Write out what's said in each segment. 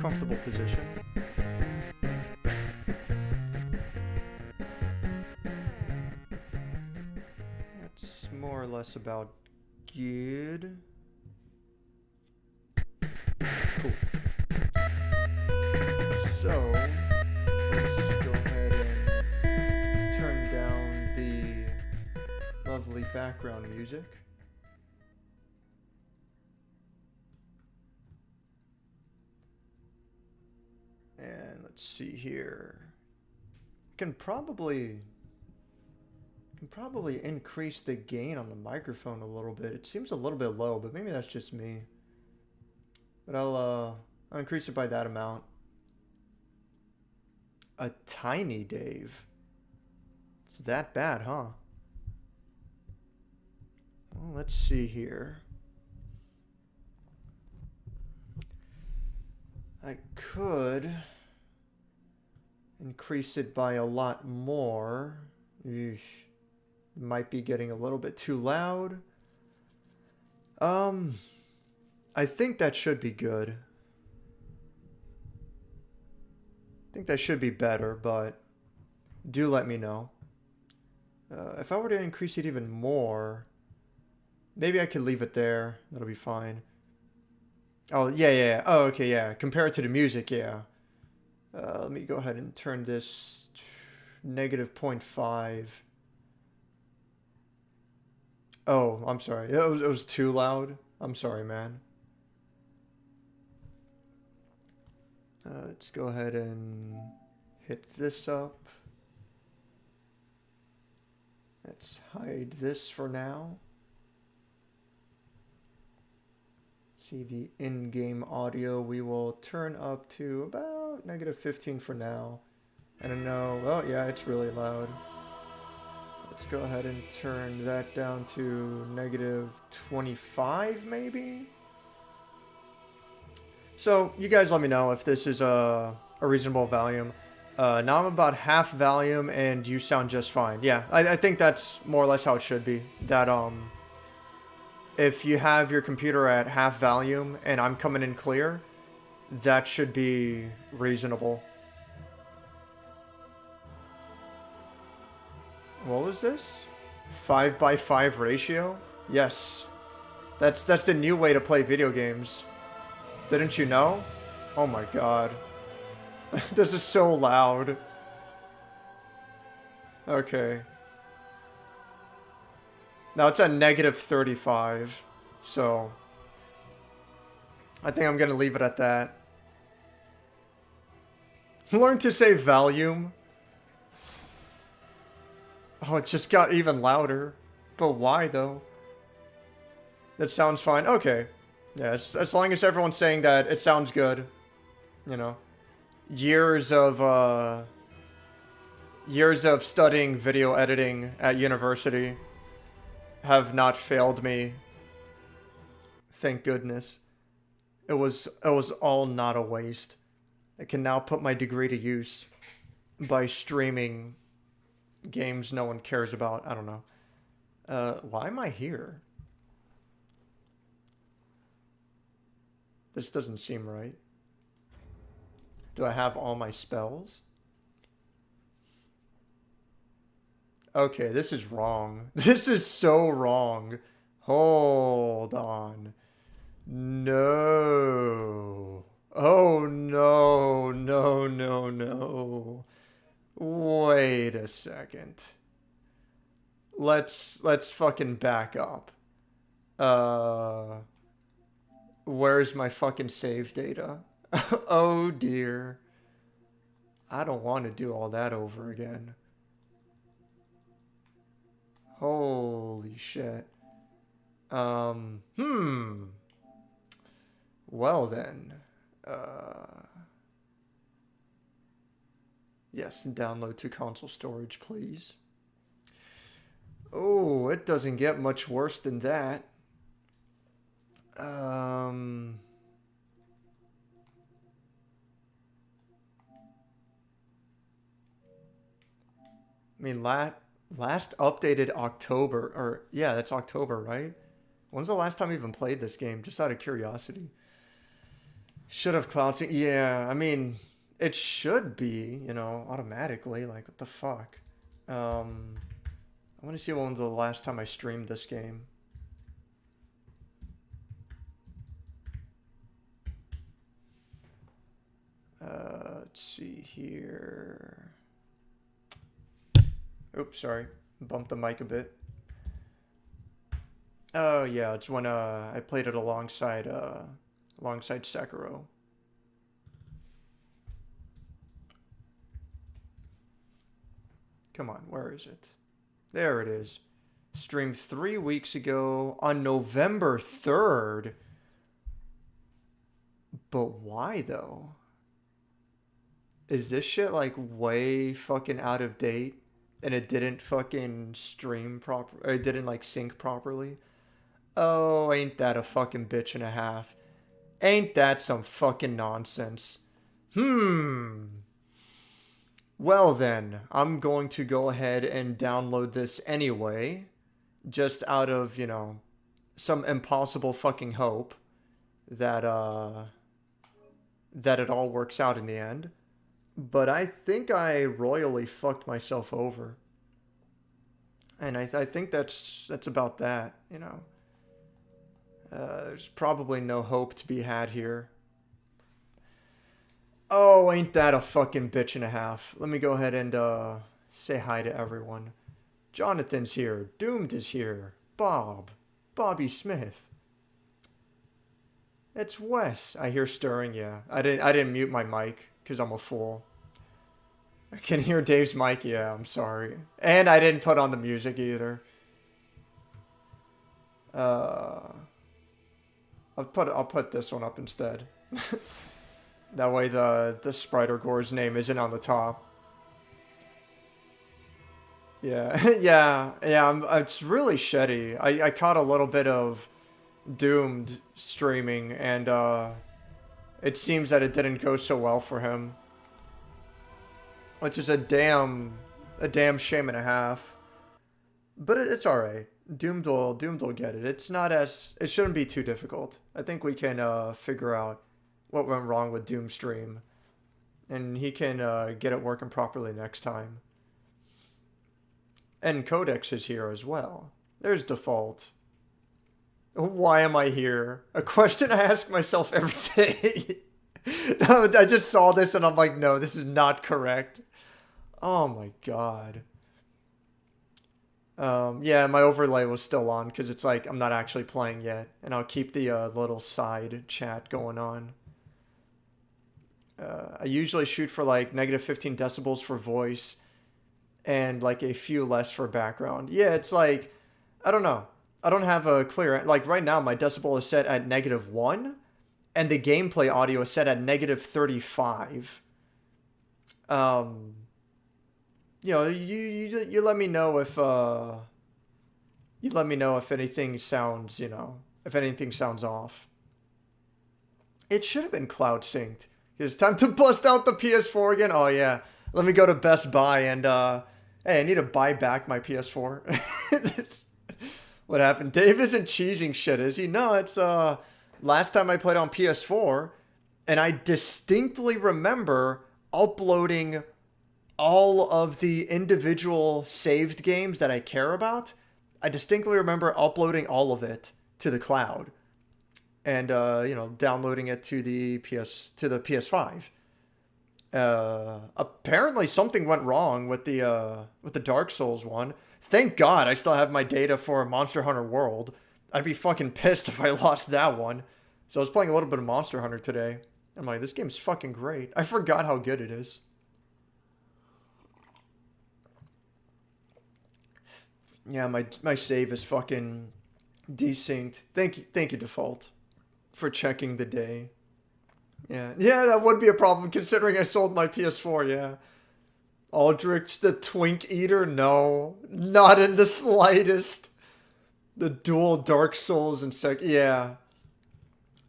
comfortable position. That's more or less about good. Cool. So, let's go ahead and turn down the lovely background music. And let's see here. Can probably increase the gain on the microphone a little bit. It seems a little bit low, but maybe that's just me. But I'll increase it by that amount. A tiny Dave. It's that bad, huh? Well, let's see here. I could increase it by a lot more. Eesh. Might be getting a little bit too loud. I think that should be good. I think that should be better, but do let me know. If I were to increase it even more, maybe I could leave it there. That'll be fine. Oh, yeah. Oh, okay, yeah. Compare it to the music, yeah. Let me go ahead and turn this negative 0.5. Oh, I'm sorry. It was too loud. I'm sorry, man. Let's go ahead and hit this up. Let's hide this for now. See the in-game audio we will turn up to about negative 15 for now. I don't know. Oh yeah, it's really loud. Let's go ahead and turn that down to negative 25 maybe. So you guys let me know if this is a reasonable volume. Now I'm about half volume and you sound just fine. Yeah, I think that's more or less how it should be. That if you have your computer at half volume and I'm coming in clear, that should be reasonable. What was this? 5:5 ratio? Yes. That's the new way to play video games. Didn't you know? Oh my god. This is so loud. Okay. Now it's at negative 35, so I think I'm gonna leave it at that. Learn to say volume. Oh, it just got even louder. But why though? That sounds fine. Okay. Yeah, as long as everyone's saying that it sounds good. You know. Years of studying video editing at university have not failed me. Thank goodness. It was all not a waste. I can now put my degree to use by streaming games no one cares about. I don't know. Why am I here? This doesn't seem right. Do I have all my spells? Okay, this is wrong. This is so wrong. Hold on. No. Oh, no. No. Wait a second. Let's fucking back up. Where's my fucking save data? Oh dear. I don't want to do all that over again. Holy shit. Well then. Yes, download to console storage, please. Oh, it doesn't get much worse than that. I mean, last updated October, or yeah, that's October, right? When's the last time I even played this game? Just out of curiosity. Should have cloud sync. Yeah, I mean, it should be, you know, automatically. Like, what the fuck? I want to see when was the last time I streamed this game. Let's see here. Oops, sorry. Bumped the mic a bit. Oh yeah, it's when I played it alongside Sekiro. Come on, where is it? There it is. Streamed 3 weeks ago on November 3rd. But why though? Is this shit like way fucking out of date? And it didn't fucking stream proper, or it didn't like sync properly? Oh, ain't that a fucking bitch and a half? Ain't that some fucking nonsense? Well then, I'm going to go ahead and download this anyway. Just out of, you know, some impossible fucking hope that, that it all works out in the end. But I think I royally fucked myself over. And I think that's about that, you know. There's probably no hope to be had here. Oh, ain't that a fucking bitch and a half. Let me go ahead and say hi to everyone. Jonathan's here. Doomed is here. Bobby Smith. It's Wes. I hear stirring, yeah. I didn't mute my mic because I'm a fool. I can hear Dave's mic, yeah, I'm sorry. And I didn't put on the music either. I'll put this one up instead. That way the Spriter Gore's name isn't on the top. Yeah, yeah, it's really shitty. I caught a little bit of Doomed streaming, and it seems that it didn't go so well for him. Which is a damn shame and a half. But it's alright. Doomed will get it. It shouldn't be too difficult. I think we can figure out what went wrong with Doom stream. And he can get it working properly next time. And Codex is here as well. There's Default. Why am I here? A question I ask myself every day. No, I just saw this and I'm like, no, this is not correct. Oh my god. Yeah, my overlay was still on because it's like I'm not actually playing yet. And I'll keep the little side chat going on. I usually shoot for like negative 15 decibels for voice and like a few less for background. Yeah, it's like, I don't know. I don't have a clear, like right now my decibel is set at -1 and the gameplay audio is set at -35. You know, you let me know if anything sounds, you know, if anything sounds off. It should have been cloud synced. It's time to bust out the PS4 again. Oh yeah, let me go to Best Buy and hey, I need to buy back my PS4. What happened? Dave isn't cheesing shit, is he? No, it's last time I played on PS4, and I distinctly remember uploading all of the individual saved games that I care about. I distinctly remember uploading all of it to the cloud. And you know, downloading it to the PS5. Apparently something went wrong with the Dark Souls one. Thank God I still have my data for Monster Hunter World. I'd be fucking pissed if I lost that one. So I was playing a little bit of Monster Hunter today. I'm like, this game's fucking great. I forgot how good it is. Yeah, my save is fucking desynced. Thank you, Default, for checking the day. Yeah, that would be a problem considering I sold my PS4, yeah. Aldrich the Twink Eater? No, not in the slightest. The dual Dark Souls and yeah,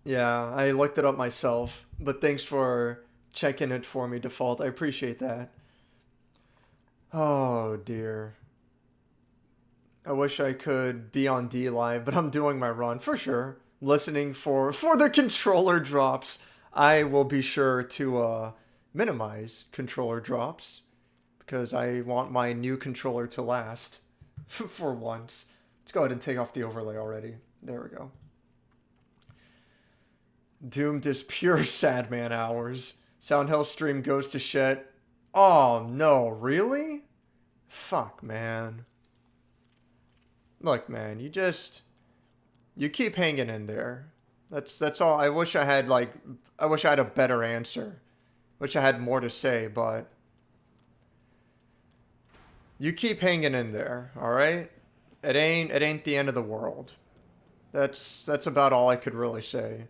I looked it up myself, but thanks for checking it for me, Default. I appreciate that. Oh dear. I wish I could be on D Live, but I'm doing my run for sure. Listening for the controller drops. I will be sure to minimize controller drops because I want my new controller to last for once. Let's go ahead and take off the overlay already. There we go. Doomed is pure sad man hours. Soundhell stream goes to shit. Oh no, really? Fuck, man. Look, man, you keep hanging in there. That's all. I wish I had a better answer. Wish I had more to say, but you keep hanging in there, all right? It ain't the end of the world. That's about all I could really say.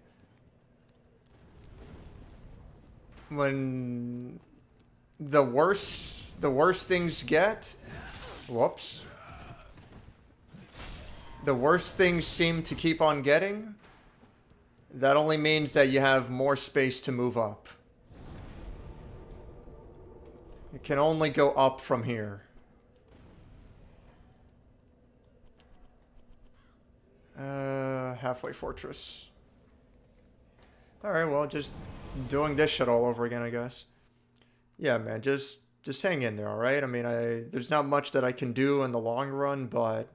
When the worse things get, whoops. The worse things seem to keep on getting, that only means that you have more space to move up. It can only go up from here. Halfway fortress. Alright, well, just doing this shit all over again, I guess. Yeah, man, just hang in there, alright? I mean, there's not much that I can do in the long run, but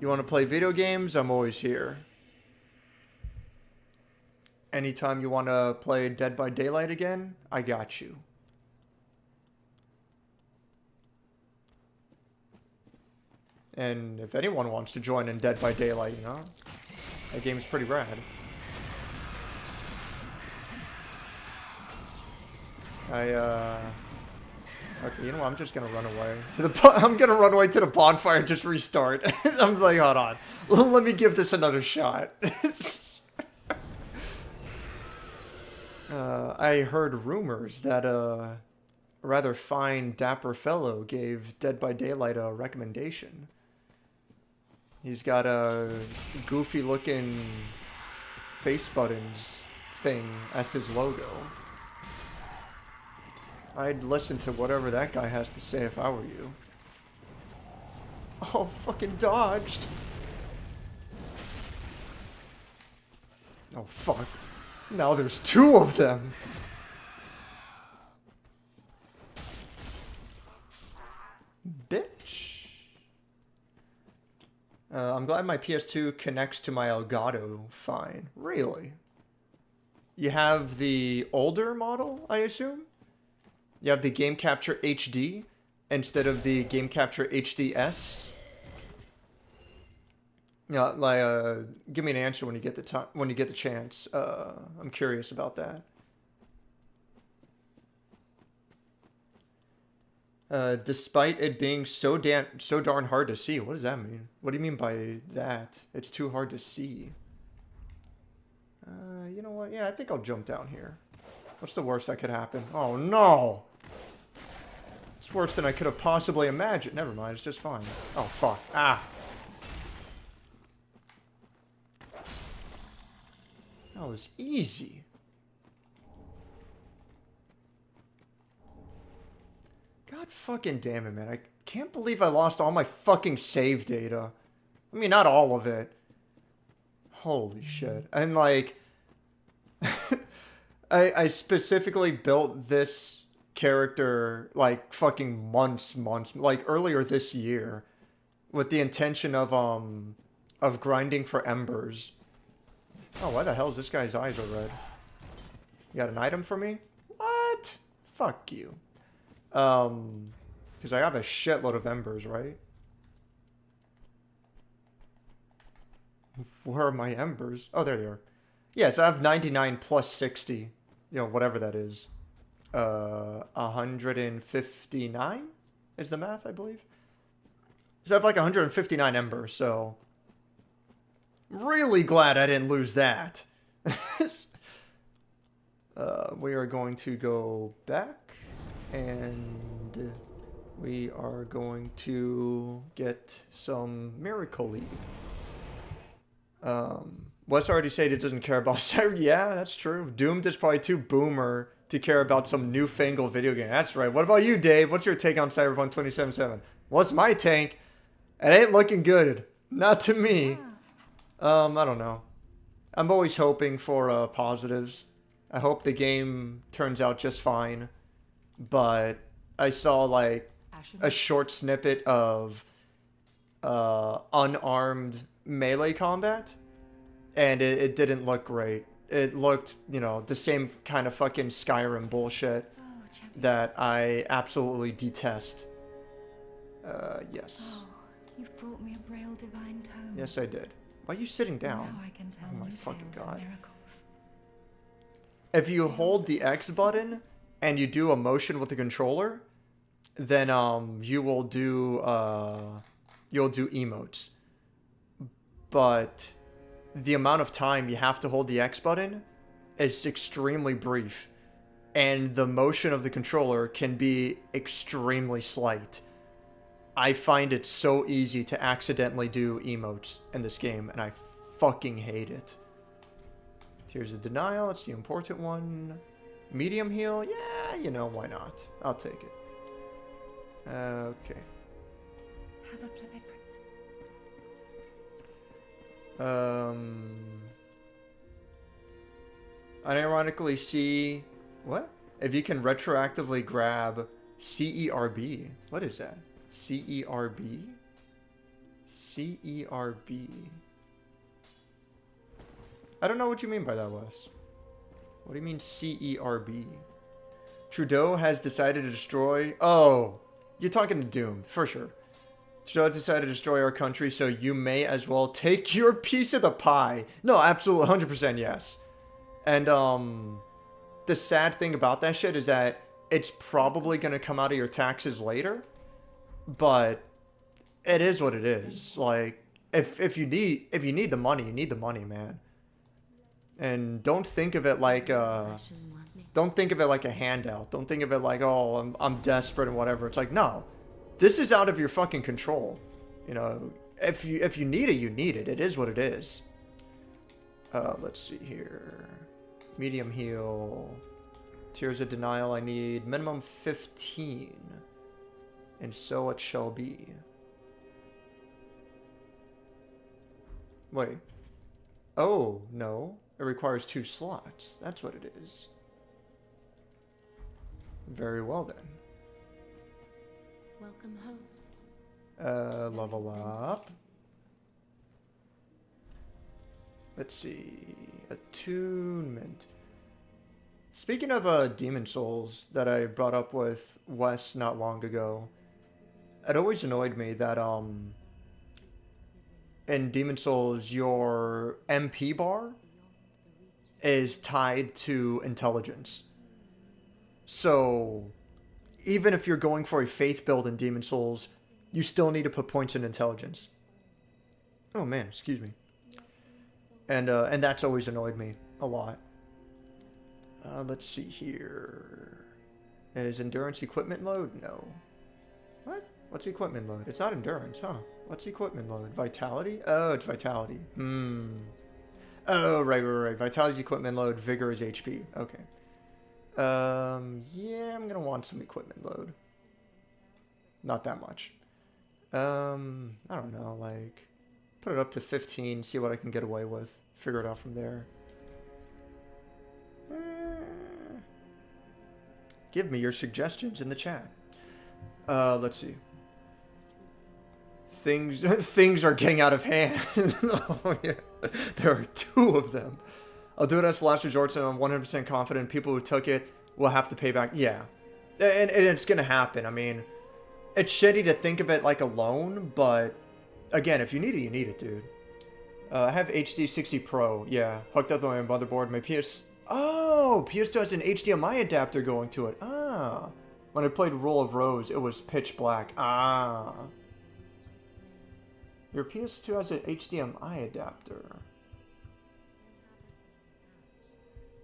you want to play video games? I'm always here. Anytime you want to play Dead by Daylight again, I got you. And if anyone wants to join in Dead by Daylight, you know, that game's pretty rad. Okay, you know what? I'm just gonna run away to the. I'm gonna run away to the bonfire and just restart. I'm like, hold on, let me give this another shot. I heard rumors that a rather fine, dapper fellow gave Dead by Daylight a recommendation. He's got a goofy-looking FourFaceButtons thing as his logo. I'd listen to whatever that guy has to say if I were you. Oh, fucking dodged. Oh, fuck. Now there's two of them. Bitch. I'm glad my PS2 connects to my Elgato fine. Really? You have the older model, I assume? You have the Game Capture HD instead of the Game Capture HDS. Yeah, give me an answer when you get the chance. I'm curious about that. Despite it being so darn hard to see. What does that mean? What do you mean by that? It's too hard to see. You know what? Yeah, I think I'll jump down here. What's the worst that could happen? Oh no! It's worse than I could have possibly imagined. Never mind, it's just fine. Oh fuck. Ah! That was easy. God fucking damn it, man. I can't believe I lost all my fucking save data. I mean, not all of it. Holy shit. And like... I specifically built this character like fucking months, like earlier this year, with the intention of grinding for embers. Oh, why the hell is this guy's eyes are red? You got an item for me? What? Fuck you. Because I have a shitload of embers, right? Where are my embers? Oh, there they are. Yes, I have 99 plus 60. You know, whatever that is. 159 is the math, I believe. So I have like 159 embers, so... Really glad I didn't lose that. We are going to go back, and we are going to get some Miracle-y. Wes already said it doesn't care about Cyber. Yeah, that's true. Doomed is probably too boomer to care about some newfangled video game. That's right. What about you, Dave? What's your take on Cyberpunk 2077? What's my take? It ain't looking good. Not to me. I don't know. I'm always hoping for positives. I hope the game turns out just fine. But I saw like a short snippet of unarmed melee combat, and it didn't look great. It looked, you know, the same kind of fucking Skyrim bullshit that I absolutely detest. Yes. Oh, you've brought me a braille divine tome. Yes, I did. Why are you sitting down? Now I can tell Oh my new fucking tales of god. miracles. If you hold the X button and you do a motion with the controller, then you will do you'll do emotes. But the amount of time you have to hold the X button is extremely brief, and the motion of the controller can be extremely slight. I find it so easy to accidentally do emotes in this game, and I fucking hate it. Tears of Denial, it's the important one. Medium heal, yeah, you know, why not? I'll take it. Okay. Have a play. Unironically see... What? If you can retroactively grab CERB. What is that? CERB? CERB. I don't know what you mean by that, Wes. What do you mean CERB? Trudeau has decided to destroy... Oh, you're talking to Doomed, for sure. Trudeau decided to destroy our country, so you may as well take your piece of the pie. No, absolutely, 100% yes. And, the sad thing about that shit is that it's probably going to come out of your taxes later. But it is what it is. Like, if you need the money, you need the money, man. And don't think of it like a handout. Don't think of it like, oh, I'm desperate and whatever. It's like, no. This is out of your fucking control. You know, if you need it, you need it. It is what it is. Let's see here. Medium heal. Tears of Denial, I need minimum 15. And so it shall be. Wait. Oh, no. It requires 2 slots. That's what it is. Very well then. Welcome home. Level up. Let's see. Attunement. Speaking of Demon Souls that I brought up with Wes not long ago, it always annoyed me that in Demon Souls your MP bar is tied to intelligence. So even if you're going for a faith build in Demon Souls, you still need to put points in intelligence. Oh man, excuse me. And that's always annoyed me a lot. Let's see here. Is endurance equipment load? No. What? What's equipment load? It's not endurance, huh? What's equipment load? Vitality? Oh, it's vitality. Oh, right. Vitality's equipment load. Vigor is HP. Okay. Yeah, I'm gonna want some equipment load. Not that much. I don't know, like, put it up to 15, see what I can get away with. Figure it out from there. Give me your suggestions in the chat. Let's see. Things are getting out of hand. Oh, yeah. There are 2 of them. I'll do it as a last resort, so I'm 100% confident people who took it will have to pay back. Yeah. And it's going to happen. I mean, it's shitty to think of it like a loan, but again, if you need it, you need it, dude. I have HD 60 Pro. Yeah. Hooked up on my motherboard. My PS... Oh! PS2 has an HDMI adapter going to it. Ah. When I played Rule of Rose, it was pitch black. Ah. Your PS2 has an HDMI adapter.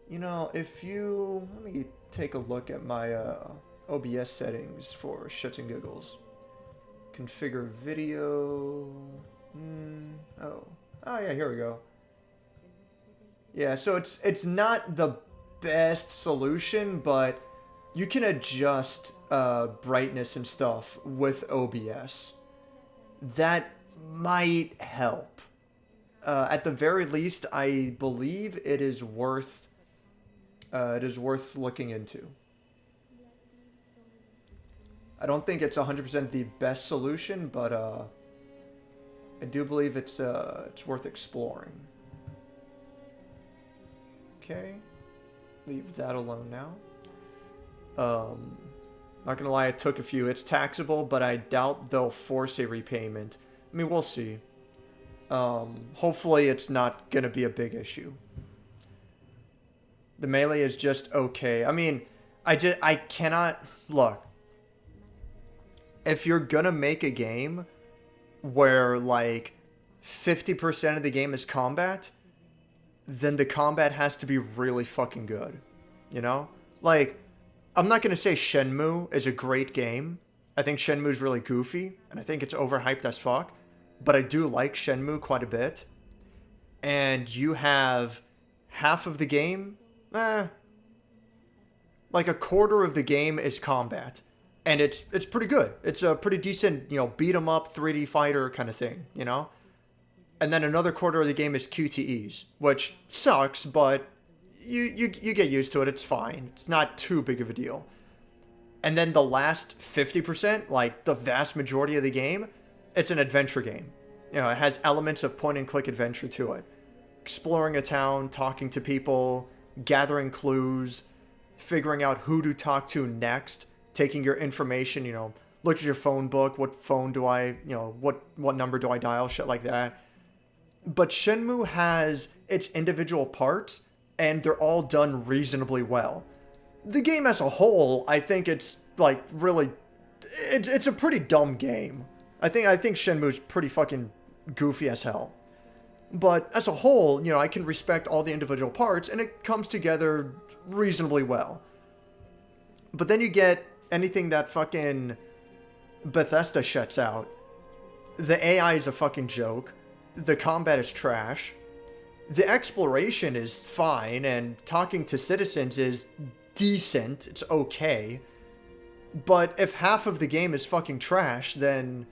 You know, if you... Let me take a look at my OBS settings for shits and giggles. Configure video... Oh, yeah, here we go. Yeah, so it's not the best solution, but you can adjust brightness and stuff with OBS. That might help. At the very least, I believe it is worth looking into. I don't think it's 100% the best solution, but I do believe it's worth exploring. Okay, leave that alone now. Not gonna lie, I took a few. It's taxable, but I doubt they'll force a repayment. I mean, we'll see. Hopefully it's not gonna be a big issue. The melee is just okay. I mean, I cannot... Look. If you're gonna make a game where, like, 50% of the game is combat, then the combat has to be really fucking good. You know? Like, I'm not gonna say Shenmue is a great game. I think Shenmue's really goofy, and I think it's overhyped as fuck. But I do like Shenmue quite a bit. And you have half of the game, like a quarter of the game is combat. And it's pretty good. It's a pretty decent, you know, beat 'em up 3D fighter kind of thing, you know? And then another quarter of the game is QTEs, which sucks, but you get used to it. It's fine. It's not too big of a deal. And then the last 50%, like the vast majority of the game, it's an adventure game. You know, it has elements of point-and-click adventure to it. Exploring a town, talking to people, gathering clues, figuring out who to talk to next, taking your information, you know, look at your phone book, what phone do I, you know, what number do I dial, shit like that. But Shenmue has its individual parts, and they're all done reasonably well. The game as a whole, I think it's, like, really... It's a pretty dumb game. I think Shenmue's pretty fucking goofy as hell. But as a whole, you know, I can respect all the individual parts, and it comes together reasonably well. But then you get anything that fucking Bethesda shuts out. The AI is a fucking joke. The combat is trash. The exploration is fine, and talking to citizens is decent. It's okay. But if half of the game is fucking trash, then,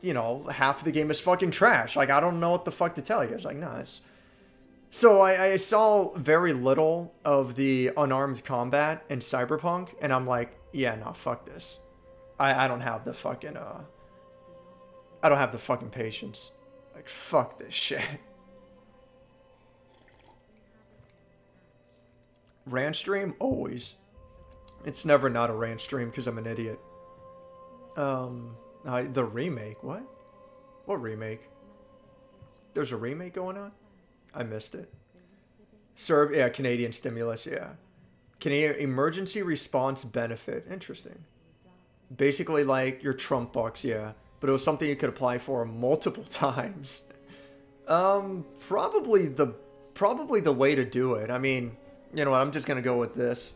you know, half of the game is fucking trash. Like, I don't know what the fuck to tell you. It's like, nah, it's... So I saw very little of the unarmed combat in Cyberpunk, and I'm like, yeah, no, fuck this. I don't have the fucking, I don't have the fucking patience. Like, fuck this shit. Rant stream? Always. It's never not a rant stream because I'm an idiot. The remake? What? What remake? There's a remake going on? I missed it. Yeah, Canadian stimulus, yeah. Canadian emergency response benefit. Interesting. Basically like your Trump bucks, yeah. But it was something you could apply for multiple times. Probably the way to do it. I mean, you know what, I'm just gonna go with this.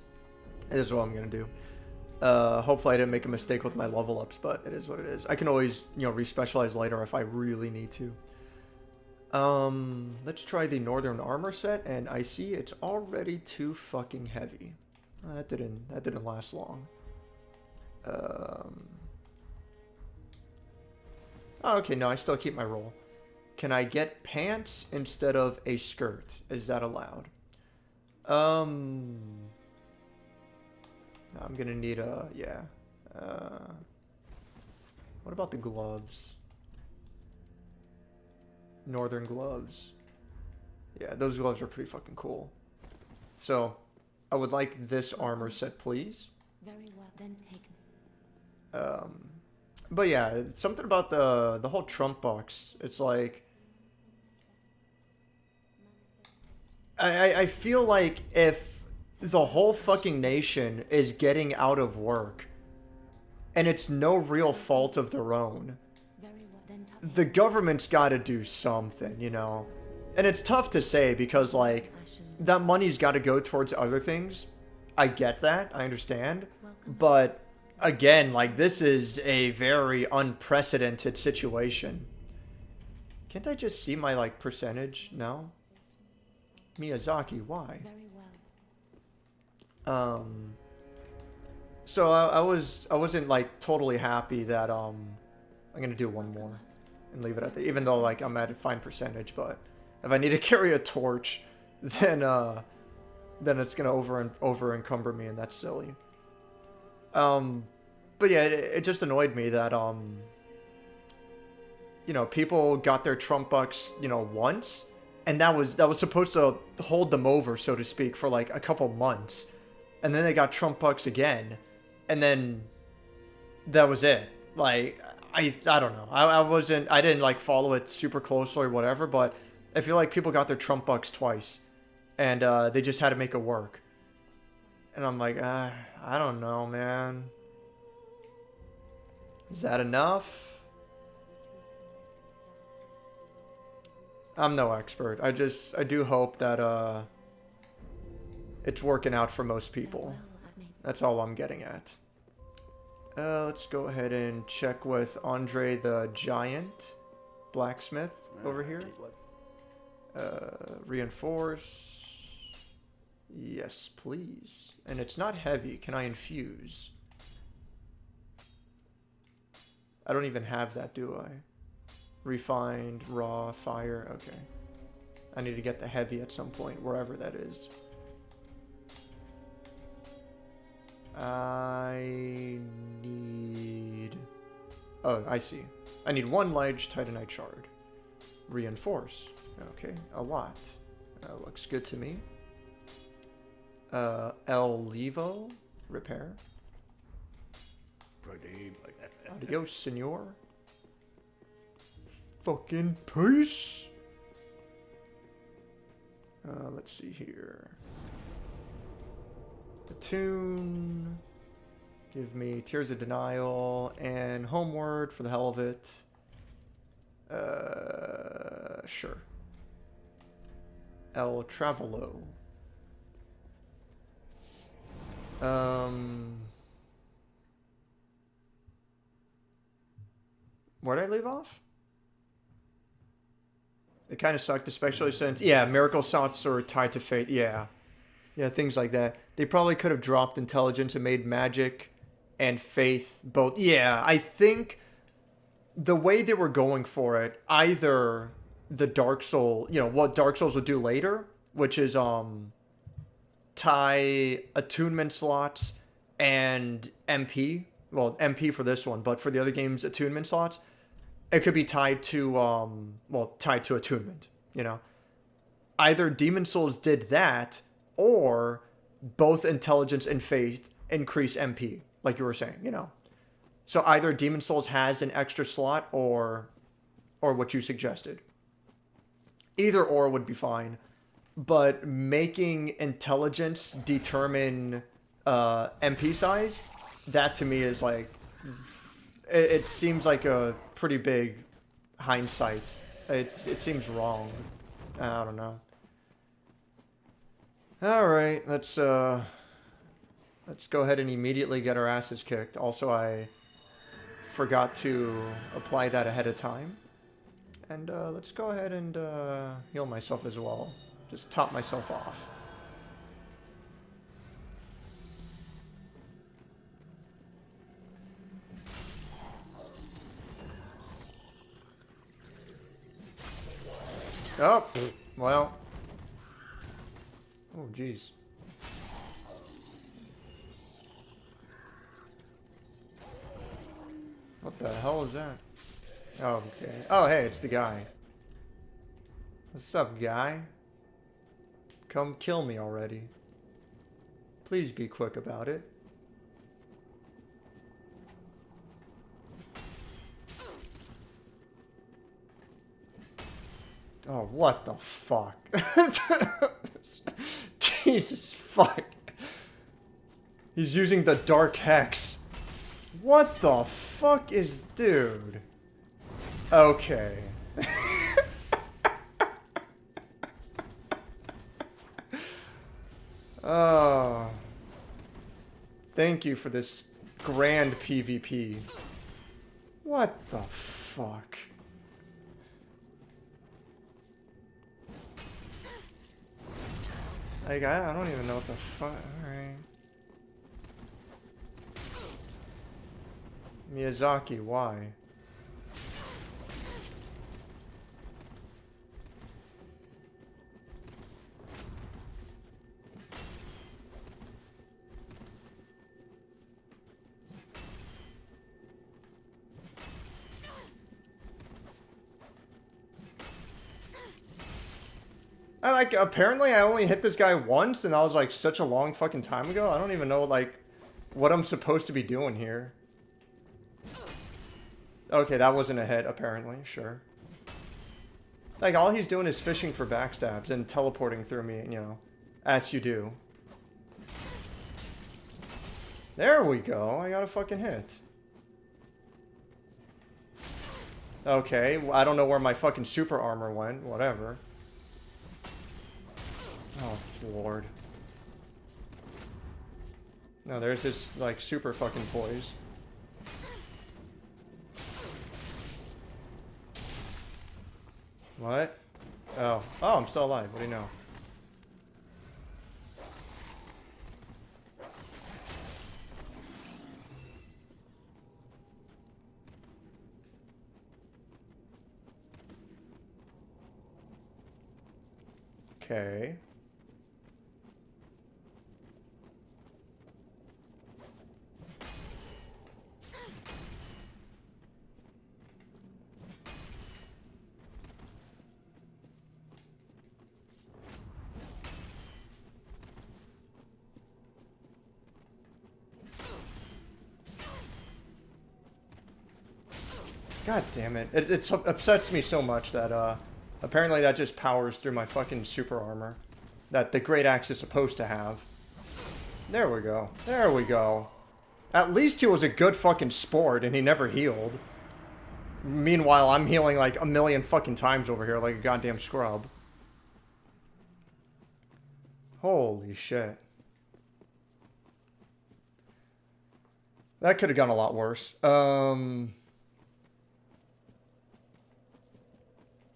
This is what I'm gonna do. Hopefully I didn't make a mistake with my level ups, but it is what it is. I can always, you know, respecialize later if I really need to. Let's try the Northern Armor set, and I see it's already too fucking heavy. That didn't last long. Oh, okay, no, I still keep my roll. Can I get pants instead of a skirt? Is that allowed? I'm gonna need a, yeah. What about the gloves? Northern gloves. Yeah, those gloves are pretty fucking cool. So, I would like this armor set, please. Very well then taken. But yeah, it's something about the whole Trump box. It's like... I feel like if the whole fucking nation is getting out of work, and it's no real fault of their own, the government's got to do something, you know? And it's tough to say because, like, that money's got to go towards other things. I get that. I understand. But, again, like, this is a very unprecedented situation. Can't I just see my, like, percentage? No? Miyazaki, why? So I wasn't, like, totally happy that, I'm gonna do one more. and leave it at that. Even though like I'm at a fine percentage, but if I need to carry a torch, then it's gonna over encumber me, and that's silly. But yeah, it just annoyed me that you know, people got their Trump bucks, you know, once, and that was supposed to hold them over, so to speak, for like a couple months, and then they got Trump bucks again, and then that was it. Like, I don't know. I didn't like follow it super closely or whatever, but I feel like people got their Trump bucks twice, and they just had to make it work. And I'm like, I don't know, man. Is that enough? I'm no expert. I do hope that it's working out for most people. That's all I'm getting at. Let's go ahead and check with Andre the Giant Blacksmith over here. Reinforce. Yes, please. And it's not heavy. Can I infuse? I don't even have that, do I? Refined, raw, fire. Okay. I need to get the heavy at some point, wherever that is. I need... Oh, I see. I need 1 large titanite shard. Reinforce. Okay, a lot. Looks good to me. El Levo. Repair. Adios, senor. Fucking peace. Let's see here. Attune. Give me Tears of Denial and Homeward for the hell of it. Sure. El Travelo. Where'd I leave off? It kind of sucked, especially since... Yeah, Miracle Shots are tied to Fate. Yeah. Yeah, things like that. They probably could have dropped Intelligence and made Magic and Faith both. Yeah, I think the way they were going for it, either the Dark Soul... You know, what Dark Souls would do later, which is tie attunement slots and MP. Well, MP for this one, but for the other games, attunement slots. It could be tied to, well, tied to attunement, you know. Either Demon Souls did that, or both Intelligence and Faith increase MP, like you were saying, you know. So either Demon Souls has an extra slot, or what you suggested. Either or would be fine. But making Intelligence determine MP size, that to me is like... It seems like a pretty big hindsight. It seems wrong. I don't know. All right, let's go ahead and immediately get our asses kicked. Also, I forgot to apply that ahead of time. And let's go ahead and heal myself as well. Just top myself off. Oh, well. Oh, jeez. What the hell is that? Oh, okay. Oh, hey, it's the guy. What's up, guy? Come kill me already. Please be quick about it. Oh, what the fuck? Jesus fuck. He's using the Dark Hex. What the fuck is... Dude. Okay. Oh. Thank you for this grand PvP. What the fuck? Like, I don't even know what the fuck. Alright. Miyazaki, why? Apparently I only hit this guy once, and that was like such a long fucking time ago. I don't even know like what I'm supposed to be doing here. Okay, that wasn't a hit, apparently. Sure. Like, all he's doing is fishing for backstabs and teleporting through me, you know, as you do. There we go. I got a fucking hit. Okay, I don't know where my fucking super armor went. Whatever. Oh, Lord. No, there's his, like, super fucking poise. What? Oh. Oh, I'm still alive. What do you know? Okay. God damn it. It upsets me so much that, apparently that just powers through my fucking super armor that the Great Axe is supposed to have. There we go. There we go. At least he was a good fucking sport and he never healed. Meanwhile, I'm healing like a million fucking times over here like a goddamn scrub. Holy shit. That could have gone a lot worse.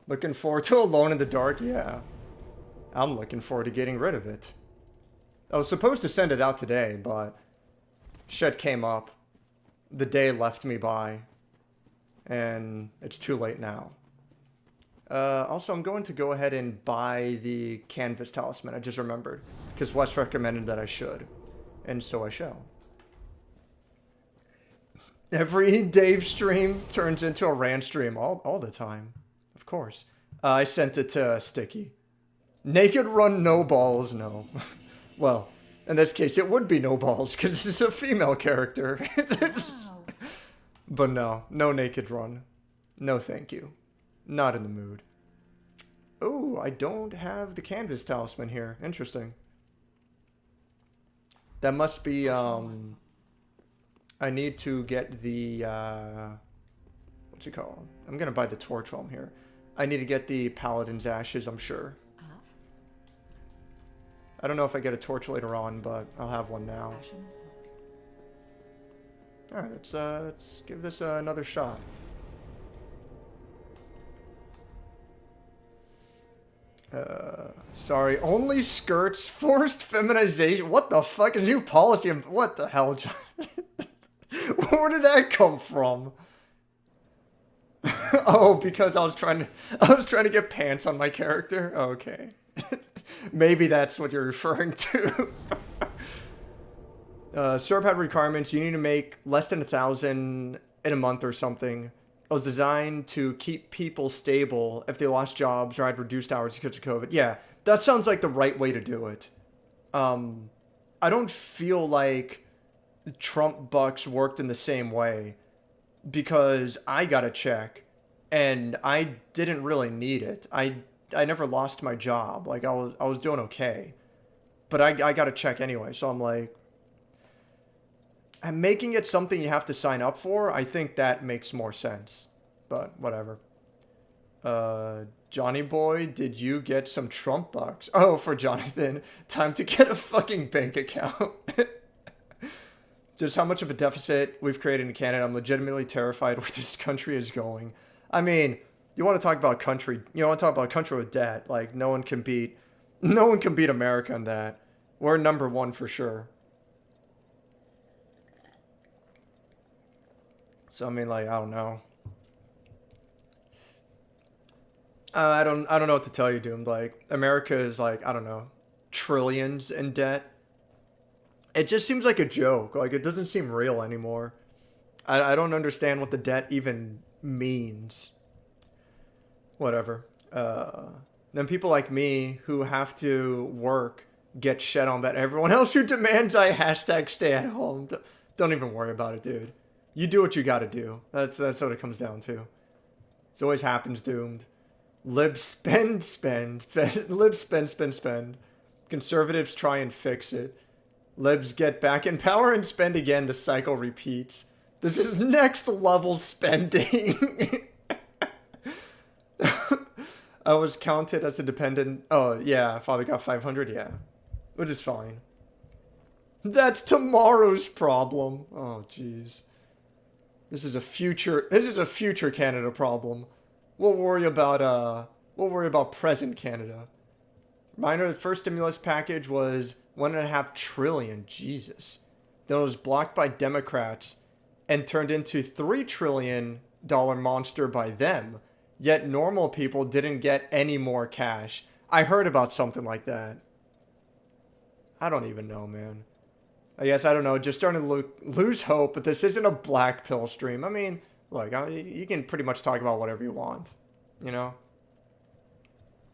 Looking forward to Alone in the Dark? Yeah. I'm looking forward to getting rid of it. I was supposed to send it out today, but shit came up. The day left me by. And it's too late now. Also, I'm going to go ahead and buy the Canvas Talisman. I just remembered. Because Wes recommended that I should. And so I shall. Every Dave stream turns into a rant stream all the time. Of course. I sent it to Sticky. Naked Run no balls, no. Well, in this case it would be no balls because it's a female character. Wow. But no Naked Run. No thank you. Not in the mood. Oh, I don't have the Canvas Talisman here. Interesting. That must be, I need to get the, what's it called? I'm gonna buy the Torch Realm here. I need to get the Paladin's Ashes, I'm sure. I don't know if I get a torch later on, but I'll have one now. Alright, let's give this another shot. Sorry, only skirts, forced feminization. What the fuck is new policy? What the hell, John? Where did that come from? Oh, because I was trying to get pants on my character. Okay. Maybe that's what you're referring to. Syrup had requirements. You need to make less than 1,000 in a month or something. It was designed to keep people stable if they lost jobs or had reduced hours because of COVID. Yeah, that sounds like the right way to do it. I don't feel like Trump bucks worked in the same way because I got a check and I didn't really need it. I never lost my job. Like I was doing okay, but I got a check anyway. So I'm like, and making it something you have to sign up for, I think that makes more sense. But whatever. Johnny boy, did you get some Trump bucks? Oh, for Jonathan, time to get a fucking bank account. Just how much of a deficit we've created in Canada. I'm legitimately terrified where this country is going. I mean, you want to talk about country, you want to talk about a country with debt. Like no one can beat America on that. We're number one for sure. So I mean, like, I don't know. I don't know what to tell you, Doomed. Like, America is like, I don't know, trillions in debt. It just seems like a joke. Like, it doesn't seem real anymore. I don't understand what the debt even means. Whatever. Then people like me who have to work get shed on, but everyone else who demands I hashtag stay at home. Don't even worry about it, dude. You do what you gotta do. That's what it comes down to. It always happens, doomed. Libs spend. Libs spend. Conservatives try and fix it. Libs get back in power and spend again. The cycle repeats. This is next level spending. I was counted as a dependent. Oh, yeah. Father got 500. Yeah. Which is fine. That's tomorrow's problem. Oh, jeez. This is a future Canada problem. We'll worry about present Canada. Reminder, the first stimulus package was $1.5 trillion. Jesus. Then it was blocked by Democrats and turned into $3 trillion monster by them. Yet normal people didn't get any more cash. I heard about something like that. I don't even know, man. I guess, I don't know, just starting to lose hope, but this isn't a black pill stream. I mean, look, you can pretty much talk about whatever you want, you know?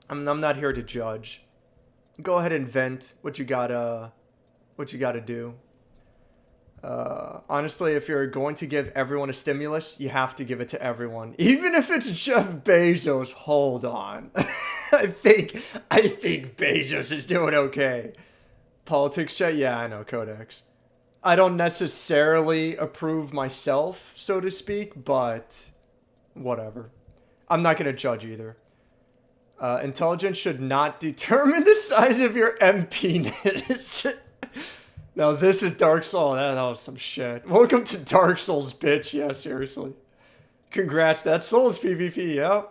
I'm not here to judge. Go ahead and vent what you gotta do. Honestly, if you're going to give everyone a stimulus, you have to give it to everyone. Even if it's Jeff Bezos, hold on. I think Bezos is doing okay. Politics chat? Yeah, I know, Codex. I don't necessarily approve myself, so to speak, but whatever. I'm not going to judge either. Intelligence should not determine the size of your MP-ness. Now, this is Dark Souls. That was some shit. Welcome to Dark Souls, bitch. Yeah, seriously. Congrats. That's Souls PvP, yeah.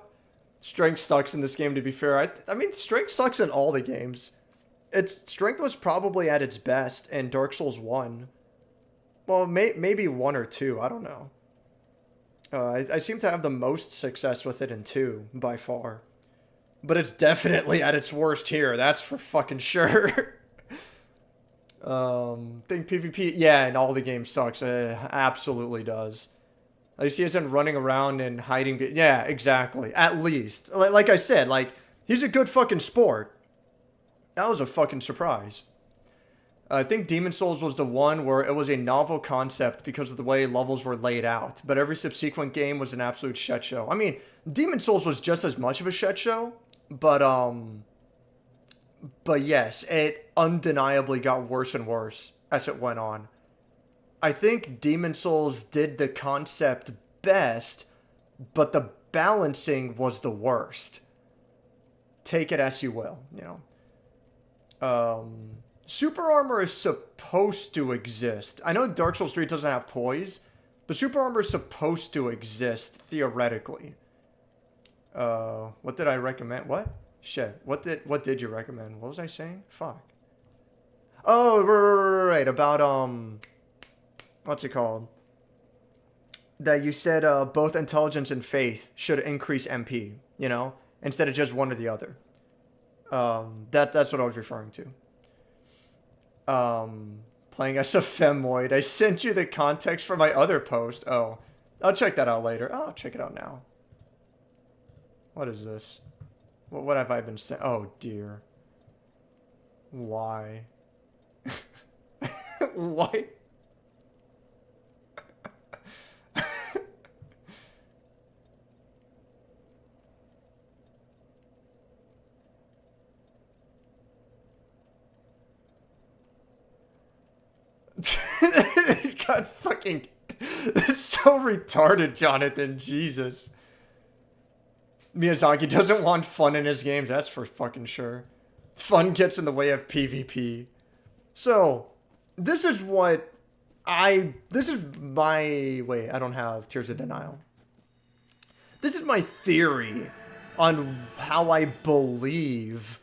Strength sucks in this game, to be fair. I mean, strength sucks in all the games. Its strength was probably at its best in Dark Souls 1. Well, maybe 1 or 2. I don't know. I seem to have the most success with it in 2, by far. But it's definitely at its worst here. That's for fucking sure. Think PvP, yeah, and all the games sucks. It absolutely does. At least he isn't running around and hiding. Yeah, exactly. At least. Like I said, like, he's a good fucking sport. That was a fucking surprise. I think Demon Souls was the one where it was a novel concept because of the way levels were laid out. But every subsequent game was an absolute shit show. I mean, Demon Souls was just as much of a shit show. But yes, it undeniably got worse and worse as it went on. I think Demon Souls did the concept best, but the balancing was the worst. Take it as you will, you know. Super armor is supposed to exist. I know Dark Souls 3 doesn't have poise, but super armor is supposed to exist theoretically. What did I recommend? What? Shit. What did you recommend? What was I saying? Fuck. Oh, right. About, what's it called? That you said, both intelligence and faith should increase MP, you know? Instead of just one or the other. That's what I was referring to. Playing as a femoid. I sent you the context for my other post. Oh, I'll check that out later. I'll check it out now. What is this? What have I been saying? Oh, dear. Why? Why? God fucking... It's so retarded, Jonathan. Jesus. Miyazaki doesn't want fun in his games, that's for fucking sure. Fun gets in the way of PvP. So, this is what this is my... Wait, I don't have Tears of Denial. This is my theory on how I believe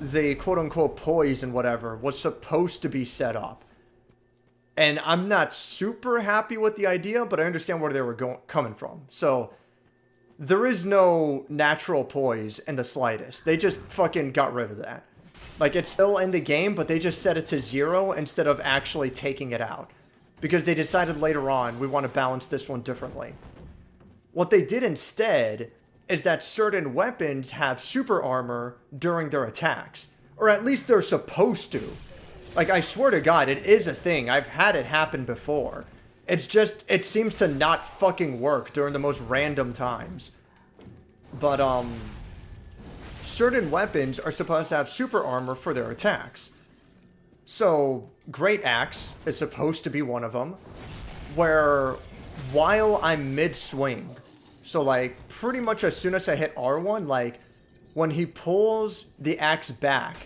the quote-unquote poise and whatever was supposed to be set up. And I'm not super happy with the idea, but I understand where they were coming from. So... There is no natural poise in the slightest. They just fucking got rid of that. Like, it's still in the game, but they just set it to 0 instead of actually taking it out. Because they decided later on, we want to balance this one differently. What they did instead is that certain weapons have super armor during their attacks. Or at least they're supposed to. Like, I swear to God, it is a thing. I've had it happen before. It's just, it seems to not fucking work during the most random times. But, certain weapons are supposed to have super armor for their attacks. So, Great Axe is supposed to be one of them, where while I'm mid-swing, so like pretty much as soon as I hit R1, like when he pulls the axe back,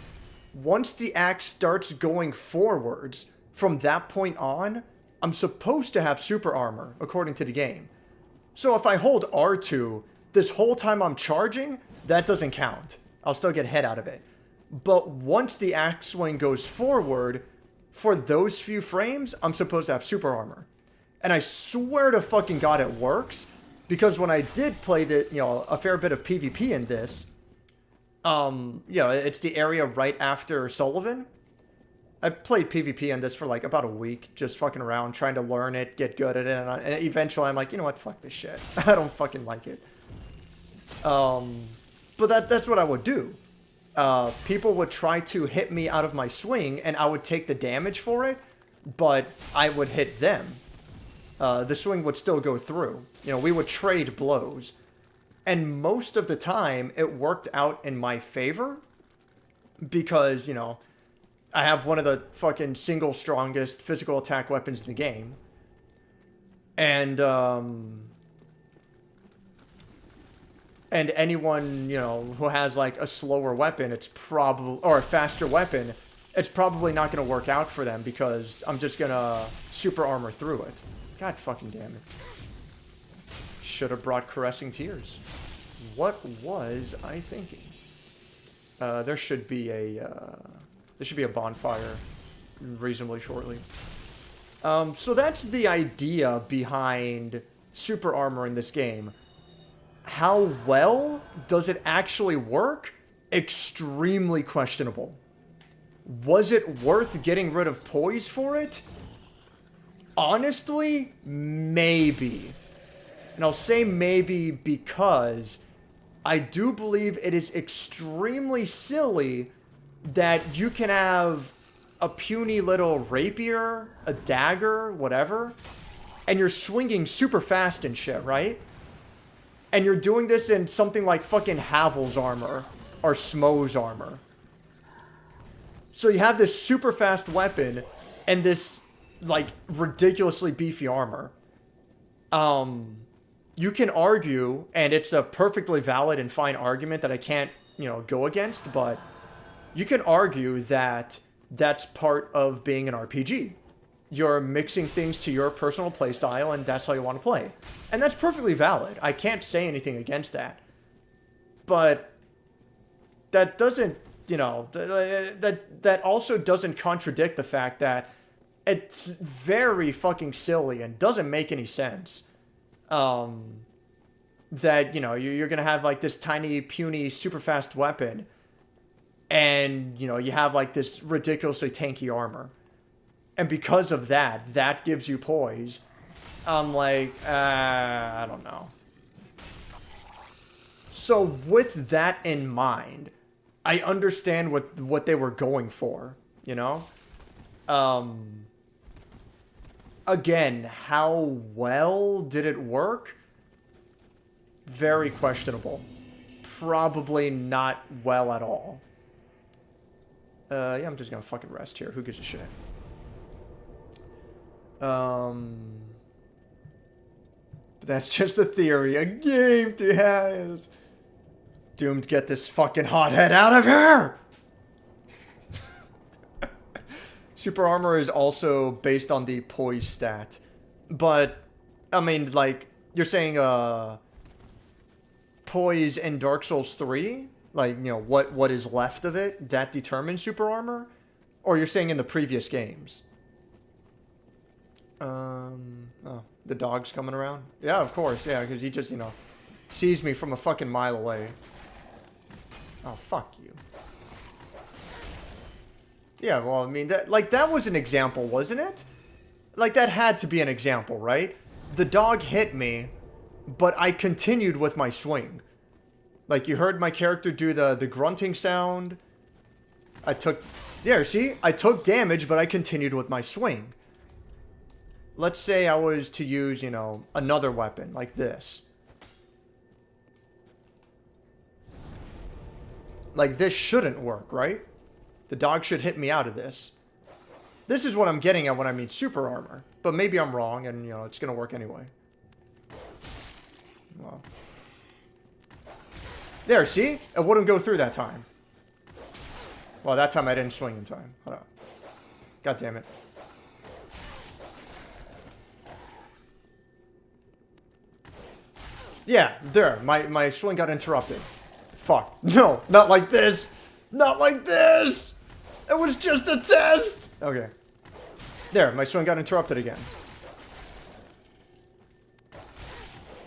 once the axe starts going forwards, from that point on, I'm supposed to have super armor, according to the game. So if I hold R2 this whole time I'm charging, that doesn't count. I'll still get hit out of it. But once the axe swing goes forward, for those few frames, I'm supposed to have super armor. And I swear to fucking God it works, because when I did play a fair bit of PvP in this, it's the area right after Sulyvahn. I played PvP in this for like about a week, just fucking around, trying to learn it, get good at it, and eventually I'm like, you know what, fuck this shit. I don't fucking like it. But that's what I would do. People would try to hit me out of my swing, and I would take the damage for it, but I would hit them. The swing would still go through. We would trade blows. And most of the time, it worked out in my favor, because, I have one of the fucking single strongest physical attack weapons in the game. And anyone, who has like a slower weapon, or a faster weapon, it's probably not going to work out for them, because I'm just going to super armor through it. God fucking damn it. Should have brought caressing tears. What was I thinking? There should be a bonfire reasonably shortly. So that's the idea behind super armor in this game. How well does it actually work? Extremely questionable. Was it worth getting rid of poise for it? Honestly, maybe. And I'll say maybe because I do believe it is extremely silly that you can have a puny little rapier, a dagger, whatever, and you're swinging super fast and shit, right? And you're doing this in something like fucking Havel's armor or Smo's armor. So you have this super fast weapon and this like ridiculously beefy armor. You can argue, and it's a perfectly valid and fine argument that I can't, go against, but you can argue that that's part of being an RPG. You're mixing things to your personal playstyle, and that's how you want to play. And that's perfectly valid. I can't say anything against that. But that doesn't, that also doesn't contradict the fact that it's very fucking silly and doesn't make any sense. That, you're going to have like this tiny, puny, super fast weapon. And, you have like this ridiculously tanky armor. And because of that, that gives you poise. I'm like, I don't know. So with that in mind, I understand what they were going for, Again, how well did it work? Very questionable. Probably not well at all. Yeah, I'm just gonna fucking rest here. Who gives a shit? But that's just a theory. A game to have. Doomed, get this fucking hothead out of here! Super armor is also based on the poise stat. But, I mean, like, you're saying, poise in Dark Souls 3? Like, what is left of it, that determines super armor? Or you're saying in the previous games? Oh, the dog's coming around? Yeah, of course, yeah, because he just, sees me from a fucking mile away. Oh, fuck you. Yeah, well, I mean, that was an example, wasn't it? Like, that had to be an example, right? The dog hit me, but I continued with my swing. Like, you heard my character do the grunting sound. I took... There, see? I took damage, but I continued with my swing. Let's say I was to use, you know, another weapon, like this. Like, this shouldn't work, right? The dog should hit me out of this. This is what I'm getting at when I mean super armor. But maybe I'm wrong, and, you know, it's gonna work anyway. Well... There, see? It wouldn't go through that time. Well, that time I didn't swing in time. Hold on. God damn it. Yeah, there. My swing got interrupted. Fuck. No, not like this. Not like this. It was just a test. Okay. There, my swing got interrupted again.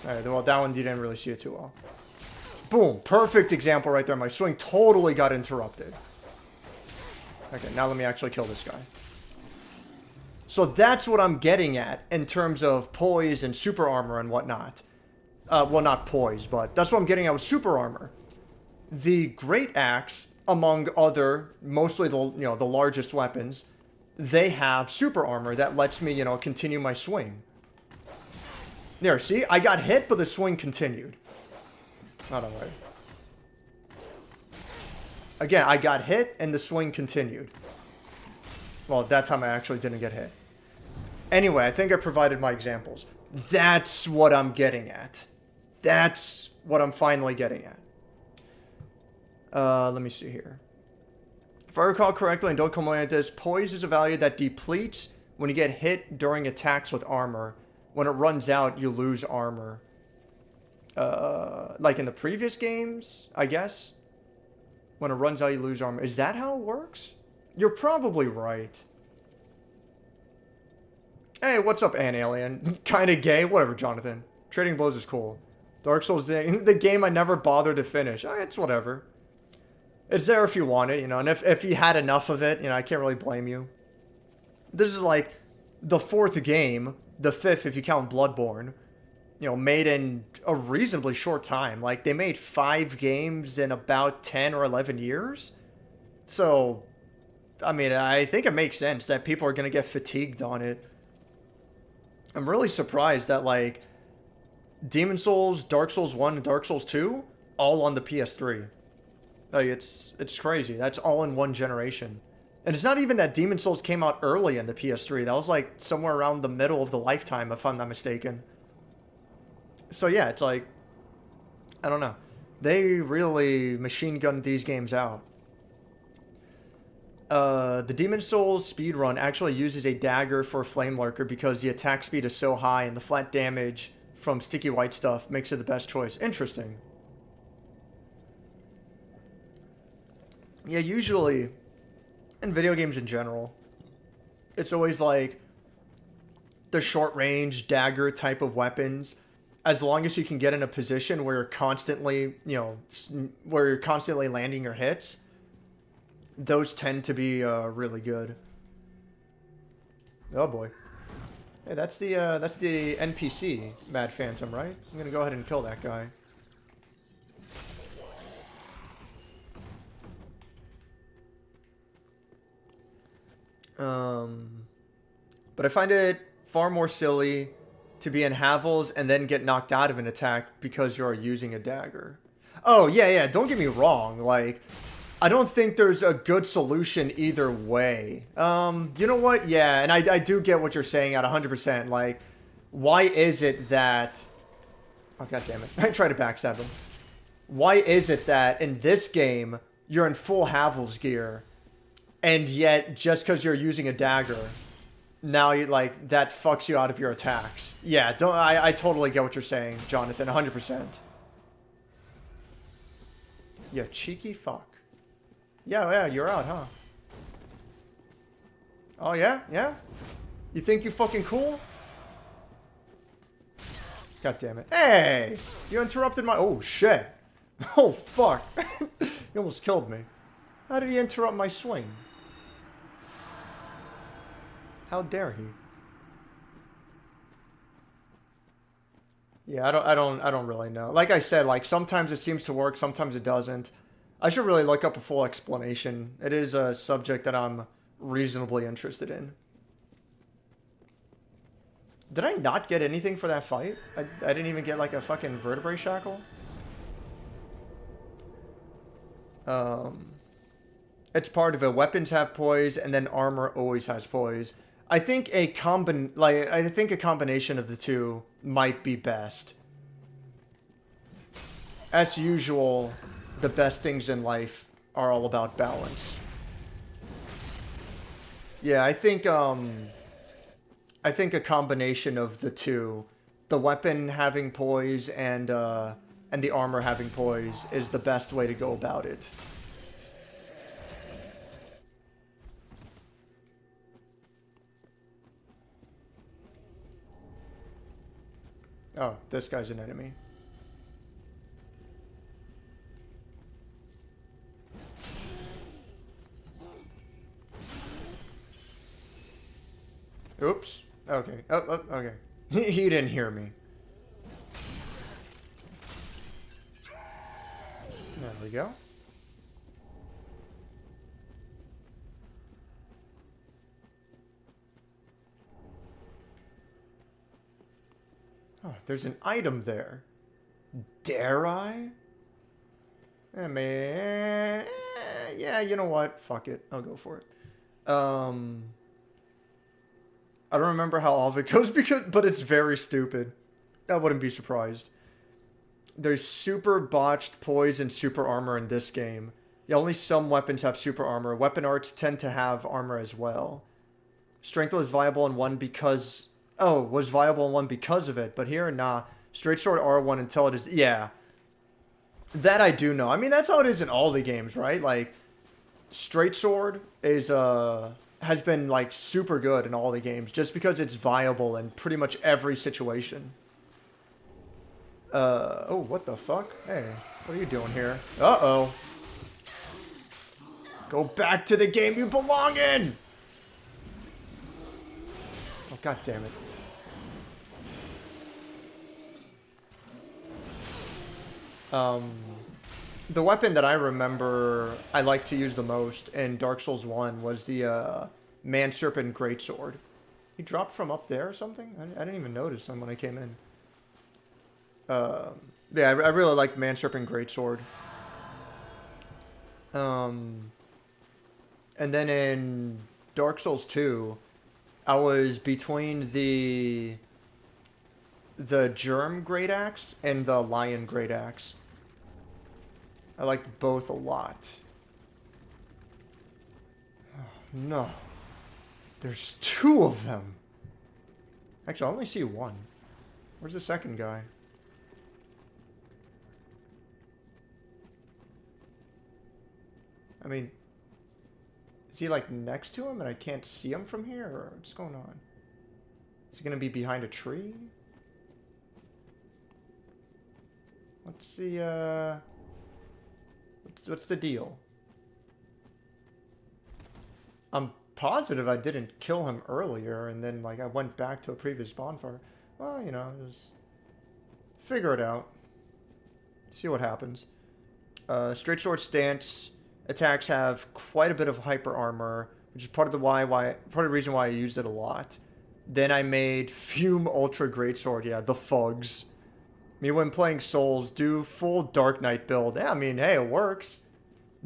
Alright, well, that one you didn't really see it too well. Boom. Perfect example right there. My swing totally got interrupted. Okay, now let me actually kill this guy. So that's what I'm getting at in terms of poise and super armor and whatnot. Well, not poise, but that's what I'm getting at with super armor. The Great Axe, among other, mostly the, you know, the largest weapons, they have super armor that lets me, you know, continue my swing. There, see? I got hit, but the swing continued. Not alright. Again, I got hit, and the swing continued. Well, that time I actually didn't get hit. Anyway, I think I provided my examples. That's what I'm getting at. That's what I'm finally getting at. Let me see here. If I recall correctly, and don't come away at this, poise is a value that depletes when you get hit during attacks with armor. When it runs out, you lose armor. Like in the previous games, I guess. When it runs out, you lose armor. Is that how it works? You're probably right. Hey, what's up, Alien? Kinda gay? Whatever, Jonathan. Trading Blows is cool. Dark Souls, the game I never bothered to finish. It's whatever. It's there if you want it, you know, and if you had enough of it, you know, I can't really blame you. This is like the 4th game, the 5th if you count Bloodborne, you know, made in a reasonably short time. Like, they made 5 games in about 10 or 11 years. So, I mean, I think it makes sense that people are going to get fatigued on it. I'm really surprised that, like, Demon Souls, Dark Souls 1, and Dark Souls 2, all on the PS3. Like, it's crazy. That's all in one generation. And it's not even that Demon Souls came out early in the PS3. That was, like, somewhere around the middle of the lifetime, if I'm not mistaken. So, yeah, it's like, I don't know. They really machine gunned these games out. The Demon Souls speedrun actually uses a dagger for Flame Lurker because the attack speed is so high and the flat damage from sticky white stuff makes it the best choice. Interesting. Yeah, usually, in video games in general, it's always like the short-range dagger type of weapons. As long as you can get in a position where you're constantly, you know, where you're constantly landing your hits, those tend to be really good. Oh boy. Hey, that's the NPC, Mad Phantom, right? I'm gonna go ahead and kill that guy. But I find it far more silly to be in Havels and then get knocked out of an attack because you're using a dagger. Oh, yeah, don't get me wrong, like, I don't think there's a good solution either way. You know what? Yeah, and I do get what you're saying at 100%. Like, why is it that... Oh, God damn it. I tried to backstab him. Why is it that in this game, you're in full Havel's gear, and yet, just because you're using a dagger, now you, like, that fucks you out of your attacks? Yeah, I totally get what you're saying, Jonathan, 100%. You cheeky fuck. Yeah, you're out, huh? Oh, yeah? Yeah? You think you fucking cool? God damn it. Hey! You interrupted my... Oh, shit. Oh, fuck. You almost killed me. How did he interrupt my swing? How dare he? Yeah, I don't really know. Like I said, like sometimes it seems to work, sometimes it doesn't. I should really look up a full explanation. It is a subject that I'm reasonably interested in. Did I not get anything for that fight? I didn't even get like a fucking vertebrae shackle. It's part of it. Weapons have poise, and then armor always has poise. I think a combination of the two might be best. As usual, the best things in life are all about balance. Yeah, I think a combination of the two, the weapon having poise and the armor having poise, is the best way to go about it. Oh, this guy's an enemy. Oops. Okay. Oh, okay. He didn't hear me. There we go. Oh, there's an item there. Dare I? I mean, yeah, you know what? Fuck it. I'll go for it. I don't remember how all of it goes, but it's very stupid. I wouldn't be surprised. There's super botched poise and super armor in this game. Yeah, only some weapons have super armor. Weapon arts tend to have armor as well. Strength was viable in one because... Oh, was viable in one because of it. But here, nah. Straight sword R1 until it is... Yeah. That I do know. I mean, that's how it is in all the games, right? Like, straight sword is, has been, like, super good in all the games. Just because it's viable in pretty much every situation. Oh, what the fuck? Hey, what are you doing here? Uh-oh. Go back to the game you belong in! Oh, god damn it. The weapon that I remember I like to use the most in Dark Souls 1 was the, Man Serpent Greatsword. He dropped from up there or something? I didn't even notice him when I came in. Yeah, I really like Man Serpent Greatsword. And then in Dark Souls 2, I was between the Germ Great Axe and the Lion Great Axe. I liked both a lot. Oh, no. There's two of them. Actually, I only see one. Where's the second guy? I mean, is he like next to him and I can't see him from here? Or what's going on? Is he gonna be behind a tree? What's the, what's the deal? I'm positive I didn't kill him earlier and then, like, I went back to a previous bonfire. Well, you know, just figure it out. See what happens. Straight sword stance attacks have quite a bit of hyper armor, which is part of the reason why I used it a lot. Then I made Fume Ultra Greatsword, yeah, the Fugs. Me when playing Souls, do full Dark Knight build. Yeah, I mean, hey, it works.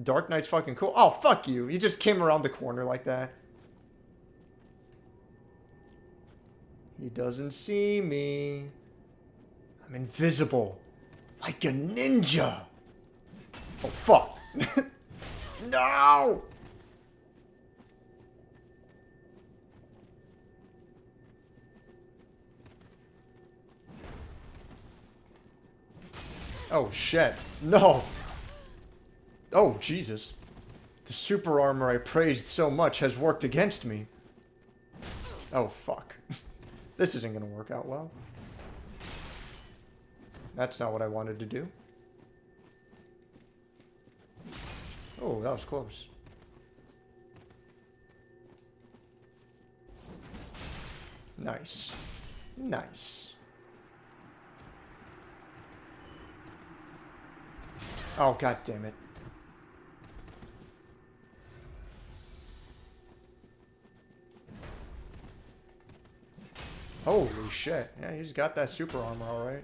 Dark Knight's fucking cool. Oh, fuck you. You just came around the corner like that. He doesn't see me. I'm invisible. Like a ninja. Oh, fuck. No! Oh, shit. No. Oh, Jesus. The super armor I praised so much has worked against me. Oh, fuck. This isn't gonna work out well. That's not what I wanted to do. Oh, that was close. Nice. Nice. Oh, god damn it. Holy shit. Yeah, he's got that super armor, alright.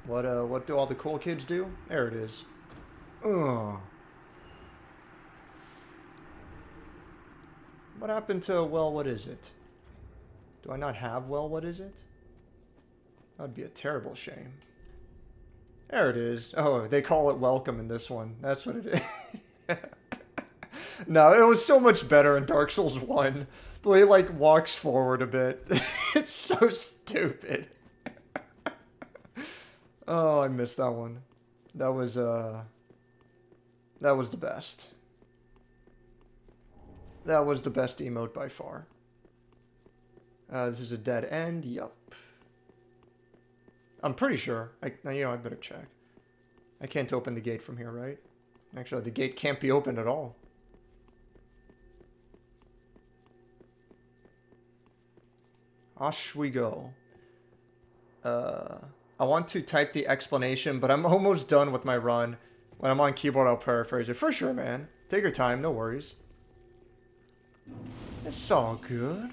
What do all the cool kids do? There it is. Ugh. What happened to, well, what is it? Do I not have, well, what is it? That would be a terrible shame. There it is. Oh, they call it welcome in this one. That's what it is. No, it was so much better in Dark Souls 1. The way he, like, walks forward a bit. It's so stupid. Oh, I missed that one. That was the best. That was the best emote by far. This is a dead end. Yup. I'm pretty sure. I better check. I can't open the gate from here, right? Actually, the gate can't be opened at all. Osh we go. I want to type the explanation, but I'm almost done with my run. When I'm on keyboard, I'll paraphrase it. For sure, man. Take your time, no worries. It's all good.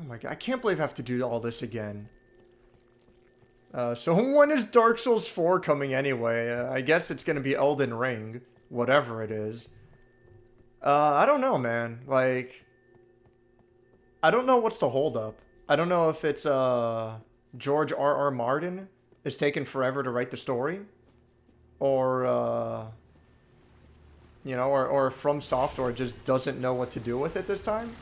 Oh my god, I can't believe I have to do all this again. So when is Dark Souls 4 coming anyway? I guess it's gonna be Elden Ring. Whatever it is. I don't know, man. Like... I don't know what's the holdup. I don't know if it's, George R.R. Martin is taking forever to write the story. Or, you know, or From Software just doesn't know what to do with it this time.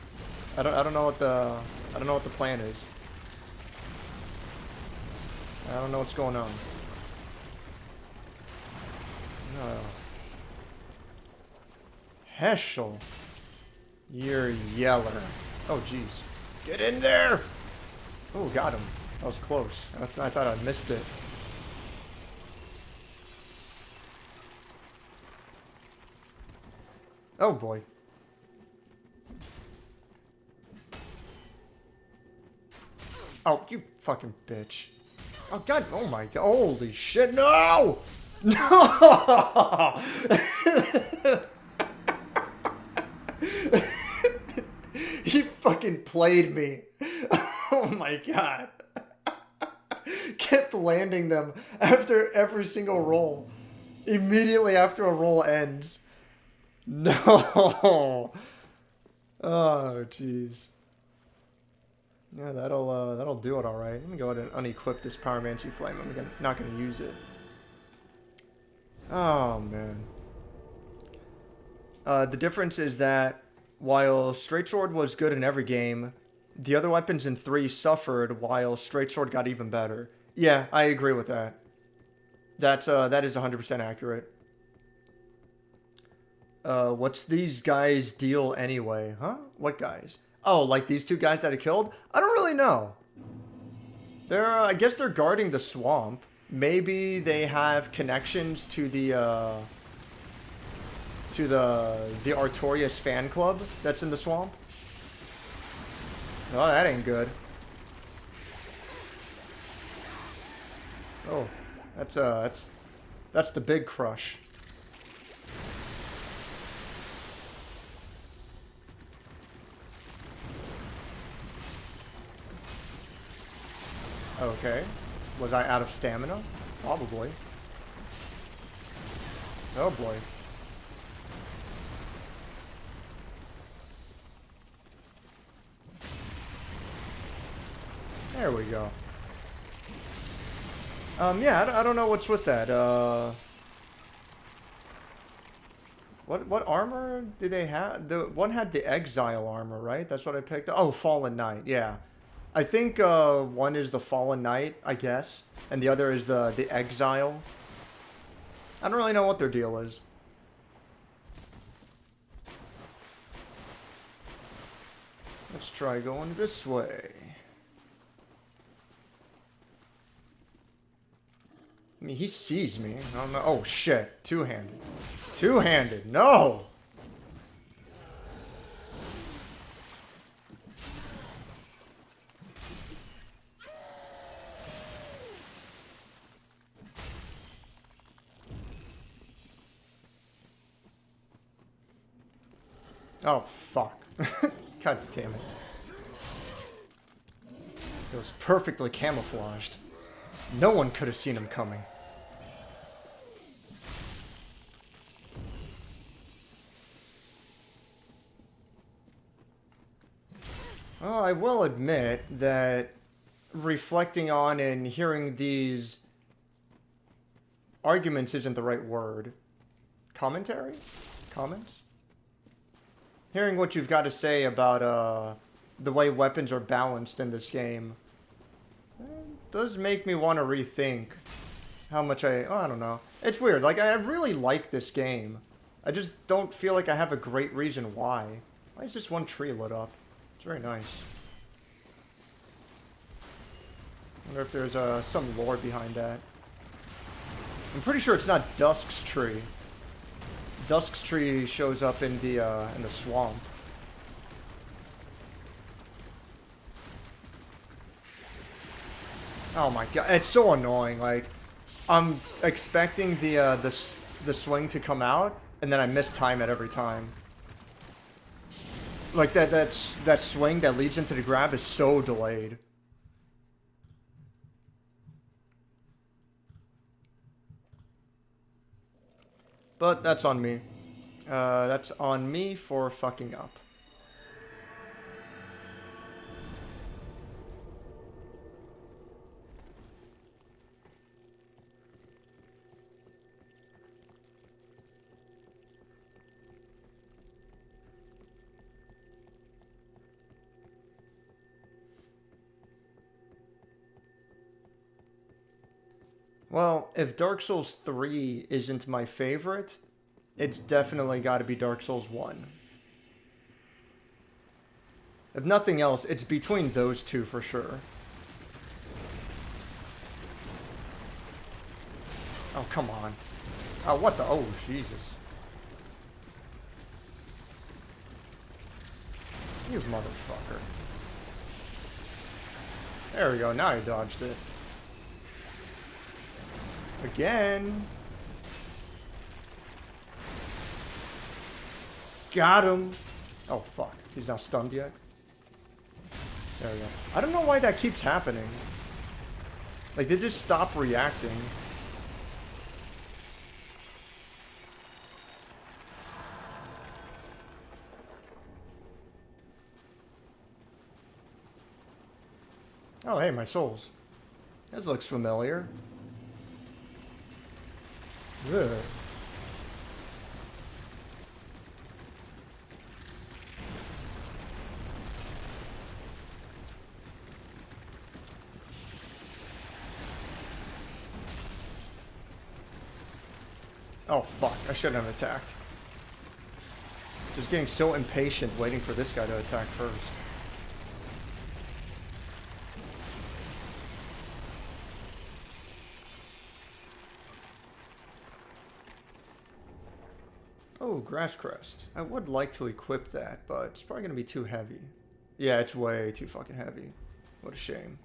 I don't know what the plan is. I don't know what's going on. No. Heschel. You're yeller. Oh, jeez. Get in there! Oh, got him. That was close. I thought I missed it. Oh, boy. Oh, you fucking bitch. Oh, God. Oh, my God. Holy shit. No! No! He fucking played me. Oh, my God. Kept landing them after every single roll. Immediately after a roll ends. No. Oh, jeez. Yeah, that'll do it all right. Let me go ahead and unequip this Pyromancy Flame. I'm not gonna use it. Oh, man. The difference is that while Straight Sword was good in every game, the other weapons in 3 suffered while Straight Sword got even better. Yeah, I agree with that. That is 100% accurate. What's these guys' deal anyway? Huh? What guys? Oh, like these 2 guys that I killed? I don't really know. I guess they're guarding the swamp. Maybe they have connections to the Artorias fan club that's in the swamp. Oh, that ain't good. Oh, that's the big crush. Okay. Was I out of stamina? Probably. Oh boy. There we go. Yeah, I don't know what's with that. What armor do they have? The one had the Exile armor, right? That's what I picked. Oh, Fallen Knight. Yeah. I think one is the Fallen Knight, I guess, and the other is the Exile. I don't really know what their deal is. Let's try going this way. I mean, he sees me. I don't know. Oh, shit. Two-handed. Two-handed. No! Oh, fuck. God damn it. It was perfectly camouflaged. No one could have seen him coming. Well, I will admit that reflecting on and hearing these arguments isn't the right word. Commentary? Comments? Hearing what you've got to say about the way weapons are balanced in this game does make me want to rethink how much I don't know. It's weird. Like, I really like this game. I just don't feel like I have a great reason why. Why is this one tree lit up? It's very nice. I wonder if there's some lore behind that. I'm pretty sure it's not Dusk's tree. Dusk's tree shows up in the swamp. Oh my god, it's so annoying. Like, I'm expecting the swing to come out, and then I mistime it every time. Like that swing that leads into the grab is so delayed. But that's on me. That's on me for fucking up. Well, if Dark Souls 3 isn't my favorite, it's definitely got to be Dark Souls 1. If nothing else, it's between those two for sure. Oh, come on. Oh, what the? Oh, Jesus. You motherfucker. There we go, now I dodged it. Again. Got him. Oh, fuck. He's not stunned yet. There we go. I don't know why that keeps happening. Like, they just stop reacting. Oh, hey, my souls. This looks familiar. Ugh. Oh, fuck. I shouldn't have attacked. Just getting so impatient waiting for this guy to attack first. Oh, Grass Crest. I would like to equip that, but it's probably going to be too heavy. Yeah, it's way too fucking heavy. What a shame.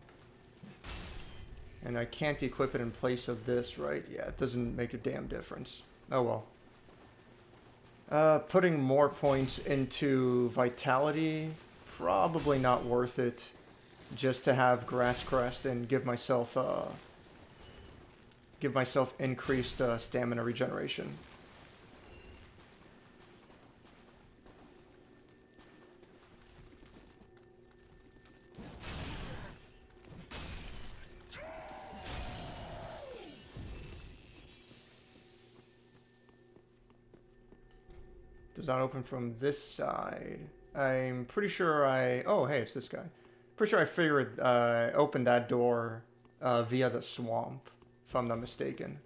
And I can't equip it in place of this, right? Yeah, it doesn't make a damn difference. Oh well. Putting more points into Vitality, probably not worth it. Just to have Grass Crest and give myself increased stamina regeneration. Does not open from this side. I'm pretty sure oh, hey, it's this guy. Pretty sure I figured opened that door via the swamp, if I'm not mistaken.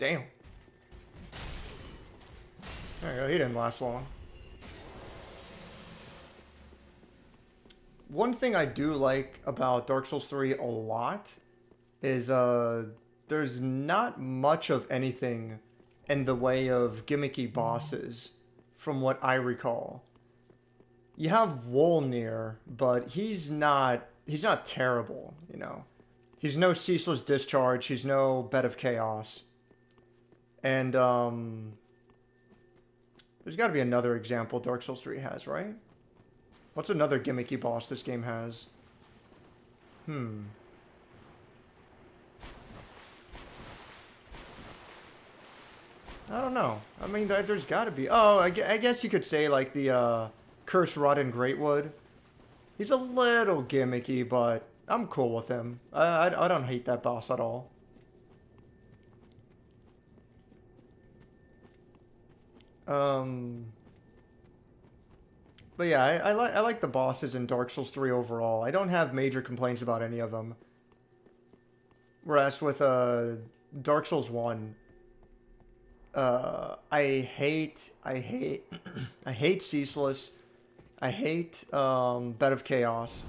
Damn. There you go. He didn't last long. One thing I do like about Dark Souls 3 a lot is there's not much of anything in the way of gimmicky bosses from what I recall. You have Wolnir, but he's not terrible, you know. He's no Ceaseless Discharge, he's no Bed of Chaos. And there's got to be another example Dark Souls 3 has, right? What's another gimmicky boss this game has? I don't know. I mean, there's got to be. Oh, I guess you could say, like, the Curse Rod in Greatwood. He's a little gimmicky, but I'm cool with him. I don't hate that boss at all. But yeah, I like the bosses in Dark Souls 3 overall. I don't have major complaints about any of them. Whereas with Dark Souls 1, I hate I hate Ceaseless. I hate Bed of Chaos.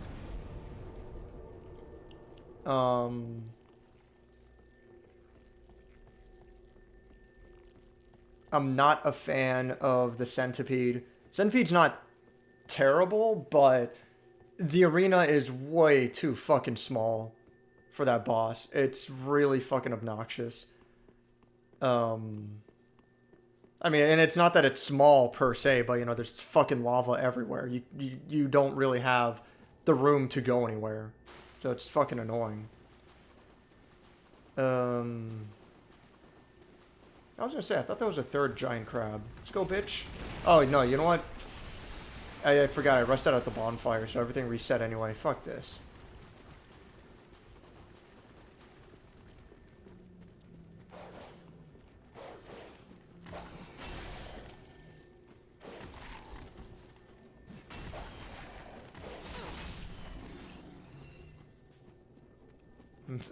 I'm not a fan of the Centipede. Centipede's not terrible, but the arena is way too fucking small for that boss. It's really fucking obnoxious. I mean, and it's not that it's small per se, but you know, there's fucking lava everywhere. You don't really have the room to go anywhere. So it's fucking annoying. I was gonna say, I thought that was a third giant crab. Let's go, bitch. Oh, no, you know what? I forgot, I rushed out at the bonfire, so everything reset anyway. Fuck this.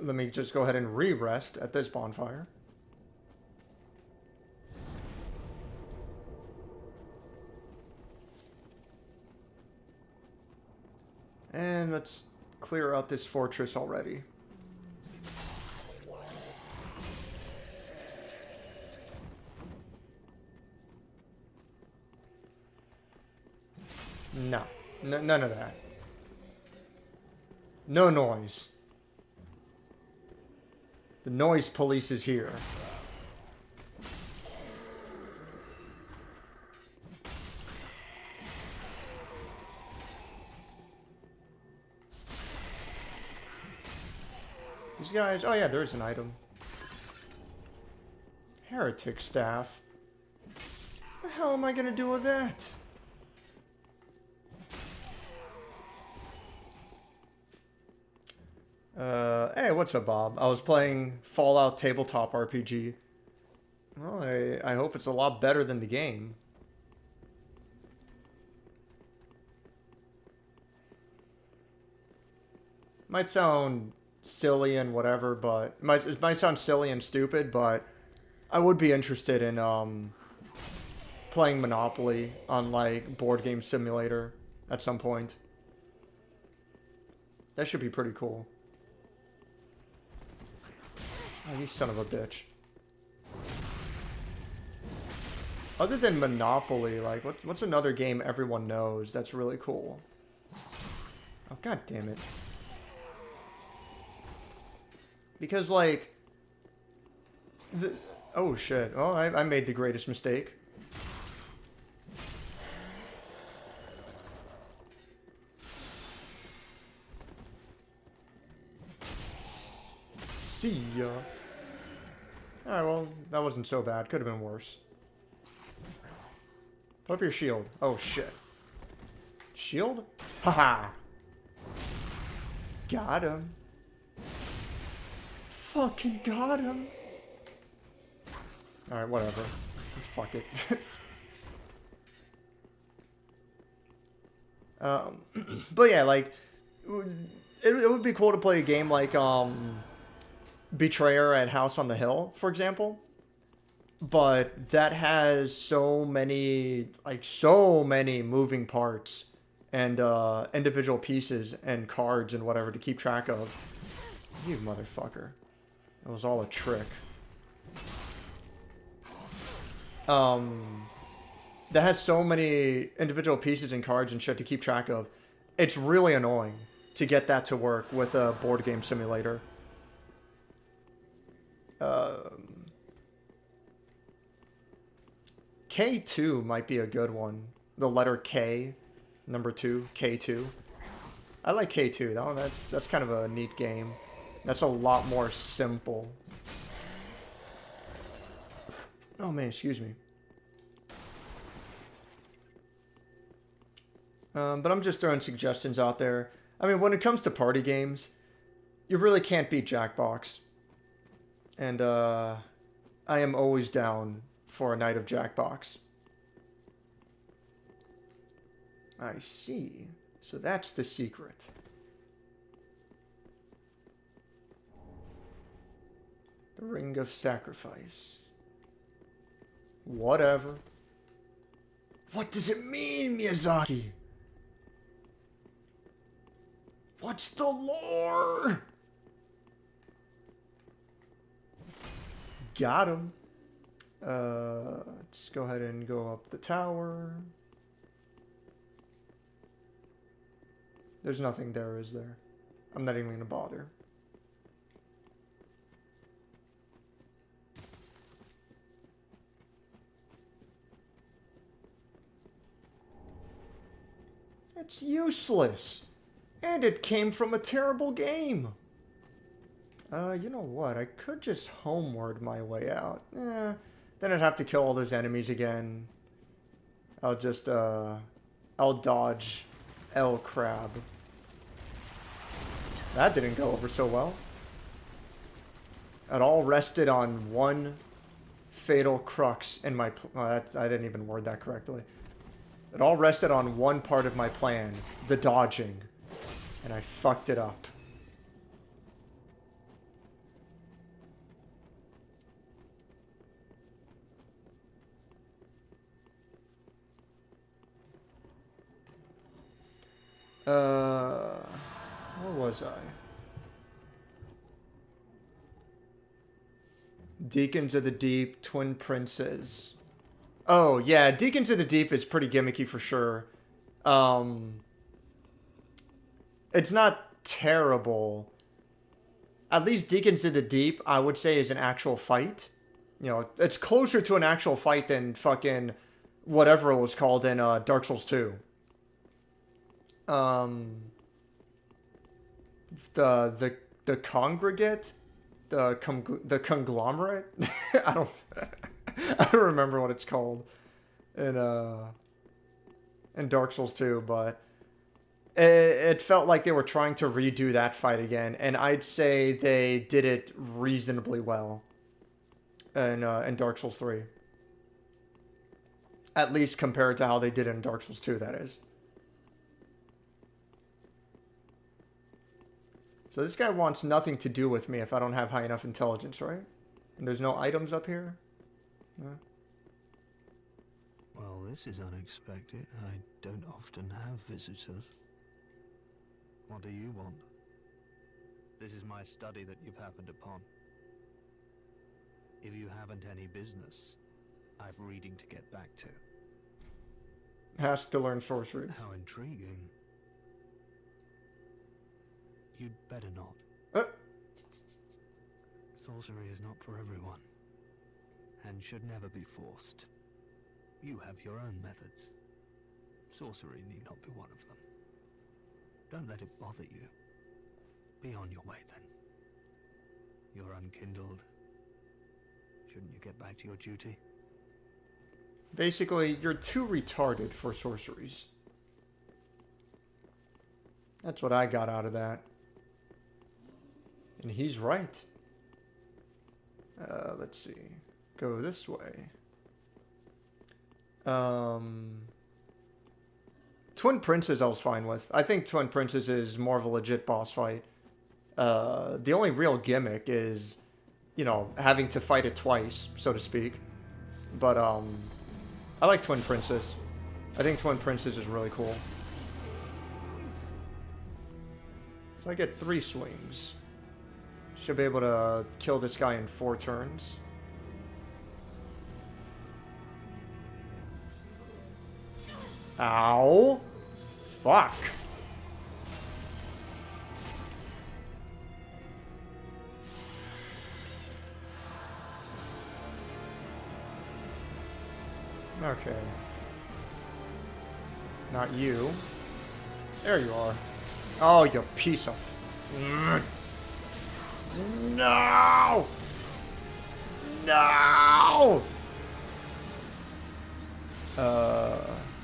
Let me just go ahead and re-rest at this bonfire. And let's clear out this fortress already. No. None of that. No noise. The noise police is here. These guys... Oh yeah, there's an item. Heretic staff. What the hell am I gonna do with that? Hey, what's up, Bob? I was playing Fallout Tabletop RPG. Well, I hope it's a lot better than the game. Might sound silly and whatever, but... It might sound silly and stupid, but... I would be interested in, playing Monopoly on, like, Board Game Simulator at some point. That should be pretty cool. Oh, you son of a bitch. Other than Monopoly, like, what's another game everyone knows that's really cool? Oh, god damn it. Because, like... Oh, shit. Oh, I made the greatest mistake. See ya. Alright, well, that wasn't so bad. Could have been worse. Put up your shield. Oh, shit. Shield? Haha. Got him. Fucking got him. Alright, whatever. Fuck it. But yeah, like, it would be cool to play a game like, Betrayer at House on the Hill, for example. but that has so many, like, so many moving parts and individual pieces and cards and whatever to keep track of. You motherfucker. It was all a trick. That has so many individual pieces and cards and shit to keep track of. It's really annoying to get that to work with a board game simulator. K2 might be a good one. The letter K, number 2, K2. I like K2. That one, that's kind of a neat game. That's a lot more simple. Oh man, excuse me. But I'm just throwing suggestions out there. I mean, when it comes to party games, you really can't beat Jackbox. And I am always down for a night of Jackbox. I see. So that's the secret. The Ring of Sacrifice. Whatever. What does it mean, Miyazaki? What's the lore? Got him. Let's go ahead and go up the tower. There's nothing there, is there? I'm not even gonna bother. It's useless. And it came from a terrible game. You know what? I could just homeward my way out. Then I'd have to kill all those enemies again. I'll just, I'll dodge L Crab. That didn't go over so well. It all rested on one fatal crux in my... I didn't even word that correctly. It all rested on one part of my plan, the dodging. And I fucked it up. Where was I? Deacons of the Deep, Twin Princes. Oh, yeah, Deacons of the Deep is pretty gimmicky for sure. It's not terrible. At least Deacons of the Deep, I would say, is an actual fight. You know, it's closer to an actual fight than fucking whatever it was called in Dark Souls 2. The congregate, the conglomerate. I don't remember what it's called in Dark Souls 2, but it felt like they were trying to redo that fight again, and I'd say they did it reasonably well in Dark Souls 3. At least compared to how they did it in Dark Souls 2, that is. So this guy wants nothing to do with me if I don't have high enough intelligence, right? And there's no items up here? No. Well, this is unexpected. I don't often have visitors. What do you want? This is my study that you've happened upon. If you haven't any business, I've reading to get back to. Has to learn sorcery. How intriguing. You'd better not. Sorcery is not for everyone, and should never be forced. You have your own methods. Sorcery need not be one of them. Don't let it bother you. Be on your way then. You're unkindled. Shouldn't you get back to your duty? Basically, you're too retarded for sorceries. That's what I got out of that. And he's right. Let's see. Go this way. Twin Princes I was fine with. I think Twin Princes is more of a legit boss fight. The only real gimmick is, you know, having to fight it twice, so to speak. But, I like Twin Princess. I think Twin Princess is really cool. So I get 3 swings. Should be able to kill this guy in 4 turns. Ow! Fuck. Okay. Not you. There you are. Oh, you piece of... No! No!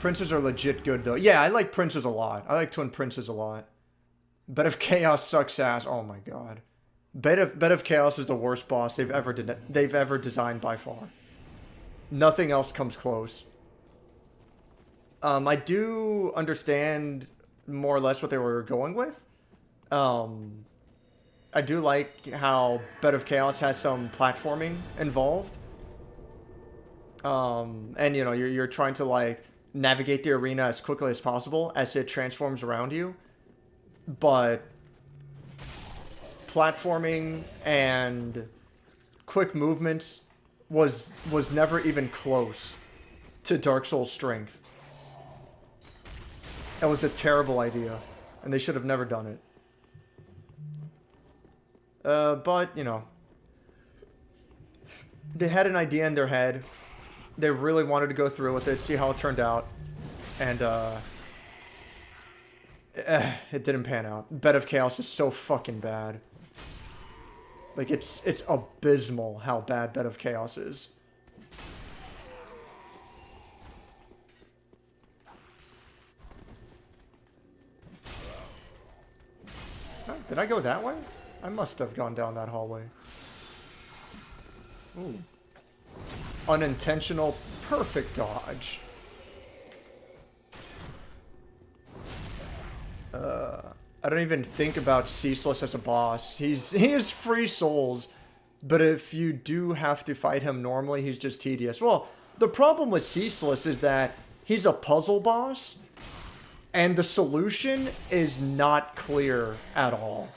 Princes are legit good, though. Yeah, I like Princes a lot. I like Twin Princes a lot. Bed of Chaos sucks ass. Oh my god. Bed of Chaos is the worst boss they've ever designed by far. Nothing else comes close. I do understand more or less what they were going with. I do like how Bed of Chaos has some platforming involved. And you know, you're trying to like navigate the arena as quickly as possible as it transforms around you. But platforming and quick movements was never even close to Dark Souls' strength. It was a terrible idea, and they should have never done it. But, you know, they had an idea in their head. They really wanted to go through with it, see how it turned out. And, it didn't pan out. Bed of Chaos is so fucking bad. Like, it's abysmal how bad Bed of Chaos is. Oh, did I go that way? I must have gone down that hallway. Ooh. Unintentional perfect dodge. I don't even think about Ceaseless as a boss. He is free souls, but if you do have to fight him normally, he's just tedious. Well, the problem with Ceaseless is that he's a puzzle boss, and the solution is not clear at all.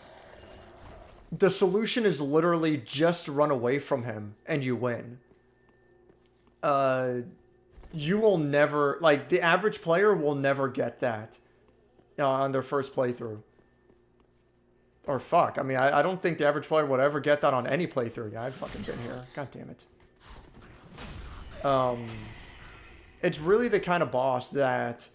The solution is literally just run away from him, and you win. You will never... Like, the average player will never get that on their first playthrough. Or fuck, I mean, I don't think the average player would ever get that on any playthrough. Yeah, I've fucking been here. God damn it. It's really the kind of boss that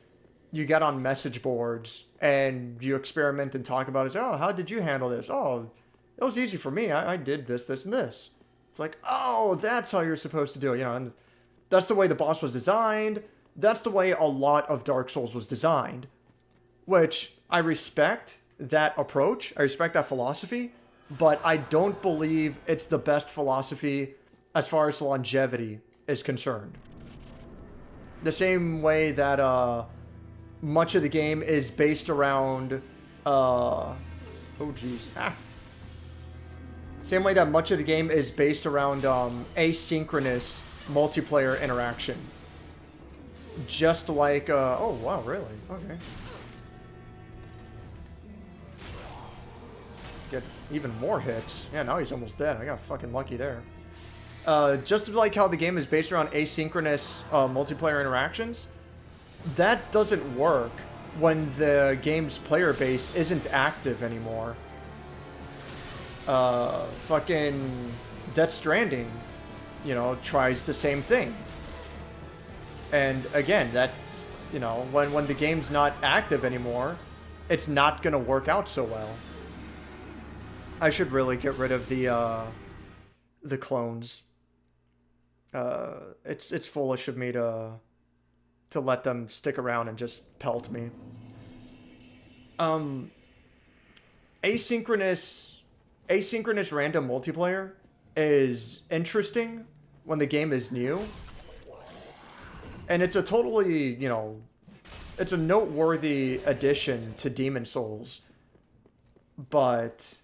you get on message boards and you experiment and talk about it. Oh, how did you handle this? Oh, it was easy for me. I did this, this, and this. It's like, oh, that's how you're supposed to do it. You know, and that's the way the boss was designed. That's the way a lot of Dark Souls was designed. Which, I respect that approach. I respect that philosophy. But I don't believe it's the best philosophy as far as longevity is concerned. The same way that much of the game is based around... oh, jeez. Same way that much of the game is based around asynchronous multiplayer interaction. Just like... oh, wow, really? Okay. Get even more hits. Yeah, now he's almost dead. I got fucking lucky there. Just like how the game is based around asynchronous multiplayer interactions, that doesn't work when the game's player base isn't active anymore. Fucking Death Stranding, you know, tries the same thing. And again, that's, you know, when the game's not active anymore, it's not gonna work out so well. I should really get rid of the clones. It's foolish of me to let them stick around and just pelt me. Asynchronous random multiplayer is interesting when the game is new. And it's a totally, you know, it's a noteworthy addition to Demon Souls. But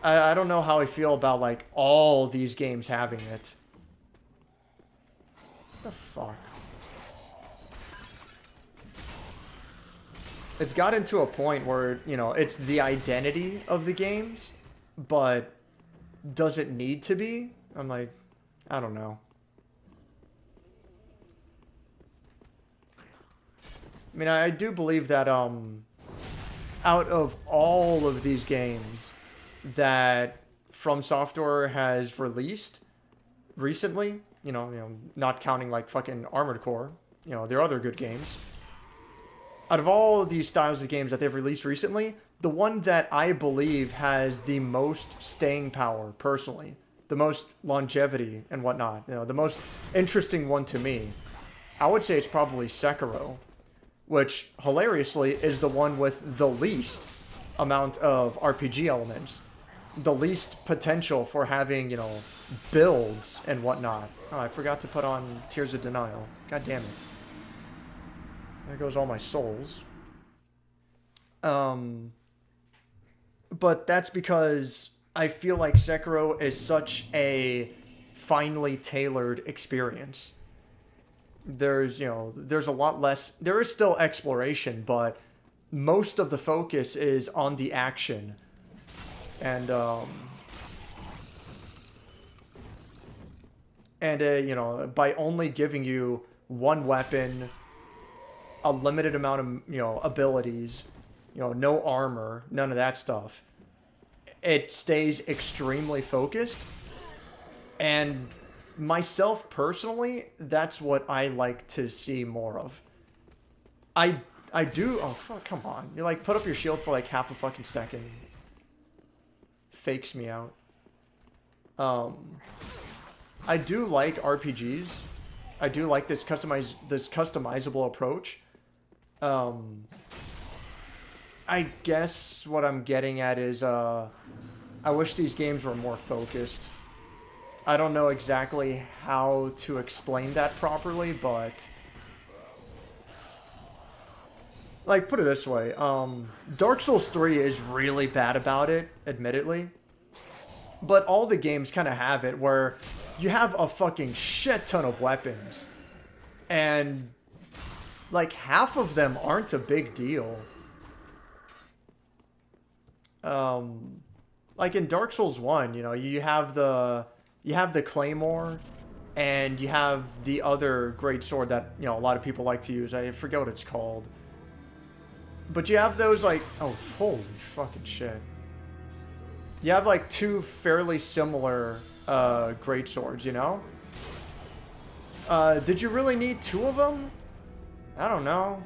I don't know how I feel about, like, all these games having it. the fuck? It's gotten to a point where, you know, it's the identity of the games, but does it need to be? I'm like, I don't know. I mean, I do believe that, out of all of these games that From Software has released recently, you know, not counting like fucking Armored Core, you know, their other good games. Out of all of these styles of games that they've released recently, the one that I believe has the most staying power, personally, the most longevity and whatnot, you know, the most interesting one to me, I would say it's probably Sekiro, which, hilariously, is the one with the least amount of RPG elements, the least potential for having, you know, builds and whatnot. Oh, I forgot to put on Tears of Denial. God damn it. There goes all my souls. But that's because I feel like Sekiro is such a finely tailored experience. There's, you know, there's a lot less... There is still exploration, but most of the focus is on the action. And, you know, by only giving you one weapon, a limited amount of, you know, abilities, you know, no armor, none of that stuff, it stays extremely focused. And myself personally, that's what I like to see more of. I do... Oh, fuck, come on. You, like, put up your shield for, like, half a fucking second. Fakes me out. I do like RPGs. I do like this customizable approach. I guess what I'm getting at is, I wish these games were more focused. I don't know exactly how to explain that properly, but... Like, put it this way, Dark Souls 3 is really bad about it, admittedly. But all the games kind of have it, where you have a fucking shit ton of weapons. And, like, half of them aren't a big deal. Like in Dark Souls 1, you know, you have the Claymore, and you have the other great sword that, you know, a lot of people like to use. I forget what it's called. But you have those, like... Oh, holy fucking shit. You have, like, two fairly similar, great swords, you know? Did you really need two of them? I don't know.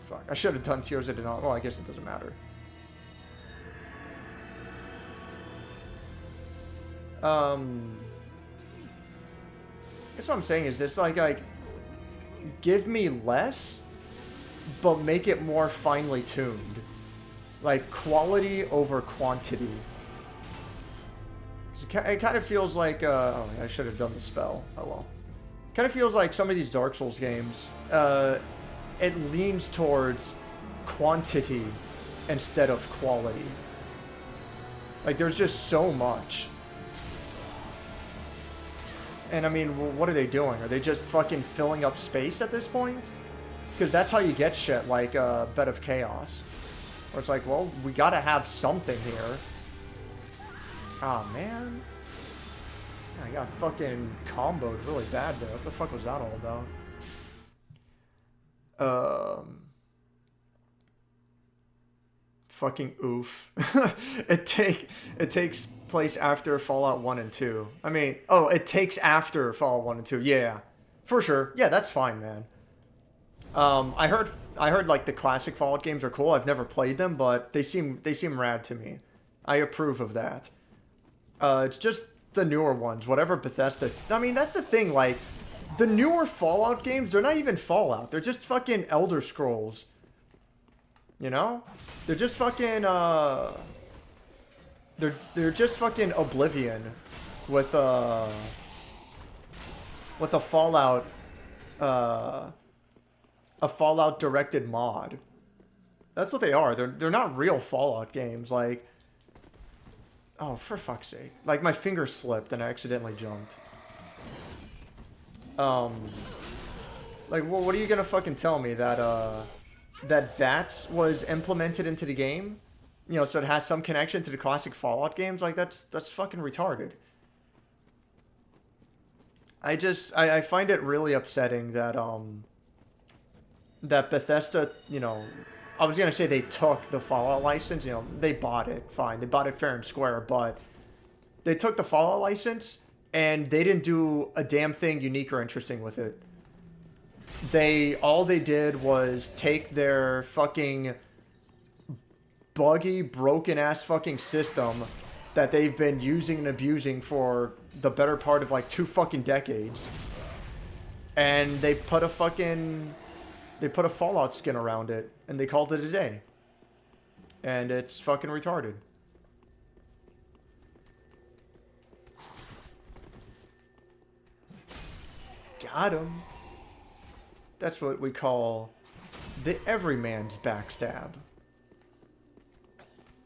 Fuck, I should have done Tears of Denial. Well, I guess it doesn't matter. That's what I'm saying is this, like, give me less, but make it more finely tuned. Like, quality over quantity. It kind of feels like, oh, I should have done the spell. Oh, well. Kind of feels like some of these Dark Souls games, it leans towards quantity instead of quality. Like, there's just so much. And, I mean, what are they doing? Are they just fucking filling up space at this point? Because that's how you get shit like Bed of Chaos. Where it's like, well, we gotta have something here. Aw, oh, man. I got fucking comboed really bad there. What the fuck was that all about? Fucking oof. It takes place after Fallout 1 and 2. I mean, oh, it takes after Fallout 1 and 2. Yeah. For sure. Yeah, that's fine, man. I heard like the classic Fallout games are cool. I've never played them, but they seem rad to me. I approve of that. It's just the newer ones, whatever Bethesda. I mean, that's the thing, like, the newer Fallout games, they're not even Fallout. They're just fucking Elder Scrolls. You know? They're just fucking, They're just fucking Oblivion with a Fallout, a Fallout directed mod. That's what they are. They're not real Fallout games. Like, Oh, for fuck's sake. Like, my finger slipped and I accidentally jumped. Like, well, what are you gonna fucking tell me? That, that VATS was implemented into the game? You know, so it has some connection to the classic Fallout games? Like, that's fucking retarded. I find it really upsetting that, that Bethesda, you know, I was gonna say they took the Fallout license, you know, they bought it, fine, they bought it fair and square, but they took the Fallout license and they didn't do a damn thing unique or interesting with it. All they did was take their fucking buggy, broken-ass fucking system that they've been using and abusing for the better part of like 2 fucking decades, and they put a Fallout skin around it, and they called it a day. And it's fucking retarded. Got him. That's what we call the everyman's backstab.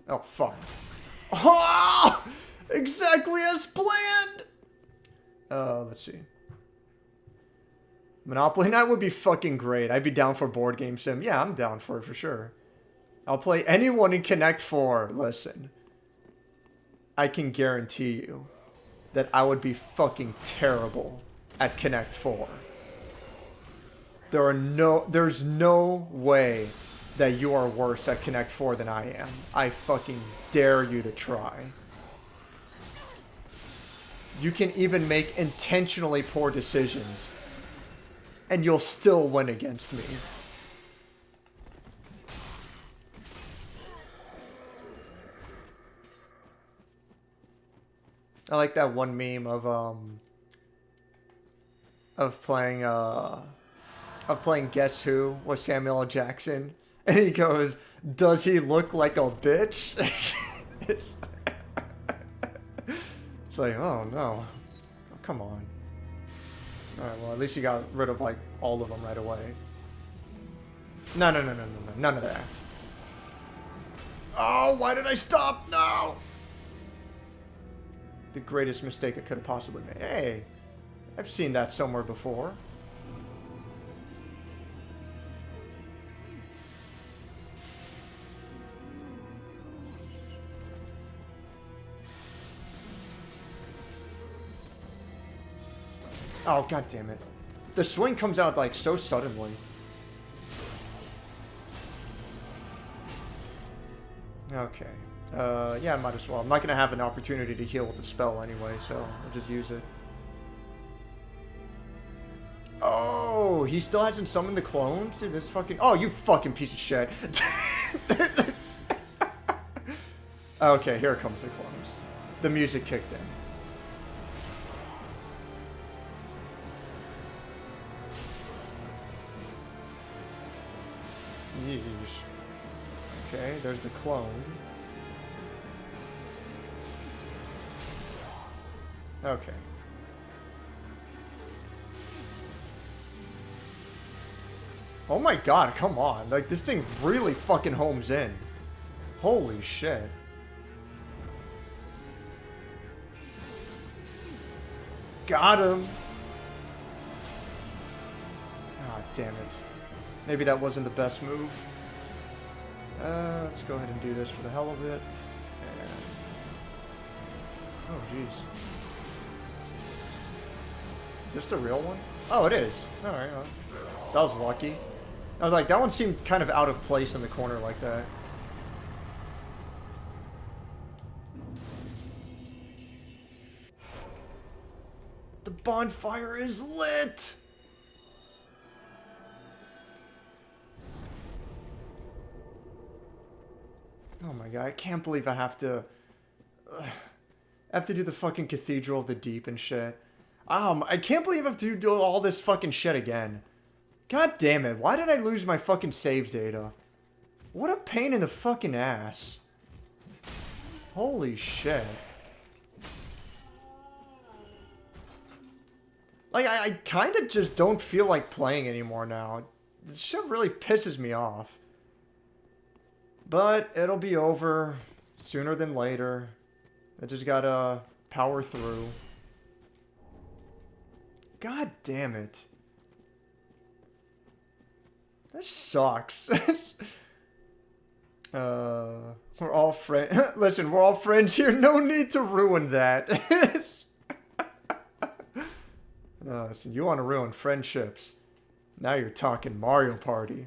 Oh, fuck. Oh! Exactly as planned! Let's see. Monopoly Night would be fucking great. I'd be down for board game sim. Yeah, I'm down for it for sure. I'll play anyone in Connect 4. Listen. I can guarantee you that I would be fucking terrible at Connect 4. There's no way that you are worse at Connect 4 than I am. I fucking dare you to try. You can even make intentionally poor decisions, and you'll still win against me. I like that one meme of playing Guess Who with Samuel L. Jackson, and he goes, "Does he look like a bitch?" It's like, oh no, oh, come on. All right, well at least you got rid of like all of them right away. No, none of that. Oh, why did I stop? No. The greatest mistake I could have possibly made. Hey, I've seen that somewhere before. Oh, god damn it. The swing comes out like so suddenly. Okay. Yeah, I might as well. I'm not gonna have an opportunity to heal with the spell anyway, so I'll just use it. Oh, he still hasn't summoned the clones? Dude, this fucking... Oh, you fucking piece of shit. Okay, here comes the clones. The music kicked in. Yeesh. Okay, there's the clone. Okay. Oh my god, come on. Like, this thing really fucking homes in. Holy shit. Got him. Ah, damn it. Maybe that wasn't the best move. Let's go ahead and do this for the hell of it. And... oh, jeez. Is this the real one? Oh, it is. Alright, well, that was lucky. I was like, that one seemed kind of out of place in the corner like that. The bonfire is lit! Oh my god, I can't believe I have to... I have to do the fucking Cathedral of the Deep and shit. I can't believe I have to do all this fucking shit again. God damn it, why did I lose my fucking save data? What a pain in the fucking ass. Holy shit. Like, I kind of just don't feel like playing anymore now. This shit really pisses me off. But it'll be over sooner than later. I just gotta power through. God damn it. That sucks. We're all friends. Listen, we're all friends here. No need to ruin that. Listen, you want to ruin friendships. Now you're talking Mario Party.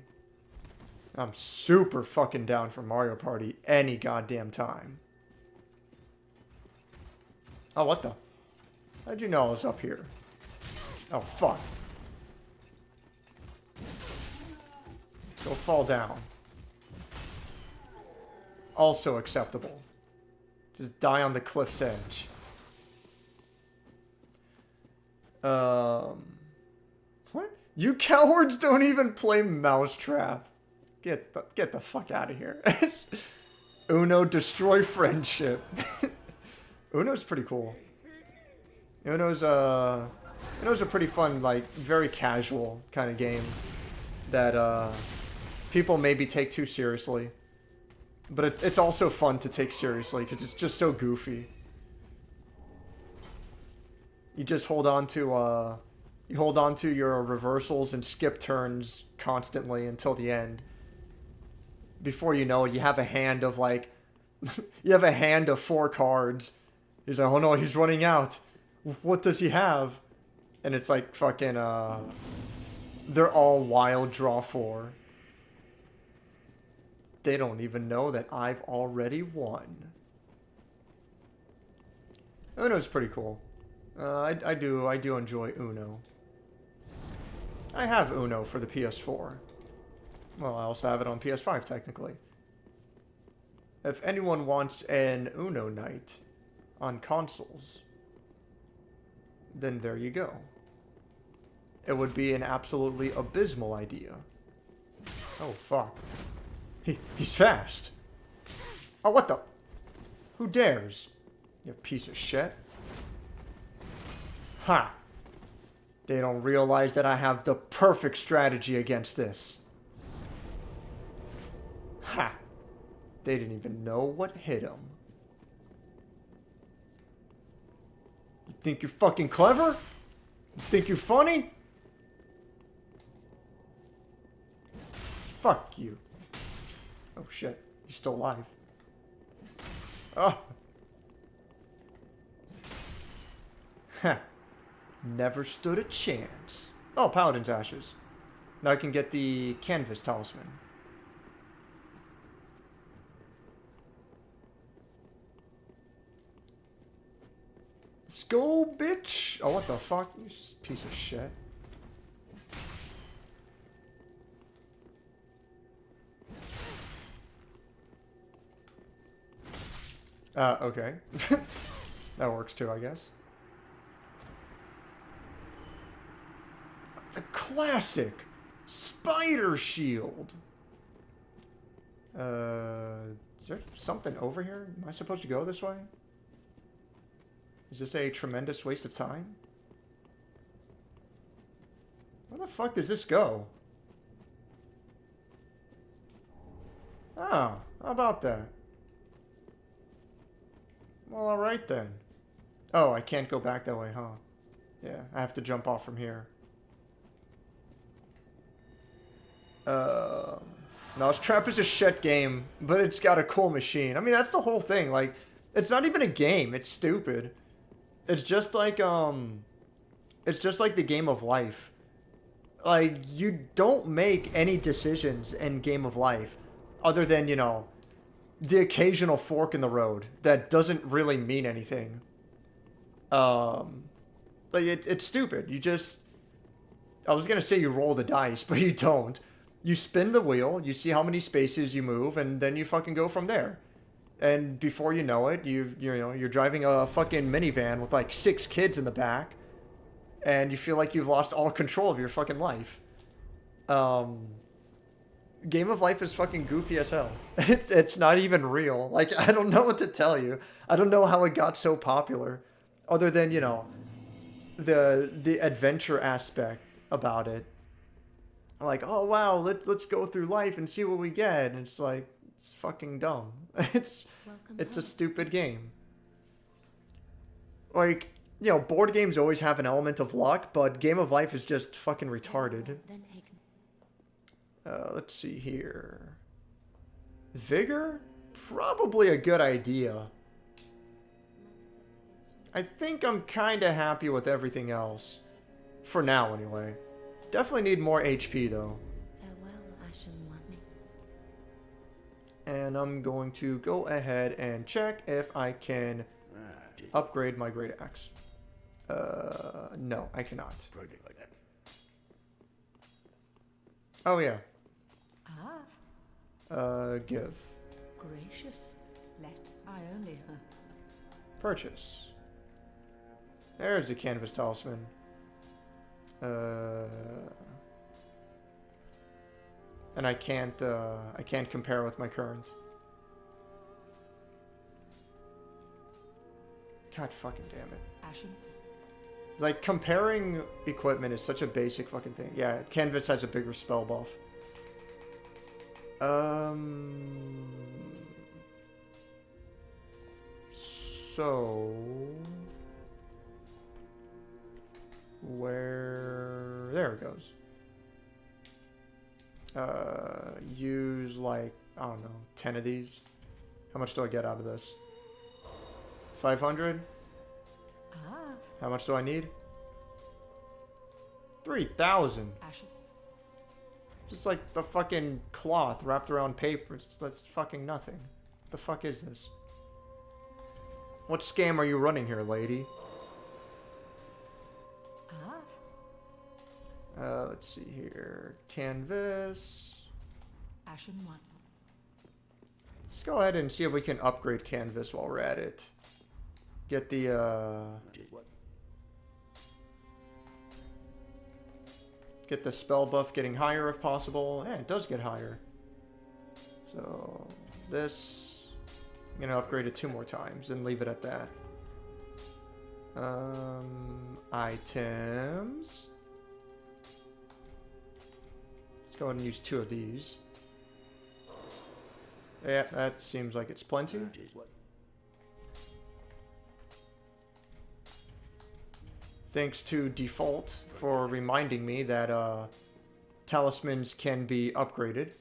I'm super fucking down for Mario Party any goddamn time. Oh, what the? How'd you know I was up here? Oh, fuck. Go fall down. Also acceptable. Just die on the cliff's edge. What? You cowards don't even play Mousetrap. Get the fuck out of here. Uno, destroy friendship. Uno's pretty cool. Uno's a pretty fun, like, very casual kind of game that people maybe take too seriously. But it's also fun to take seriously because it's just so goofy. You just hold on to your reversals and skip turns constantly until the end. Before you know it, you have a hand of like you have a hand of 4 cards. He's like, oh no, he's running out. What does he have? And it's like fucking they're all wild draw 4. They don't even know that I've already won. Uno's pretty cool. I do enjoy Uno. I have Uno for the PS4. Well, I also have it on PS5 technically. If anyone wants an Uno night on consoles, then there you go. It would be an absolutely abysmal idea. Oh fuck. He's fast. Oh, what the? Who dares? You piece of shit. Ha! They don't realize that I have the perfect strategy against this. Ha! They didn't even know what hit them. You think you're fucking clever? You think you're funny? Fuck you. Oh shit, he's still alive. Oh. Heh. Never stood a chance. Oh, Paladin's Ashes. Now I can get the Canvas Talisman. Let's go, bitch! Oh, what the fuck? You piece of shit. Okay. That works too, I guess. The classic spider shield. Is there something over here? Am I supposed to go this way? Is this a tremendous waste of time? Where the fuck does this go? Oh, how about that? Well, alright then. Oh, I can't go back that way, huh? Yeah, I have to jump off from here. Mousetrap is a shit game, but it's got a cool machine. I mean, that's the whole thing. Like, it's not even a game. It's stupid. It's just like the game of life. Like, you don't make any decisions in Game of Life other than, you know, the occasional fork in the road that doesn't really mean anything. Like, it's stupid. You just... I was gonna say you roll the dice, but you don't. You spin the wheel, you see how many spaces you move, and then you fucking go from there. And before you know it, you're driving a fucking minivan with like 6 kids in the back, and you feel like you've lost all control of your fucking life. Game of Life is fucking goofy as hell. It's not even real. Like, I don't know what to tell you. I don't know how it got so popular, other than, you know, the adventure aspect about it. Like, oh wow, let's go through life and see what we get. And it's like, it's fucking dumb. It's a stupid game. like, you know, board games always have an element of luck, but Game of Life is just fucking retarded. Let's see here. Vigor? Probably a good idea. I think I'm kind of happy with everything else. For now, anyway. Definitely need more HP, though. Farewell, Ashen One. And I'm going to go ahead and check if I can upgrade my Great Axe. No, I cannot. Oh, yeah. Give. Gracious, let I only her. Purchase. There's the canvas talisman. And I can't compare with my current. God fucking damn it. Ashen. Like, comparing equipment is such a basic fucking thing. Yeah, canvas has a bigger spell buff. So... where... there it goes. Use, like, I don't know, 10 of these. How much do I get out of this? 500? How much do I need? 3,000. Ashen. Just like the fucking cloth wrapped around paper. That's fucking nothing. The fuck is this? What scam are you running here, lady? Let's see here. Canvas. Ashen One. Let's go ahead and see if we can upgrade canvas while we're at it. Get the, get the spell buff getting higher if possible. And it does get higher. So, this... I'm gonna upgrade it 2 more times and leave it at that. Items... Let's go ahead and use 2 of these. Yeah, that seems like it's plenty. Thanks to Default for reminding me that talismans can be upgraded.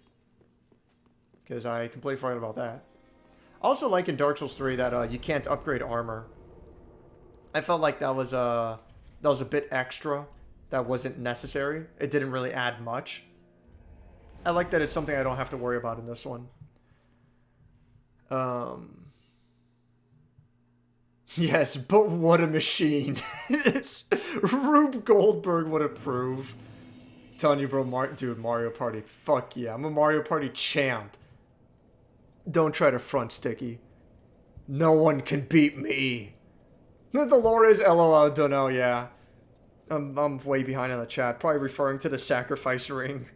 Because I completely forgot about that. Also like in Dark Souls 3 that you can't upgrade armor. I felt like that was a bit extra. That wasn't necessary. It didn't really add much. I like that it's something I don't have to worry about in this one. Yes, but what a machine. Rube Goldberg would approve. Telling you, bro, dude, Mario Party. Fuck yeah, I'm a Mario Party champ. Don't try to front, Sticky. No one can beat me. The lore is LOL, don't know, yeah. I'm way behind on the chat. Probably referring to the sacrifice ring.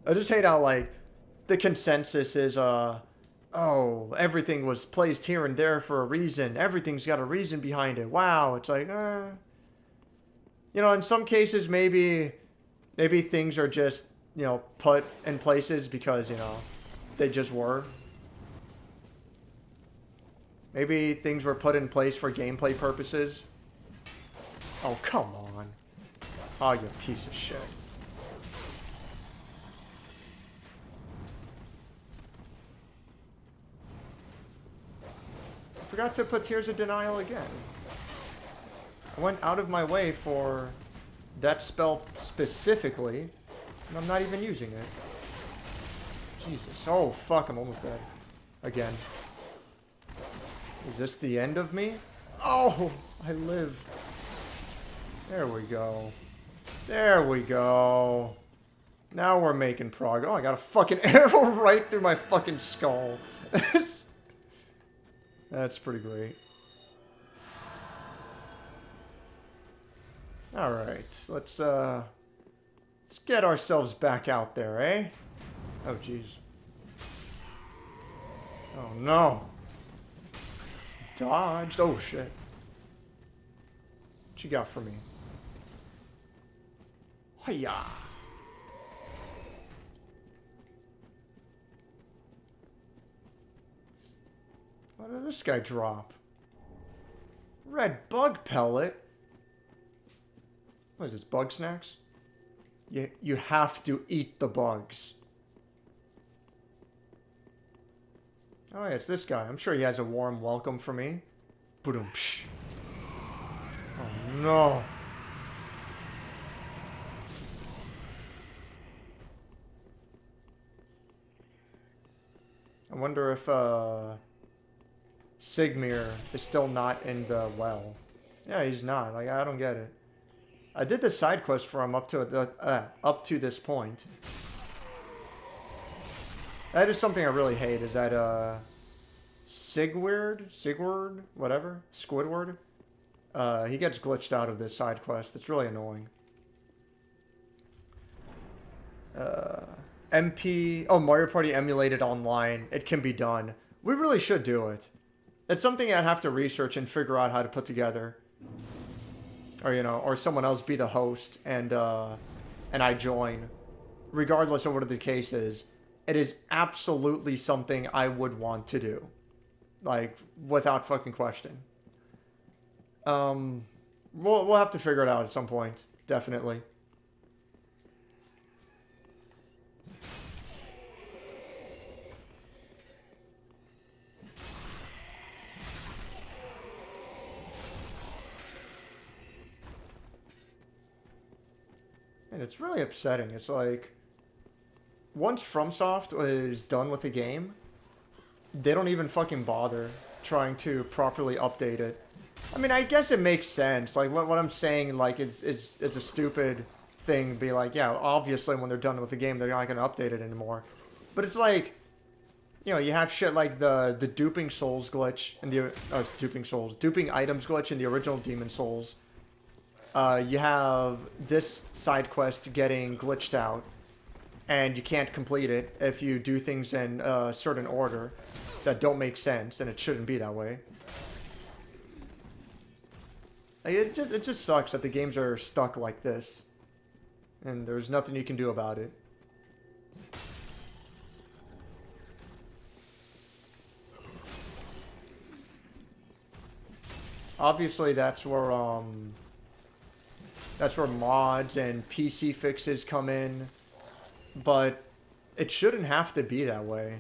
I just hate how, like, the consensus is, oh, everything was placed here and there for a reason. Everything's got a reason behind it. Wow, it's like, you know, in some cases, maybe things are just, you know, put in places because, you know, they just were. Maybe things were put in place for gameplay purposes. Oh, come on. Oh, you piece of shit. Forgot to put Tears of Denial again. I went out of my way for that spell specifically, and I'm not even using it. Jesus. Oh, fuck, I'm almost dead. Again. Is this the end of me? Oh, I live. There we go. There we go. Now we're making progress. Oh, I got a fucking arrow right through my fucking skull. That's pretty great. Alright, let's get ourselves back out there, eh? Oh, jeez. Oh, no. Dodged. Oh, shit. What you got for me? Hiya. What did this guy drop? Red bug pellet? What is this, bug snacks? You have to eat the bugs. Oh yeah, it's this guy. I'm sure he has a warm welcome for me. Ba-dum-psh. Oh no. I wonder if Sigmir is still not in the well. Yeah, he's not. Like, I don't get it. I did the side quest for him up to this point. That is something I really hate, is that Sigurd, whatever, Squidward, he gets glitched out of this side quest. It's really annoying. Mario Party emulated online. It can be done. We really should do it. It's something I'd have to research and figure out how to put together. Or, you know, or someone else be the host and I join. Regardless of what the case is, it is absolutely something I would want to do. Like, without fucking question. We'll have to figure it out at some point. Definitely. And it's really upsetting. It's like, once FromSoft is done with the game, they don't even fucking bother trying to properly update it. I mean, I guess it makes sense. Like, what I'm saying, like, is a stupid thing. Be like, yeah, obviously when they're done with the game, they're not going to update it anymore. But it's like, you know, you have shit like the duping souls glitch in the duping items glitch in the original Demon Souls. You have this side quest getting glitched out, and you can't complete it if you do things in a certain order that don't make sense, and it shouldn't be that way. Like, it just sucks that the games are stuck like this, and there's nothing you can do about it. Obviously, that's where mods and PC fixes come in, but it shouldn't have to be that way.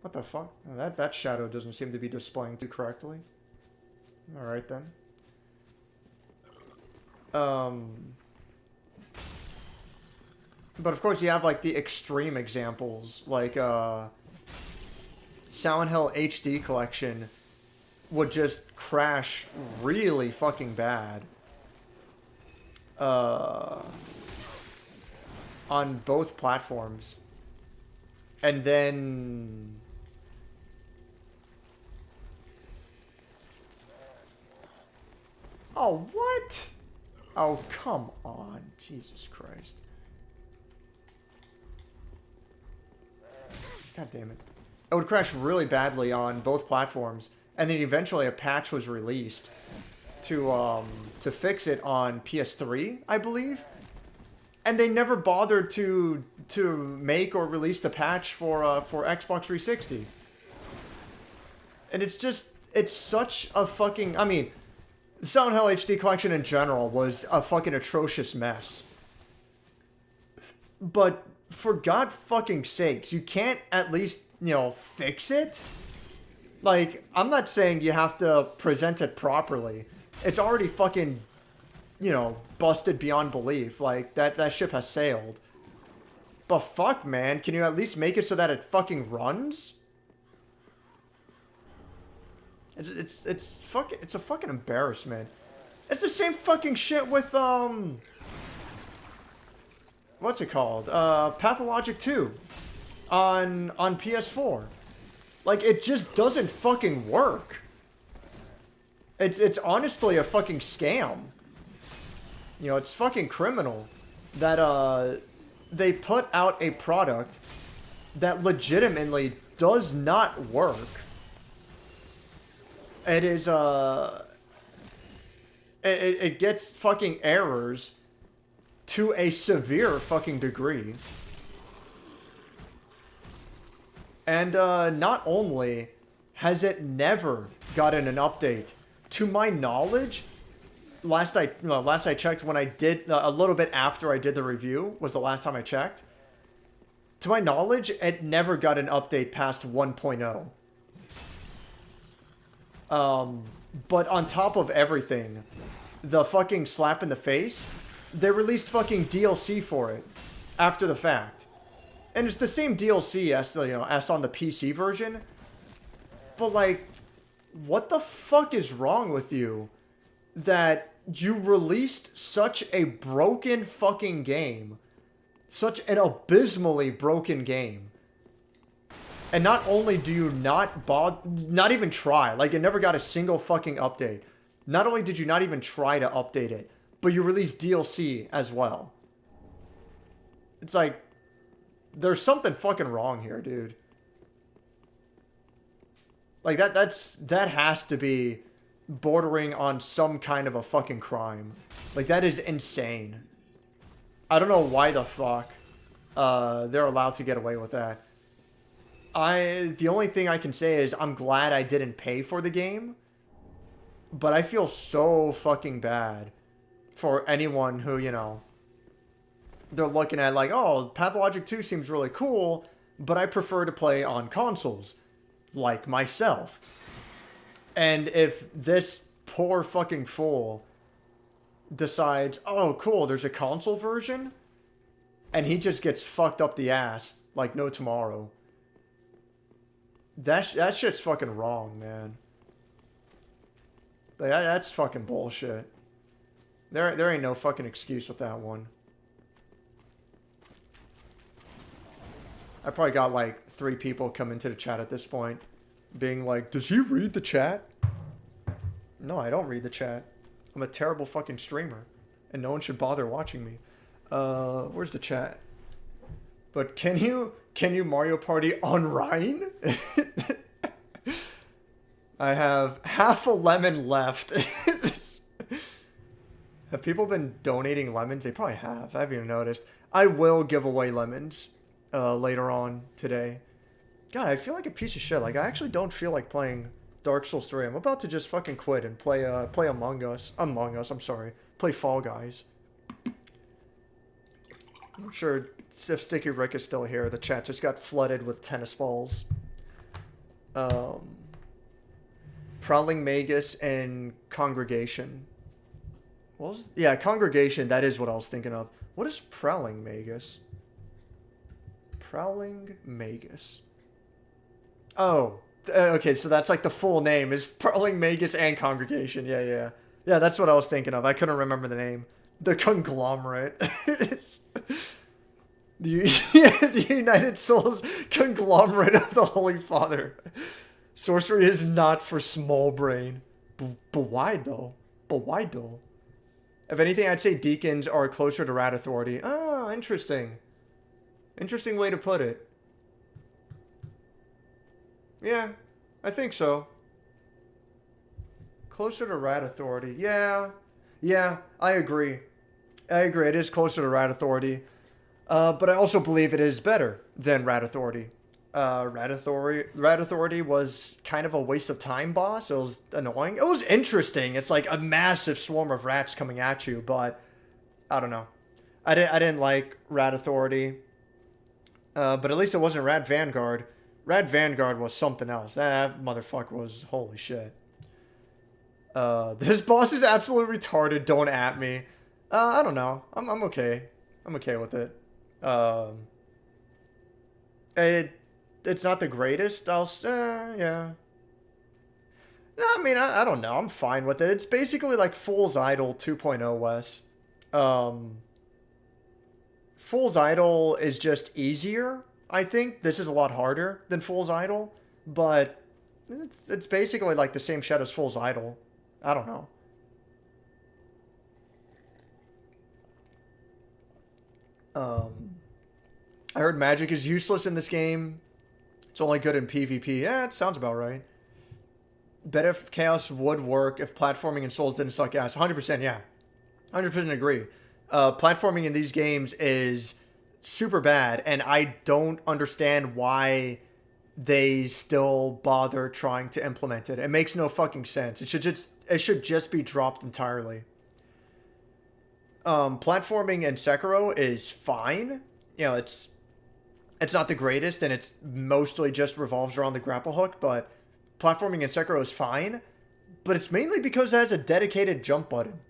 What the fuck? That shadow doesn't seem to be displaying too correctly. Alright then. But of course you have like the extreme examples, like Silent Hill HD Collection would just crash really fucking bad on both platforms. And then oh, what? Oh, come on. Jesus Christ. God damn it. It would crash really badly on both platforms. And then eventually a patch was released to fix it on PS3, I believe. And they never bothered to make or release the patch for Xbox 360. And it's such a fucking, I mean, the Silent Hill HD Collection in general was a fucking atrocious mess. But for God fucking sakes, you can't at least, you know, fix it? Like, I'm not saying you have to present it properly. It's already fucking, you know, busted beyond belief. Like, that ship has sailed. But fuck, man, can you at least make it so that it fucking runs? It's a fucking embarrassment. It's the same fucking shit with, what's it called? Pathologic 2 on PS4. Like, it just doesn't fucking work. It's honestly a fucking scam. You know, it's fucking criminal that they put out a product that legitimately does not work. It is it gets fucking errors to a severe fucking degree. And not only has it never gotten an update. To my knowledge, last I checked when I did, a little bit after I did the review, was the last time I checked. To my knowledge, it never got an update past 1.0. But on top of everything, the fucking slap in the face, they released fucking DLC for it after the fact. And it's the same DLC as, as on the PC version. But, like, what the fuck is wrong with you that you released such a broken fucking game? Such an abysmally broken game. And not only do you not even try, like, it never got a single fucking update. Not only did you not even try to update it, but you released DLC as well. It's like, there's something fucking wrong here, dude. Like, that has to be bordering on some kind of a fucking crime. Like, that is insane. I don't know why the fuck they're allowed to get away with that. The only thing I can say is I'm glad I didn't pay for the game. But I feel so fucking bad for anyone who, they're looking at like, oh, Pathologic 2 seems really cool, but I prefer to play on consoles, like myself. And if this poor fucking fool decides, oh, cool, there's a console version, and he just gets fucked up the ass like no tomorrow. That shit's fucking wrong, man. Like, that's fucking bullshit. There ain't no fucking excuse with that one. I probably got like 3 people come into the chat at this point being like, does he read the chat? No, I don't read the chat. I'm a terrible fucking streamer and no one should bother watching me. Where's the chat? But can you Mario Party on Rhine? I have half a lemon left. Have people been donating lemons? They probably have. I haven't even noticed. I will give away lemons later on today. God, I feel like a piece of shit. Like, I actually don't feel like playing Dark Souls 3. I'm about to just fucking quit and play Among Us. I'm sorry. Play Fall Guys. I'm sure if Sticky Rick is still here, the chat just got flooded with tennis balls. Prowling Magus and Congregation. What was... Yeah, Congregation, that is what I was thinking of. What is Prowling Magus? Prowling Magus. Oh, okay, so that's like the full name is Prowling Magus and Congregation. Yeah. Yeah, that's what I was thinking of. I couldn't remember the name. The Conglomerate. The United Souls Conglomerate of the Holy Father. Sorcery is not for small brain. But why though? If anything, I'd say deacons are closer to Rat Authority. Oh, interesting. Interesting way to put it. Yeah, I think so. Closer to Rat Authority. Yeah, I agree. It is closer to Rat Authority. But I also believe it is better than Rat Authority. Rat Authority was kind of a waste of time boss. It was annoying. It was interesting. It's like a massive swarm of rats coming at you, but I don't know. I didn't like Rat Authority. But at least it wasn't Rat Vanguard. Rat Vanguard was something else. That motherfucker was holy shit. This boss is absolutely retarded. Don't at me. I don't know. I'm okay. I'm okay with it. It's not the greatest. Yeah. No, I mean, I don't know. I'm fine with it. It's basically like Fool's Idol 2.0 Wes. Fool's Idol is just easier, I think. This is a lot harder than Fool's Idol, but it's basically like the same shit as Fool's Idol. I don't know. I heard magic is useless in this game. It's only good in PvP. Yeah, it sounds about right. Bet if Chaos would work if platforming in Souls didn't suck ass. 100%, yeah. 100% agree. Platforming in these games is super bad, and I don't understand why they still bother trying to implement it. It makes no fucking sense. It should just be dropped entirely. Platforming in Sekiro is fine. You know, it's not the greatest, and it's mostly just revolves around the grapple hook, but platforming in Sekiro is fine. But it's mainly because it has a dedicated jump button.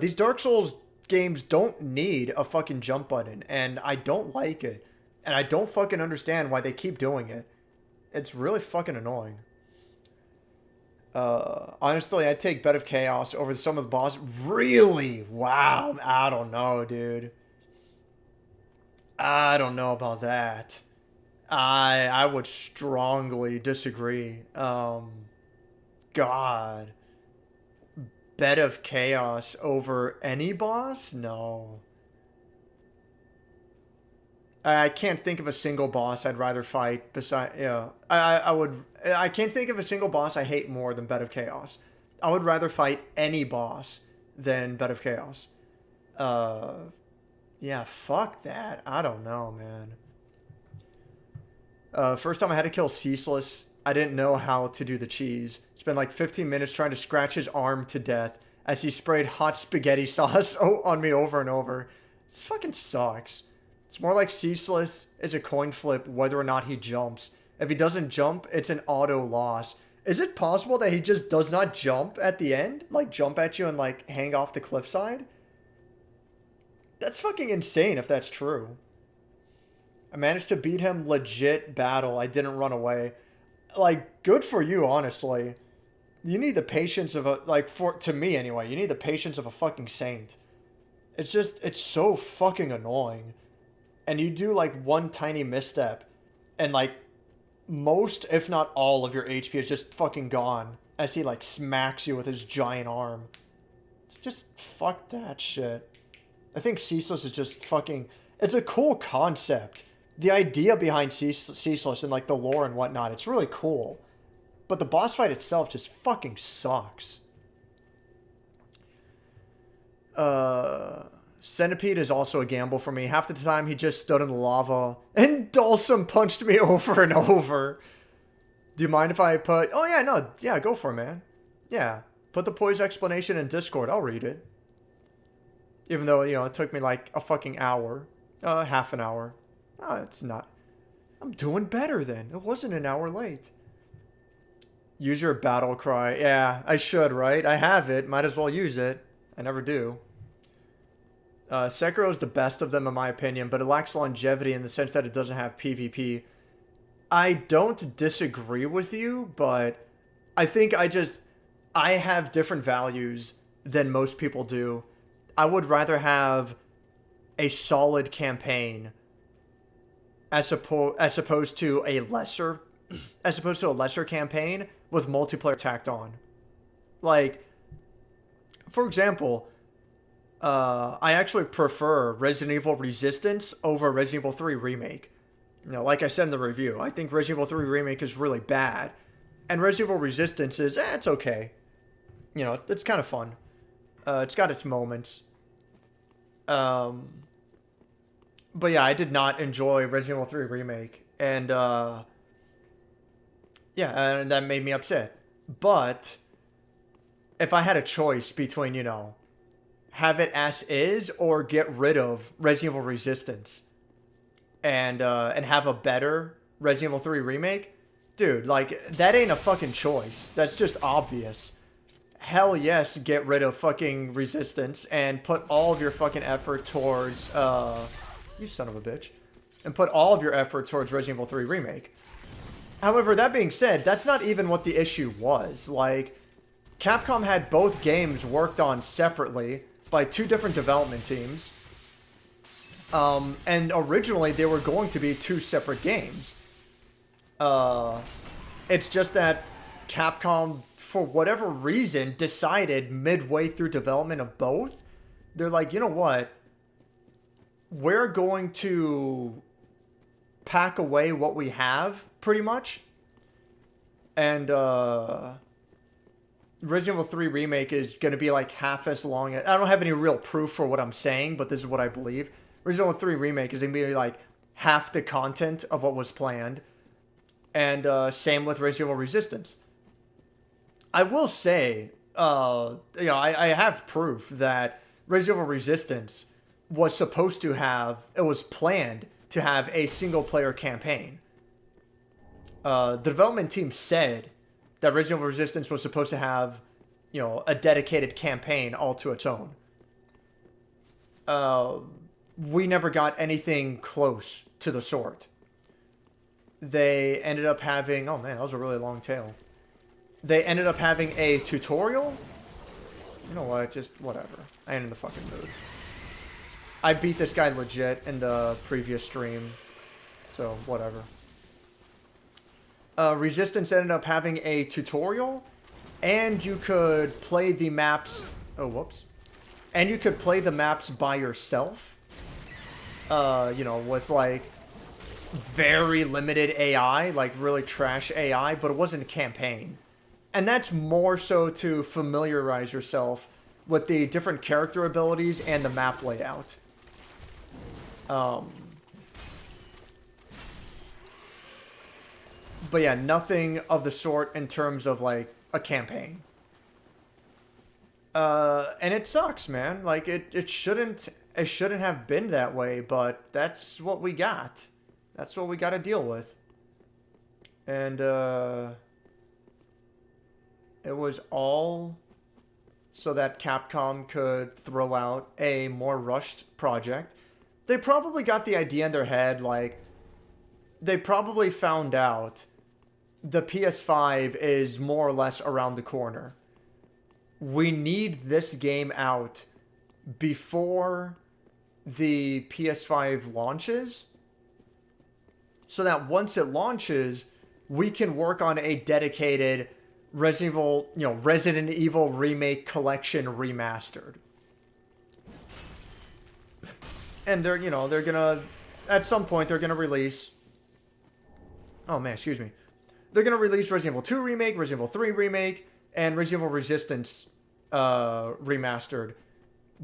These Dark Souls games don't need a fucking jump button, and I don't like it. And I don't fucking understand why they keep doing it. It's really fucking annoying. Honestly, I'd take Bed of Chaos over some of the boss. Really? Wow. I don't know, dude. I don't know about that. I would strongly disagree. God. Bed of Chaos over any boss? No. I can't think of a single boss I'd rather fight beside, I can't think of a single boss I hate more than Bed of Chaos. I would rather fight any boss than Bed of Chaos. Yeah, fuck that. I don't know, man. First time I had to kill Ceaseless, I didn't know how to do the cheese. Spent like 15 minutes trying to scratch his arm to death as he sprayed hot spaghetti sauce on me over and over. This fucking sucks. It's more like Ceaseless is a coin flip whether or not he jumps. If he doesn't jump, it's an auto loss. Is it possible that he just does not jump at the end? Like, jump at you and, like, hang off the cliffside? That's fucking insane if that's true. I managed to beat him legit battle. I didn't run away. Like, good for you, honestly. You need the patience of a, like, to me anyway, you need the patience of a fucking saint. It's so fucking annoying. And you do, like, one tiny misstep, and, like, most, if not all, of your HP is just fucking gone as he, like, smacks you with his giant arm. Just fuck that shit. I think Ceaseless is just fucking... It's a cool concept. The idea behind Ceaseless and, like, the lore and whatnot, it's really cool. But the boss fight itself just fucking sucks. Centipede is also a gamble for me. Half the time he just stood in the lava and Dulcim punched me over and over. Do you mind if I put... Oh yeah, no. Yeah, go for it, man. Yeah. Put the poise explanation in Discord. I'll read it. Even though, you know, it took me like a fucking hour. Half an hour. Oh, it's not. I'm doing better then. It wasn't an hour late. Use your battle cry. Yeah, I should, right? I have it. Might as well use it. I never do. Sekiro is the best of them in my opinion, but it lacks longevity in the sense that it doesn't have PvP. I don't disagree with you, but I think I have different values than most people do. I would rather have a solid campaign as opposed to a lesser campaign with multiplayer tacked on. Like, for example, I actually prefer Resident Evil Resistance over Resident Evil 3 Remake. You know, like I said in the review, I think Resident Evil 3 Remake is really bad. And Resident Evil Resistance is, it's okay. You know, it's kind of fun. It's got its moments. But yeah, I did not enjoy Resident Evil 3 Remake. And, yeah, and that made me upset. But, if I had a choice between, you know, have it as is or get rid of Resident Evil Resistance and have a better Resident Evil 3 Remake, dude, like, that ain't a fucking choice. That's just obvious. Hell yes, get rid of fucking Resistance and put all of your fucking effort towards, you son of a bitch, and put all of your effort towards Resident Evil 3 Remake. However, that being said, that's not even what the issue was. Like, Capcom had both games worked on separately by two different development teams. And originally they were going to be two separate games. It's just that Capcom, for whatever reason, decided midway through development of both, they're like, you know what? We're going to pack away what we have, pretty much. And, Resident Evil 3 Remake is going to be like half as long. I don't have any real proof for what I'm saying, but this is what I believe. Resident Evil 3 Remake is going to be like half the content of what was planned. And same with Resident Evil Resistance. I will say, I have proof that Resident Evil Resistance was supposed to have, it was planned to have a single player campaign. The development team said that Resident Evil Resistance was supposed to have, a dedicated campaign all to its own. We never got anything close to the sort. They ended up having, oh man, that was a really long tail. They ended up having a tutorial. You know what, just whatever. I ain't in the fucking mood. I beat this guy legit in the previous stream, so whatever. Resistance ended up having a tutorial, and you could play the maps, and you could play the maps by yourself, with like very limited AI, like really trash AI, but it wasn't a campaign. And that's more so to familiarize yourself with the different character abilities and the map layout. But yeah, nothing of the sort in terms of like a campaign. And it sucks, man. Like it shouldn't have been that way, but that's what we got. That's what we got to deal with. And it was all so that Capcom could throw out a more rushed project. They probably got the idea in their head, like, they probably found out the PS5 is more or less around the corner. We need this game out before the PS5 launches, so that once it launches, we can work on a dedicated Resident Evil Remake Collection Remastered. And they're gonna, at some point, they're gonna release, oh man, excuse me. They're gonna release Resident Evil 2 Remake, Resident Evil 3 Remake, and Resident Evil Resistance Remastered,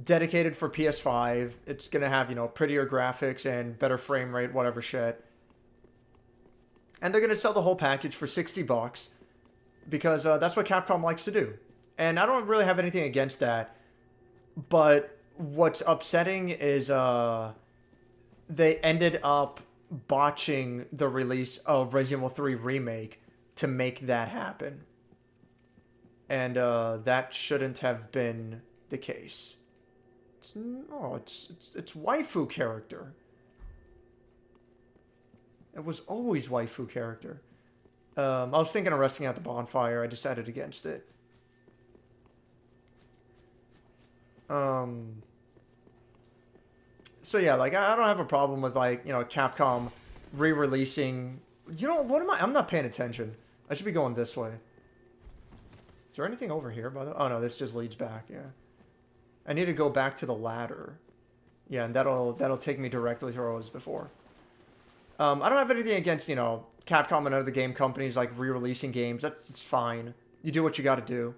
dedicated for PS5. It's gonna have, prettier graphics and better frame rate, whatever shit. And they're gonna sell the whole package for $60, because that's what Capcom likes to do. And I don't really have anything against that, but what's upsetting is they ended up botching the release of Resident Evil 3 Remake to make that happen. And that shouldn't have been the case. It's waifu character. It was always waifu character. I was thinking of resting at the bonfire. I decided against it. So yeah, like, I don't have a problem with, like, Capcom re-releasing... what am I... I'm not paying attention. I should be going this way. Is there anything over here, by the way? Oh, no, this just leads back, yeah. I need to go back to the ladder. Yeah, and that'll take me directly to where I was before. I don't have anything against, Capcom and other game companies, like, re-releasing games. That's fine. You do what you gotta do.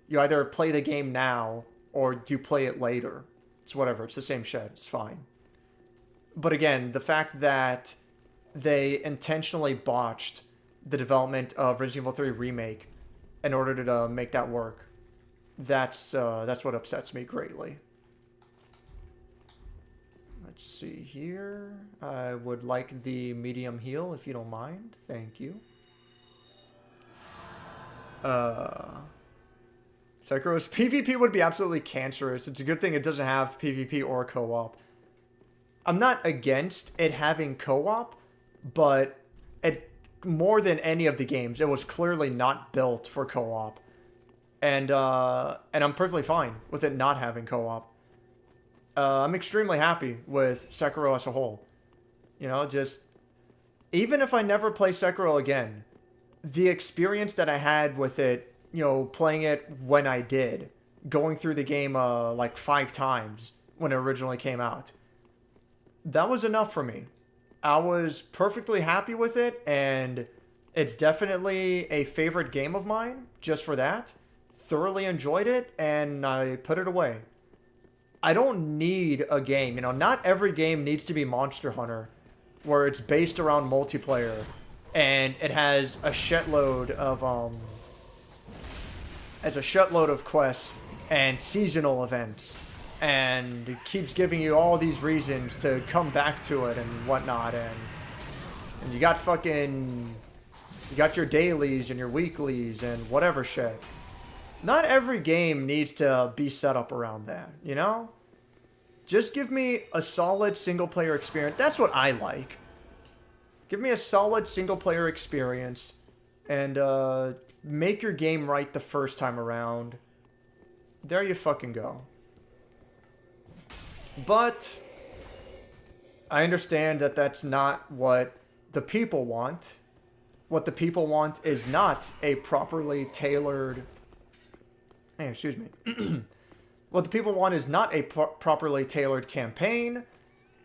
You either play the game now, or you play it later. It's whatever. It's the same shit. It's fine. But again, the fact that they intentionally botched the development of Resident Evil 3 Remake in order to make that work, that's what upsets me greatly. Let's see here. I would like the medium heal, if you don't mind. Thank you. Sekoro's PvP would be absolutely cancerous. It's a good thing it doesn't have PvP or co-op. I'm not against it having co-op, but it, more than any of the games, it was clearly not built for co-op. And I'm perfectly fine with it not having co-op. I'm extremely happy with Sekiro as a whole. Just... even if I never play Sekiro again, the experience that I had with it, playing it when I did, going through the game like 5 times when it originally came out, that was enough for me. I was perfectly happy with it, and it's definitely a favorite game of mine just for that. Thoroughly enjoyed it, and I put it away. I don't need a game. Not every game needs to be Monster Hunter, where it's based around multiplayer and it has a shitload of quests and seasonal events, and it keeps giving you all these reasons to come back to it and whatnot, and you got your dailies and your weeklies and whatever shit. Not every game needs to be set up around that, you know? Just give me a solid single-player experience. That's what I like. Give me a solid single-player experience and make your game right the first time around. There you fucking go. But I understand that that's not what the people want. What the people want is not a properly tailored... Hey, excuse me. What the people want is not a properly tailored campaign.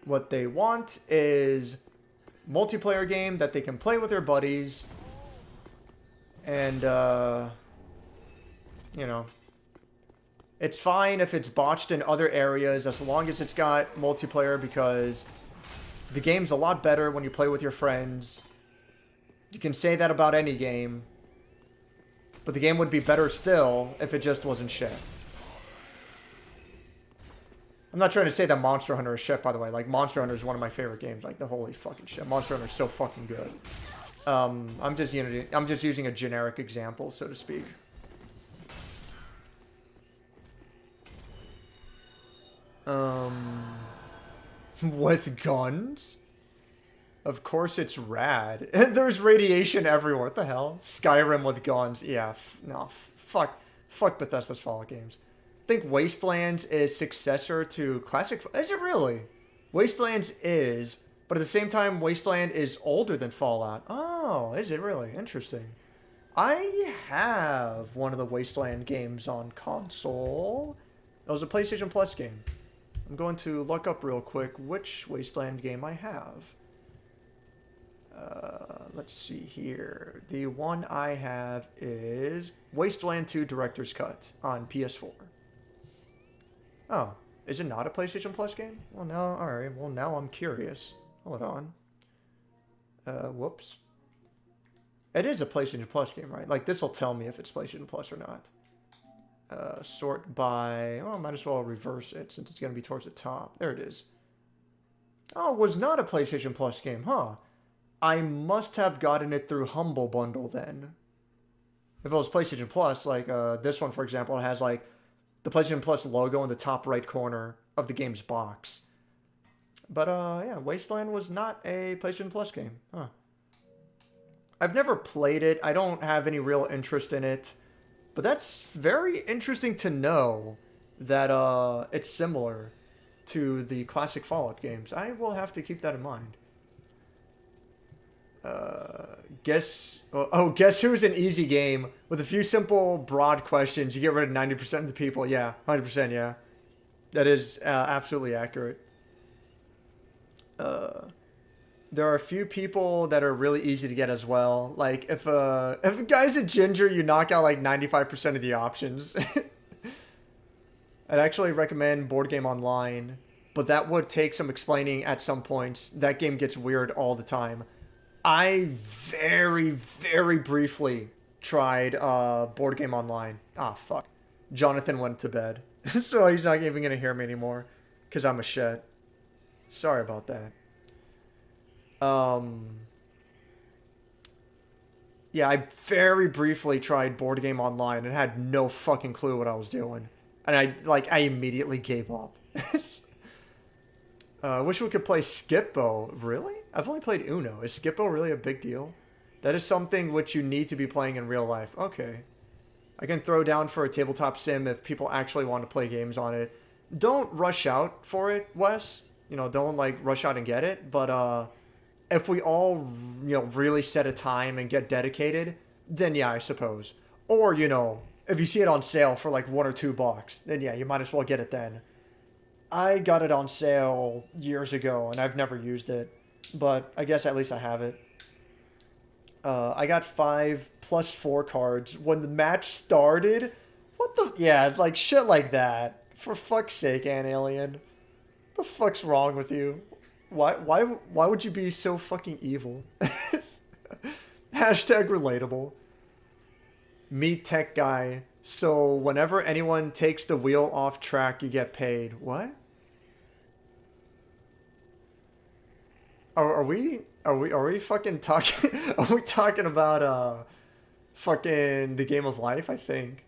What they want is multiplayer game that they can play with their buddies. And, you know, it's fine if it's botched in other areas as long as it's got multiplayer, because the game's a lot better when you play with your friends. You can say that about any game, but the game would be better still if it just wasn't shit. I'm not trying to say that Monster Hunter is shit, by the way. Like, Monster Hunter is one of my favorite games. Like, the holy fucking shit. Monster Hunter is so fucking good. I'm just using a generic example, so to speak. With guns? Of course it's rad. There's radiation everywhere. What the hell? Skyrim with guns. Yeah, fuck Bethesda's Fallout games. I think Wastelands is successor to classic... Is it really? Wastelands is, but at the same time, Wasteland is older than Fallout. Oh, is it really? Interesting. I have one of the Wasteland games on console. It was a PlayStation Plus game. I'm going to look up real quick which Wasteland game I have. Let's see here. The one I have is Wasteland 2 Director's Cut on PS4. Oh, is it not a PlayStation Plus game? Well, no, alright. Well, now I'm curious. Hold on. Whoops. It is a PlayStation Plus game, right? Like, this will tell me if it's PlayStation Plus or not. Sort by... Oh, I might as well reverse it since it's going to be towards the top. There it is. Oh, it was not a PlayStation Plus game, huh? I must have gotten it through Humble Bundle then. If it was PlayStation Plus, like this one, for example, it has like the PlayStation Plus logo in the top right corner of the game's box. But yeah, Wasteland was not a PlayStation Plus game. Huh. I've never played it. I don't have any real interest in it. But that's very interesting to know that it's similar to the classic Fallout games. I will have to keep that in mind. Guess who's an easy game with a few simple broad questions you get rid of 90% of the people. Yeah, 100%. Yeah, that is absolutely accurate. There are a few people that are really easy to get as well. Like if a guy's a ginger, you knock out like 95% of the options. I'd actually recommend Board Game Online, but that would take some explaining at some points. That game gets weird all the time. I very, very briefly tried Board Game Online. Ah, fuck. Jonathan went to bed. So he's not even going to hear me anymore. Because I'm a shit. Sorry about that. Yeah, I very briefly tried Board Game Online and had no fucking clue what I was doing. And I immediately gave up. Wish we could play Skip-Bo. Really? I've only played Uno. Is Skip-Bo really a big deal? That is something which you need to be playing in real life. Okay. I can throw down for a tabletop sim if people actually want to play games on it. Don't rush out for it, Wes. You know, don't like rush out and get it. But if we all, you know, really set a time and get dedicated, then yeah, I suppose. Or, you know, if you see it on sale for like $1 or $2, then yeah, you might as well get it then. I got it on sale years ago, and I've never used it. But I guess at least I have it. I got 5 plus 4 cards. When the match started, what the... Yeah, like shit like that. For fuck's sake, Alien. What the fuck's wrong with you? Why would you be so fucking evil? Hashtag relatable. Meet tech guy. So whenever anyone takes the wheel off track, you get paid. What? Are we fucking talking? Are we talking about fucking the game of life? I think.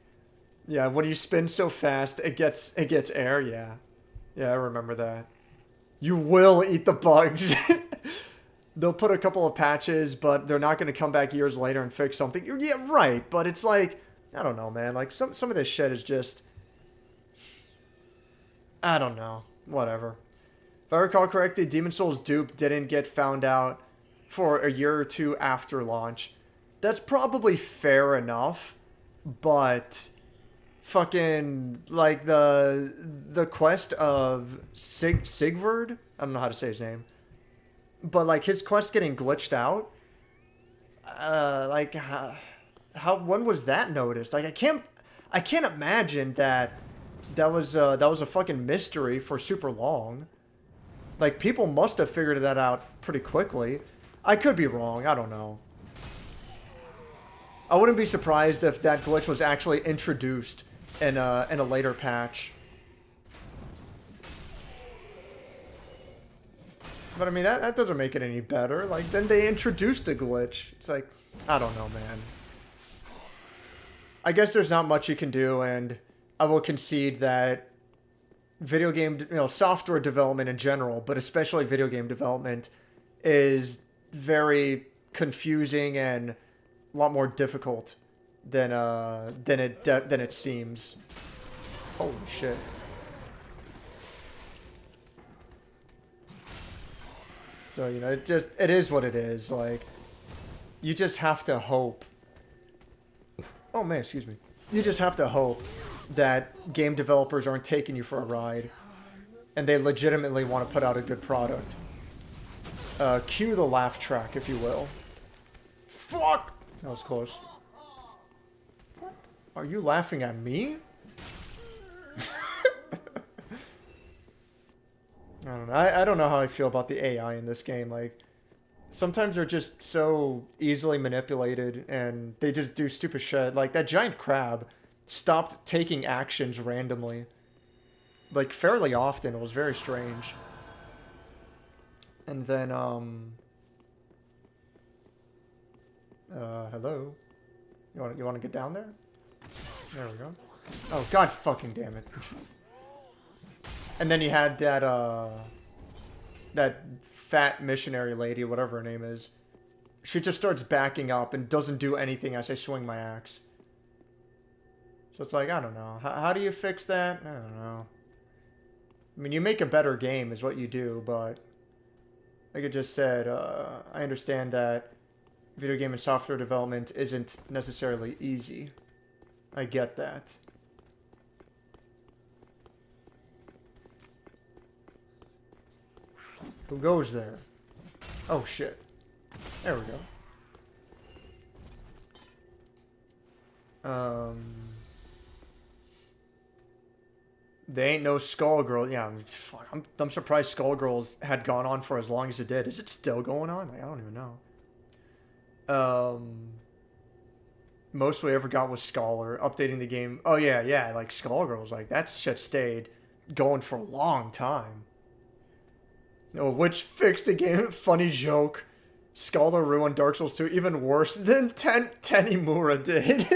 Yeah, when you spin so fast, it gets air. Yeah, I remember that. You will eat the bugs. They'll put a couple of patches, but they're not going to come back years later and fix something. Yeah, right. But it's like, I don't know, man. Like some of this shit is just, I don't know. Whatever. If I recall correctly, Demon Souls dupe didn't get found out for a year or two after launch. That's probably fair enough, but fucking like the quest of Sigvard, I don't know how to say his name, but like his quest getting glitched out, like how when was that noticed? Like I can't imagine that was a fucking mystery for super long. Like people must have figured that out pretty quickly. I could be wrong, I don't know. I wouldn't be surprised if that glitch was actually introduced in a later patch. But I mean, that doesn't make it any better. Like, then they introduced a glitch. It's like, I don't know, man. I guess there's not much you can do, and I will concede that video game, software development in general, but especially video game development, is very confusing and a lot more difficult than it seems. Holy shit. So, it is what it is. Like, you just have to hope. Oh man, excuse me. You just have to hope that game developers aren't taking you for a ride and they legitimately want to put out a good product. Cue the laugh track, if you will. Fuck! That was close. What? Are you laughing at me? I don't know. I don't know how I feel about the AI in this game. Like, sometimes they're just so easily manipulated and they just do stupid shit. Like, that giant crab stopped taking actions randomly. Like, fairly often. It was very strange. And then, hello? You want to get down there? There we go. Oh, god fucking damn it. And then you had that fat missionary lady, whatever her name is. She just starts backing up and doesn't do anything as I swing my axe. So it's like, I don't know. How do you fix that? I don't know. I mean, you make a better game is what you do, but like I just said, I understand that video game and software development isn't necessarily easy. I get that. Who goes there? Oh shit. There we go. They ain't no Skullgirl. Yeah, I'm surprised Skullgirls had gone on for as long as it did. Is it still going on? Like, I don't even know. Most we ever got was Scholar updating the game. Oh yeah, like Skullgirls, like that shit stayed going for a long time. Which fixed the game. Funny joke. Scholar ruined Dark Souls 2 even worse than Tenimura did.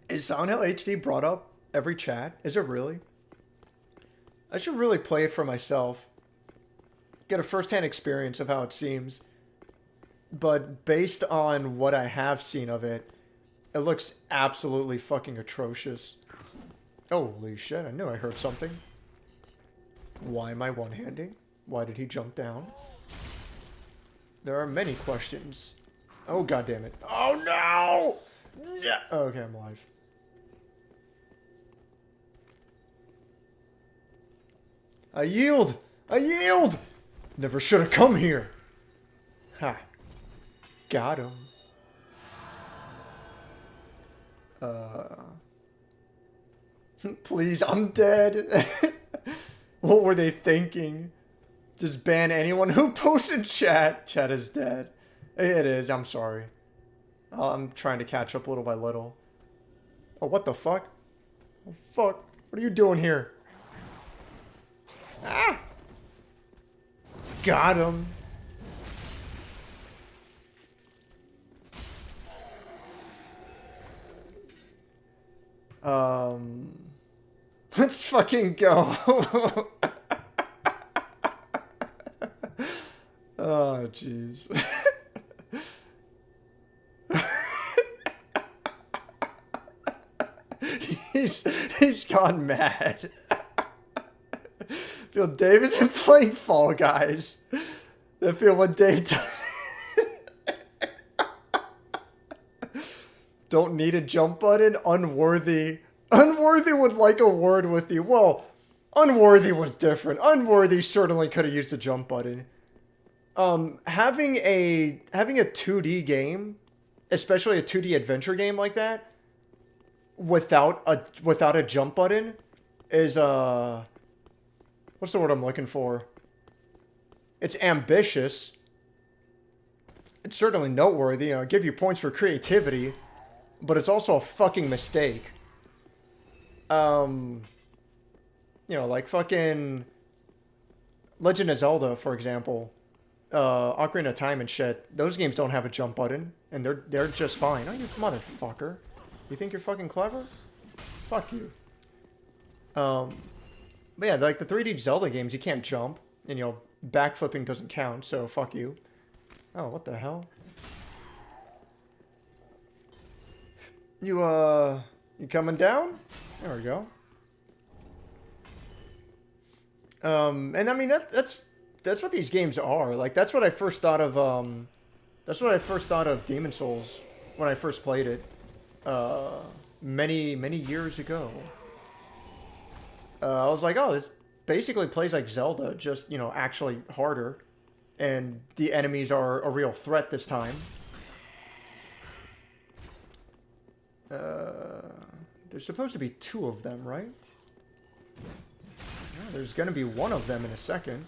Is Silent Hill HD brought up every chat? Is it really? I should really play it for myself. Get a first-hand experience of how it seems. But based on what I have seen of it, it looks absolutely fucking atrocious. Holy shit, I knew I heard something. Why am I one-handing? Why did he jump down? There are many questions. Oh, goddammit. Oh, no! No! Okay, I'm alive. I yield! I yield! Never should have come here. Ha. Got him. Please, I'm dead. What were they thinking? Just ban anyone who posted chat. Chat is dead. It is, I'm sorry. I'm trying to catch up little by little. Oh, what the fuck? Oh, fuck. What are you doing here? Ah! Got him. Let's fucking go. Oh, jeez. He's gone mad. Feel Dave isn't playing Fall Guys. I feel what Dave does. Don't need a jump button. Unworthy. Unworthy would like a word with you. Well, Unworthy was different. Unworthy certainly could have used a jump button. Having a 2D game, especially a 2D adventure game like that, without a jump button is what's the word I'm looking for? It's ambitious. It's certainly noteworthy. You know, give you points for creativity, but it's also a fucking mistake. You know, like fucking Legend of Zelda, for example, Ocarina of Time and shit. Those games don't have a jump button, and they're just fine. Oh, you motherfucker! You think you're fucking clever? Fuck you. But yeah, like the 3D Zelda games, you can't jump, and you know, backflipping doesn't count. So fuck you. Oh, what the hell? You coming down? There we go. And I mean that's what these games are. Like that's what I first thought of Demon Souls when I first played it. Many years ago. I was like, oh, this basically plays like Zelda, just, you know, actually harder. And the enemies are a real threat this time. There's supposed to be 2 of them, right? Yeah, there's gonna be 1 of them in a second.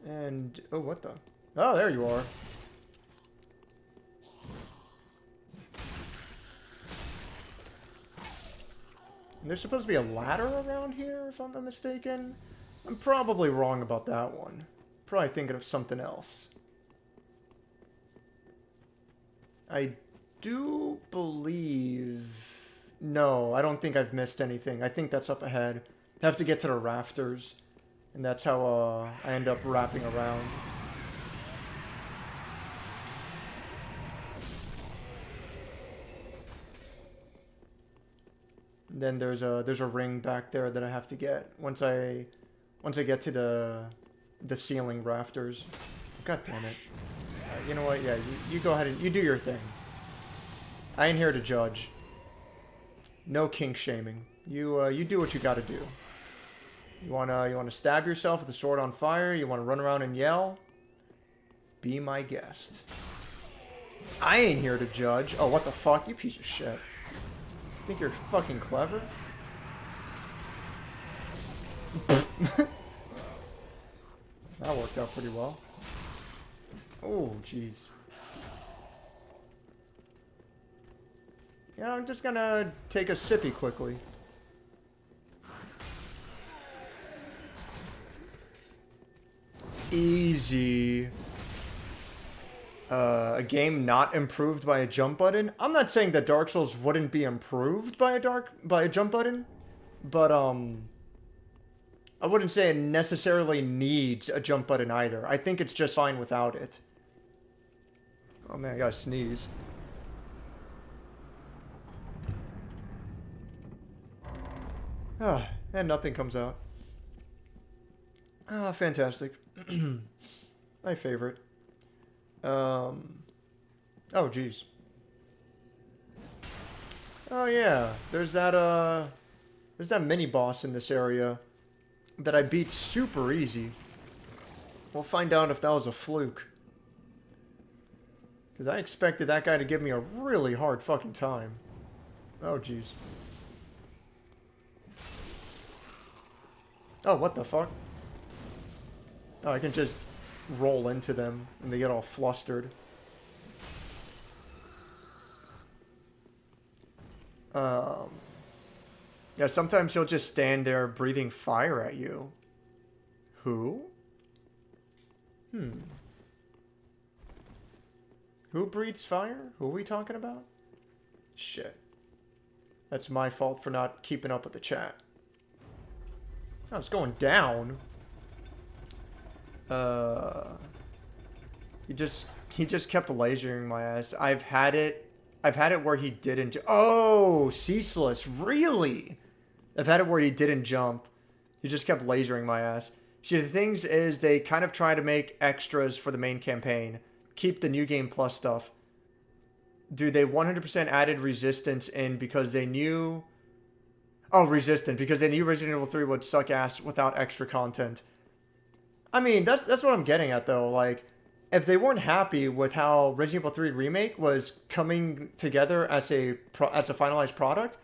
And, oh, what the? Oh, there you are. And there's supposed to be a ladder around here, if I'm not mistaken. I'm probably wrong about that one. Probably thinking of something else. I do believe... No, I don't think I've missed anything. I think that's up ahead. I have to get to the rafters. And that's how I end up wrapping around. And then there's a ring back there that I have to get once I get to the ceiling rafters. God damn it. You know what? Yeah, you go ahead and you do your thing. I ain't here to judge. No kink shaming. You do what you gotta do. You wanna stab yourself with the sword on fire? You wanna run around and yell? Be my guest. I ain't here to judge. Oh, what the fuck? You piece of shit. Think you're fucking clever? That worked out pretty well. Oh, jeez. Yeah, I'm just gonna take a sippy quickly. Easy. A game not improved by a jump button. I'm not saying that Dark Souls wouldn't be improved by a jump button, but I wouldn't say it necessarily needs a jump button either. I think it's just fine without it. Oh man, I gotta sneeze. Ah, and nothing comes out. Ah, fantastic. My favorite. Oh, jeez. Oh, yeah. There's that mini boss in this area that I beat super easy. We'll find out if that was a fluke. Because I expected that guy to give me a really hard fucking time. Oh, jeez. Oh, what the fuck? Oh, I can just roll into them and they get all flustered. Yeah, sometimes he'll just stand there breathing fire at you. Who? Who breathes fire? Who are we talking about? Shit. That's my fault for not keeping up with the chat. Oh, it's going down. He just kept lasering my ass. I've had it where he didn't. Oh, ceaseless. Really? I've had it where he didn't jump. He just kept lasering my ass. See, the things is they kind of try to make extras for the main campaign. Keep the New Game Plus stuff. Dude, they 100% added Resistance in because they knew... Oh, Resistance. Because they knew Resident Evil 3 would suck ass without extra content. I mean, that's what I'm getting at, though. Like, if they weren't happy with how Resident Evil 3 Remake was coming together as a finalized product,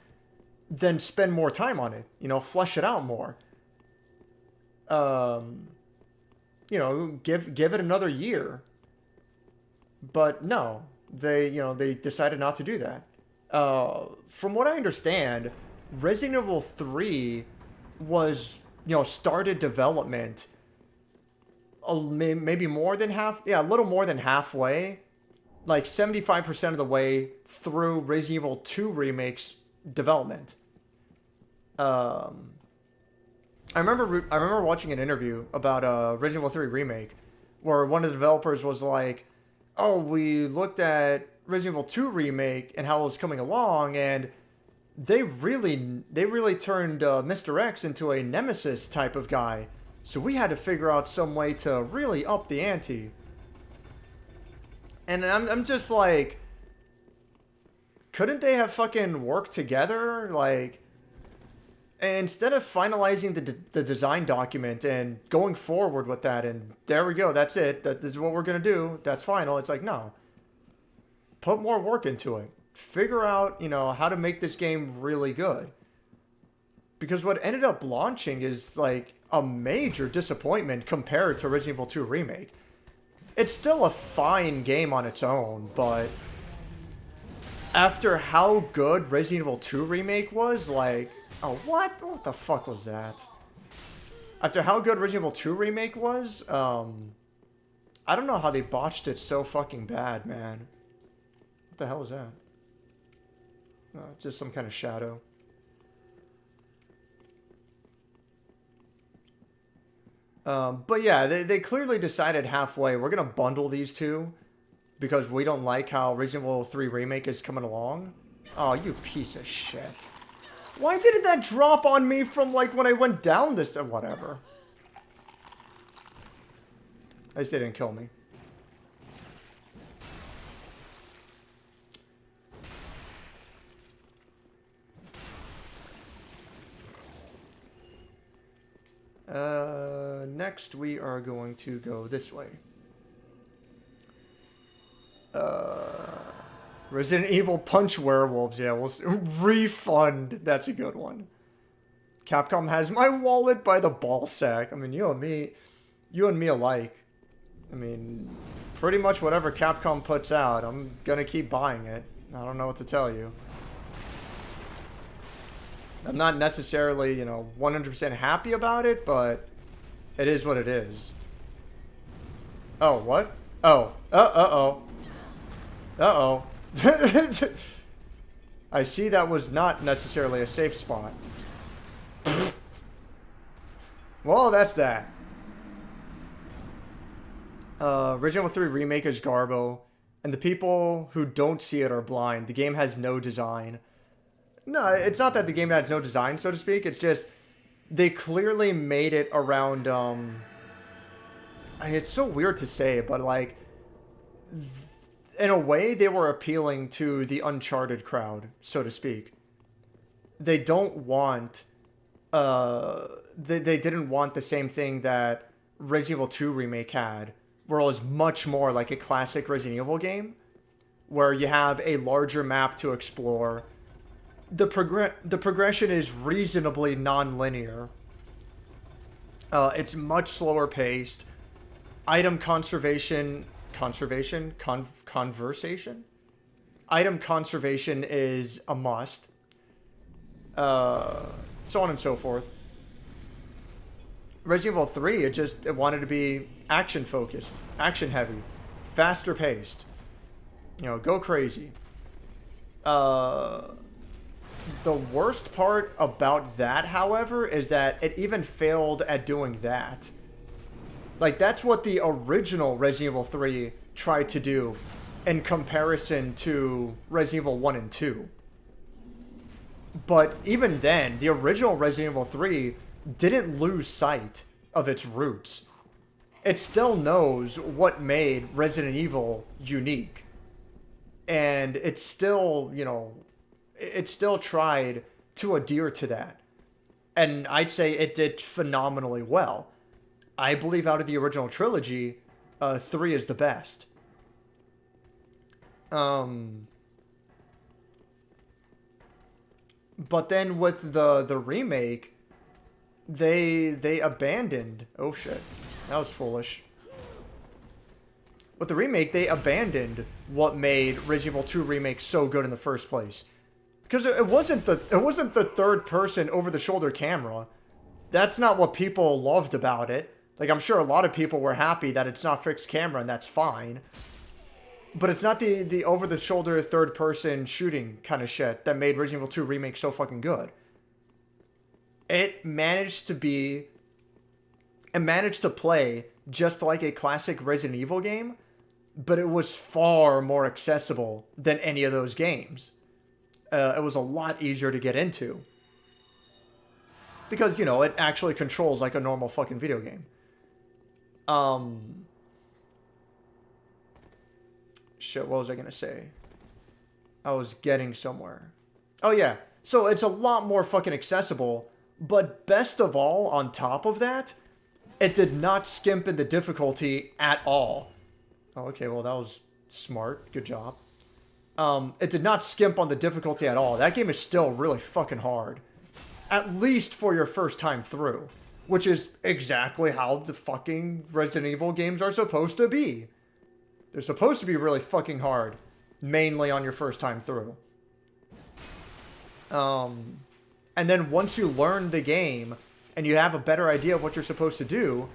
then spend more time on it. You know, flesh it out more. You know, give it another year. But no, they decided not to do that. From what I understand, Resident Evil 3 was, started development maybe more than a little more than halfway, like 75% of the way through Resident Evil 2 Remake's development. I remember watching an interview about Resident Evil 3 Remake, where one of the developers was like, "Oh, we looked at Resident Evil 2 Remake and how it was coming along, and they really turned Mr. X into a nemesis type of guy. So we had to figure out some way to really up the ante." And I'm just like, couldn't they have fucking worked together? Like, instead of finalizing the design document and going forward with that, and there we go, that's it, this is what we're gonna do, that's final. It's like, no. Put more work into it. Figure out, how to make this game really good. Because what ended up launching is, like, a major disappointment compared to Resident Evil 2 Remake. It's still a fine game on its own, but after how good Resident Evil 2 Remake was, like... Oh, what? What the fuck was that? After how good Resident Evil 2 Remake was, I don't know how they botched it so fucking bad, man. What the hell is that? Just some kind of shadow. But yeah, they clearly decided halfway, we're going to bundle these two because we don't like how Resident Evil 3 Remake is coming along. Oh, you piece of shit. Why didn't that drop on me from, like, when I went down this... Whatever. At least they didn't kill me. Next we are going to go this way. Resident Evil Punch Werewolves. Yeah, we'll refund. That's a good one. Capcom has my wallet by the ball sack. I mean, you and me alike. I mean, pretty much whatever Capcom puts out, I'm gonna keep buying it. I don't know what to tell you. I'm not necessarily, 100% happy about it, but it is what it is. Oh, what? Oh. Uh-oh. Uh-oh. I see that was not necessarily a safe spot. Well, that's that. Resident Evil 3 Remake is Garbo, and the people who don't see it are blind. The game has no design. No, it's not that the game has no design, so to speak. It's just they clearly made it around, it's so weird to say, but, like, in a way, they were appealing to the Uncharted crowd, so to speak. They don't want, they didn't want the same thing that Resident Evil 2 Remake had, where it was much more like a classic Resident Evil game, where you have a larger map to explore. The progression is reasonably non-linear. It's much slower paced. Item conversation. Item conservation is a must. So on and so forth. Resident Evil 3, it wanted to be action focused, action heavy, faster paced. You know, go crazy. The worst part about that, however, is that it even failed at doing that. Like, that's what the original Resident Evil 3 tried to do in comparison to Resident Evil 1 and 2. But even then, the original Resident Evil 3 didn't lose sight of its roots. It still knows what made Resident Evil unique. And it still, you know, it still tried to adhere to that. And I'd say it did phenomenally well. I believe out of the original trilogy, 3 is the best. But then with the remake, they abandoned... Oh shit, that was foolish. With the remake, they abandoned what made Resident Evil 2 Remake so good in the first place. Because it wasn't the third person over the shoulder camera. That's not what people loved about it. Like, I'm sure a lot of people were happy that it's not fixed camera, and that's fine. But it's not the over-the-shoulder third-person shooting kind of shit that made Resident Evil 2 Remake so fucking good. It managed to play just like a classic Resident Evil game, but it was far more accessible than any of those games. It was a lot easier to get into. Because, you know, it actually controls like a normal fucking video game. Shit, what was I gonna say? I was getting somewhere. Oh yeah, so it's a lot more fucking accessible, but best of all, on top of that, it did not skimp in the difficulty at all. Oh, okay, well that was smart, good job. It did not skimp on the difficulty at all. That game is still really fucking hard. At least for your first time through. Which is exactly how the fucking Resident Evil games are supposed to be. They're supposed to be really fucking hard. Mainly on your first time through. And then once you learn the game, and you have a better idea of what you're supposed to do,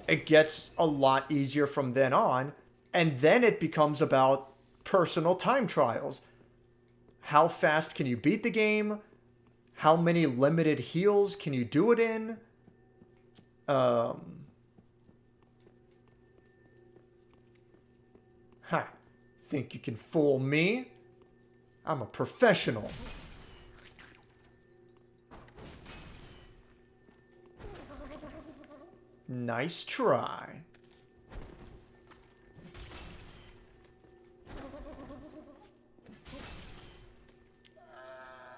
it gets a lot easier from then on. And then it becomes about personal time trials. How fast can you beat the game? How many limited heals can you do it in? Think you can fool me? I'm a professional. Nice try.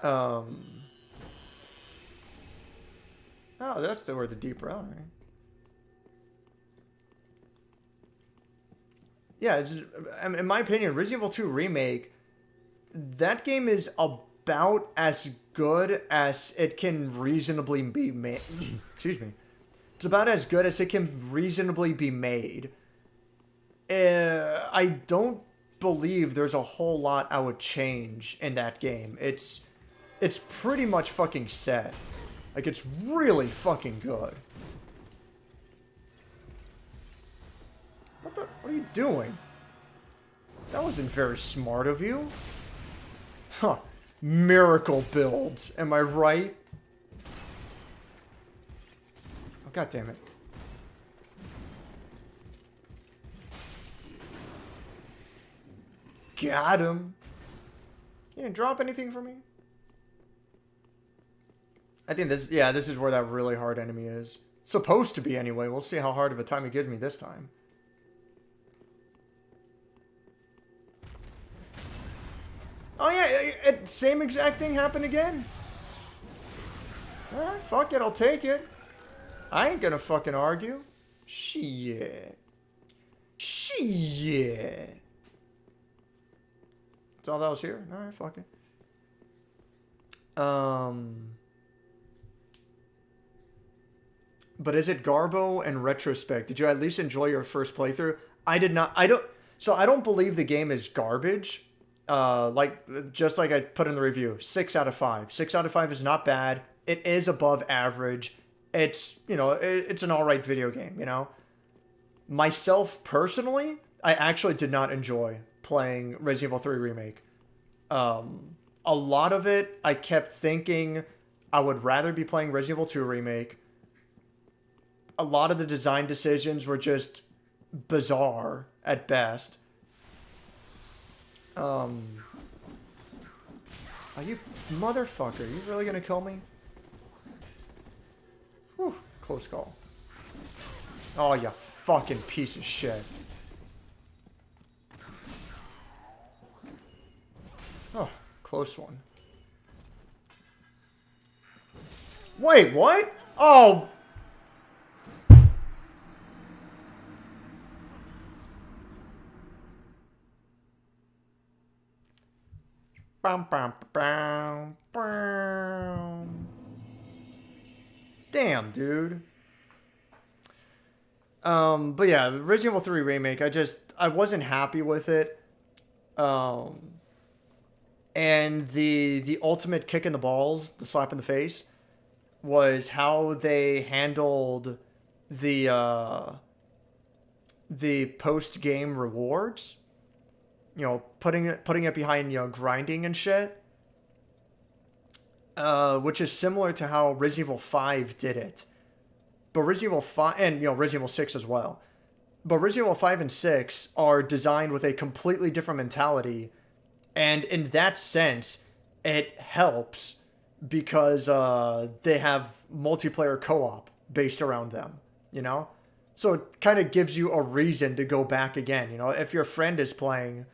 Oh, that's where the deep route, right? Yeah, just, in my opinion, Resident Evil 2 Remake, that game is about as good as it can reasonably be made. Excuse me. It's about as good as it can reasonably be made. I don't believe there's a whole lot I would change in that game. It's pretty much fucking set. Like, it's really fucking good. What are you doing? That wasn't very smart of you. Huh. Miracle builds, am I right? Oh, god damn it. Got him. You didn't drop anything for me? I think this is where that really hard enemy is. Supposed to be anyway. We'll see how hard of a time it gives me this time. Oh yeah, same exact thing happened again. Alright, fuck it, I'll take it. I ain't gonna fucking argue. Shit. Shit. That's all that was here? Alright, fuck it. But is it Garbo in retrospect? Did you at least enjoy your first playthrough? I did not. So I don't believe the game is garbage. Just like I put in the review, 6 out of 5. 6 out of 5 is not bad. It is above average. It's, it's an alright video game, Myself, personally, I actually did not enjoy playing Resident Evil 3 Remake. A lot of it, I kept thinking I would rather be playing Resident Evil 2 Remake. A lot of the design decisions were just bizarre at best. Are you motherfucker? Are you really gonna kill me? Whew, close call. Oh, you fucking piece of shit. Oh, close one. Wait, what? Oh! Bam, bam, bam, bam. Damn, dude. But yeah, Resident Evil 3 Remake, I wasn't happy with it. And the ultimate kick in the balls, the slap in the face, was how they handled the post-game rewards. Putting it behind, grinding and shit. Which is similar to how Resident Evil 5 did it. But Resident Evil 5, and, Resident Evil 6 as well. But Resident Evil 5 and 6 are designed with a completely different mentality. And in that sense, it helps because they have multiplayer co-op based around them, So it kind of gives you a reason to go back again, If your friend is playing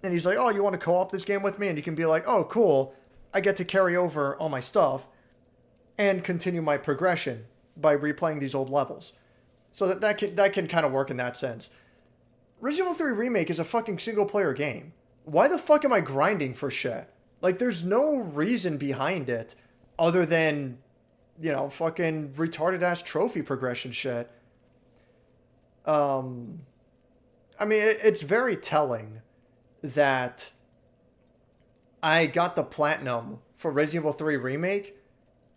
and he's like, oh, you want to co-op this game with me? And you can be like, oh, cool. I get to carry over all my stuff and continue my progression by replaying these old levels. So that can kind of work in that sense. Resident Evil 3 Remake is a fucking single-player game. Why the fuck am I grinding for shit? Like, there's no reason behind it other than, fucking retarded-ass trophy progression shit. I mean, it's very telling that I got the platinum for Resident Evil 3 Remake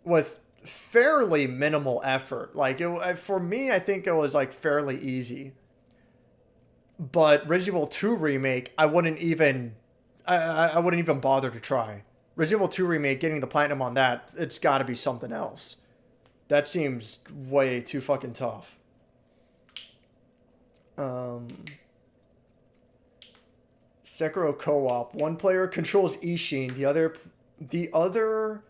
with fairly minimal effort. Like, for me, I think it was, fairly easy. But Resident Evil 2 Remake, I wouldn't even bother to try. Resident Evil 2 Remake, getting the platinum on that, it's gotta be something else. That seems way too fucking tough. Sekiro co-op. One player controls Ishin, the other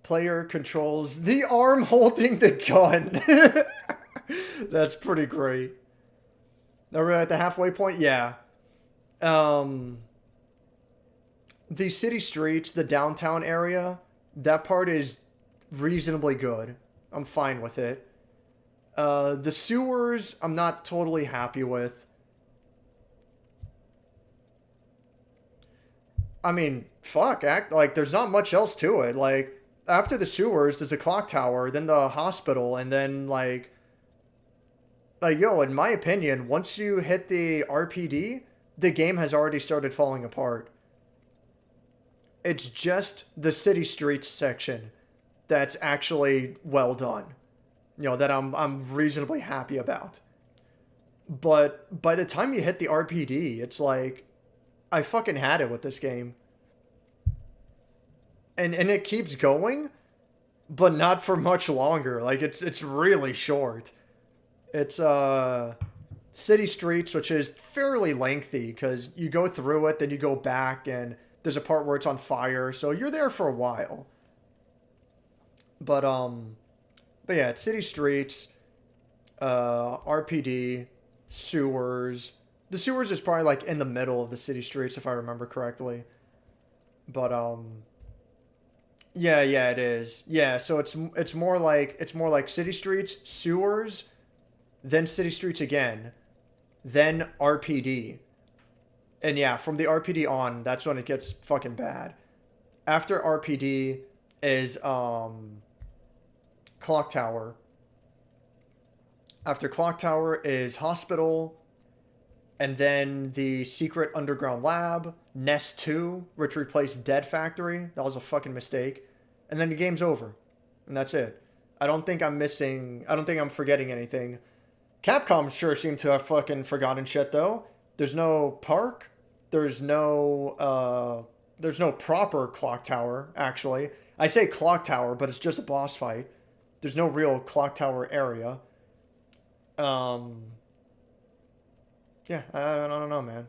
player controls the arm holding the gun. That's pretty great. Are we at the halfway point? Yeah. The city streets, the downtown area, that part is reasonably good. I'm fine with it. The sewers, I'm not totally happy with. I mean, fuck, there's not much else to it. Like, after the sewers, there's a clock tower, then the hospital, and then, in my opinion, once you hit the RPD, the game has already started falling apart. It's just the city streets section that's actually well done. That I'm reasonably happy about. But by the time you hit the RPD, it's like, I fucking had it with this game. And it keeps going, but not for much longer. Like, it's really short. It's city streets, which is fairly lengthy because you go through it, then you go back, and there's a part where it's on fire, so you're there for a while. But yeah, it's city streets, RPD, sewers. The sewers is probably in the middle of the city streets, if I remember correctly. But yeah, it is. Yeah, so it's more like city streets, sewers, then city streets again, then RPD. And yeah, from the RPD on, that's when it gets fucking bad. After RPD is clock tower. After Clock Tower is Hospital, and then the secret underground lab, Nest 2, which replaced Dead Factory. That was a fucking mistake. And then the game's over. And that's it. I don't think I'm forgetting anything. Capcom sure seem to have fucking forgotten shit, though. There's no park. There's no proper Clock Tower, actually. I say Clock Tower, but it's just a boss fight. There's no real Clock Tower area. Yeah, I don't know, man.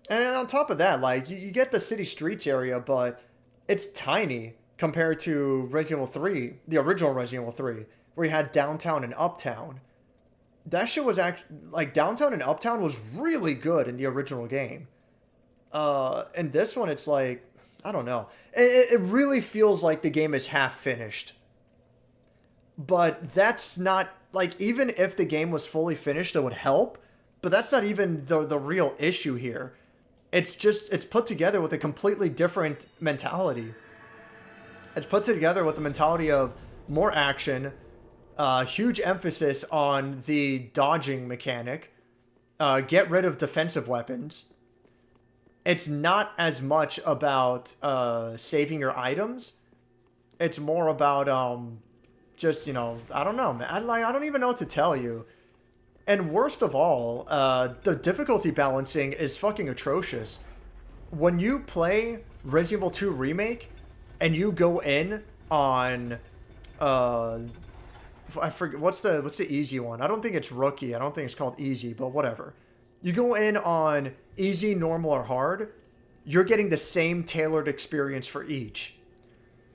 And on top of that, like, you get the city streets area, but it's tiny compared to Resident Evil 3, the original Resident Evil 3, where you had downtown and uptown. That shit was actually, like, downtown and uptown was really good in the original game. And this one, it's like, I don't know. It really feels like the game is half finished. But that's not, like, even if the game was fully finished, it would help. But that's not even the real issue here. It's put together with a completely different mentality. It's put together with the mentality of more action, huge emphasis on the dodging mechanic, get rid of defensive weapons. It's not as much about saving your items. It's more about just, you know, I don't know, man. I don't even know what to tell you. And worst of all, the difficulty balancing is fucking atrocious. When you play Resident Evil 2 Remake and you go in on I forget what's the easy one. I don't think it's Rookie. I don't think it's called Easy, but whatever. You go in on Easy, Normal, or Hard, you're getting the same tailored experience for each.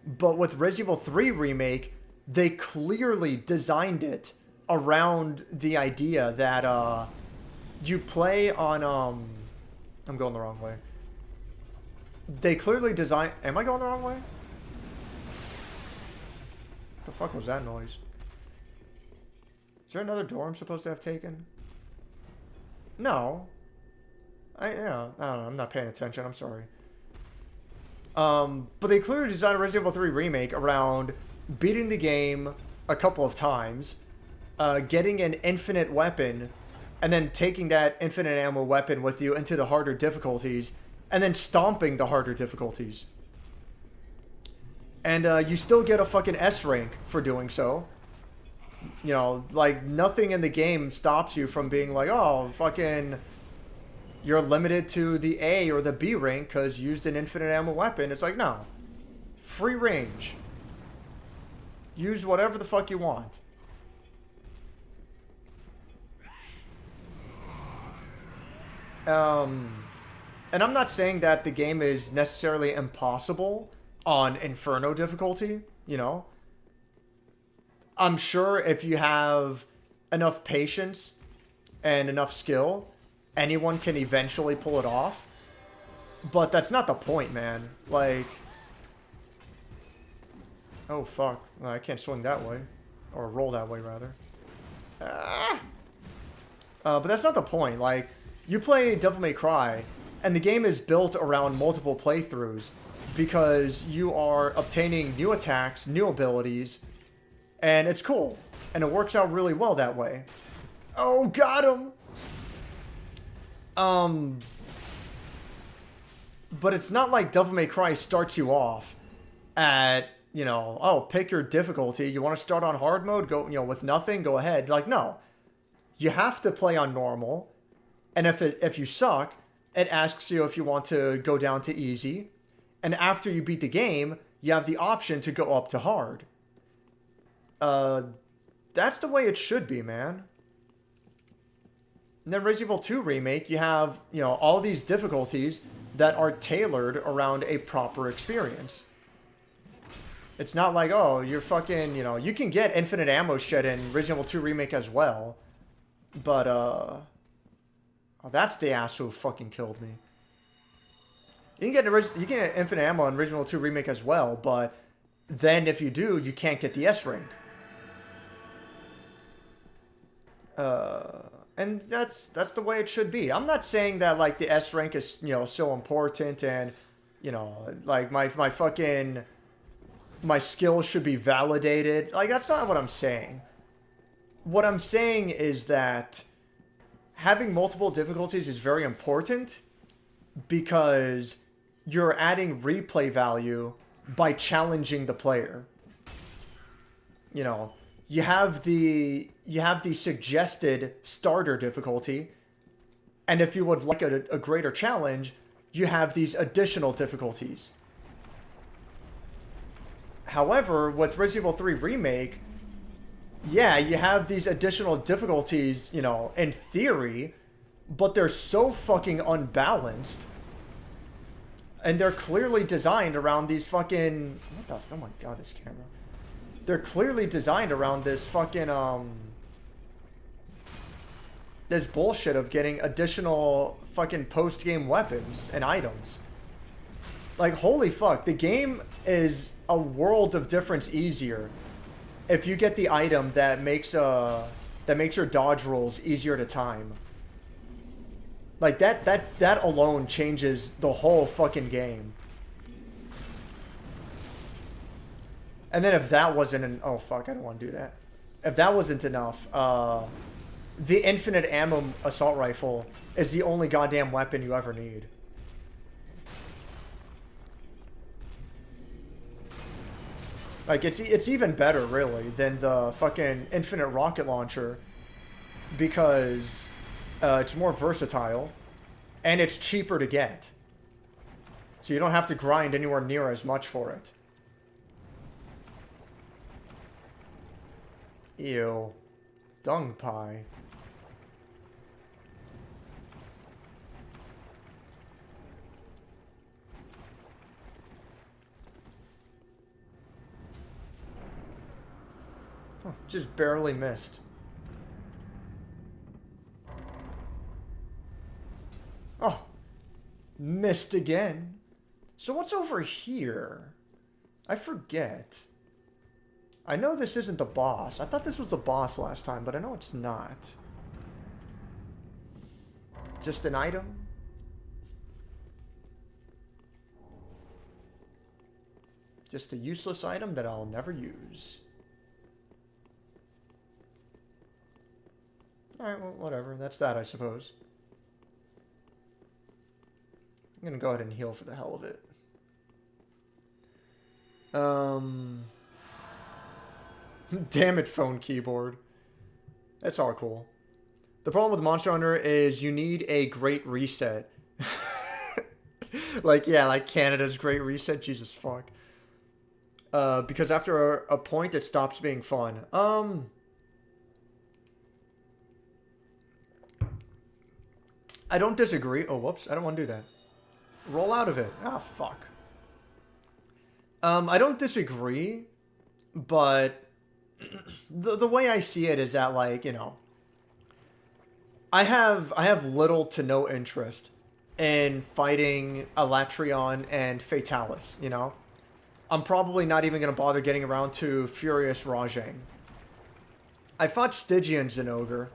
But with Resident Evil 3 Remake, they clearly designed it around the idea that you play on I'm going the wrong way. They clearly designed. Am I going the wrong way? What the fuck was that noise? Is there another door I'm supposed to have taken? No. I don't know. I'm not paying attention. I'm sorry. But they clearly designed a Resident Evil 3 Remake around beating the game a couple of times, getting an infinite weapon, and then taking that infinite ammo weapon with you into the harder difficulties, and then stomping the harder difficulties. And you still get a fucking S rank for doing so. You know, like, nothing in the game stops you from being like, oh, fucking, you're limited to the A or the B rank because you used an infinite ammo weapon. It's like, no. Free range. Use whatever the fuck you want. And I'm not saying that the game is necessarily impossible on Inferno difficulty, you know. I'm sure if you have enough patience and enough skill, anyone can eventually pull it off. But that's not the point, man. Like, oh fuck, well, I can't swing that way. Or roll that way, rather. But that's not the point. Like, you play Devil May Cry, and the game is built around multiple playthroughs because you are obtaining new attacks, new abilities, and it's cool. And it works out really well that way. Oh, got him! But it's not like Devil May Cry starts you off at, you know, oh, pick your difficulty. You want to start on hard mode? Go, you know, with nothing? Go ahead. Like, no. You have to play on normal. And if you suck, it asks you if you want to go down to easy. And after you beat the game, you have the option to go up to hard. That's the way it should be, man. And then Resident Evil 2 Remake, you have, you know, all these difficulties that are tailored around a proper experience. It's not like, oh, you're fucking, you know, you can get infinite ammo shit in Resident Evil 2 Remake as well. But, oh, that's the ass who fucking killed me. You can get infinite ammo in Resident Evil 2 Remake as well, but then if you do, you can't get the S rank. And that's the way it should be. I'm not saying that, like, the S rank is, you know, so important and, you know, like, my skills should be validated. Like, that's not what I'm saying. what I'm saying is that having multiple difficulties is very important because you're adding replay value by challenging the player. You know, you have the suggested starter difficulty, and if you would like a greater challenge, you have these additional difficulties. However, with Resident Evil 3 Remake, yeah, you have these additional difficulties, you know, in theory, but they're so fucking unbalanced. And they're clearly designed around these fucking... What the... Oh my god, this camera. They're clearly designed around this fucking, this bullshit of getting additional fucking post-game weapons and items. Like, holy fuck, the game is a world of difference easier if you get the item that makes your dodge rolls easier to time. Like, that alone changes the whole fucking game. And then if that wasn't oh fuck, I don't want to do that. If that wasn't enough, the infinite ammo assault rifle is the only goddamn weapon you ever need. Like, it's even better, really, than the fucking infinite rocket launcher, because it's more versatile, and it's cheaper to get. So you don't have to grind anywhere near as much for it. Ew. Dung pie. Huh, just barely missed. Oh. Missed again. So what's over here? I forget. I know this isn't the boss. I thought this was the boss last time, but I know it's not. Just an item? Just a useless item that I'll never use. Alright, well, whatever. That's that, I suppose. I'm gonna go ahead and heal for the hell of it. Damn it, phone keyboard. That's all cool. The problem with Monster Hunter is you need a great reset. Like, yeah, like Canada's great reset. Jesus fuck. Because after a point, it stops being fun. I don't disagree. Oh, whoops. I don't want to do that. Roll out of it. Ah, fuck. I don't disagree, but the way I see it is that, like, you know, I have little to no interest in fighting Alatreon and Fatalis, you know? I'm probably not even going to bother getting around to Furious Rajang. I fought Stygian Zinogre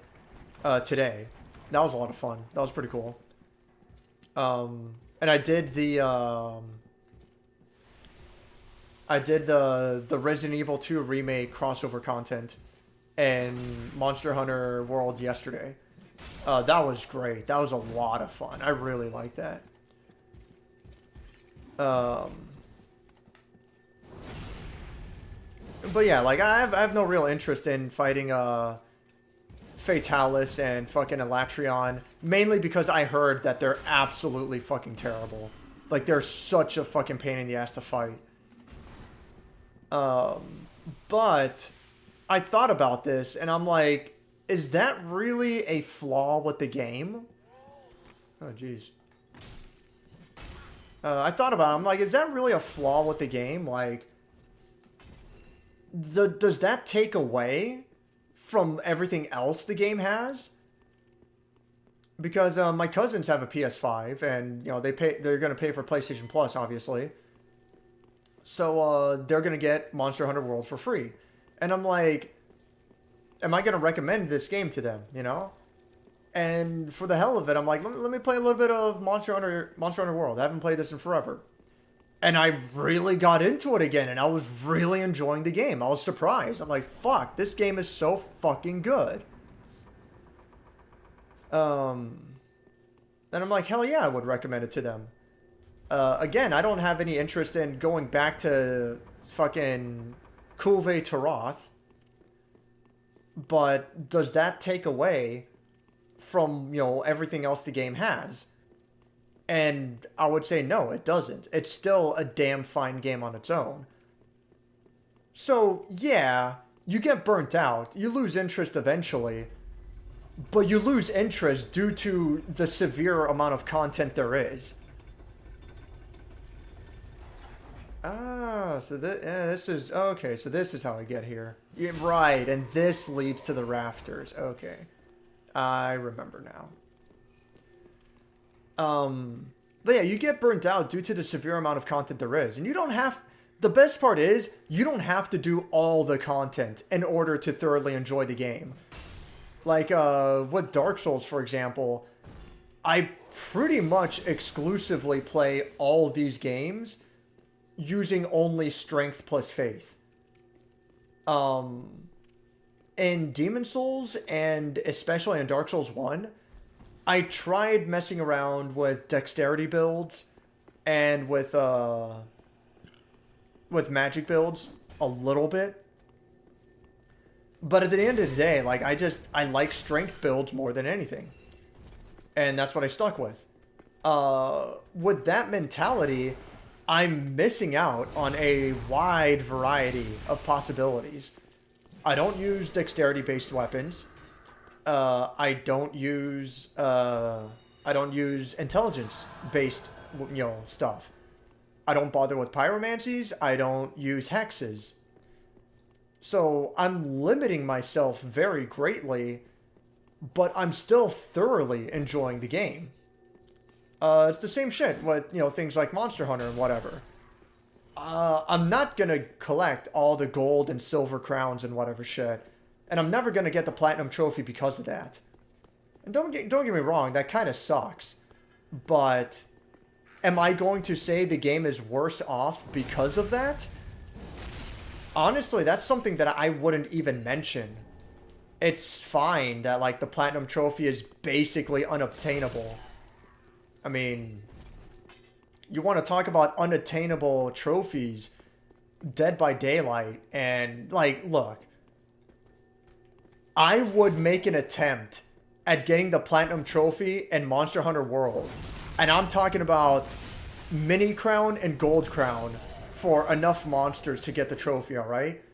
today. That was a lot of fun. That was pretty cool. And I did the Resident Evil 2 remake crossover content in Monster Hunter World yesterday. That was great. That was a lot of fun. I really liked that. But yeah, like I have no real interest in fighting Fatalis and fucking Alatreon, mainly because I heard that they're absolutely fucking terrible. Like, they're such a fucking pain in the ass to fight. But I thought about this, and I'm like, is that really a flaw with the game? Oh, jeez. I thought about it. I'm like, is that really a flaw with the game? Like, does that take away from everything else the game has? Because my cousins have a PS5, and you know they're gonna pay for PlayStation Plus, obviously. So they're gonna get Monster Hunter World for free, and I'm like, am I gonna recommend this game to them? You know, and for the hell of it, I'm like, let me play a little bit of Monster Hunter World. I haven't played this in forever, And I really got into it again, and I was really enjoying the game. I was surprised. I'm like, fuck, this game is so fucking good. And I'm like, hell yeah, I would recommend it to them. Again, I don't have any interest in going back to fucking Kulve Taroth. But does that take away from, you know, everything else the game has? And I would say no, it doesn't. It's still a damn fine game on its own. So, yeah, you get burnt out. You lose interest eventually. But you lose interest due to the severe amount of content there is. Ah, so this is... Okay, so this is how I get here. Yeah, right, and this leads to the rafters. Okay. I remember now. But yeah, you get burnt out due to the severe amount of content there is. And you don't have... The best part is, you don't have to do all the content in order to thoroughly enjoy the game. Like, with Dark Souls, for example, I pretty much exclusively play all these games using only strength plus faith. In Demon Souls, and especially in Dark Souls 1, I tried messing around with dexterity builds and with magic builds a little bit. But at the end of the day, like, I like strength builds more than anything. And that's what I stuck with. With that mentality, I'm missing out on a wide variety of possibilities. I don't use dexterity-based weapons. I don't use intelligence-based, you know, stuff. I don't bother with pyromancies. I don't use hexes. So I'm limiting myself very greatly, but I'm still thoroughly enjoying the game. It's the same shit with, you know, things like Monster Hunter and whatever. I'm not gonna collect all the gold and silver crowns and whatever shit, and I'm never gonna get the platinum trophy because of that. And don't get me wrong, that kind of sucks. But am I going to say the game is worse off because of that? Honestly, that's something that I wouldn't even mention. It's fine that, like, the platinum trophy is basically unobtainable. I mean, you want to talk about unattainable trophies, Dead by Daylight, and, like, look. I would make an attempt at getting the platinum trophy in Monster Hunter World. And I'm talking about mini crown and gold crown for enough monsters to get the trophy, alright?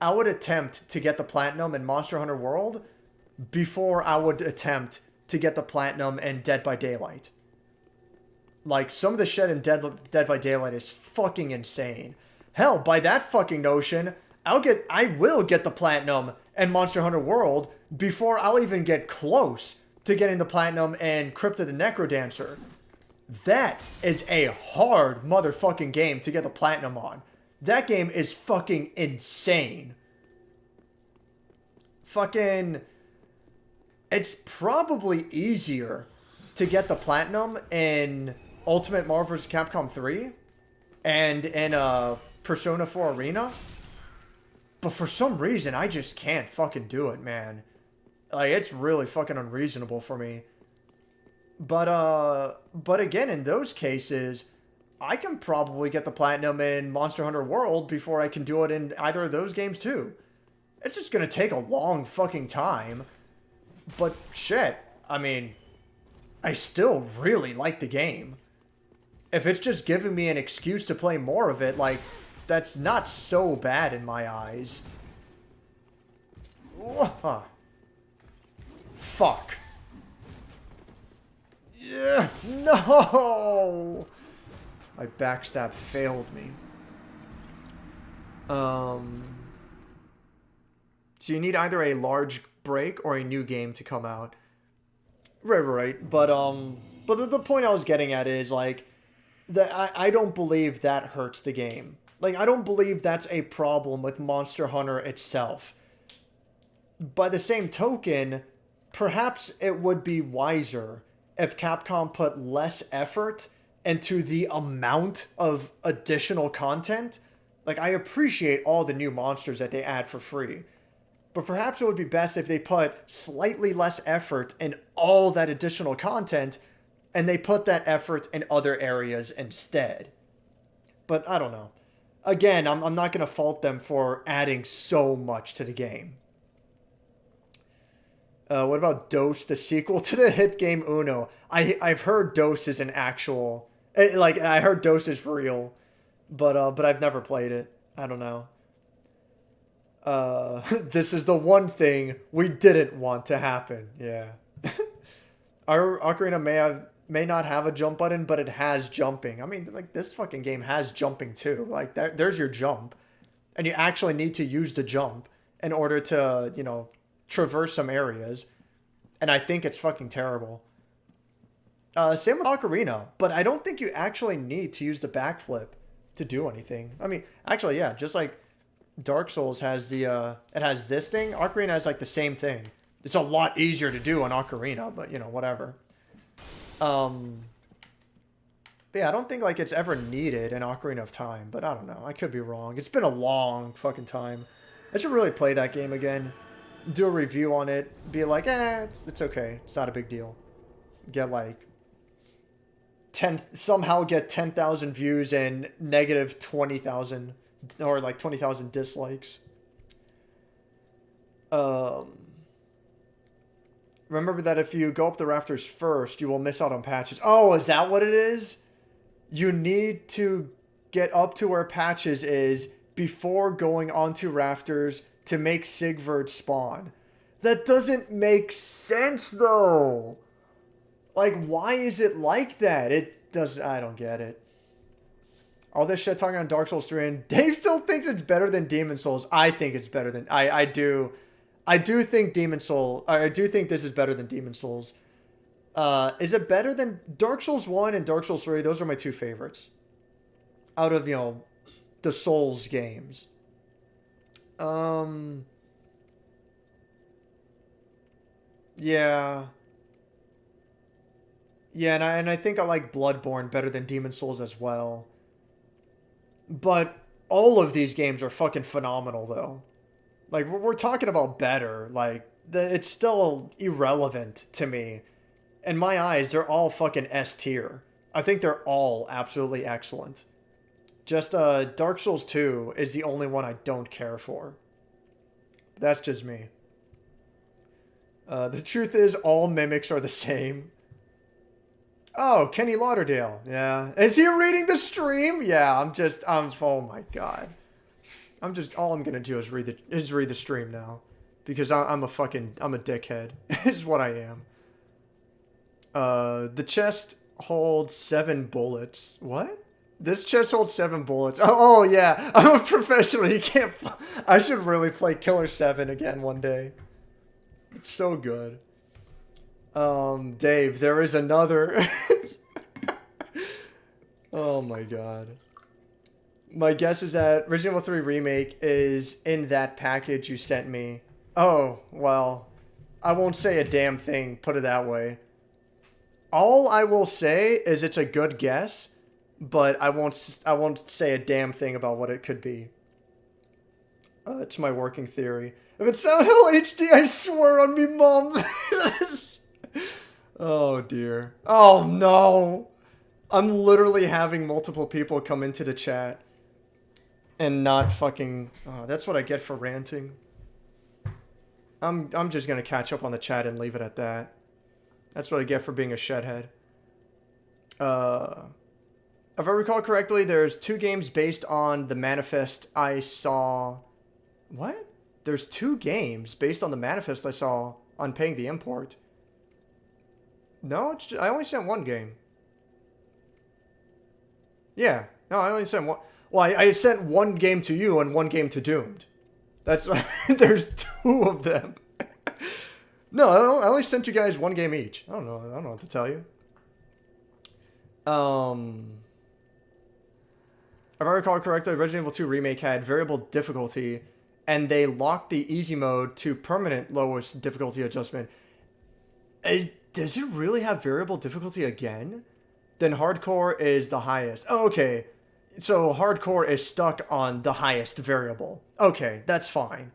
I would attempt to get the platinum in Monster Hunter World before I would attempt to get the platinum in Dead by Daylight. Like, some of the shit in Dead by Daylight is fucking insane. Hell, by that fucking notion, I will get the platinum in Monster Hunter World before I'll even get close to getting the platinum in Crypta the Necrodancer. That is a hard motherfucking game to get the platinum on. That game is fucking insane. Fucking... It's probably easier to get the platinum in Ultimate Marvel vs. Capcom 3 and in Persona 4 Arena. But for some reason, I just can't fucking do it, man. Like, it's really fucking unreasonable for me. But again, in those cases, I can probably get the platinum in Monster Hunter World before I can do it in either of those games too. It's just gonna take a long fucking time. But shit, I mean, I still really like the game. If it's just giving me an excuse to play more of it, like, that's not so bad in my eyes. Fuck. Yeah, no! My backstab failed me. So you need either a large break or a new game to come out. Right. But the point I was getting at is, like, that I don't believe that hurts the game. Like, I don't believe that's a problem with Monster Hunter itself. By the same token, perhaps it would be wiser if Capcom put less effort and to the amount of additional content. Like, I appreciate all the new monsters that they add for free. But perhaps it would be best if they put slightly less effort in all that additional content and they put that effort in other areas instead. But I don't know. Again, I'm not going to fault them for adding so much to the game. What about Dose, the sequel to the hit game Uno? I've heard Dose is an actual... Like, I heard Dose is real. But I've never played it. I don't know. This is the one thing we didn't want to happen. Yeah. Our Ocarina may not have a jump button, but it has jumping. I mean, like, this fucking game has jumping too. Like, there's your jump. And you actually need to use the jump in order to, you know, traverse some areas. And I think it's fucking terrible. Same with Ocarina, but I don't think you actually need to use the backflip to do anything. I mean, actually, yeah, just like Dark Souls has the, it has this thing, Ocarina has like the same thing. It's a lot easier to do on Ocarina, but you know, whatever. But yeah, I don't think like it's ever needed in Ocarina of Time, but I don't know. I could be wrong. It's been a long fucking time. I should really play that game again. Do a review on it. Be like, it's okay. It's not a big deal. Get like somehow get 10,000 views and negative 20,000 or like 20,000 dislikes. Remember that if you go up the rafters first, you will miss out on patches. Oh, is that what it is? You need to get up to where patches is before going onto rafters to make Sigvard spawn. That doesn't make sense though. Like, why is it like that? It doesn't... I don't get it. All this shit talking on Dark Souls 3, and Dave still thinks it's better than Demon Souls. I think it's better than... I do think Demon Soul... I do think this is better than Demon Souls. Is it better than... Dark Souls 1 and Dark Souls 3, those are my two favorites. Out of, you know, the Souls games. Yeah... Yeah, and I think I like Bloodborne better than Demon Souls as well. But all of these games are fucking phenomenal, though. Like, we're talking about better. Like, it's still irrelevant to me. In my eyes, they're all fucking S tier. I think they're all absolutely excellent. Just, Dark Souls 2 is the only one I don't care for. That's just me. The truth is, all mimics are the same. Oh, Kenny Lauderdale. Yeah. Is he reading the stream? Yeah, oh my God. All I'm going to do is read the stream now. Because I'm a dickhead. Is what I am. The chest holds 7 bullets. What? This chest holds 7 bullets. Oh yeah. I'm a professional. You can't... I should really play Killer 7 again one day. It's so good. Dave, there is another... Oh my God. My guess is that Resident Evil 3 Remake is in that package you sent me. Oh, well, I won't say a damn thing, put it that way. All I will say is it's a good guess, but I won't say a damn thing about what it could be. It's my working theory. If it's Sound Hill HD, I swear on me, Mom. Oh dear. Oh no. I'm literally having multiple people come into the chat and not fucking... Oh, that's what I get for ranting. I'm just gonna catch up on the chat and leave it at that. That's what I get for being a shedhead. If I recall correctly, there's 2 games based on the manifest I saw... What? There's 2 games based on the manifest I saw on paying the import. No, I only sent 1 game. Yeah. No, I only sent 1. Well, I sent 1 game to you and 1 game to Doomed. That's... There's 2 of them. No, I only sent you guys 1 game each. I don't know what to tell you. If I recall correctly, Resident Evil 2 Remake had variable difficulty, and they locked the easy mode to permanent lowest difficulty adjustment. Does it really have variable difficulty again? then hardcore is the highest. Oh, okay. So hardcore is stuck on the highest variable. Okay, that's fine.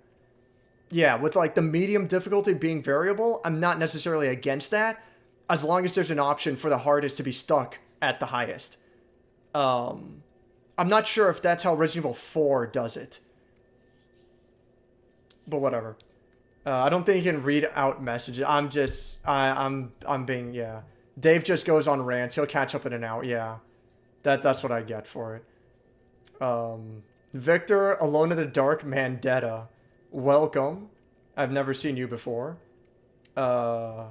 Yeah, with like the medium difficulty being variable, I'm not necessarily against that, as long as there's an option for the hardest to be stuck at the highest. I'm not sure if that's how Resident Evil 4 does it. But whatever. I don't think you can read out messages. I'm being, yeah. Dave just goes on rants. He'll catch up in an hour. Yeah. That's what I get for it. Victor, Alone in the Dark, Mandetta. Welcome. I've never seen you before. I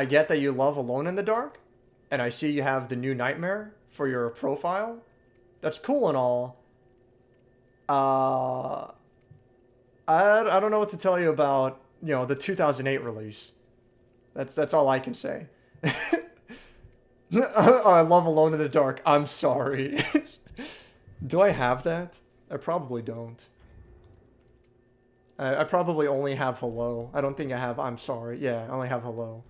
get that you love Alone in the Dark. And I see you have the new Nightmare for your profile. That's cool and all. I don't know what to tell you about, you know, the 2008 release. That's all I can say. I love Alone in the Dark. I'm sorry. Do I have that? I probably don't. I probably only have Hello. I don't think I have I'm sorry. Yeah, I only have Hello.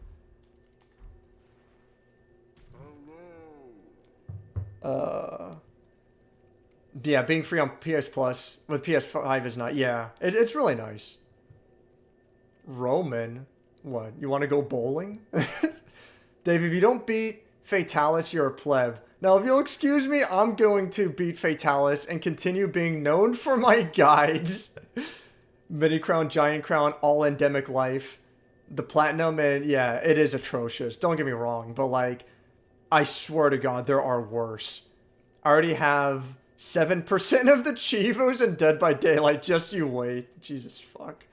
Yeah, being free on PS Plus with PS5 is not. Yeah, it's really nice. Roman, what? You want to go bowling? Dave, if you don't beat Fatalis, you're a pleb. Now, if you'll excuse me, I'm going to beat Fatalis and continue being known for my guides. Mini Crown, Giant Crown, All Endemic Life. The Platinum, and yeah, it is atrocious. Don't get me wrong, but like, I swear to God, there are worse. I already have 7% of the Chivos in Dead by Daylight. Just you wait. Jesus fuck.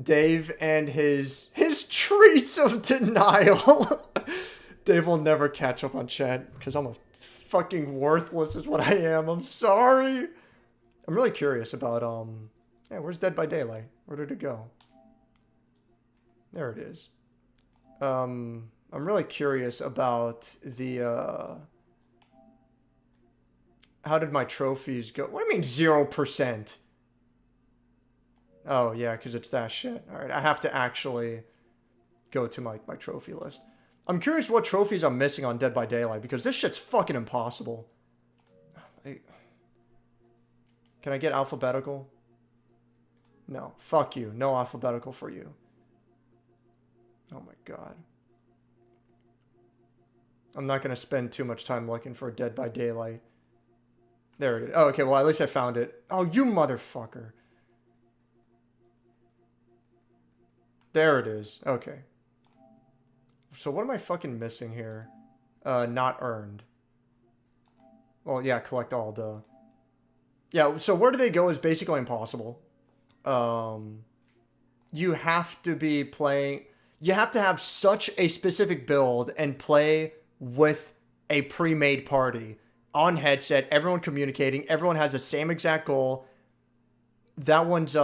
Dave and his treats of denial. Dave will never catch up on chat because I'm a fucking worthless is what I am. I'm sorry. I'm really curious about yeah, where's Dead by Daylight? Where did it go? There it is. I'm really curious about the how did my trophies go? What do you mean 0%? Oh, yeah, because it's that shit. All right, I have to actually go to my trophy list. I'm curious what trophies I'm missing on Dead by Daylight, because this shit's fucking impossible. Can I get alphabetical? No. Fuck you. No alphabetical for you. Oh my god. I'm not going to spend too much time looking for Dead by Daylight. There it is. Oh, okay, well, at least I found it. Oh, you motherfucker. There it is. Okay. So what am I fucking missing here? Not earned. Well, yeah, collect all, duh. Yeah, so where do they go is basically impossible. You have to be playing... You have to have such a specific build and play with a pre-made party. On headset, everyone communicating, everyone has the same exact goal. That one's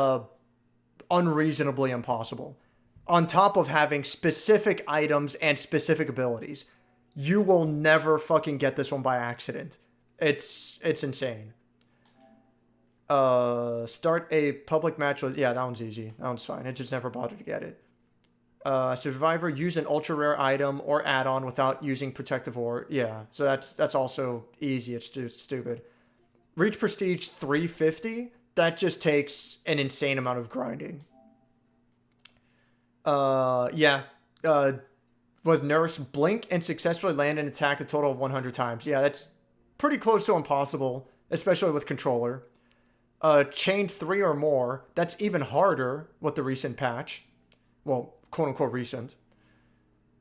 unreasonably impossible. On top of having specific items and specific abilities. You will never fucking get this one by accident. It's insane. Start a public match with... Yeah, that one's easy. That one's fine. I just never bothered to get it. Survivor, use an ultra rare item or add-on without using protective ore. Yeah, so that's also easy. It's just stupid. Reach prestige 350. That just takes an insane amount of grinding. Yeah. With Nurse, blink and successfully land an attack a total of 100 times. Yeah, that's pretty close to impossible, especially with controller. Chained 3 or more. That's even harder with the recent patch. Well, quote-unquote recent.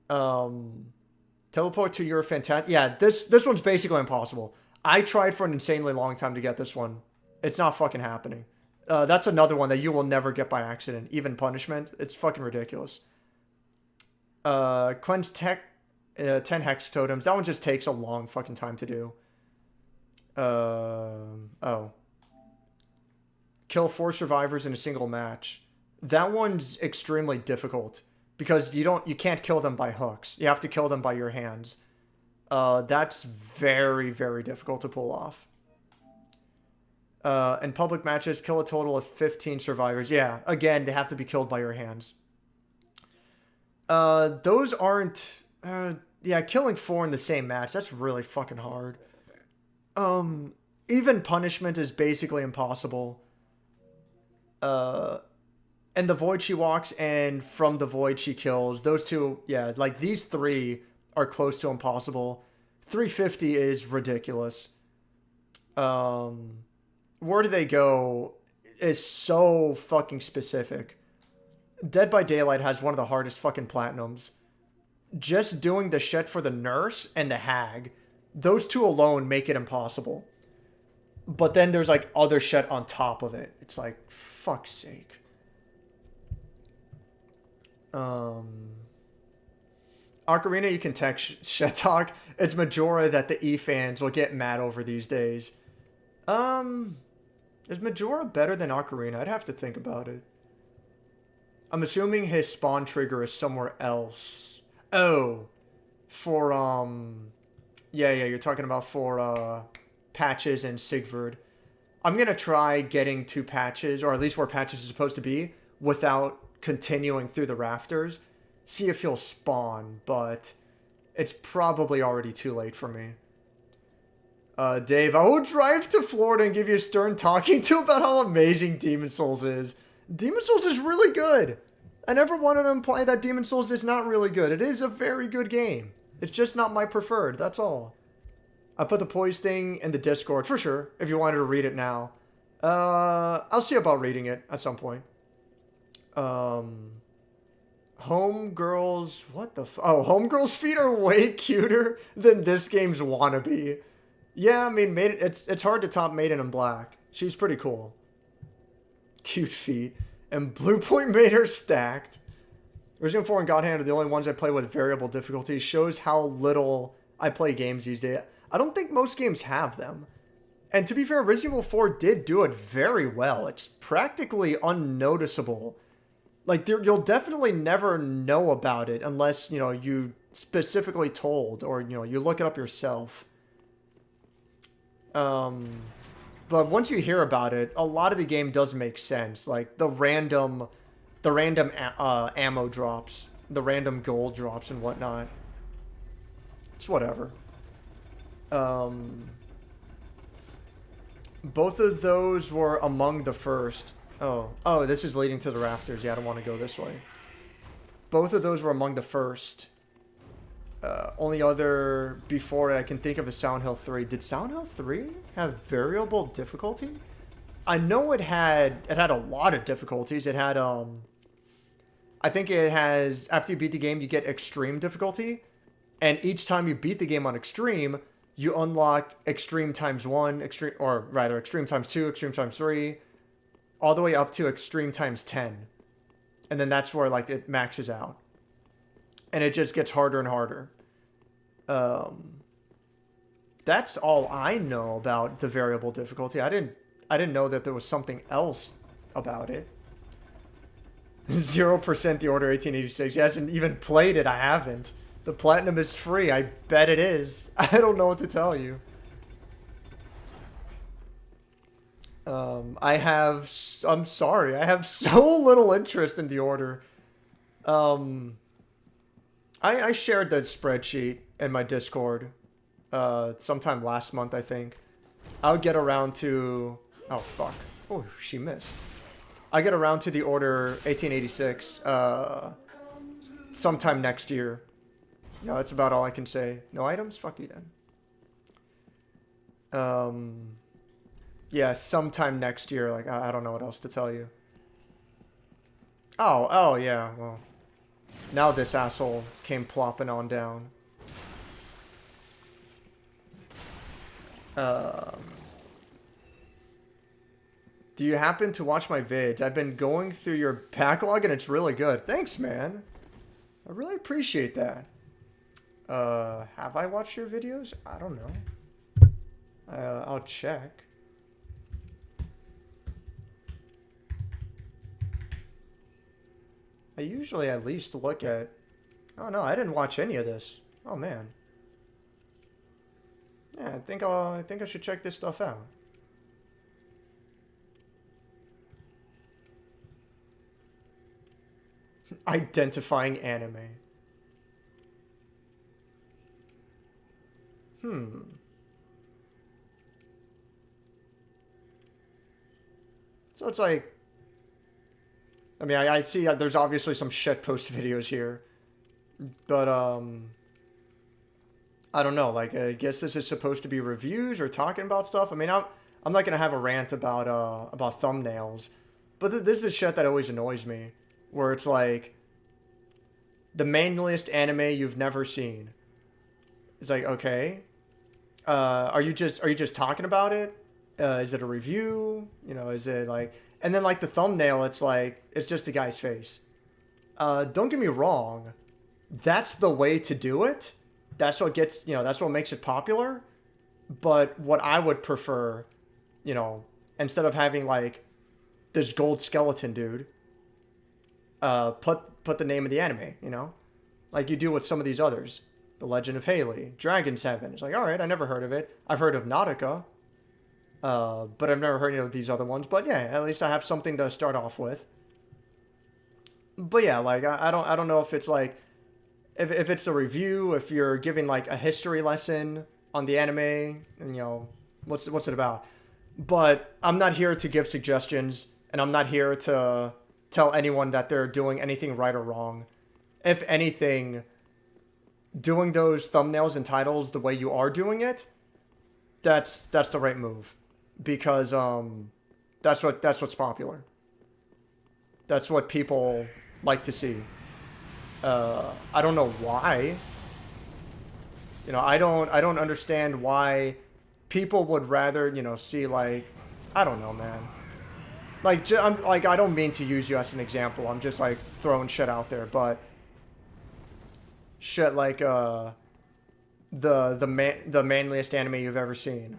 Teleport to your fantastic... Yeah, this one's basically impossible. I tried for an insanely long time to get this one. It's not fucking happening. That's another one that you will never get by accident. Even punishment. It's fucking ridiculous. Cleanse 10 hex totems. That one just takes a long fucking time to do. Oh. Kill 4 survivors in a single match. That one's extremely difficult because you can't kill them by hooks. You have to kill them by your hands. That's very, very difficult to pull off. In public matches, kill a total of 15 survivors. Yeah, again, they have to be killed by your hands. Those aren't... Yeah, killing 4 in the same match, that's really fucking hard. Even punishment is basically impossible. And the void she walks and from the void she kills, those two, yeah, like these 3 are close to impossible. 350 is ridiculous. Where do they go is so fucking specific. Dead by Daylight has one of the hardest fucking platinums. Just doing the shit for the nurse and the hag, those 2 alone make it impossible. But then there's like other shit on top of it. It's like, fuck's sake. Ocarina, you can text shit talk. It's Majora that the E fans will get mad over these days. Is Majora better than Ocarina? I'd have to think about it. I'm assuming his spawn trigger is somewhere else. Oh, for yeah, you're talking about for Patches and Sigvard. I'm gonna try getting to Patches, or at least where Patches is supposed to be, without continuing through the rafters. See if he'll spawn, but it's probably already too late for me. Dave, I will drive to Florida and give you a stern talking to about how amazing Demon's Souls is. Demon's Souls is really good. I never wanted to imply that Demon's Souls is not really good. It is a very good game. It's just not my preferred, that's all. I put the Poise thing in the Discord, for sure, if you wanted to read it now. I'll see about reading it at some point. Homegirls, what the Homegirls' feet are way cuter than this game's wannabe. Yeah, I mean, it's hard to top Maiden in Black. She's pretty cool. Cute feet. And Blue Point made her stacked. Resident 4 and God Hand are the only ones I play with variable difficulty. Shows how little I play games these days. I don't think most games have them. And to be fair, Resident Evil 4 did do it very well. It's practically unnoticeable. Like, you'll definitely never know about it unless, you know, you specifically told or, you know, you look it up yourself. But once you hear about it, a lot of the game does make sense. Like, the random ammo drops, the random gold drops and whatnot. It's whatever. Both of those were among the first. Oh, this is leading to the rafters. Yeah, I don't want to go this way. Both of those were among the first. Only other before it I can think of is Silent Hill 3. Did Silent Hill 3 have variable difficulty? I know it had a lot of difficulties. It had I think it has, after you beat the game, you get extreme difficulty, and each time you beat the game on extreme, you unlock extreme times 1, extreme times 2, extreme times 3, all the way up to extreme times 10. And then that's where like it maxes out. And it just gets harder and harder. That's all I know about the variable difficulty. I didn't know that there was something else about it. 0% The Order 1886. He hasn't even played it. I haven't. The platinum is free. I bet it is. I don't know what to tell you. I'm sorry. I have so little interest in The Order. I shared that spreadsheet in my Discord sometime last month, I think. I'll get around to... Oh, fuck. Oh, she missed. I get around to The Order 1886 sometime next year. No, that's about all I can say. No items? Fuck you then. Yeah, sometime next year. Like, I don't know what else to tell you. Oh, yeah, well... Now this asshole came plopping on down. Do you happen to watch my vids? I've been going through your backlog and it's really good. Thanks, man. I really appreciate that. Have I watched your videos? I don't know. I'll check. I usually at least look at... Oh no, I didn't watch any of this. Oh man. Yeah, I think I should check this stuff out. Identifying anime. So it's like, I mean, I see that there's obviously some shitpost videos here, but I don't know. Like, I guess this is supposed to be reviews or talking about stuff. I mean, I'm not gonna have a rant about thumbnails, but this is shit that always annoys me, where it's like the manliest anime you've never seen. It's like, okay, are you just talking about it? Is it a review? You know, is it like, and then like the thumbnail, it's like, it's just the guy's face. Don't get me wrong. That's the way to do it. That's what gets, you know, that's what makes it popular. But what I would prefer, you know, instead of having like this gold skeleton dude, put the name of the anime, you know, like you do with some of these others. The Legend of Haley, Dragon's Heaven. It's like, all right, I never heard of it. I've heard of Nautica, but I've never heard of these other ones. But yeah, at least I have something to start off with. But yeah, like I don't know if it's like if it's a review, if you're giving like a history lesson on the anime, and you know what's it about. But I'm not here to give suggestions, and I'm not here to tell anyone that they're doing anything right or wrong. If anything, doing those thumbnails and titles the way you are doing it, that's the right move, because that's what's popular. That's what people like to see. I don't know why. You know, I don't understand why people would rather, you know, see like, I don't know, man. Like, I don't mean to use you as an example. I'm just like throwing shit out there, but shit like the manliest anime you've ever seen.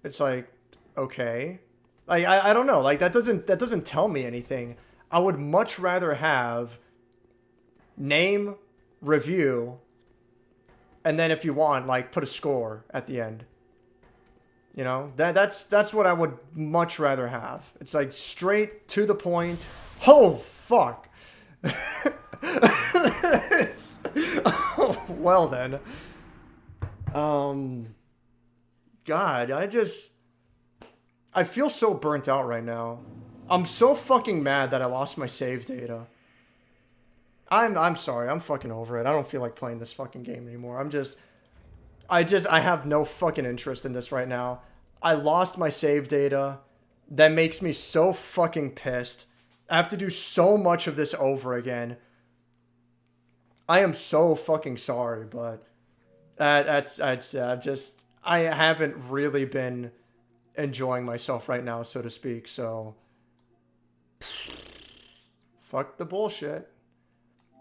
It's like, okay, like I don't know, like that doesn't tell me anything. I would much rather have name, review, and then if you want, like put a score at the end. You know, that's what I would much rather have. It's like straight to the point. Oh fuck. Oh, well then. God, I feel so burnt out right now. I'm so fucking mad that I lost my save data. I'm sorry. I'm fucking over it. I don't feel like playing this fucking game anymore. I have no fucking interest in this right now. I lost my save data. That makes me so fucking pissed. I have to do so much of this over again. I am so fucking sorry, but I haven't really been enjoying myself right now, so to speak. So fuck the bullshit.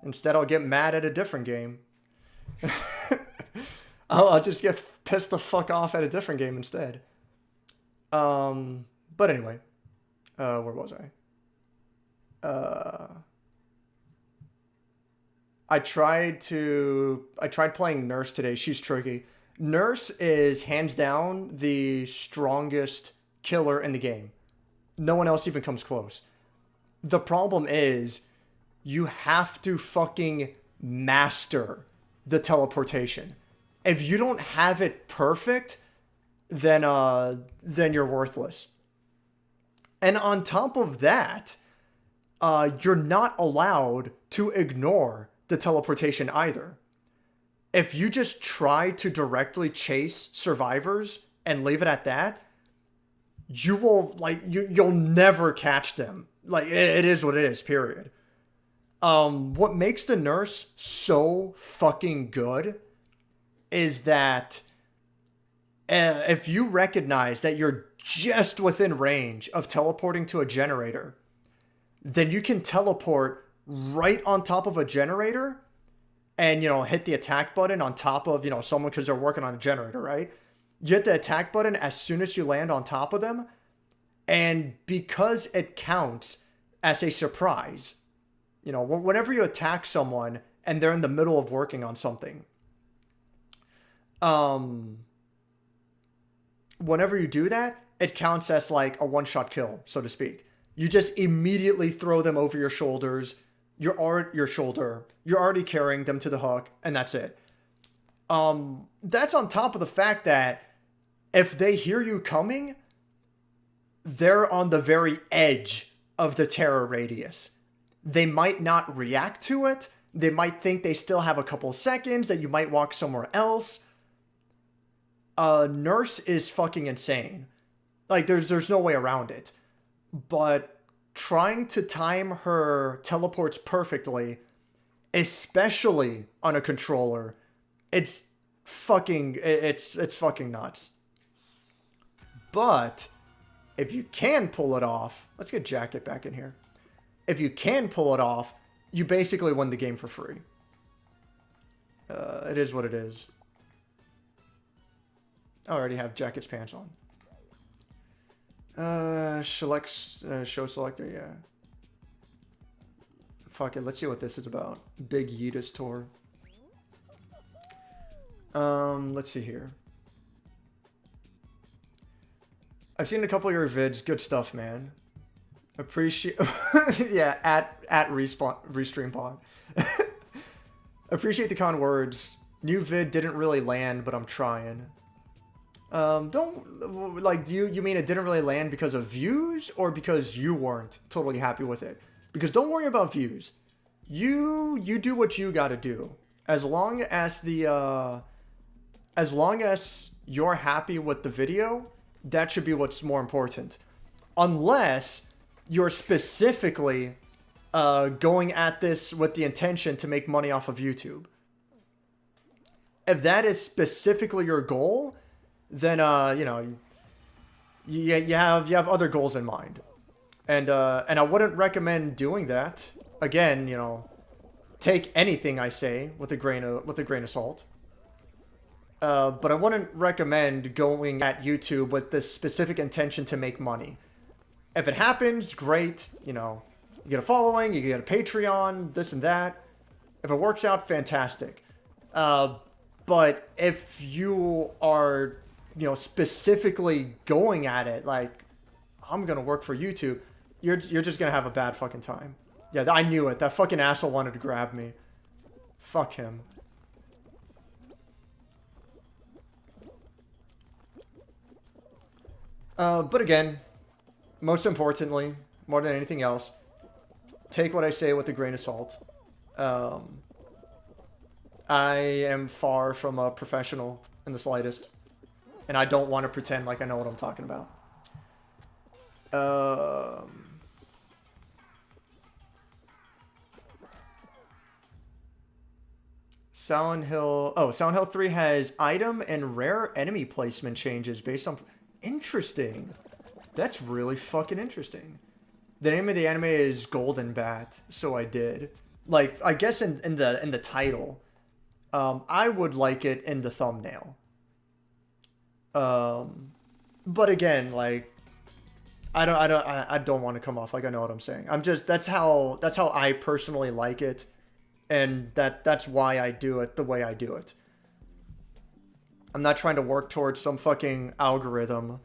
Instead, I'll get mad at a different game. I'll just get pissed the fuck off at a different game instead. But anyway, where was I? I tried playing Nurse today. She's tricky. Nurse is hands down the strongest killer in the game. No one else even comes close. The problem is you have to fucking master the teleportation. If you don't have it perfect, then you're worthless. And on top of that, you're not allowed to ignore the teleportation either. If you just try to directly chase survivors and leave it at that, you will you'll never catch them. Like it is what it is, period. What makes the Nurse so fucking good is that if you recognize that you're just within range of teleporting to a generator, then you can teleport right on top of a generator and, you know, hit the attack button on top of, you know, someone because they're working on a generator, right? You hit the attack button as soon as you land on top of them. And because it counts as a surprise, you know, whenever you attack someone and they're in the middle of working on something, whenever you do that, it counts as like a one-shot kill, so to speak. You just immediately throw them over your shoulders. You're already carrying them to the hook, and that's it. That's on top of the fact that if they hear you coming, they're on the very edge of the terror radius. They might not react to it. They might think they still have a couple seconds, that you might walk somewhere else. Nurse is fucking insane. Like, there's no way around it. But trying to time her teleports perfectly, especially on a controller, it's fucking nuts. But if you can pull it off, let's get Jacket back in here. If you can pull it off, you basically win the game for free. It is what it is. I already have Jacket's pants on. Show selector, yeah. Fuck it, let's see what this is about. Big Yeetus tour. Let's see here. I've seen a couple of your vids. Good stuff, man. Appreciate... yeah, at Restream Pod. Appreciate the kind words. New vid didn't really land, but I'm trying. Don't... Like, you mean it didn't really land because of views? Or because you weren't totally happy with it? Because don't worry about views. You do what you gotta do. As long as the... as long as you're happy with the video, that should be what's more important. Unless you're specifically going at this with the intention to make money off of YouTube. If that is specifically your goal, then, you know, you have other goals in mind. And I wouldn't recommend doing that. Again, you know, take anything I say with a grain of salt. But I wouldn't recommend going at YouTube with the specific intention to make money. If it happens, great. You know, you get a following, you get a Patreon, this and that. If it works out, fantastic. But if you are, you know, specifically going at it, like, I'm gonna work for YouTube, you're just gonna have a bad fucking time. Yeah, I knew it. That fucking asshole wanted to grab me. Fuck him. But again, most importantly, more than anything else, take what I say with a grain of salt. I am far from a professional in the slightest, and I don't want to pretend like I know what I'm talking about. Silent Hill 3 has item and rare enemy placement changes based on... Interesting. That's really fucking interesting. The name of the anime is Golden Bat, so I did. Like, I guess in the title, I would like it in the thumbnail. But again, like, I don't want to come off like I know what I'm saying. I'm just, that's how I personally like it, and that's why I do it the way I do it. I'm not trying to work towards some fucking algorithm.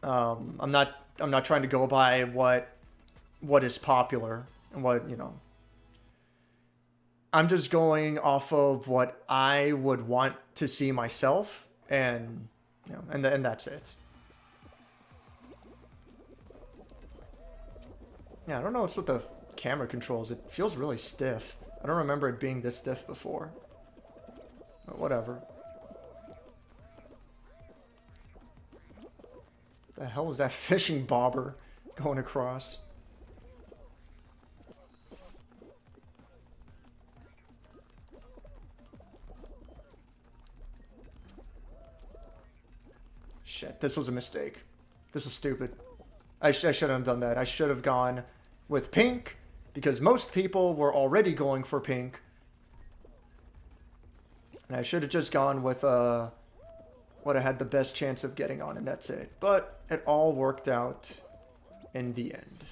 I'm not trying to go by what is popular and what, you know. I'm just going off of what I would want to see myself, and you know, and that's it. Yeah, I don't know what's with the camera controls. It feels really stiff. I don't remember it being this stiff before. But whatever. The hell is that fishing bobber going across? Shit, this was a mistake. This was stupid. I shouldn't have done that. I should have gone with pink, because most people were already going for pink. And I should have just gone with what I had the best chance of getting on, and that's it. But it all worked out in the end.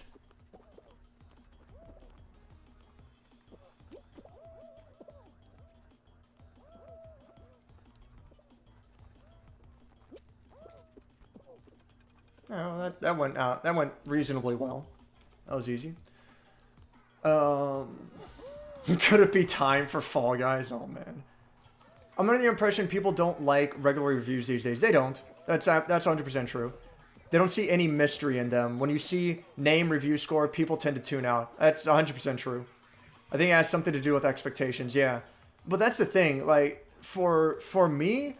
Oh, that went out. That went reasonably well. That was easy. Could it be time for Fall Guys? Oh man. I'm under the impression people don't like regular reviews these days. They don't. That's 100% true. They don't see any mystery in them. When you see name, review score, people tend to tune out. That's 100% true. I think it has something to do with expectations, yeah. But that's the thing, like, for me,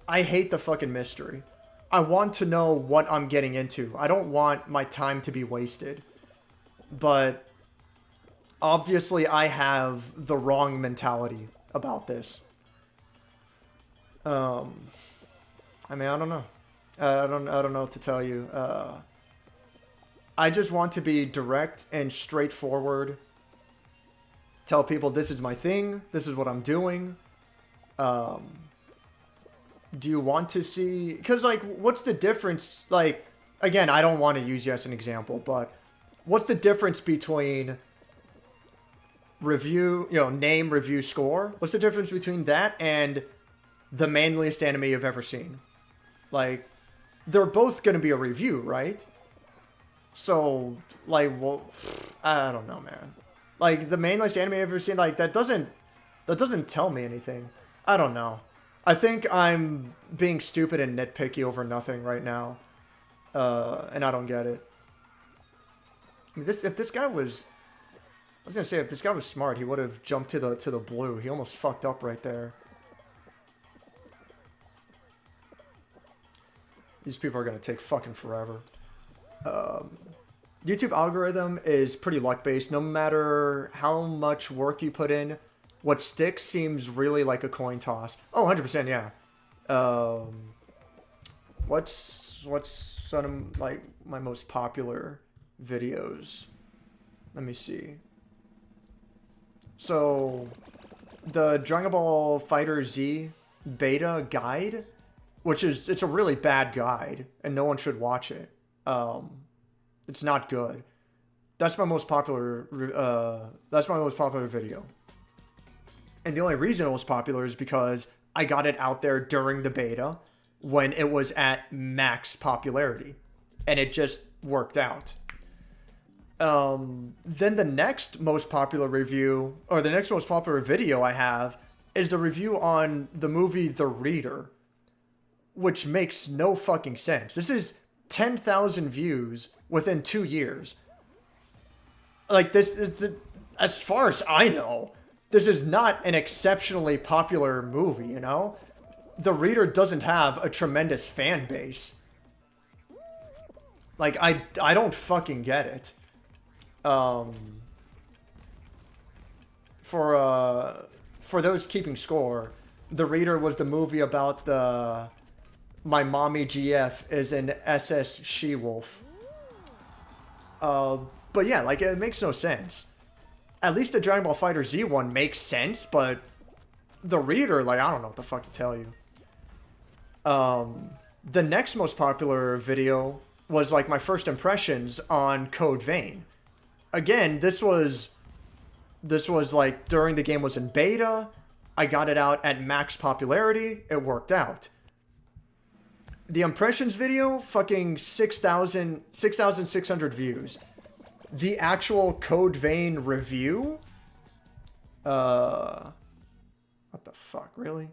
I hate the fucking mystery. I want to know what I'm getting into. I don't want my time to be wasted. But obviously I have the wrong mentality about this. I mean, I don't know. I don't know what to tell you. I just want to be direct and straightforward. Tell people this is my thing. This is what I'm doing. Do you want to see... Because, like, what's the difference? Like, again, I don't want to use you as an example, but what's the difference between review, name, review, score? What's the difference between that and the manliest anime you've ever seen? Like, they're both going to be a review, right? So, like, well, I don't know, man. Like, the manliest anime I've ever seen, like, that doesn't tell me anything. I don't know. I think I'm being stupid and nitpicky over nothing right now. And I don't get it. I mean, if this guy was... I was gonna say, if this guy was smart, he would have jumped to the blue. He almost fucked up right there. These people are gonna take fucking forever. YouTube algorithm is pretty luck-based. No matter how much work you put in, what sticks seems really like a coin toss. Oh, 100%, yeah. What's some of, like, my most popular videos? Let me see. So, the Dragon Ball FighterZ beta guide, it's a really bad guide, and no one should watch it. It's not good. That's my most popular. That's my most popular video. And the only reason it was popular is because I got it out there during the beta when it was at max popularity, and it just worked out. Then the next most popular review, or the next most popular video I have, is the review on the movie The Reader, which makes no fucking sense. This is 10,000 views within 2 years. Like, this, as far as I know, this is not an exceptionally popular movie, you know? The Reader doesn't have a tremendous fan base. Like, I don't fucking get it. For those keeping score, The Reader was the movie about my mommy GF is an SS She-Wolf. But yeah, like, it makes no sense. At least the Dragon Ball FighterZ one makes sense, but The Reader, like, I don't know what the fuck to tell you. The next most popular video was, like, my first impressions on Code Vein. Again, this was like during the game was in beta. I got it out at max popularity. It worked out. The impressions video, fucking 6,600 views. The actual Code Vein review, what the fuck, really? I'm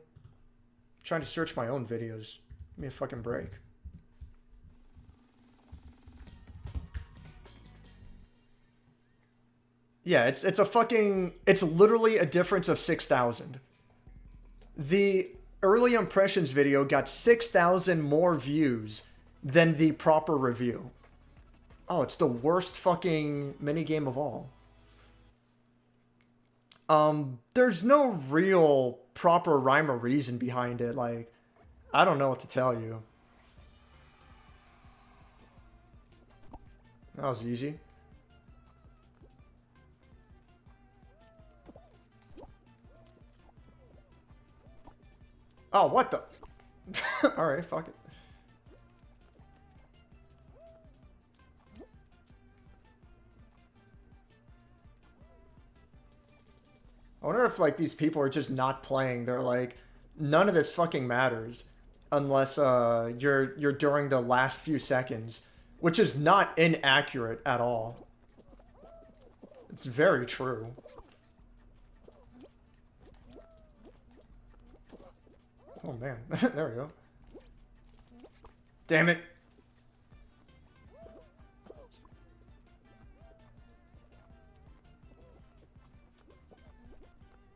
trying to search my own videos. Give me a fucking break. Yeah, it's literally a difference of 6,000. The early impressions video got 6,000 more views than the proper review. Oh, it's the worst fucking minigame of all. There's no real proper rhyme or reason behind it. Like, I don't know what to tell you. That was easy. Oh, what the? Alright, fuck it. I wonder if, like, these people are just not playing. They're like, none of this fucking matters unless you're during the last few seconds, which is not inaccurate at all. It's very true. Oh, man. There we go. Damn it.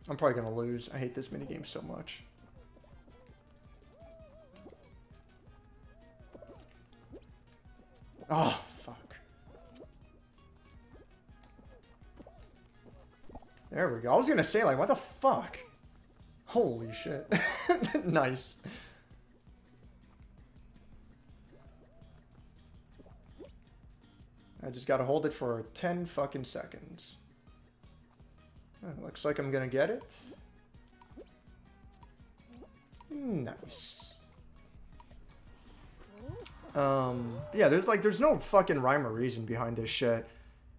I'm probably gonna lose. I hate this minigame so much. Oh, fuck. There we go. I was gonna say, like, what the fuck? Holy shit. Nice. I just gotta hold it for 10 fucking seconds. Looks like I'm gonna get it. Nice. Yeah, there's no fucking rhyme or reason behind this shit.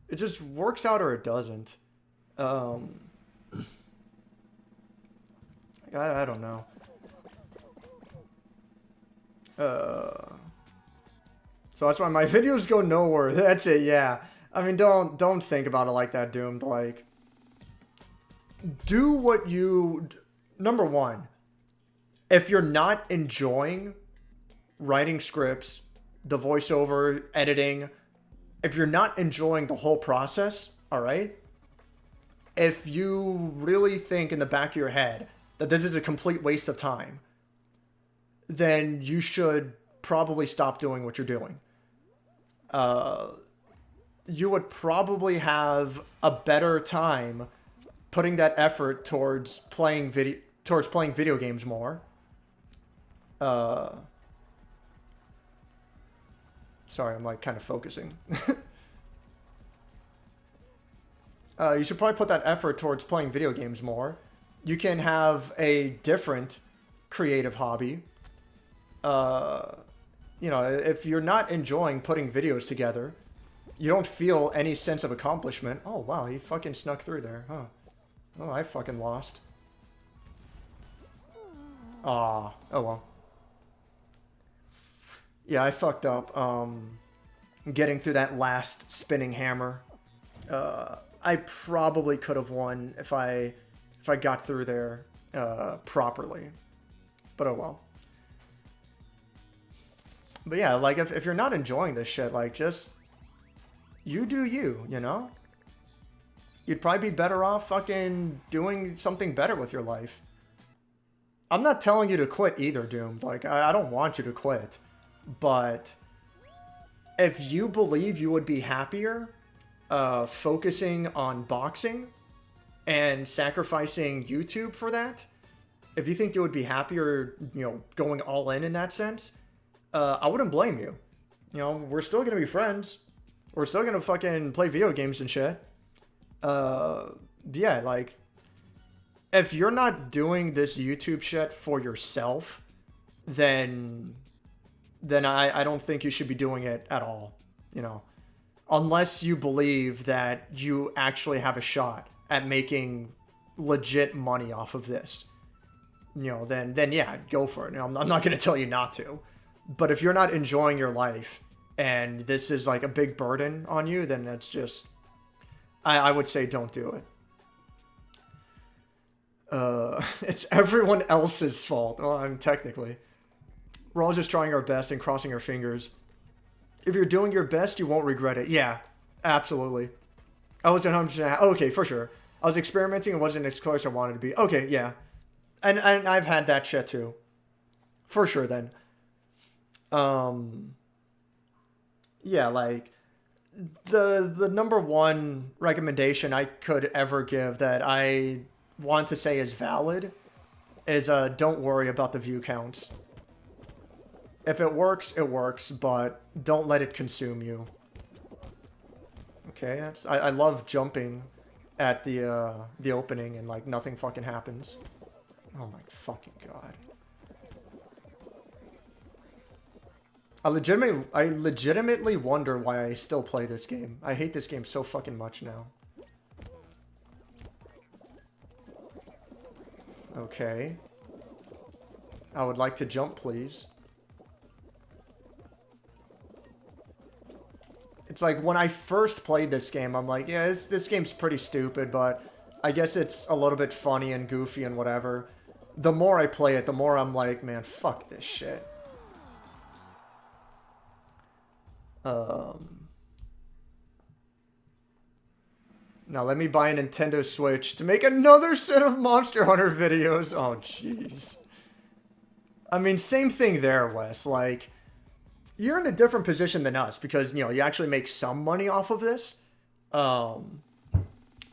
It just works out or it doesn't. I don't know. So that's why my videos go nowhere. That's it, yeah. I mean, don't think about it like that, Doomed. Like, do what you... Number one, if you're not enjoying writing scripts, the voiceover, editing, if you're not enjoying the whole process, alright? If you really think in the back of your head that this is a complete waste of time, then you should probably stop doing what you're doing. You would probably have a better time putting that effort towards playing video games more. Sorry, I'm like kind of focusing. You should probably put that effort towards playing video games more. You can have a different creative hobby. You know, if you're not enjoying putting videos together, you don't feel any sense of accomplishment. Oh, wow, he fucking snuck through there, huh? Oh, I fucking lost. Ah, oh well. Yeah, I fucked up, getting through that last spinning hammer. I probably could have won if I got through there, properly. But oh well. But yeah, like, if you're not enjoying this shit, like, just... You do you, you know? You'd probably be better off fucking doing something better with your life. I'm not telling you to quit either, Doomed. Like, I don't want you to quit. But if you believe you would be happier focusing on boxing and sacrificing YouTube for that, if you think you would be happier, you know, going all in that sense, I wouldn't blame you. You know, we're still gonna be friends. We're still gonna fucking play video games and shit. Yeah, like, if you're not doing this YouTube shit for yourself, then I don't think you should be doing it at all, you know. Unless you believe that you actually have a shot at making legit money off of this. You know, then yeah, go for it. You know, I'm not gonna tell you not to. But if you're not enjoying your life and this is like a big burden on you, then that's just... I would say don't do it. It's everyone else's fault. Well, I mean, technically. We're all just trying our best and crossing our fingers. If you're doing your best, you won't regret it. Yeah, absolutely. I wasn't 100%... Okay, for sure. I was experimenting and wasn't as close as I wanted to be. Okay, yeah. And I've had that shit too. For sure, then. Yeah, like... The number one recommendation I could ever give that I want to say is valid is don't worry about the view counts. If it works, but don't let it consume you. Okay, I love jumping at the opening and like nothing fucking happens. Oh my fucking god. I legitimately wonder why I still play this game. I hate this game so fucking much now. Okay. I would like to jump, please. It's like, when I first played this game, I'm like, yeah, this game's pretty stupid, but I guess it's a little bit funny and goofy and whatever. the more I play it, the more I'm like, man, fuck this shit. Now let me buy a Nintendo Switch to make another set of Monster Hunter videos. Oh, jeez. I mean, same thing there, Wes. Like, you're in a different position than us because, you know, you actually make some money off of this.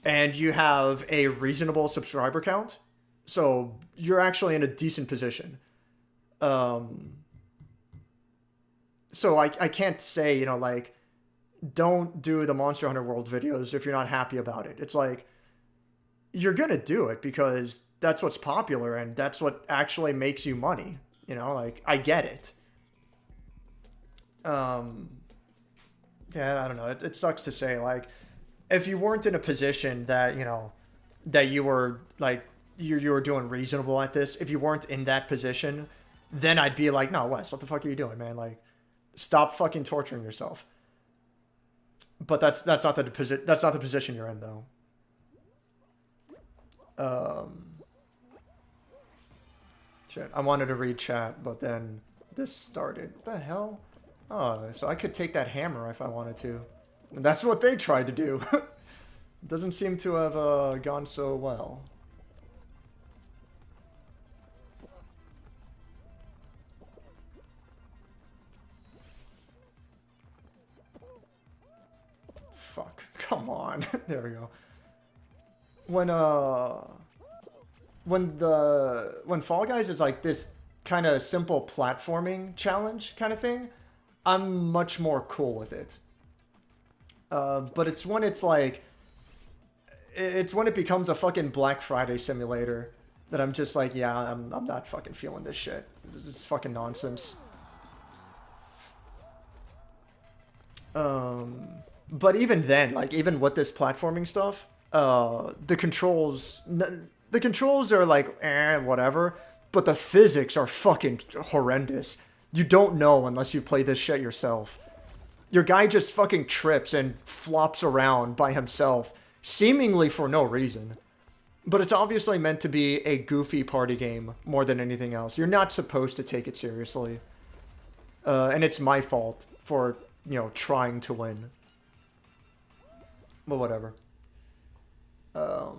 And you have a reasonable subscriber count. So you're actually in a decent position. So I can't say, you know, like, don't do the Monster Hunter World videos if you're not happy about it. It's like, you're going to do it because that's what's popular and that's what actually makes you money. You know, like, I get it. Yeah, I don't know. It sucks to say, like, if you weren't in a position that, you know, that you were, like, you were doing reasonable at this, if you weren't in that position, then I'd be like, no, Wes, what the fuck are you doing, man? Like, stop fucking torturing yourself. But that's not the position you're in, though. Shit, I wanted to read chat, but then this started. What the hell? Oh, so I could take that hammer if I wanted to. And that's what they tried to do. Doesn't seem to have gone so well. Fuck. Come on. There we go. When Fall Guys is like this kind of simple platforming challenge kind of thing, I'm much more cool with it. But it's when it's like, it's when it becomes a fucking Black Friday simulator that I'm just like, yeah, I'm not fucking feeling this shit. This is fucking nonsense. But even then, like, even with this platforming stuff, the controls are like, whatever, but the physics are fucking horrendous. You don't know unless you play this shit yourself. Your guy just fucking trips and flops around by himself, seemingly for no reason. But it's obviously meant to be a goofy party game more than anything else. You're not supposed to take it seriously. And it's my fault for, you know, trying to win. But whatever. I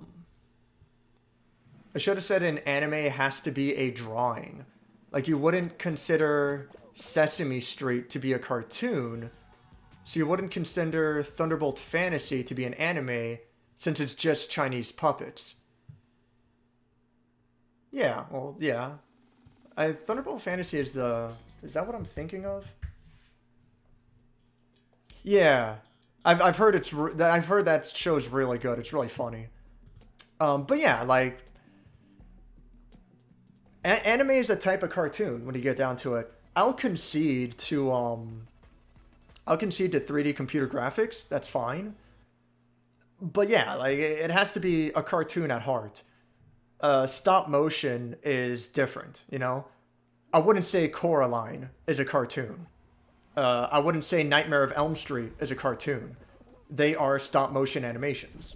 should have said an anime has to be a drawing. Like, you wouldn't consider Sesame Street to be a cartoon, so you wouldn't consider Thunderbolt Fantasy to be an anime, since it's just Chinese puppets. Yeah, well, yeah. Thunderbolt Fantasy is the... Is that what I'm thinking of? Yeah. I've heard I've heard that show's really good. It's really funny. But yeah, like... Anime is a type of cartoon when you get down to it. I'll concede to 3D computer graphics. That's fine. But yeah, like, it has to be a cartoon at heart. Stop motion is different, you know? I wouldn't say Coraline is a cartoon. I wouldn't say Nightmare of Elm Street is a cartoon. They are stop motion animations.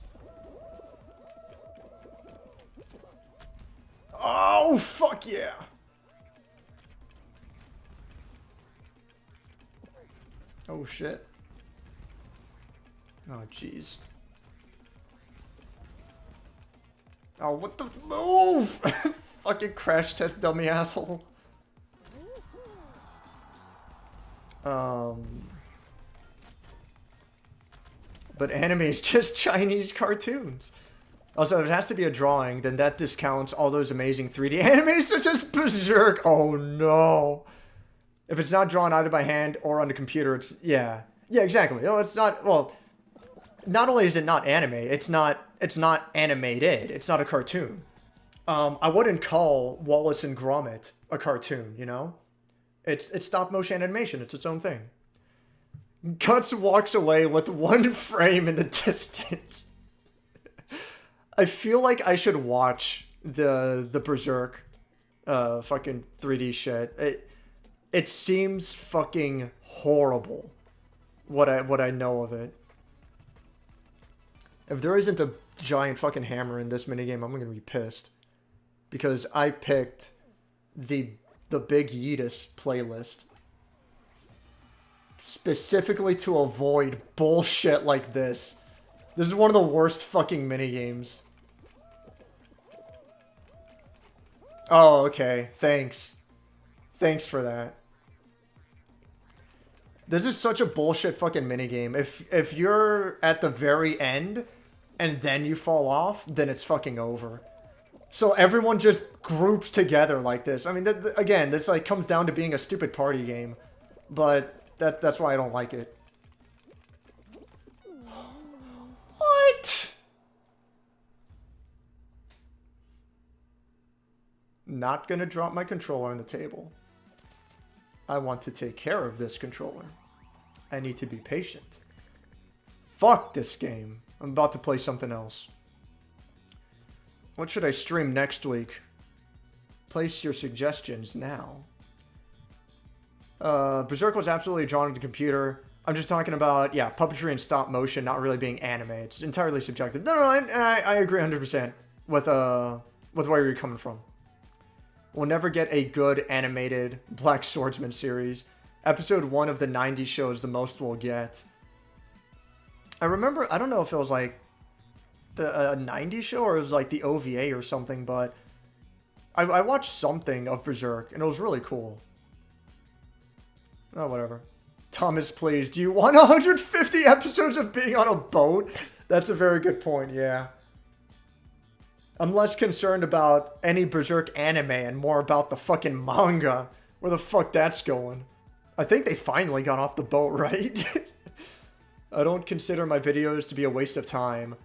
Oh, fuck yeah! Oh, shit. Oh, jeez. Oh, what the... Move! Fucking crash test dummy asshole. But anime is just Chinese cartoons. Also, if it has to be a drawing, then that discounts all those amazing 3D animes such as Berserk. Oh no. If it's not drawn either by hand or on the computer, it's... Yeah. Yeah, exactly. No, it's not... Well, not only is it not anime, it's not animated. It's not a cartoon. I wouldn't call Wallace and Gromit a cartoon, you know? It's stop motion animation. It's its own thing. Guts walks away with one frame in the distance. I feel like I should watch the Berserk fucking 3D shit. It seems fucking horrible what I know of it. If there isn't a giant fucking hammer in this minigame, I'm gonna be pissed. because I picked the Big Yeetus playlist specifically to avoid bullshit like this. This is one of the worst fucking minigames. Oh, okay. Thanks. Thanks for that. This is such a bullshit fucking minigame. If you're at the very end and then you fall off, then it's fucking over. So everyone just groups together like this. I mean, again, this like comes down to being a stupid party game, but that's why I don't like it. What? Not gonna drop my controller on the table. I want to take care of this controller. I need to be patient. Fuck this game. I'm about to play something else. What should I stream next week? Place your suggestions now. Berserk was absolutely drawn to the computer. I'm just talking about, yeah, puppetry and stop motion not really being anime. It's entirely subjective. No, I agree 100% with where you're coming from. We'll never get a good animated Black Swordsman series. Episode 1 of the 90s show is the most we'll get. I remember, I don't know if it was like the 90s show or it was like the OVA or something, but I watched something of Berserk and it was really cool. Oh, whatever. Thomas, please, do you want 150 episodes of being on a boat? That's a very good point, yeah. I'm less concerned about any Berserk anime and more about the fucking manga. Where the fuck that's going. I think they finally got off the boat, right? I don't consider my videos to be a waste of time.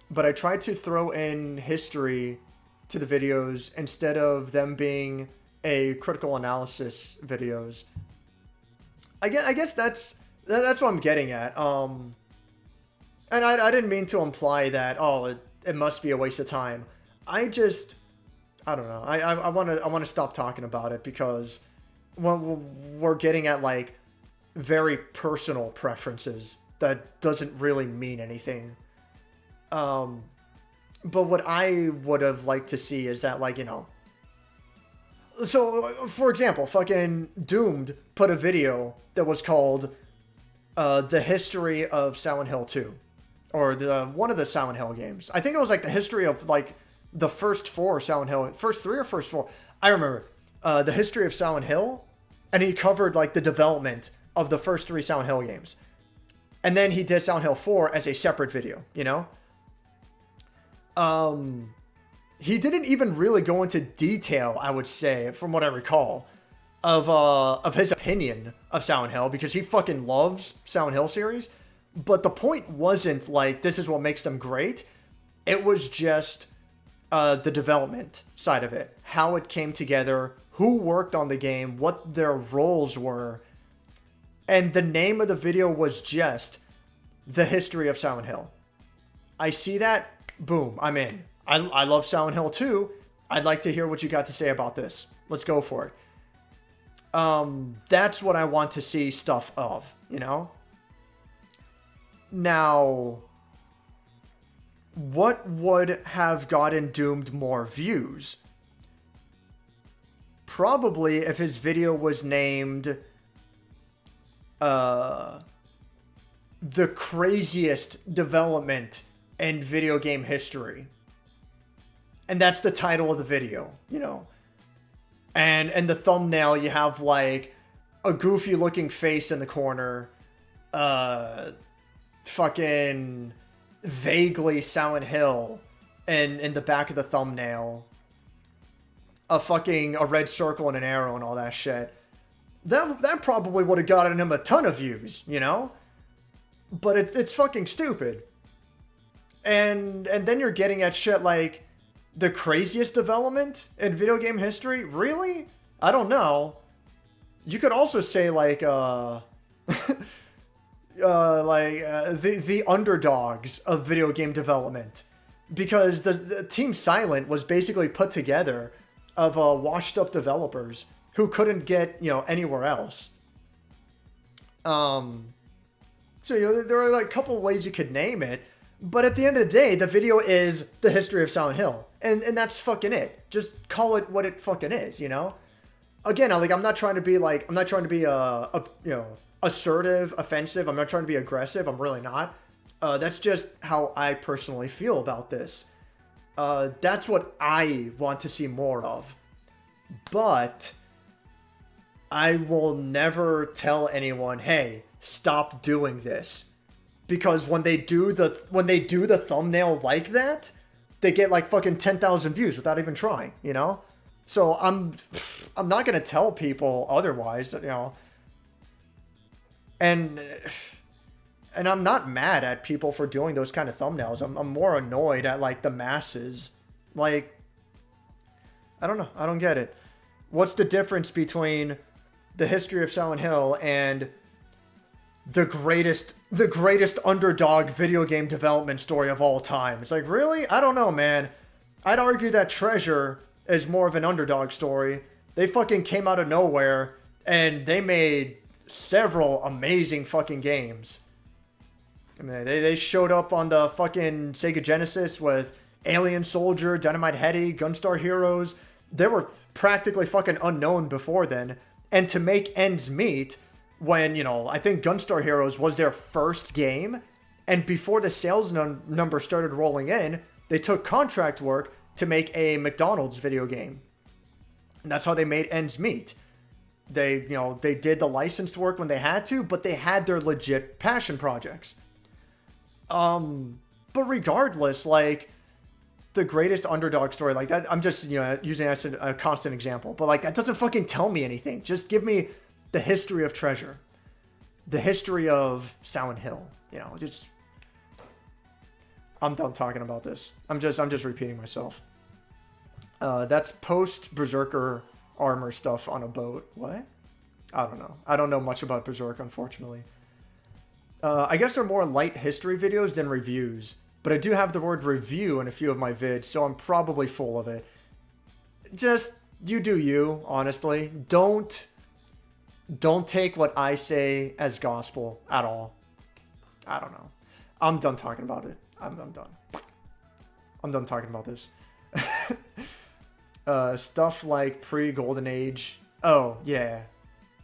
But I try to throw in history to the videos instead of them being a critical analysis videos. I guess that's what I'm getting at. And I didn't mean to imply that, oh, it must be a waste of time. I don't know. I want to stop talking about it because we're getting at like very personal preferences that doesn't really mean anything. But what I would have liked to see is that, like, you know, so for example, fucking Doomed put a video that was called The History of Silent Hill 2. Or one of the Silent Hill games. I think it was like the history of like the first 4 Silent Hill, first 3 or first 4. I remember the history of Silent Hill, and he covered like the development of the first 3 Silent Hill games, and then he did Silent Hill 4 as a separate video. You know, he didn't even really go into detail, I would say, from what I recall, of his opinion of Silent Hill because he fucking loves Silent Hill series. But the point wasn't like, this is what makes them great. It was just the development side of it. How it came together, who worked on the game, what their roles were. And the name of the video was just The History of Silent Hill. I see that, boom, I'm in. I love Silent Hill 2. I'd like to hear what you got to say about this. Let's go for it. That's what I want to see stuff of, you know? Now, what would have gotten Doomed more views? Probably if his video was named The Craziest Development in Video Game History. And that's the title of the video, you know. And the thumbnail, you have like a goofy looking face in the corner, fucking vaguely Silent Hill in the back of the thumbnail, a red circle and an arrow and all that shit. That probably would have gotten him a ton of views, you know? But it's fucking stupid. And then you're getting at shit like the craziest development in video game history? Really? I don't know. You could also say like the underdogs of video game development, because the Team Silent was basically put together of washed up developers who couldn't get, you know, anywhere else. So, you know, there are like a couple of ways you could name it, but at the end of the day, the video is The History of Silent Hill. And that's fucking it. Just call it what it fucking is, you know? Again, I'm not trying to be assertive, offensive. I'm not trying to be aggressive. I'm really not. That's just how I personally feel about this. That's what I want to see more of. But I will never tell anyone, hey, stop doing this. Because when they do the thumbnail like that, they get like fucking 10,000 views without even trying, you know? So I'm not going to tell people otherwise, you know. And I'm not mad at people for doing those kind of thumbnails. I'm more annoyed at like the masses. Like, I don't know. I don't get it. What's the difference between the history of Silent Hill and the greatest underdog video game development story of all time? It's like, really? I don't know, man. I'd argue that Treasure is more of an underdog story. They fucking came out of nowhere and they made several amazing fucking games. I mean, they showed up on the fucking Sega Genesis with Alien Soldier, Dynamite Headdy, Gunstar Heroes. They were practically fucking unknown before then. And to make ends meet, when, you know, I think Gunstar Heroes was their first game, and before the sales number started rolling in, they took contract work to make a McDonald's video game. And that's how they made ends meet. They did the licensed work when they had to, but they had their legit passion projects. But regardless, like, the greatest underdog story, like that, I'm just, you know, using that as a constant example, but like, that doesn't fucking tell me anything. Just give me the history of Treasure, the history of Silent Hill, you know, just, I'm done talking about this. I'm just repeating myself. That's post Berserker armor stuff on a boat. What? I don't know. I don't know much about Berserk, unfortunately. I guess they're more light history videos than reviews, but I do have the word review in a few of my vids, so I'm probably full of it. Just, you do you, honestly. Don't take what I say as gospel at all. I don't know. I'm done talking about it. I'm done. I'm done talking about this. Stuff like pre-Golden Age. Oh, yeah.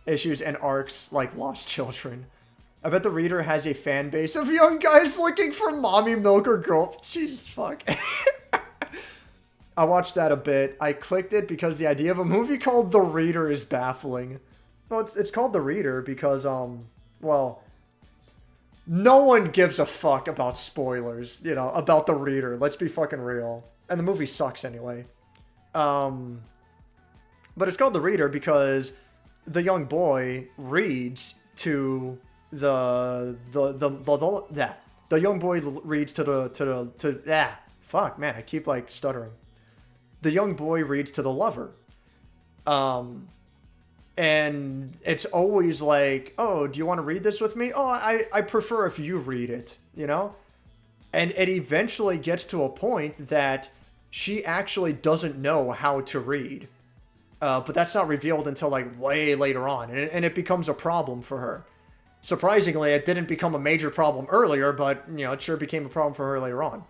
Issues and arcs like Lost Children. I bet the reader has a fan base of young guys looking for mommy milk or girl. Jesus fuck. I watched that a bit. I clicked it because the idea of a movie called The Reader is baffling. No, it's called The Reader because, well, no one gives a fuck about spoilers, you know, about The Reader. Let's be fucking real. And the movie sucks anyway. But it's called The Reader because the young boy reads to the young boy reads to fuck, man, I keep like stuttering. The young boy reads to the lover. And it's always like, oh, do you want to read this with me? Oh, I prefer if you read it, you know? And it eventually gets to a point that she actually doesn't know how to read. But that's not revealed until like way later on. And it becomes a problem for her. Surprisingly, it didn't become a major problem earlier, but, you know, it sure became a problem for her later on.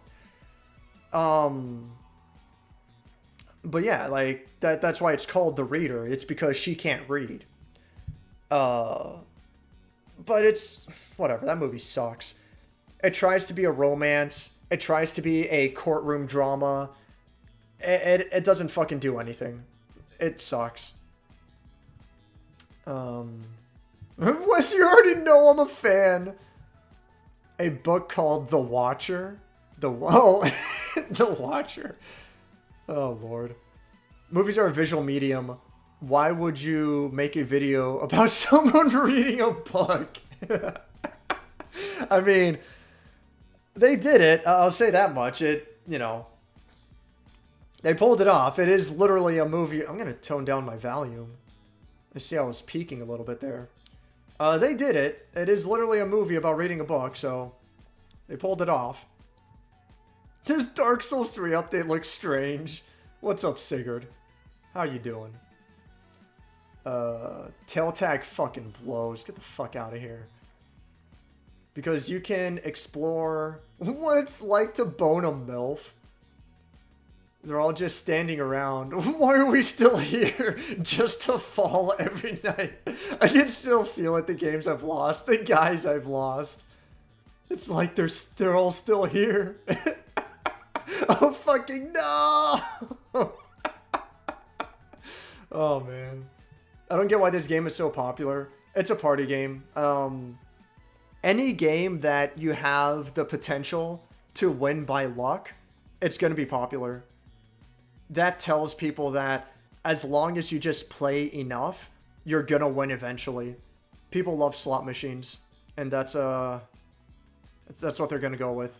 But yeah, like, that's why it's called The Reader. It's because she can't read. But it's, whatever, that movie sucks. It tries to be a romance. It tries to be a courtroom drama. It doesn't fucking do anything. It sucks. Wes, you already know I'm a fan. A book called The Watcher. The Watcher. Oh, Lord. Movies are a visual medium. Why would you make a video about someone reading a book? I mean, they did it. I'll say that much. It, you know, they pulled it off. It is literally a movie. I'm going to tone down my volume. I see I was peaking a little bit there. They did it. It is literally a movie about reading a book, so they pulled it off. This Dark Souls 3 update looks strange. What's up, Sigurd? How you doing? Tail tag fucking blows. Get the fuck out of here. Because you can explore what it's like to bone a MILF. They're all just standing around. Why are we still here? Just to fall every night. I can still feel it, the games I've lost, the guys I've lost. It's like they're all still here. Oh, fucking no! Oh, man. I don't get why this game is so popular. It's a party game. Any game that you have the potential to win by luck, it's going to be popular. That tells people that as long as you just play enough, you're going to win eventually. People love slot machines, and that's what they're going to go with.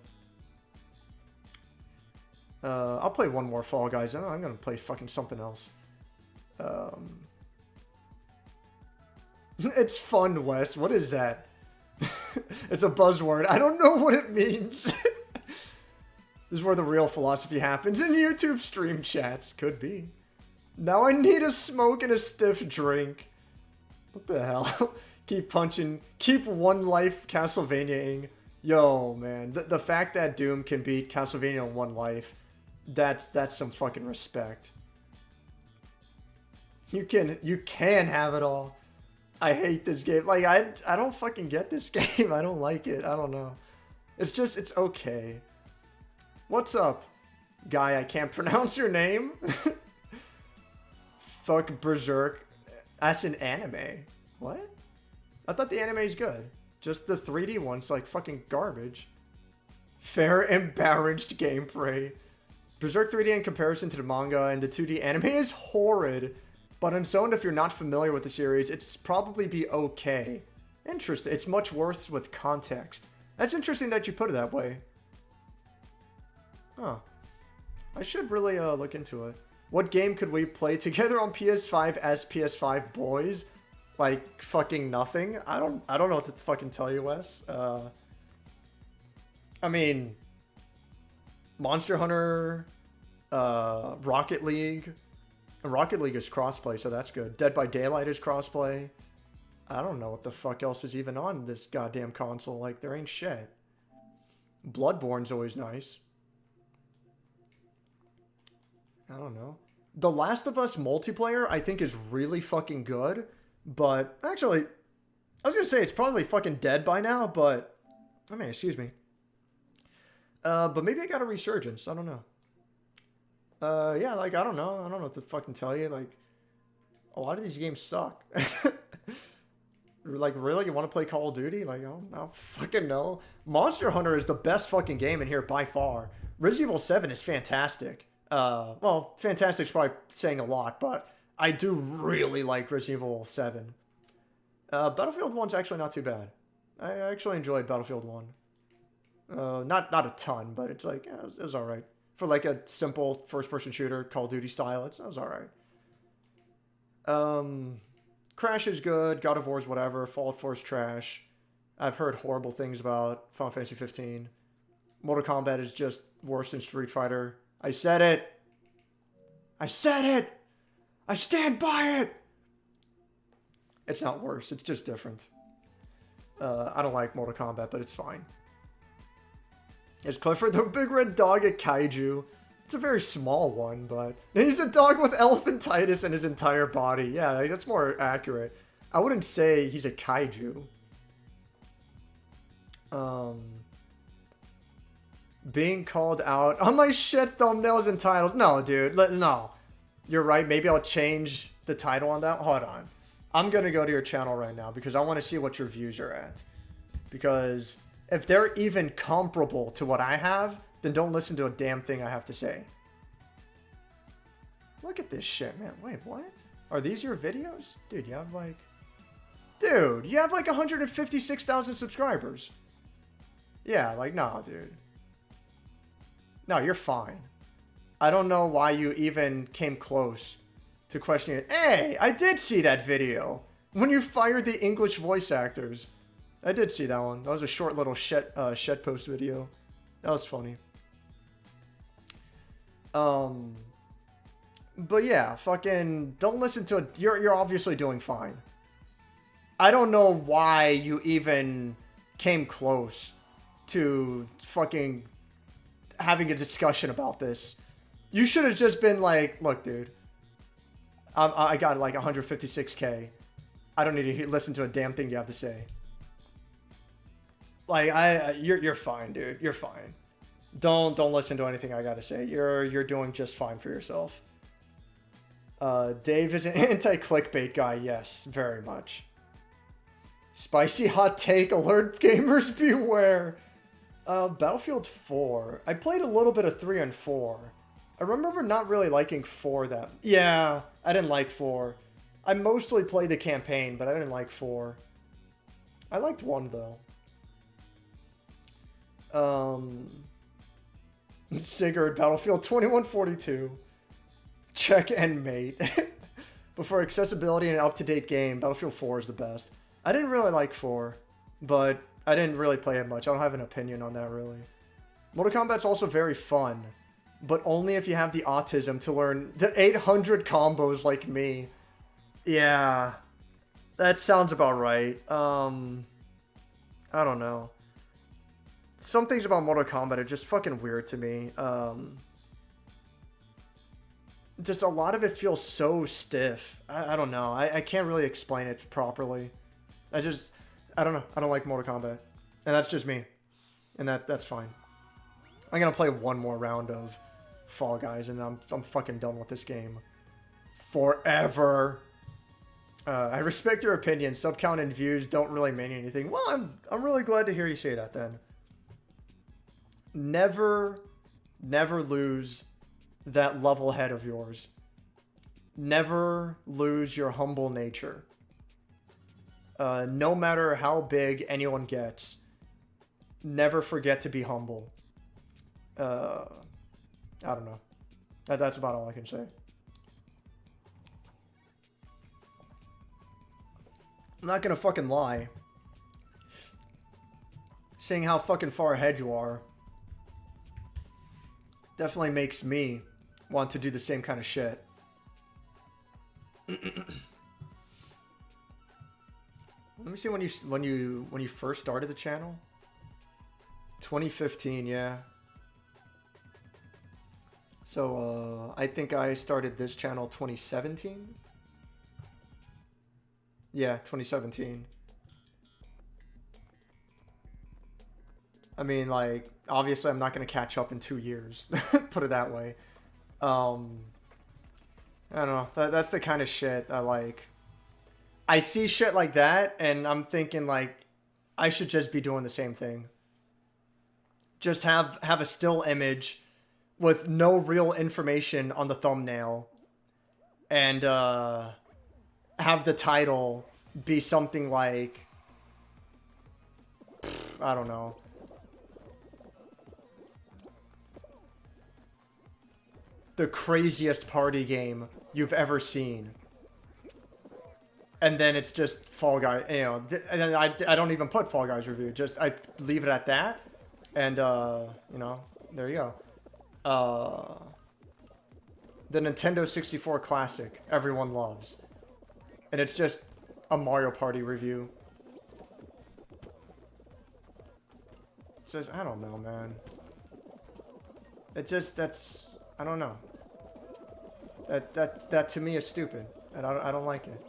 I'll play one more Fall Guys. I'm going to play fucking something else. It's fun, Wes. What is that? It's a buzzword. I don't know what it means. This is where the real philosophy happens in YouTube stream chats. Could be. Now I need a smoke and a stiff drink. What the hell? Keep punching. Keep one life Castlevania-ing. Yo, man. The fact that Doom can beat Castlevania in one life, that's some fucking respect. You can have it all. I hate this game. Like, I don't fucking get this game. I don't like it. I don't know. It's okay. What's up, guy? I can't pronounce your name. Fuck Berserk. That's an anime. What? I thought the anime's good. Just the 3D one's like fucking garbage. Fair and balanced gameplay. Berserk 3D in comparison to the manga and the 2D anime is horrid. But on its own, if you're not familiar with the series, it's probably be okay. Interesting. It's much worse with context. That's interesting that you put it that way. Huh. I should really look into it. What game could we play together on PS5 as PS5 boys? Like fucking nothing. I don't know what to fucking tell you, Wes. I mean, Monster Hunter, Rocket League. Rocket League is crossplay, so that's good. Dead by Daylight is crossplay. I don't know what the fuck else is even on this goddamn console. Like, there ain't shit. Bloodborne's always nice. I don't know. The Last of Us multiplayer, I think, is really fucking good. But, actually, I was gonna say it's probably fucking dead by now, but... I mean, excuse me. But maybe I got a resurgence. I don't know. Yeah, like, I don't know. I don't know what to fucking tell you. Like, a lot of these games suck. Like, really? You want to play Call of Duty? Like, I don't fucking know. Monster Hunter is the best fucking game in here by far. Resident Evil 7 is fantastic. Well, fantastic is probably saying a lot, but I do really like Resident Evil 7. Battlefield 1's actually not too bad. I actually enjoyed Battlefield 1. Not a ton, but it's like, yeah, it was alright. For like a simple first-person shooter, Call of Duty style, it was alright. Crash is good, God of War's whatever, Fallout 4's trash. I've heard horrible things about Final Fantasy 15. Mortal Kombat is just worse than Street Fighter. I said it! I said it! I stand by it! It's not worse, it's just different. I don't like Mortal Kombat, but it's fine. Is Clifford the big red dog a kaiju? It's a very small one, but... He's a dog with elephantitis in his entire body. Yeah, that's more accurate. I wouldn't say he's a kaiju. Being called out on my shit thumbnails and titles. No, dude. No. You're right. Maybe I'll change the title on that. Hold on. I'm going to go to your channel right now because I want to see what your views are at. Because if they're even comparable to what I have, then don't listen to a damn thing I have to say. Look at this shit, man. Wait, what? Are these your videos? Dude, you have like... Dude, you have like 156,000 subscribers. Yeah, like, no, dude. No, you're fine. I don't know why you even came close to questioning it. Hey, I did see that video. When you fired the English voice actors. I did see that one. That was a short little shitpost video. That was funny. But yeah, fucking don't listen to it. You're obviously doing fine. I don't know why you even came close to fucking having a discussion about this. You should have just been like, look, dude. I got like 156K. I don't need to listen to a damn thing you have to say. Like, you're fine, dude. You're fine. Don't listen to anything I gotta say. You're doing just fine for yourself. Dave is an anti-clickbait guy. Yes, very much. Spicy hot take. Alert gamers beware. Battlefield 4. I played a little bit of 3 and 4. I remember not really liking 4 that... Yeah, I didn't like 4. I mostly played the campaign, but I didn't like 4. I liked 1, though. Sigurd, Battlefield 2142. Check and mate. But for accessibility and an up-to-date game, Battlefield 4 is the best. I didn't really like 4, but I didn't really play it much. I don't have an opinion on that, really. Mortal Kombat's also very fun, but only if you have the autism to learn the 800 combos like me. Yeah, that sounds about right. I don't know. Some things about Mortal Kombat are just fucking weird to me. Just a lot of it feels so stiff. I don't know. I can't really explain it properly. I don't know. I don't like Mortal Kombat. And that's just me. And that's fine. I'm gonna play one more round of Fall Guys and I'm fucking done with this game. Forever. I respect your opinion. Sub count and views don't really mean anything. Well, I'm really glad to hear you say that then. Never lose that level head of yours. Never lose your humble nature. No matter how big anyone gets, never forget to be humble. I don't know. That's about all I can say. I'm not gonna fucking lie. Seeing how fucking far ahead you are definitely makes me want to do the same kind of shit. Let me see when you first started the channel. 2015, yeah. So I think I started this channel 2017. Yeah, 2017. I mean, like, obviously I'm not going to catch up in 2 years. Put it that way. I don't know. That's the kind of shit I like. I see shit like that, and I'm thinking, like, I should just be doing the same thing. Just have a still image with no real information on the thumbnail. And, have the title be something like... I don't know. The craziest party game you've ever seen. And then it's just Fall Guys, you know, and then I don't even put Fall Guys review, just I leave it at that, and you know, there you go. The Nintendo 64 classic everyone loves, and it's just a Mario Party review. It says, I don't know, man. It just, that's, I don't know. That to me is stupid, and I don't like it.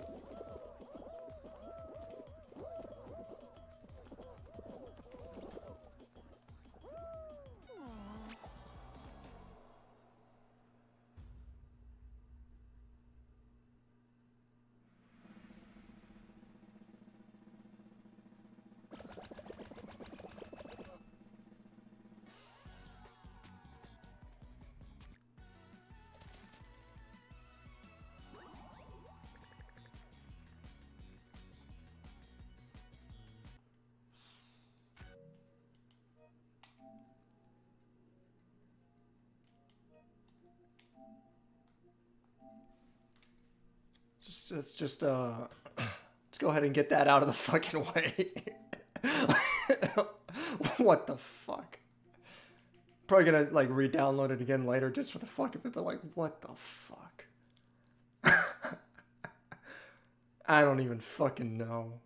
Let's just let's go ahead and get that out of the fucking way. What the fuck? Probably gonna like re-download it again later just for the fuck of it, but like, what the fuck? I don't even fucking know.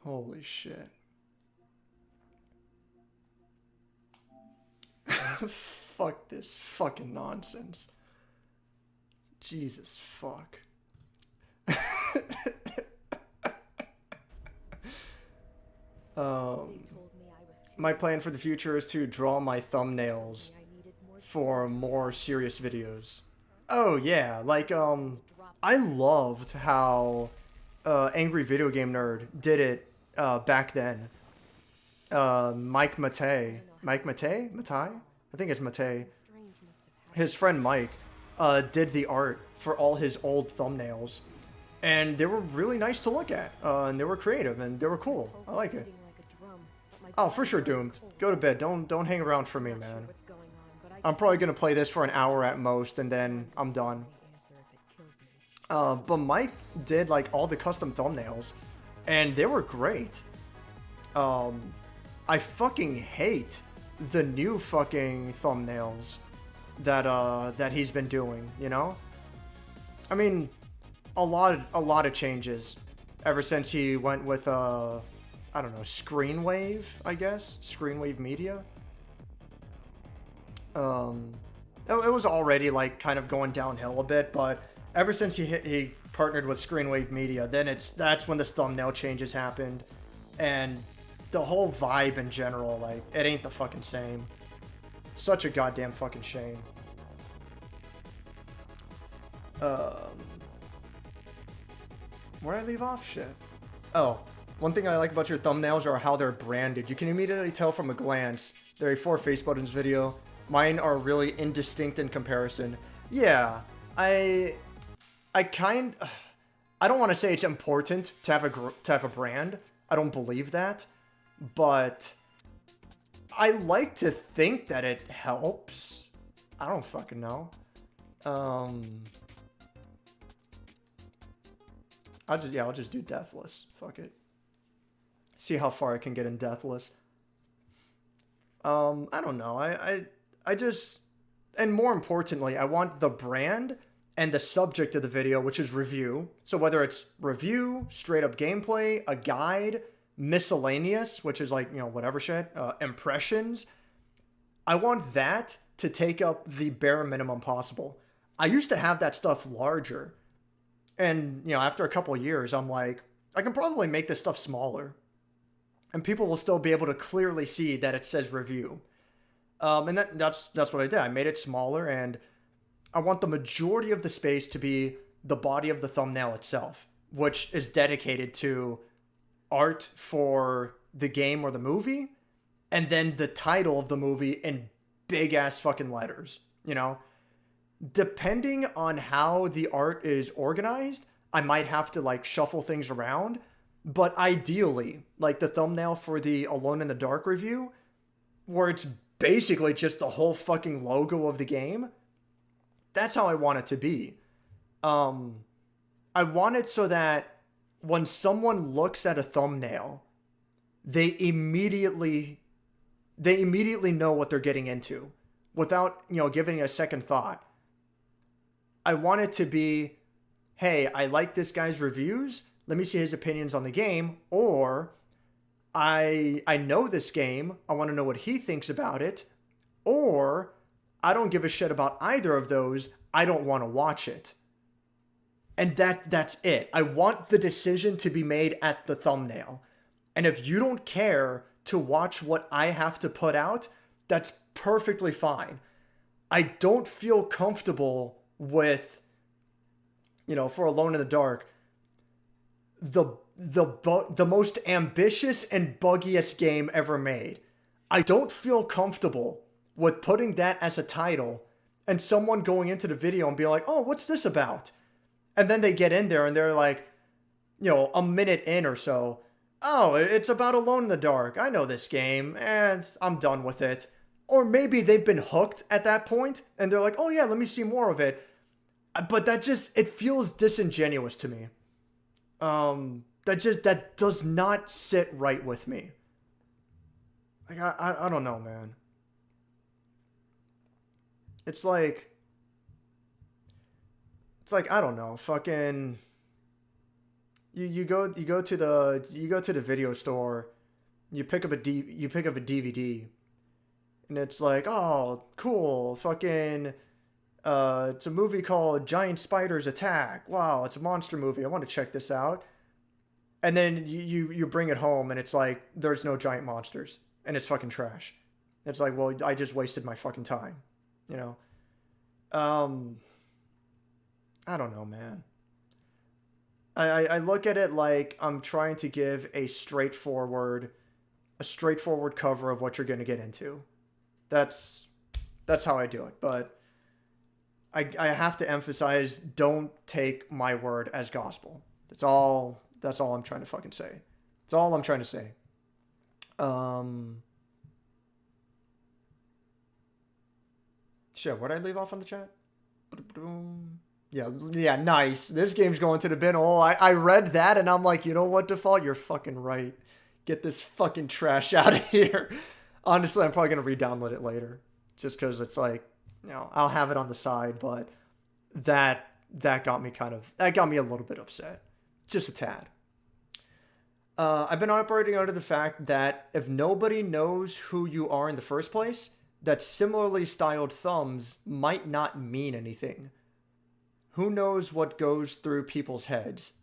Holy shit. Fuck this fucking nonsense. Jesus fuck. My plan for the future is to draw my thumbnails for more serious videos. Oh yeah, like I loved how Angry Video Game Nerd did it back then. Mike Matei, Matai? I think it's Matei. His friend Mike did the art for all his old thumbnails, and they were really nice to look at, and they were creative and they were cool. I like it. Oh, for sure, Doomed. Go to bed. Don't hang around for me, man. I'm probably gonna play this for an hour at most, and then I'm done. But Mike did like all the custom thumbnails, and they were great. I fucking hate the new fucking thumbnails that he's been doing. You know, I mean, a lot of changes ever since he went with I don't know, Screenwave, I guess, Screenwave Media. It was already like kind of going downhill a bit, but ever since he partnered with Screenwave Media, then that's when the thumbnail changes happened, and the whole vibe in general, like, it ain't the fucking same. Such a goddamn fucking shame. Where'd I leave off? Shit. Oh, one thing I like about your thumbnails are how they're branded. You can immediately tell from a glance. They're a FourFaceButtons video. Mine are really indistinct in comparison. Yeah, I don't want to say it's important to have a brand. I don't believe that, but I like to think that it helps. I don't fucking know. I'll just do Deathless. Fuck it. See how far I can get in Deathless. I don't know. I just, and more importantly, I want the brand and the subject of the video, which is review. So whether it's review, straight up gameplay, a guide, miscellaneous, which is like, you know, whatever shit, impressions, I want that to take up the bare minimum possible. I used to have that stuff larger. And, you know, after a couple of years, I'm like, I can probably make this stuff smaller. And people will still be able to clearly see that it says review. And that's what I did. I made it smaller, and I want the majority of the space to be the body of the thumbnail itself, which is dedicated to art for the game or the movie, and then the title of the movie in big ass fucking letters, you know? Depending on how the art is organized, I might have to like shuffle things around, but ideally, like the thumbnail for the Alone in the Dark review, where it's basically just the whole fucking logo of the game, that's how I want it to be. I want it so that when someone looks at a thumbnail, they immediately know what they're getting into without, you know, giving it a second thought. I want it to be, hey, I like this guy's reviews. Let me see his opinions on the game. Or I know this game. I want to know what he thinks about it. Or I don't give a shit about either of those. I don't want to watch it. And that's it. I want the decision to be made at the thumbnail. And if you don't care to watch what I have to put out, that's perfectly fine. I don't feel comfortable with, you know, for Alone in the Dark, the most ambitious and buggiest game ever made. I don't feel comfortable with putting that as a title and someone going into the video and being like, oh, what's this about? And then they get in there and they're like, you know, a minute in or so, oh, it's about Alone in the Dark. I know this game and I'm done with it. Or maybe they've been hooked at that point and they're like, oh yeah, let me see more of it. But it feels disingenuous to me. That does not sit right with me. Like, I don't know, man. It's like, I don't know, fucking, you go to the video store, you pick up a DVD, And it's like, oh, cool, fucking, it's a movie called Giant Spiders Attack. Wow, it's a monster movie. I want to check this out. And then you bring it home and it's like, there's no giant monsters. And it's fucking trash. It's like, well, I just wasted my fucking time. You know? I don't know, man. I look at it like I'm trying to give a straightforward cover of what you're going to get into. That's how I do it. But I have to emphasize, don't take my word as gospel. That's all I'm trying to fucking say. That's all I'm trying to say. Shit, what'd I leave off on the chat? Yeah, nice. This game's going to the bin. Oh, I read that and I'm like, you know what, Default? You're fucking right. Get this fucking trash out of here. Honestly, I'm probably going to re-download it later. Just because it's like, you know, I'll have it on the side, but that got me a little bit upset. Just a tad. I've been operating under the fact that if nobody knows who you are in the first place, that similarly styled thumbs might not mean anything. Who knows what goes through people's heads?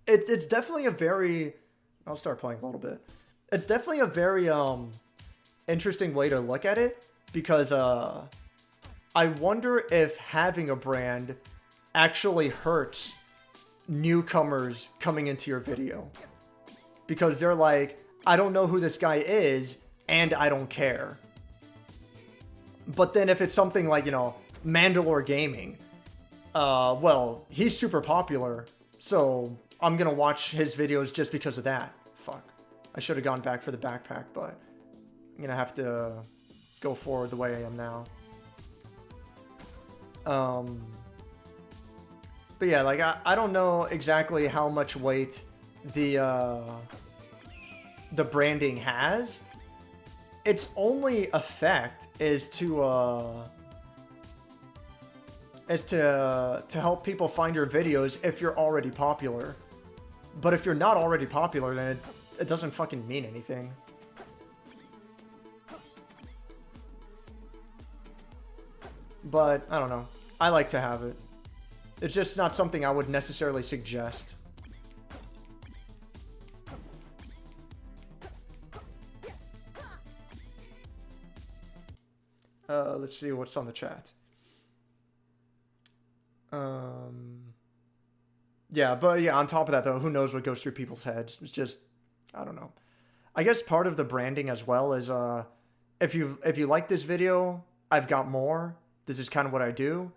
It's definitely a very... I'll start playing a little bit. It's definitely a very interesting way to look at it, because I wonder if having a brand actually hurts newcomers coming into your video. Because they're like, I don't know who this guy is, and I don't care. But then if it's something like, you know, Mandalore Gaming, well, he's super popular, so I'm gonna watch his videos just because of that. Fuck. I should have gone back for the backpack, but I'm gonna have to go forward the way I am now. But yeah, like, I don't know exactly how much weight the branding has. Its only effect is to help people find your videos if you're already popular. But if you're not already popular, then it doesn't fucking mean anything. But, I don't know. I like to have it. It's just not something I would necessarily suggest. Let's see what's on the chat. Yeah, but yeah, on top of that though, who knows what goes through people's heads? It's just, I don't know. I guess part of the branding as well is, if you like this video, I've got more. This is kind of what I do.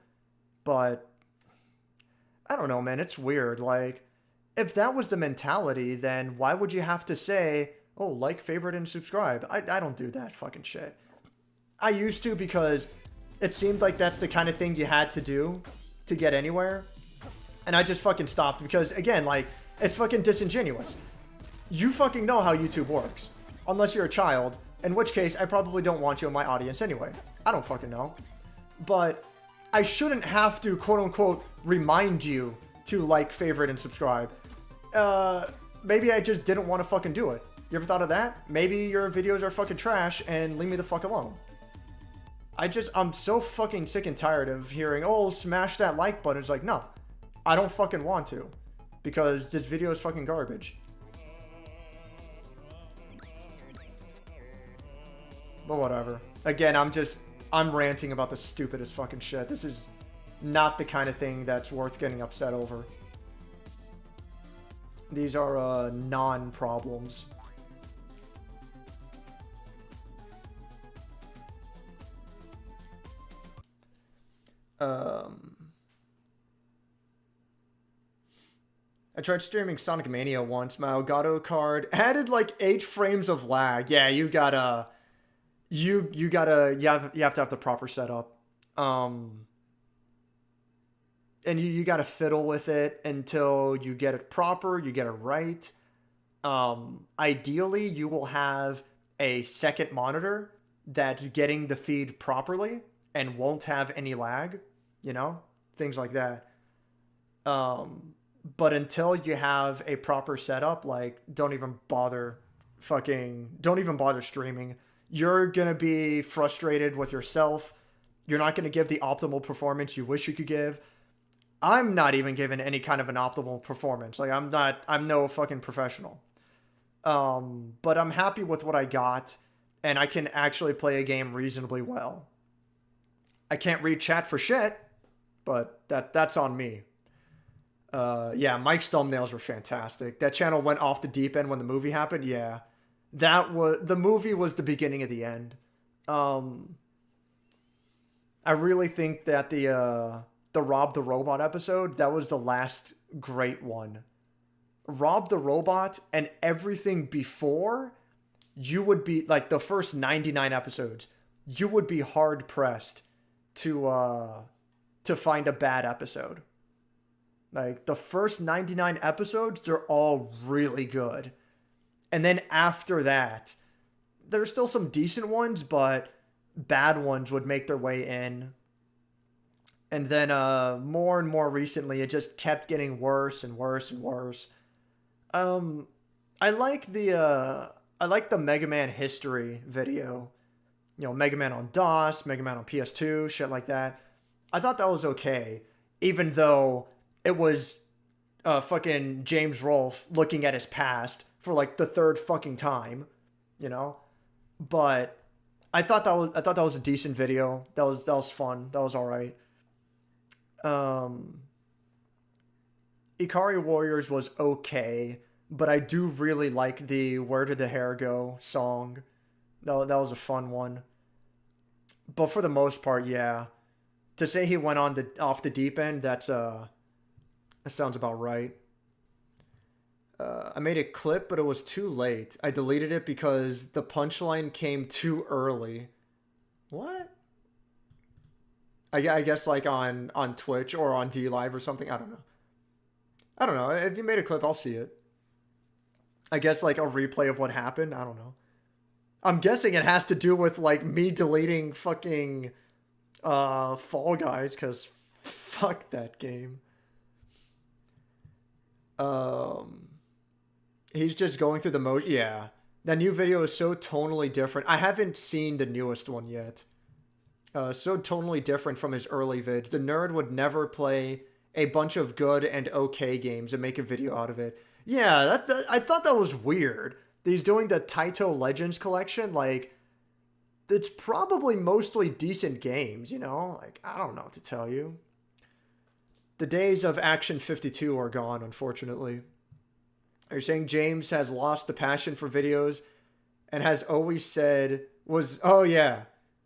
But, I don't know, man, it's weird. Like, if that was the mentality, then why would you have to say, oh, like, favorite, and subscribe? I don't do that fucking shit. I used to, because it seemed like that's the kind of thing you had to do to get anywhere. And I just fucking stopped because, again, like, it's fucking disingenuous. You fucking know how YouTube works. Unless you're a child, in which case I probably don't want you in my audience anyway. I don't fucking know. But I shouldn't have to, quote-unquote, remind you to like, favorite, and subscribe. Maybe I just didn't want to fucking do it. You ever thought of that? Maybe your videos are fucking trash and leave me the fuck alone. I'm so fucking sick and tired of hearing, oh, smash that like button. It's like, no, I don't fucking want to, because this video is fucking garbage. But whatever. Again, I'm ranting about the stupidest fucking shit. This is not the kind of thing that's worth getting upset over. These are, non-problems. I tried streaming Sonic Mania once. My Elgato card added like 8 frames of lag. Yeah, you have to have the proper setup. And you gotta fiddle with it until you get it proper, you get it right. Ideally, you will have a second monitor that's getting the feed properly and won't have any lag, you know? Things like that. But until you have a proper setup, like, don't even bother streaming. You're going to be frustrated with yourself. You're not going to give the optimal performance you wish you could give. I'm not even giving any kind of an optimal performance. Like, I'm no fucking professional. But I'm happy with what I got, and I can actually play a game reasonably well. I can't read chat for shit, but that's on me. Yeah, Mike's thumbnails were fantastic. That channel went off the deep end when the movie happened. Yeah, the movie was the beginning of the end. I really think that the Rob the Robot episode, that was the last great one. Rob the Robot and everything before, you would be like the first 99 episodes, you would be hard pressed to find a bad episode. Like, the first 99 episodes, they're all really good. And then after that, there's still some decent ones, but bad ones would make their way in. And then more and more recently, it just kept getting worse and worse and worse. I like the Mega Man history video. You know, Mega Man on DOS, Mega Man on PS2, shit like that. I thought that was okay, even though it was fucking James Rolfe looking at his past for like the third fucking time, you know. But I thought that was a decent video. That was fun. That was all right. Ikari Warriors was okay, but I do really like the Where Did the Hair Go song. That was a fun one. But for the most part, yeah. To say he went off the deep end, that sounds about right. I made a clip, but it was too late. I deleted it because the punchline came too early. What? I guess like on Twitch or on DLive or something. I don't know. If you made a clip, I'll see it. I guess like a replay of what happened. I don't know. I'm guessing it has to do with like me deleting fucking Fall Guys, because fuck that game. He's just going through the motion. Yeah. That new video is so tonally different. I haven't seen the newest one yet. So tonally different from his early vids. The nerd would never play a bunch of good and okay games and make a video out of it. Yeah, I thought that was weird. He's doing the Taito Legends collection. Like, it's probably mostly decent games, you know? Like, I don't know what to tell you. The days of Action 52 are gone, unfortunately. Are you saying James has lost the passion for videos and has always said oh yeah.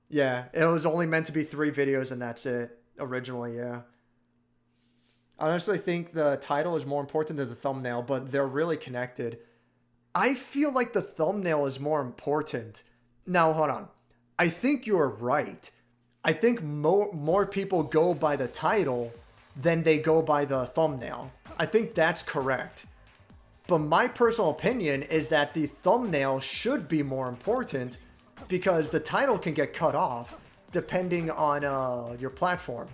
Yeah, it was only meant to be 3 videos and that's it. Originally, yeah. I honestly think the title is more important than the thumbnail, but they're really connected. I feel like the thumbnail is more important. Now, hold on. I think you're right. I think more people go by the title than they go by the thumbnail. I think that's correct. But my personal opinion is that the thumbnail should be more important because the title can get cut off depending on your platform.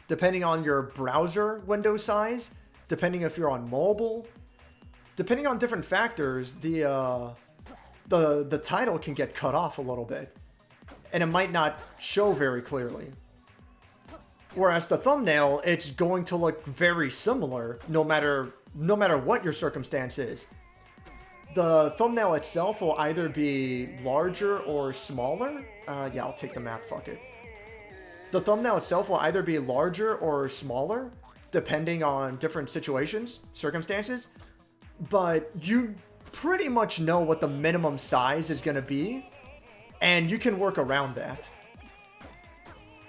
Depending on your browser window size, depending if you're on mobile, depending on different factors, the title can get cut off a little bit. And it might not show very clearly. Whereas the thumbnail, it's going to look very similar no matter what your circumstance is. The thumbnail itself will either be larger or smaller. Yeah, I'll take the map, fuck it. The thumbnail itself will either be larger or smaller, depending on different circumstances. But you pretty much know what the minimum size is going to be, and you can work around that.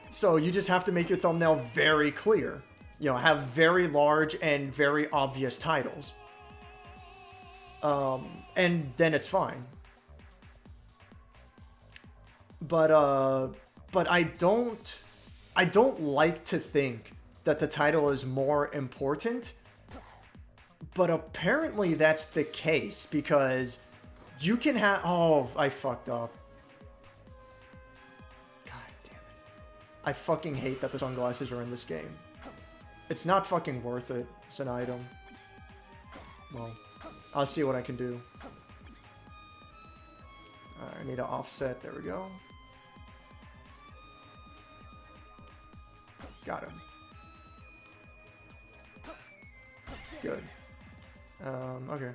So you just have to make your thumbnail very clear. You know, have very large and very obvious titles. And then it's fine. But I don't like to think that the title is more important. But apparently that's the case because you can have... Oh, I fucked up. God damn it. I fucking hate that the sunglasses are in this game. It's not fucking worth it. It's an item. Well, I'll see what I can do. I need to offset. There we go. Got him. Good. Okay.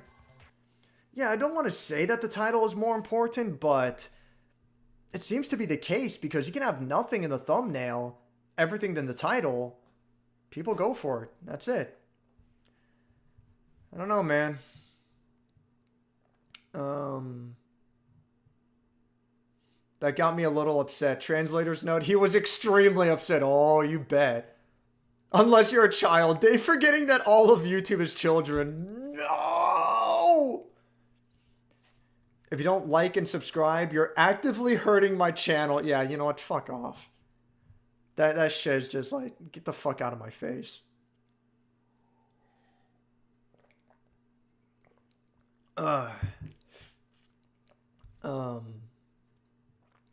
Yeah, I don't want to say that the title is more important, but it seems to be the case because you can have nothing in the thumbnail, everything in the title. People go for it. That's it. I don't know, man. That got me a little upset. Translator's note, he was extremely upset. Oh, you bet. Unless you're a child. They forgetting that all of YouTube is children. No! If you don't like and subscribe, you're actively hurting my channel. Yeah, you know what? Fuck off. That shit is just like, get the fuck out of my face.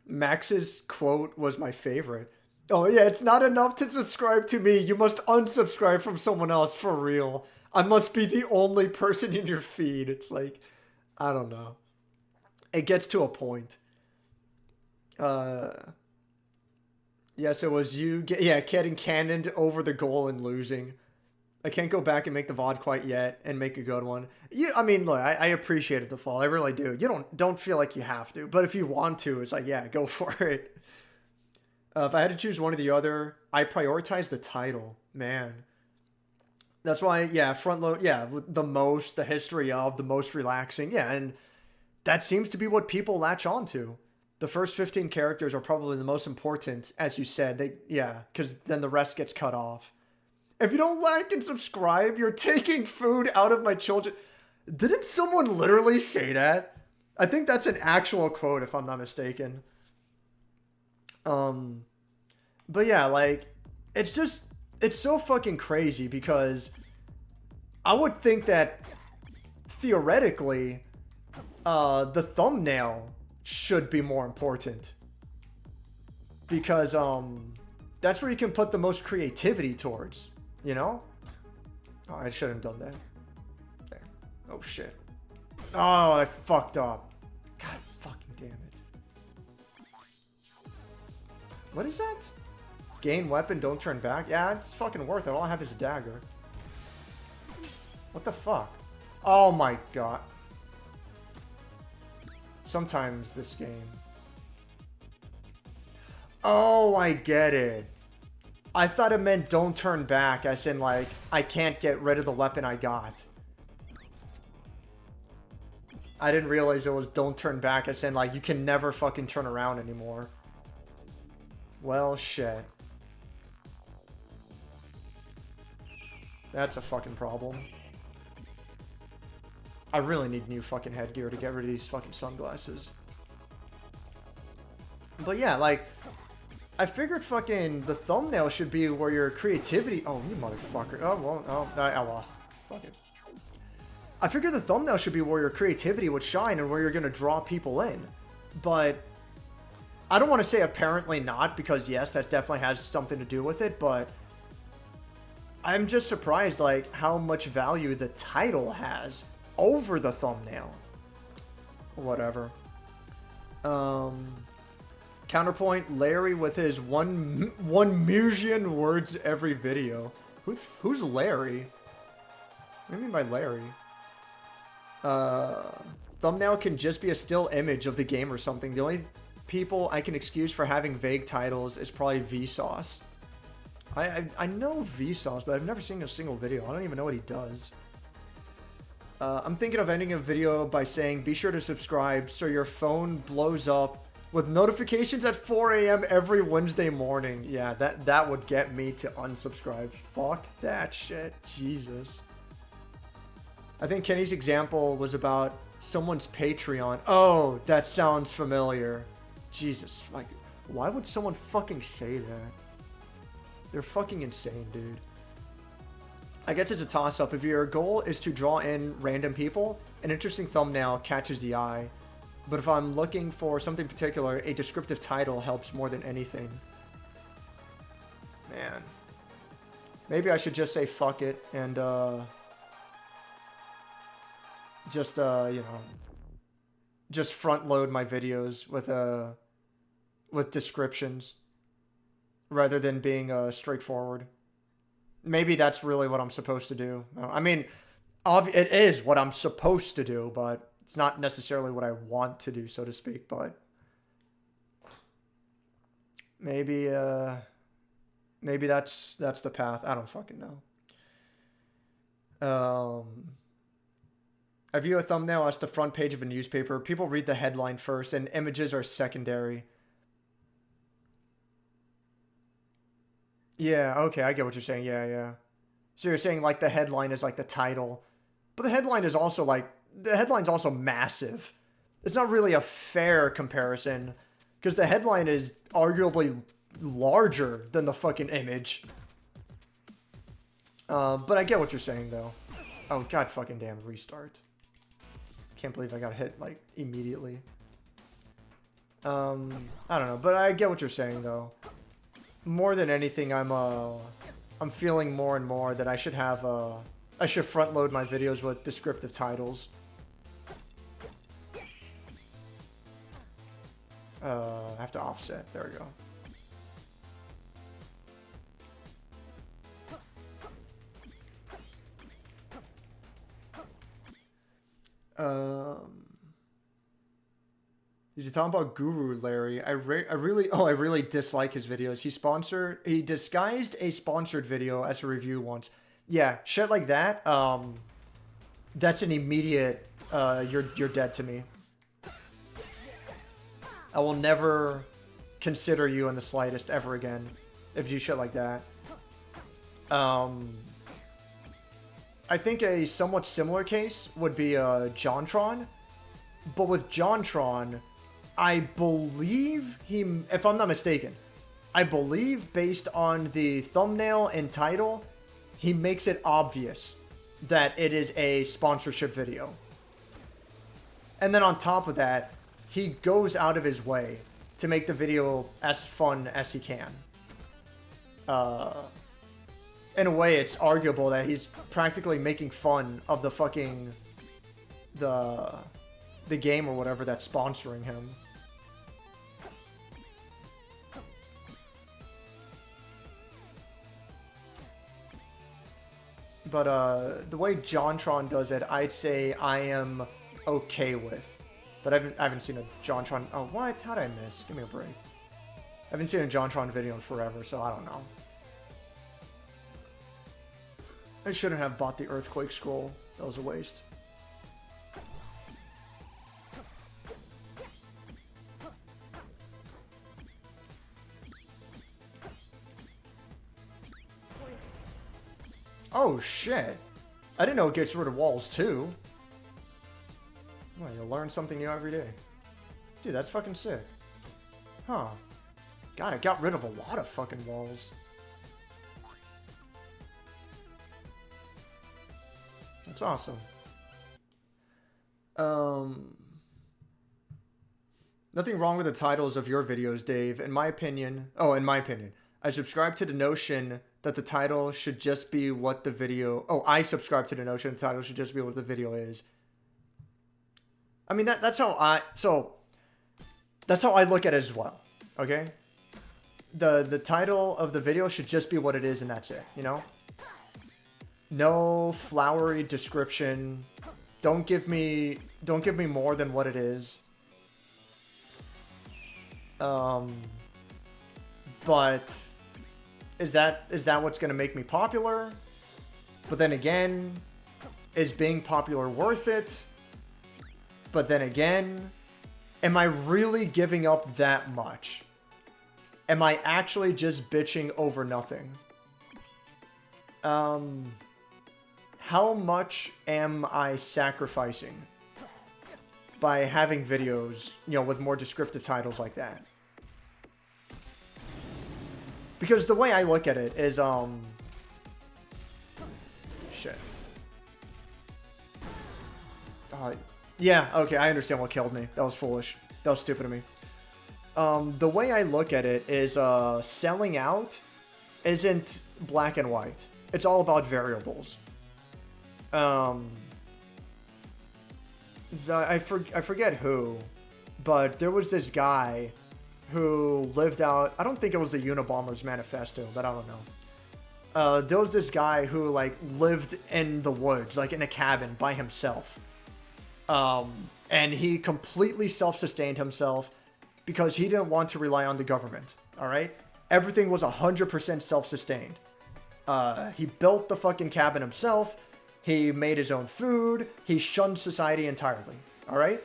Max's quote was my favorite. Oh yeah, it's not enough to subscribe to me. You must unsubscribe from someone else for real. I must be the only person in your feed. It's like, I don't know. It gets to a point. Yes, it was you. Getting cannoned over the goal and losing. I can't go back and make the VOD quite yet and make a good one. I mean, look, I appreciated the fall. I really do. You don't feel like you have to, but if you want to, it's like, yeah, go for it. If I had to choose one or the other, I prioritize the title, man. That's why, yeah, front load, yeah, the most, the history of, the most relaxing, yeah, and that seems to be what people latch onto. The first 15 characters are probably the most important, as you said. Because then the rest gets cut off. If you don't like and subscribe, you're taking food out of my children. Didn't someone literally say that? I think that's an actual quote, if I'm not mistaken. But yeah, like, it's so fucking crazy because I would think that theoretically, the thumbnail should be more important because, that's where you can put the most creativity towards, you know? Oh, I shouldn't have done that. There. Oh shit. Oh, I fucked up. God fucking damn it. What is that? Gain weapon, don't turn back. Yeah, it's fucking worth it. All I have is a dagger. What the fuck? Oh my god. Sometimes this game. Oh, I get it. I thought it meant don't turn back, as in like, I can't get rid of the weapon I got. I didn't realize it was don't turn back, as in like, you can never fucking turn around anymore. Well, shit. That's a fucking problem. I really need new fucking headgear to get rid of these fucking sunglasses. But yeah, like, I figured fucking the thumbnail should be where your creativity... Oh, you motherfucker. Oh, well, oh, I lost. Fuck it. I figured the thumbnail should be where your creativity would shine and where you're going to draw people in. But I don't want to say apparently not, because yes, that definitely has something to do with it, but I'm just surprised, like, how much value the title has over the thumbnail. Whatever. Counterpoint, Larry with his one million words every video. Who's Larry? What do you mean by Larry? Thumbnail can just be a still image of the game or something. The only people I can excuse for having vague titles is probably Vsauce. I know Vsauce, but I've never seen a single video. I don't even know what he does. I'm thinking of ending a video by saying, be sure to subscribe so your phone blows up with notifications at 4 a.m. every Wednesday morning. Yeah, that would get me to unsubscribe. Fuck that shit. Jesus. I think Kenny's example was about someone's Patreon. Oh, that sounds familiar. Jesus. Like, why would someone fucking say that? They're fucking insane, dude. I guess it's a toss-up. If your goal is to draw in random people, an interesting thumbnail catches the eye. But if I'm looking for something particular, a descriptive title helps more than anything. Man. Maybe I should just say fuck it and, you know, just front load my videos with descriptions rather than being straightforward. Maybe that's really what I'm supposed to do. I mean, it is what I'm supposed to do, but it's not necessarily what I want to do, so to speak. But maybe that's the path. I don't fucking know. I view a thumbnail as the front page of a newspaper. People read the headline first, and images are secondary. Yeah, okay, I get what you're saying. Yeah. So you're saying, like, the headline is, like, the title. But the headline is also, like, the headline's also massive. It's not really a fair comparison, because the headline is arguably larger than the fucking image. But I get what you're saying, though. Oh, god fucking damn, restart. Can't believe I got hit, like, immediately. I don't know, but I get what you're saying, though. More than anything, I'm feeling more and more that I should have I should front load my videos with descriptive titles. I have to offset. There we go. Is he talking about Guru Larry? I really dislike his videos. He disguised a sponsored video as a review once. Yeah, shit like that. That's an immediate you're dead to me. I will never consider you in the slightest ever again if you do shit like that. I think a somewhat similar case would be JonTron, but with JonTron, I believe if I'm not mistaken, I believe based on the thumbnail and title, he makes it obvious that it is a sponsorship video. And then on top of that, he goes out of his way to make the video as fun as he can. In a way, it's arguable that he's practically making fun of the fucking the game or whatever that's sponsoring him. But the way JonTron does it, I'd say I am okay with. But I haven't seen a JonTron. Oh, what? How'd I miss? Give me a break. I haven't seen a JonTron video in forever, so I don't know. I shouldn't have bought the Earthquake Scroll. That was a waste. Oh, shit. I didn't know it gets rid of walls, too. Well, you'll learn something new every day. Dude, that's fucking sick. Huh. God, it got rid of a lot of fucking walls. That's awesome. Nothing wrong with the titles of your videos, Dave. In my opinion, I subscribe to the notion that the title should just be what the video... I subscribe to the notion the title should just be what the video is. I mean, that's how I... So, that's how I look at it as well, okay? The title of the video should just be what it is, and that's it, you know? No flowery description. Don't give me more than what it is. But is that what's going to make me popular? But then again, is being popular worth it? But then again, am I really giving up that much? Am I actually just bitching over nothing? How much am I sacrificing by having videos, with more descriptive titles like that? Because the way I look at it is, shit. Yeah, okay, I understand what killed me. That was foolish. That was stupid of me. The way I look at it is, selling out isn't black and white. It's all about variables. I forget who, but there was this guy who lived out. I don't think it was the Unabomber's manifesto, but I don't know. There was this guy who like lived in the woods, like in a cabin by himself. And he completely self-sustained himself because he didn't want to rely on the government. All right, everything was 100% self-sustained. He built the fucking cabin himself. He made his own food. He shunned society entirely. All right.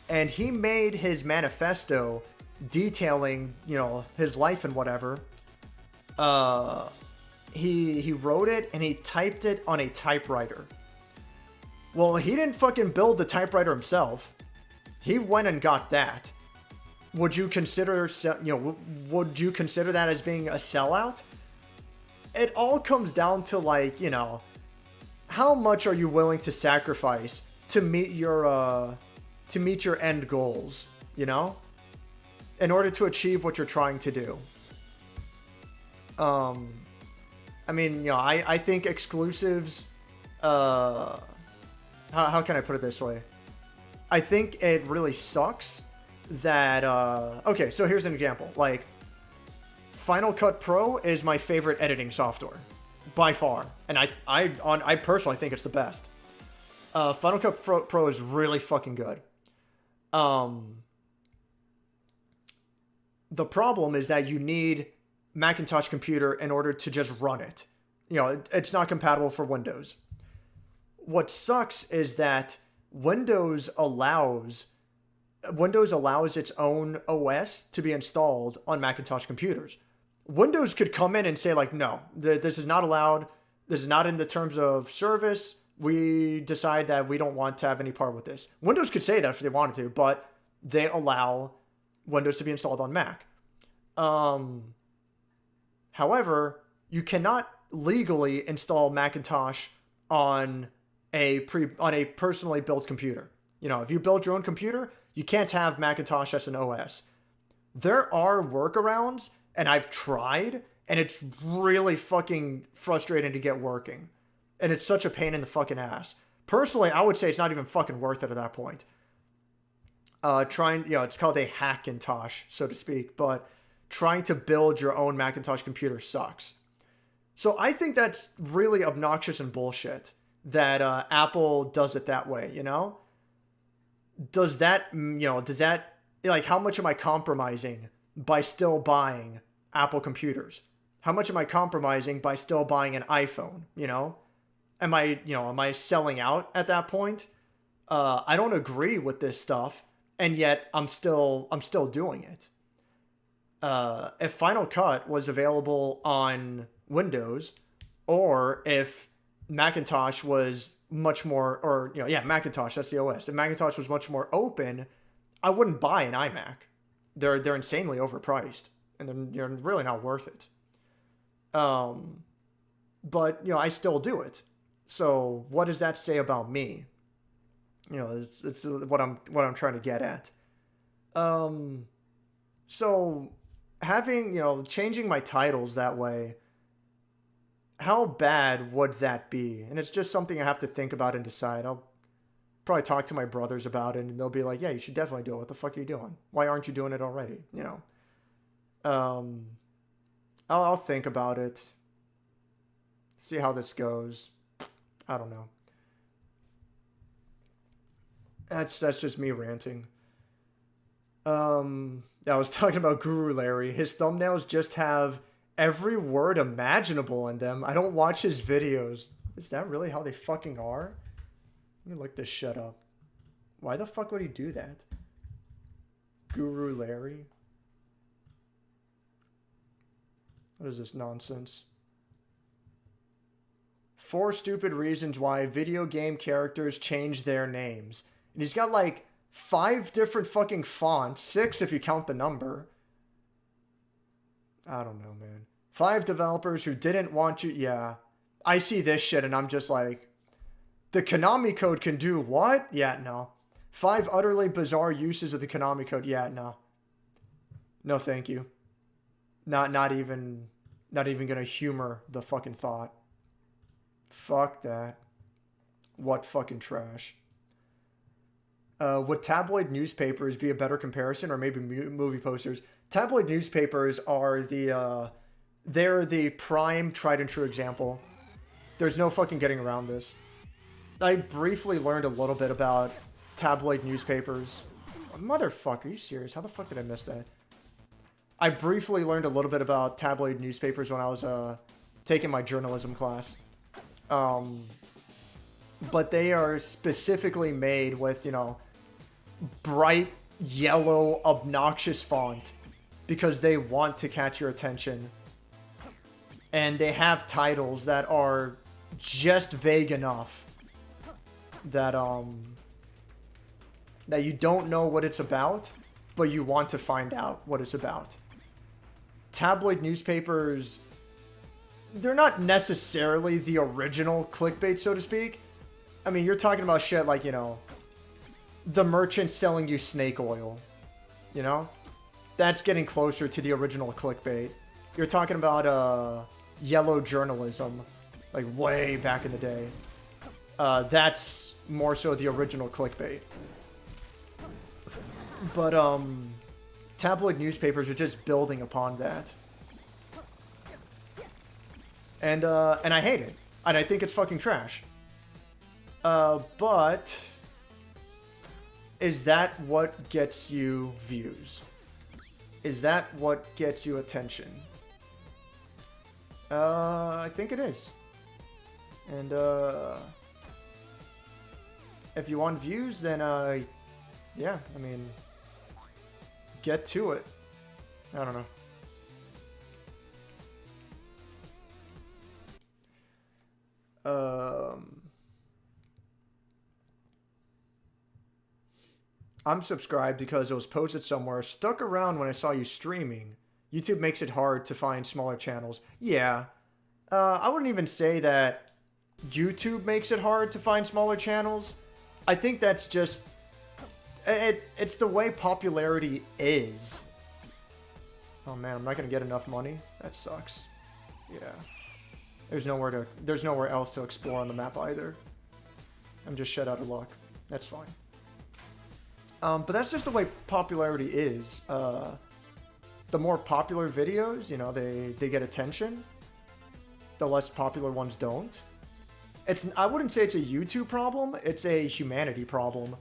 And he made his manifesto detailing, you know, his life and whatever. He wrote it and he typed it on a typewriter. Well, he didn't fucking build the typewriter himself. He went and got that. Would you consider, would you consider that as being a sellout? It all comes down to, like, you know, how much are you willing to sacrifice to meet your end goals, you know, in order to achieve what you're trying to do. I mean, you know, I think exclusives, how can I put it this way? I think it really sucks that, okay, so here's an example. Like, Final Cut Pro is my favorite editing software, by far. And I personally think it's the best. Final Cut Pro is really fucking good. The problem is that you need Macintosh computer in order to just run it. You know, it's not compatible for Windows. What sucks is that Windows allows its own OS to be installed on Macintosh computers. Windows could come in and say, like, no, this is not allowed. This is not in the terms of service. We decide that we don't want to have any part with this. Windows could say that if they wanted to, but they allow Windows to be installed on Mac. However, you cannot legally install Macintosh on a personally built computer. You know, if you build your own computer, you can't have Macintosh as an OS. There are workarounds, and I've tried, and it's really fucking frustrating to get working. And it's such a pain in the fucking ass. Personally, I would say it's not even fucking worth it at that point. It's called a Hackintosh, so to speak, but trying to build your own Macintosh computer sucks. So I think that's really obnoxious and bullshit that Apple does it that way, you know? Does that, like, how much am I compromising by still buying Apple computers? How much am I compromising by still buying an iPhone, you know? Am I selling out at that point? I don't agree with this stuff, and yet I'm still doing it. If Final Cut was available on Windows, or if Macintosh was much more, Macintosh, that's the OS. If Macintosh was much more open, I wouldn't buy an iMac. They're insanely overpriced, and they're really not worth it. But, you know, I still do it. So what does that say about me? You know, it's what I'm trying to get at. So having, you know, changing my titles that way, how bad would that be? And it's just something I have to think about and decide. I'll probably talk to my brothers about it, and they'll be like, yeah, you should definitely do it. What the fuck are you doing? Why aren't you doing it already? You know, I'll think about it. See how this goes. I don't know. That's just me ranting. I was talking about Guru Larry. His thumbnails just have every word imaginable in them. I don't watch his videos. Is that really how they fucking are? Let me look this shit up. Why the fuck would he do that? Guru Larry? What is this nonsense? 4 stupid reasons why video game characters change their names. And he's got like 5 different fucking fonts. 6 if you count the number. I don't know, man. 5 developers who didn't want you. Yeah. I see this shit and I'm just like, the Konami code can do what? Yeah, no. 5 utterly bizarre uses of the Konami code. Yeah, no. No, thank you. Not even gonna humor the fucking thought. Fuck that. What fucking trash. Would tabloid newspapers be a better comparison, or maybe movie posters? Tabloid newspapers are they're the prime tried and true example. There's no fucking getting around this. I briefly learned a little bit about tabloid newspapers. Motherfucker, are you serious? How the fuck did I miss that? I briefly learned a little bit about tabloid newspapers when I was taking my journalism class. But they are specifically made with, you know, bright yellow obnoxious font because they want to catch your attention. And they have titles that are just vague enough that that you don't know what it's about, but you want to find out what it's about. Tabloid newspapers, they're not necessarily the original clickbait, so to speak. I mean, you're talking about shit like, you know, the merchant selling you snake oil, you know? That's getting closer to the original clickbait. You're talking about yellow journalism, like way back in the day. That's more so the original clickbait. But tabloid newspapers are just building upon that. And I hate it. And I think it's fucking trash. But is that what gets you views? Is that what gets you attention? I think it is. And if you want views, then yeah, I mean, get to it. I don't know. I'm subscribed because it was posted somewhere. Stuck around when I saw you streaming. YouTube makes it hard to find smaller channels. Yeah. I wouldn't even say that YouTube makes it hard to find smaller channels. I think that's just... It's the way popularity is. Oh man, I'm not gonna get enough money? That sucks. Yeah. There's nowhere else to explore on the map either. I'm just shut out of luck. That's fine. But that's just the way popularity is. The more popular videos, you know, they get attention. The less popular ones don't. I wouldn't say it's a YouTube problem. It's a humanity problem.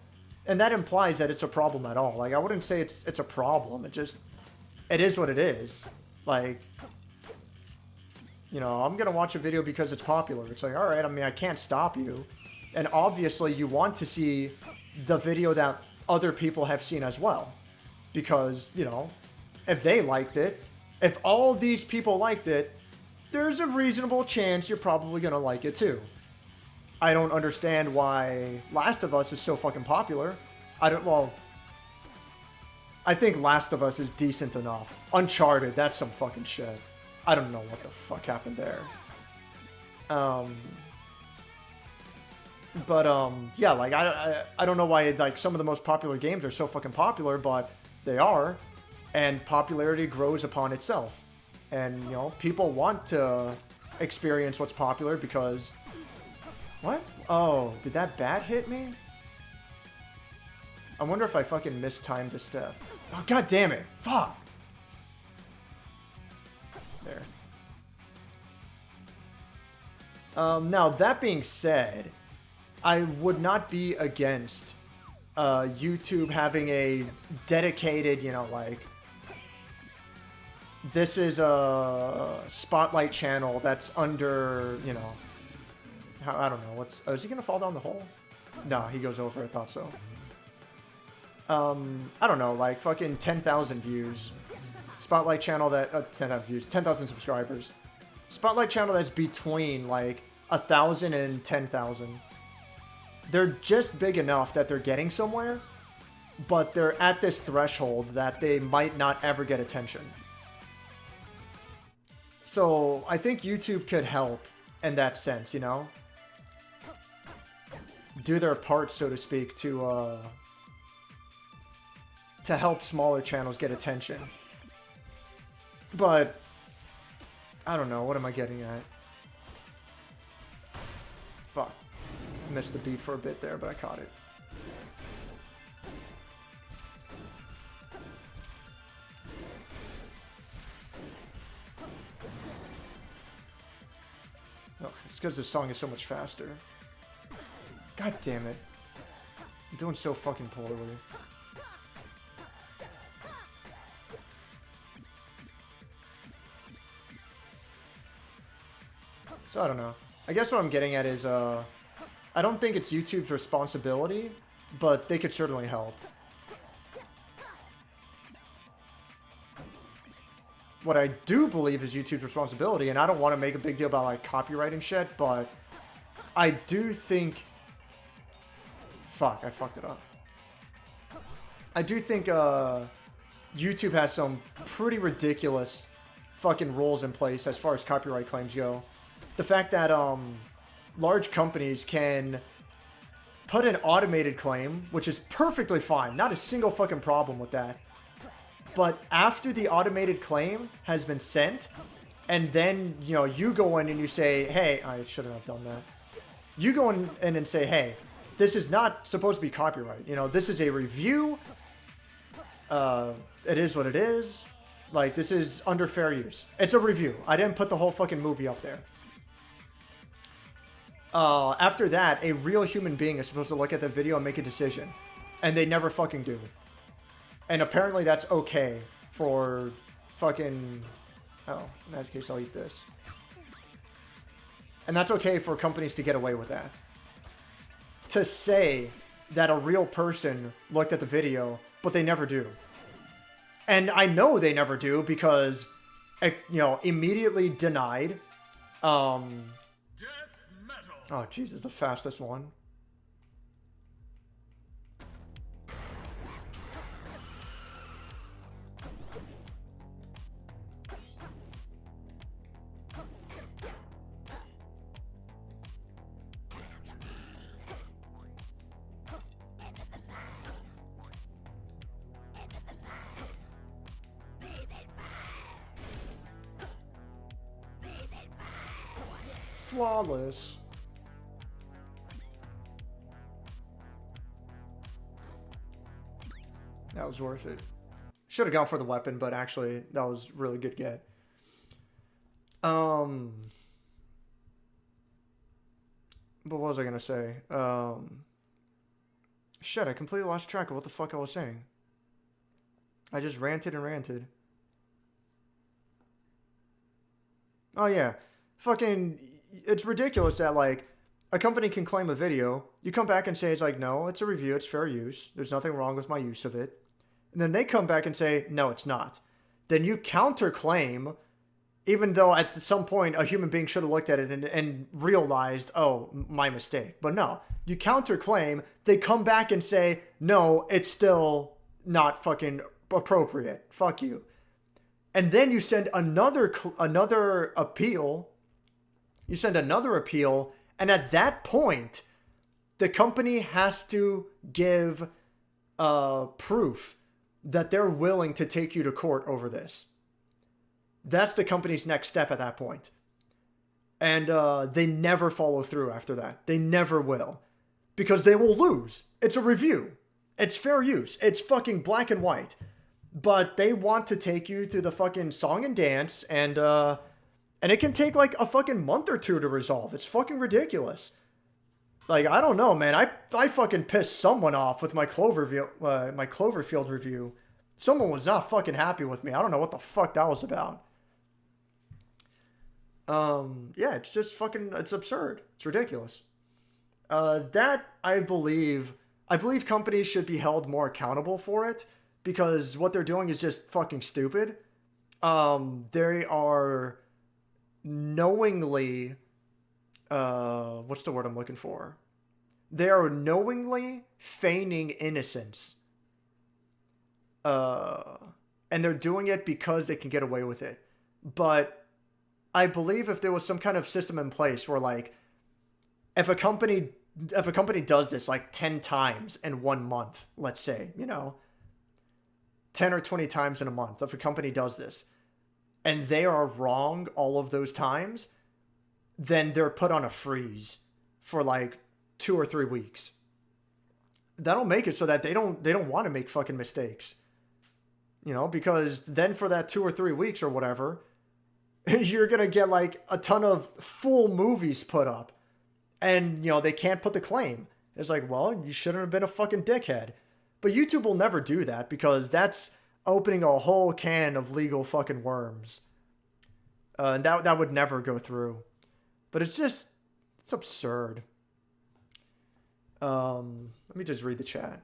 And that implies that it's a problem at all. Like, I wouldn't say it's a problem. It is what it is. Like, you know, I'm going to watch a video because it's popular. It's like, all right, I mean, I can't stop you. And obviously you want to see the video that other people have seen as well. Because, you know, if they liked it, if all these people liked it, there's a reasonable chance you're probably going to like it too. I don't understand why Last of Us is so fucking popular. I think Last of Us is decent enough. Uncharted, that's some fucking shit. I don't know what the fuck happened there. Yeah, like, I don't know why, like, some of the most popular games are so fucking popular, but they are. And popularity grows upon itself. And, you know, people want to experience what's popular because... What? Oh, did that bat hit me? I wonder if I fucking mistimed the step. Oh, god damn it. Fuck. There. Now, that being said, I would not be against YouTube having a dedicated, you know, like... This is a spotlight channel that's under, you know... I don't know. Is he going to fall down the hole? No, he goes over. I thought so. I don't know. Like, fucking 10,000 views. Spotlight channel that... 10,000 views. 10,000 subscribers. Spotlight channel that's between, like, 1,000 and 10,000. They're just big enough that they're getting somewhere, but they're at this threshold that they might not ever get attention. So, I think YouTube could help in that sense, you know? Do their part, so to speak, to help smaller channels get attention. But, I don't know, what am I getting at? Fuck. Missed the beat for a bit there, but I caught it. It's because this song is so much faster. God damn it. I'm doing so fucking poorly. So I don't know. I guess what I'm getting at is, I don't think it's YouTube's responsibility, but they could certainly help. What I do believe is YouTube's responsibility, and I don't want to make a big deal about, like, copyright and shit, but I do think... Fuck, I fucked it up. I do think, YouTube has some pretty ridiculous fucking rules in place as far as copyright claims go. The fact that, large companies can put an automated claim, which is perfectly fine. Not a single fucking problem with that. But after the automated claim has been sent, and then, you know, you go in and you say, hey, I shouldn't have done that. You go in and say, hey, this is not supposed to be copyright. You know, this is a review. It is what it is. Like, this is under fair use. It's a review. I didn't put the whole fucking movie up there. After that, a real human being is supposed to look at the video and make a decision. And they never fucking do. And apparently that's okay for fucking... Oh, in that case, I'll eat this. And that's okay for companies to get away with that. To say that a real person looked at the video, but they never do. And I know they never do because, you know, immediately denied. Oh, Jesus, the fastest one. Flawless. That was worth it. Should have gone for the weapon, but actually, that was really good get. But what was I gonna say? Shit, I completely lost track of what the fuck I was saying. I just ranted and ranted. Oh yeah. Fucking, it's ridiculous that, like, a company can claim a video, you come back and say, it's like, no, it's a review, it's fair use, there's nothing wrong with my use of it. And then they come back and say, no, it's not. Then you counterclaim, even though at some point a human being should have looked at it and realized, oh, my mistake. But no, you counterclaim, they come back and say, no, it's still not fucking appropriate. Fuck you. And then you send another appeal. You send another appeal, and at that point, the company has to give proof that they're willing to take you to court over this. That's the company's next step at that point. And they never follow through after that. They never will. Because they will lose. It's a review. It's fair use. It's fucking black and white. But they want to take you through the fucking song and dance, and it can take like a fucking month or two to resolve. It's fucking ridiculous. Like, I don't know, man. I fucking pissed someone off with my Cloverfield review. Someone was not fucking happy with me. I don't know what the fuck that was about. Yeah, it's just fucking, it's absurd. It's ridiculous. That, I believe companies should be held more accountable for it, because what they're doing is just fucking stupid. They are knowingly, what's the word I'm looking for? They are knowingly feigning innocence. And they're doing it because they can get away with it. But I believe if there was some kind of system in place where, like, if a company does this like 10 times in 1 month, let's say, you know, 10 or 20 times in a month, if a company does this, and they are wrong all of those times, then they're put on a freeze for like 2 or 3 weeks. That'll make it so that they don't want to make fucking mistakes. You know, because then for that 2 or 3 weeks or whatever, you're gonna get like a ton of full movies put up, and you know they can't put the claim. It's like, well, you shouldn't have been a fucking dickhead. But YouTube will never do that because that's opening a whole can of legal fucking worms. And that would never go through. But it's absurd. Let me just read the chat.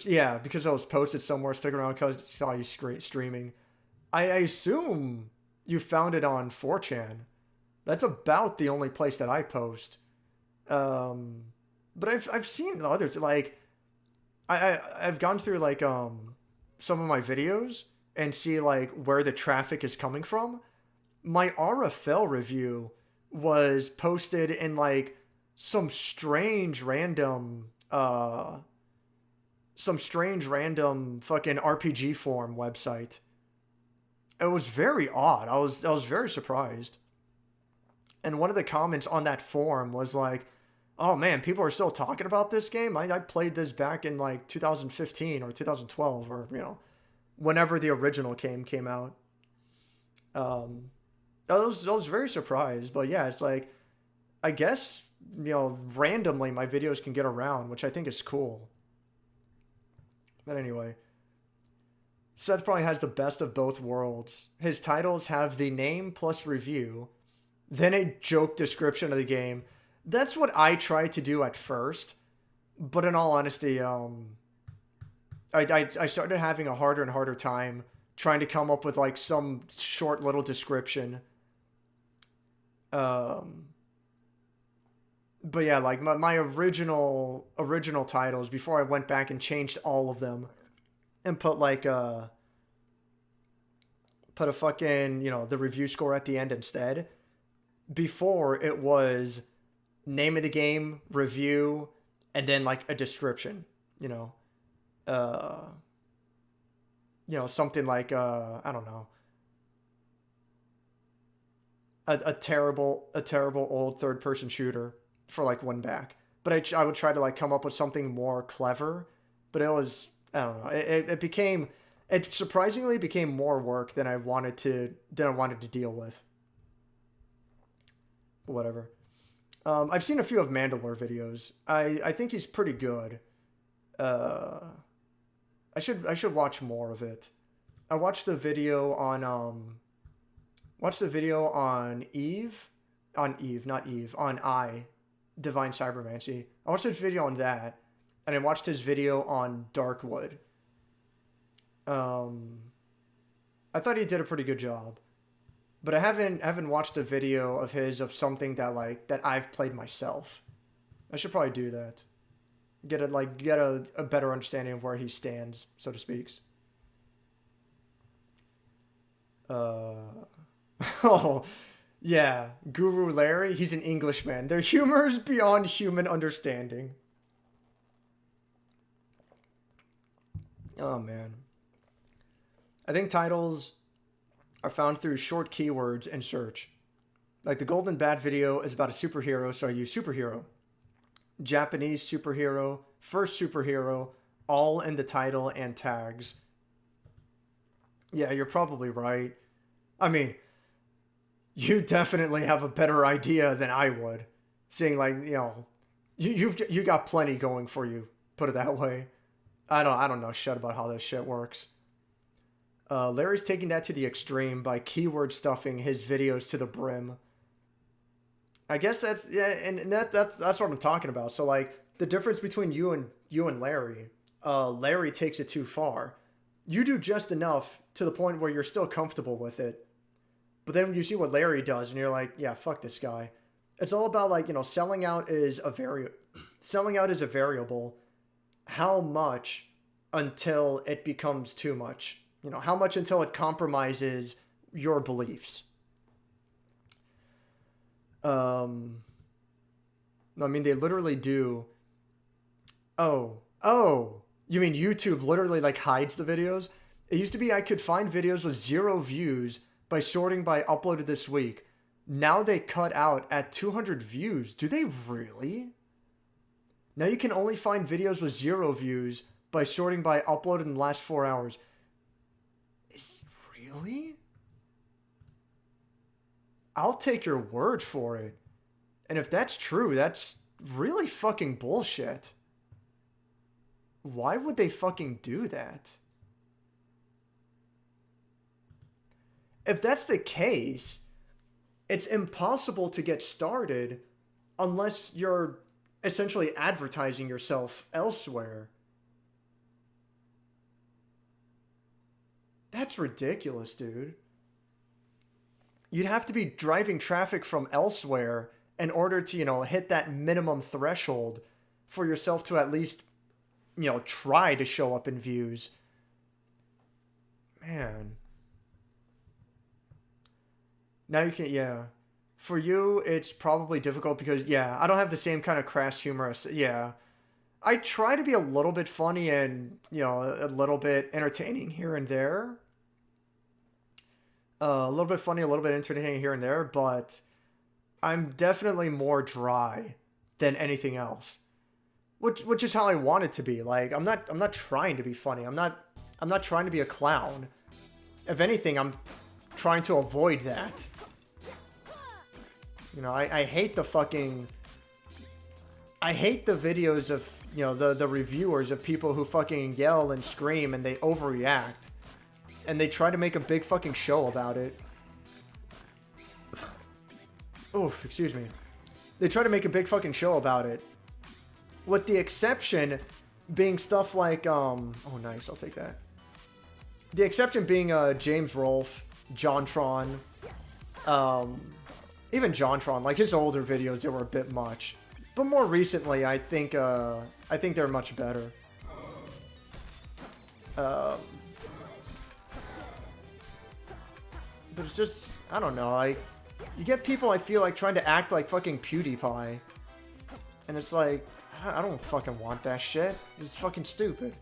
Yeah, because I was posted somewhere. Stick around because I saw you streaming. I assume you found it on 4chan. That's about the only place that I post. But I've seen others, like I've gone through like some of my videos and see like where the traffic is coming from. My RFL review was posted in like some strange random fucking RPG forum website. It was very odd. I was very surprised. And one of the comments on that forum was like, oh man, people are still talking about this game? I played this back in like 2015 or 2012 or, you know, whenever the original game came out. I was very surprised. But yeah, it's like, I guess, you know, randomly my videos can get around, which I think is cool. But anyway, Seth probably has the best of both worlds. His titles have the name plus review, then a joke description of the game. That's what I tried to do at first, but in all honesty, I started having a harder and harder time trying to come up with like some short little description. But yeah, like my original titles, before I went back and changed all of them and put like put a fucking, you know, the review score at the end instead. Before it was name of the game, review, and then like a description, you know, something like, I don't know, a terrible old third person shooter for like one back. But I would try to like come up with something more clever, but it was, I don't know, it surprisingly became more work than I wanted to deal with. Whatever. I've seen a few of Mandalore videos. I think he's pretty good. I should watch more of it. I watched the video on Eve, not Eve, on Divine Cybermancy. I watched his video on that, and I watched his video on Darkwood. I thought he did a pretty good job. But I haven't watched a video of his of something that I've played myself. I should probably do that. Get a better understanding of where he stands, so to speak. Oh, yeah, Guru Larry, he's an Englishman. Their humor is beyond human understanding. Oh man. I think titles are found through short keywords and search. Like the Golden Bat video is about a superhero, so I use superhero. Japanese superhero, first superhero, all in the title and tags. Yeah, you're probably right. I mean, you definitely have a better idea than I would. Seeing like, you know, you got plenty going for you, put it that way. I don't know shit about how this shit works. Larry's taking that to the extreme by keyword stuffing his videos to the brim. I guess that's what I'm talking about. So like the difference between you and Larry, Larry takes it too far. You do just enough to the point where you're still comfortable with it. But then you see what Larry does and you're like, yeah, fuck this guy. It's all about like, you know, selling out is a variable. How much until it becomes too much? You know, how much until it compromises your beliefs? I mean, they literally do. Oh, you mean YouTube literally like hides the videos? It used to be I could find videos with 0 views by sorting by uploaded this week. Now they cut out at 200 views. Do they really? Now you can only find videos with 0 views by sorting by upload in the last 4 hours. Really? I'll take your word for it. And if that's true, that's really fucking bullshit. Why would they fucking do that? If that's the case, it's impossible to get started unless you're essentially advertising yourself elsewhere. That's ridiculous, dude. You'd have to be driving traffic from elsewhere in order to, you know, hit that minimum threshold for yourself to at least, you know, try to show up in views. Man. Now you can, yeah. For you, it's probably difficult because, yeah, I don't have the same kind of crass humor. Yeah. I try to be a little bit funny and, you know, a little bit entertaining here and there. A little bit funny, a little bit entertaining here and there, but I'm definitely more dry than anything else. Which is how I want it to be. Like, I'm not trying to be funny. I'm not trying to be a clown. If anything, I'm trying to avoid that. You know, I hate the fucking... I hate the videos of, you know, the reviewers of people who fucking yell and scream and they overreact. And they try to make a big fucking show about it. Oof, excuse me. They try to make a big fucking show about it. With the exception being stuff like, oh nice, I'll take that. The exception being James Rolfe, JonTron, even JonTron, like his older videos, they were a bit much. But more recently, I think they're much better. But it's just, I don't know, like, you get people, I feel like, trying to act like fucking PewDiePie. And it's like, I don't fucking want that shit. It's fucking stupid.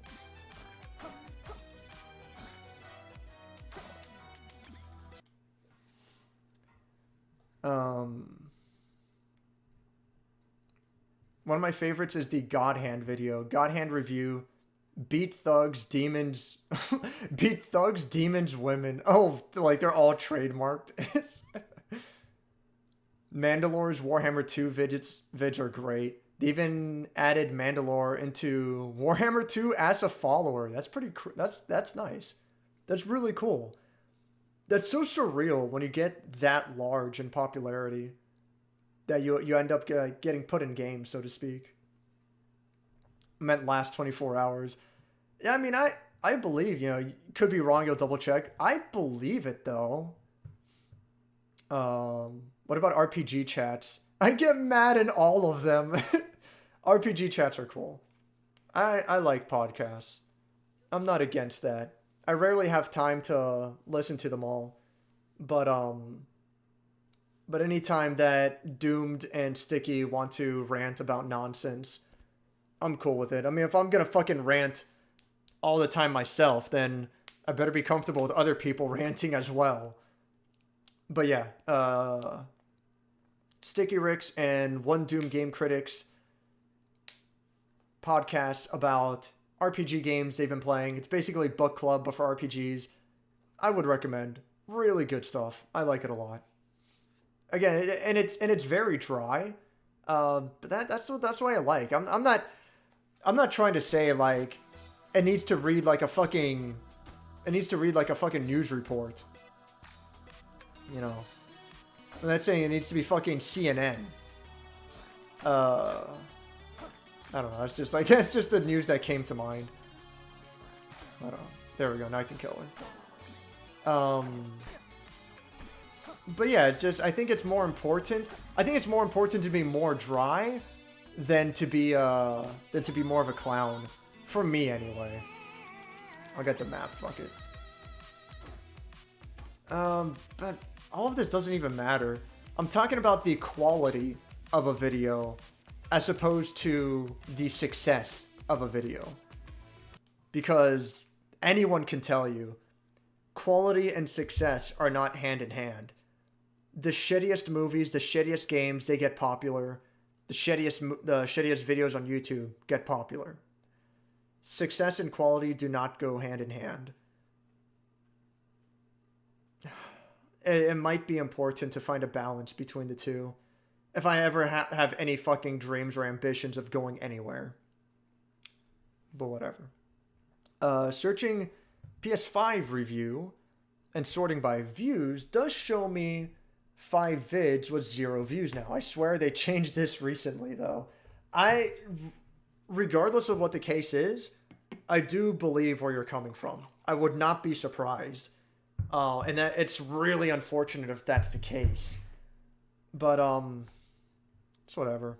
One of my favorites is the God Hand video. God Hand review. Beat thugs, demons. Beat thugs, demons, women. Oh, like they're all trademarked. Mandalore's Warhammer 2 vids are great. They even added Mandalore into Warhammer 2 as a follower. That's pretty. That's nice. That's really cool. That's so surreal when you get that large in popularity that you end up getting put in games, so to speak. Meant last 24 hours. Yeah, I mean, I believe, you know, you could be wrong, you'll double check. I believe it though. What about RPG chats? I get mad in all of them. RPG chats are cool. I like podcasts. I'm not against that. I rarely have time to listen to them all. But anytime that Doomed and Sticky want to rant about nonsense, I'm cool with it. I mean, if I'm gonna fucking rant all the time myself, then I better be comfortable with other people ranting as well. But yeah, Sticky Ricks and One Doom Game Critics podcast about RPG games they've been playing. It's basically book club, but for RPGs. I would recommend. Really good stuff. I like it a lot. Again, it's very dry. But that's what I like. I'm not trying to say like it needs to read like a fucking news report. You know. I'm not saying it needs to be fucking CNN. I don't know. That's just the news that came to mind. I don't know. There we go. Now I can kill her. But yeah, it's just, I think it's more important to be more dry than to be more of a clown. For me, anyway. I'll get the map. Fuck it. But all of this doesn't even matter. I'm talking about the quality of a video as opposed to the success of a video. Because anyone can tell you, quality and success are not hand in hand. The shittiest movies, the shittiest games, they get popular. The shittiest videos on YouTube get popular. success and quality do not go hand in hand. It might be important to find a balance between the two if I ever have any fucking dreams or ambitions of going anywhere. But whatever. Searching PS5 review and sorting by views does show me 5 vids with 0 views now. I swear they changed this recently, though. Regardless of what the case is, I do believe where you're coming from. I would not be surprised. And that it's really unfortunate if that's the case. But, it's whatever.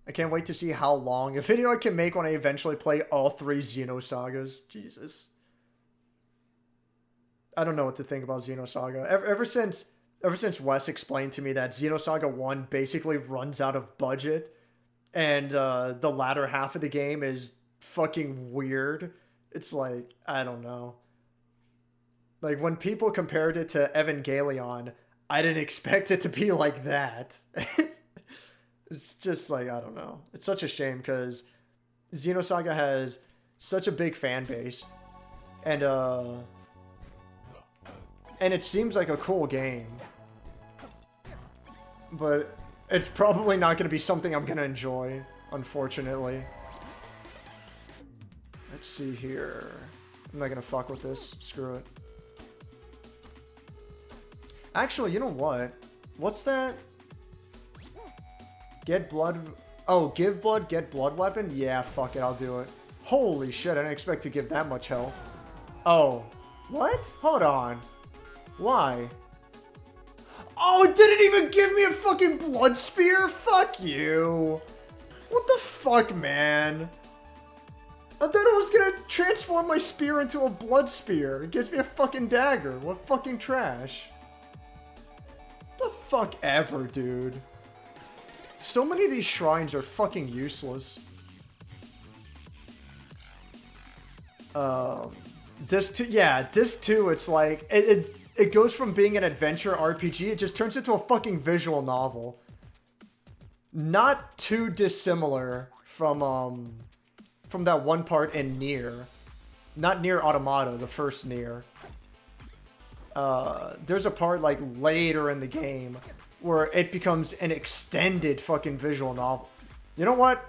I can't wait to see how long a video I can make when I eventually play all 3 Xenosagas. Jesus. I don't know what to think about Xenosaga. Ever since Wes explained to me that Xenosaga 1 basically runs out of budget and the latter half of the game is fucking weird, it's like, I don't know. Like, when people compared it to Evangelion, I didn't expect it to be like that. It's just like, I don't know. It's such a shame because Xenosaga has such a big fan base. And it seems like a cool game. But it's probably not going to be something I'm going to enjoy, unfortunately. Let's see here. I'm not going to fuck with this. Screw it. Actually, you know what? What's that? Get blood... Oh, give blood, get blood weapon? Yeah, fuck it, I'll do it. Holy shit, I didn't expect to give that much health. Oh. What? Hold on. Why? Oh, it didn't even give me a fucking blood spear? Fuck you. What the fuck, man? I thought it was gonna transform my spear into a blood spear. It gives me a fucking dagger. What fucking trash? The fuck ever, dude. So many of these shrines are fucking useless. Disc 2, yeah, Disc 2, it's like, it goes from being an adventure RPG, it just turns into a fucking visual novel. Not too dissimilar from that one part in Nier. Not Nier Automata, the first Nier. There's a part, like, later in the game where it becomes an extended fucking visual novel. You know what?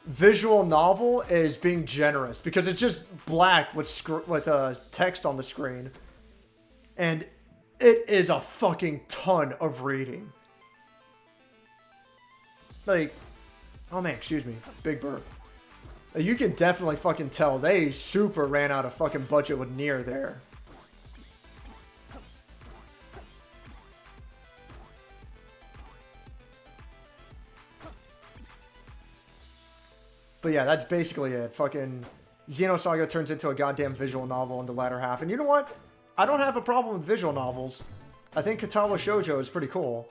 Visual novel is being generous because it's just black with text on the screen. And it is a fucking ton of reading. Like, oh man, excuse me. Big burp. You can definitely fucking tell they super ran out of fucking budget with Nier there. But yeah, that's basically it. Fucking Xenosaga turns into a goddamn visual novel in the latter half. And you know what? I don't have a problem with visual novels. I think Katawa Shoujo is pretty cool.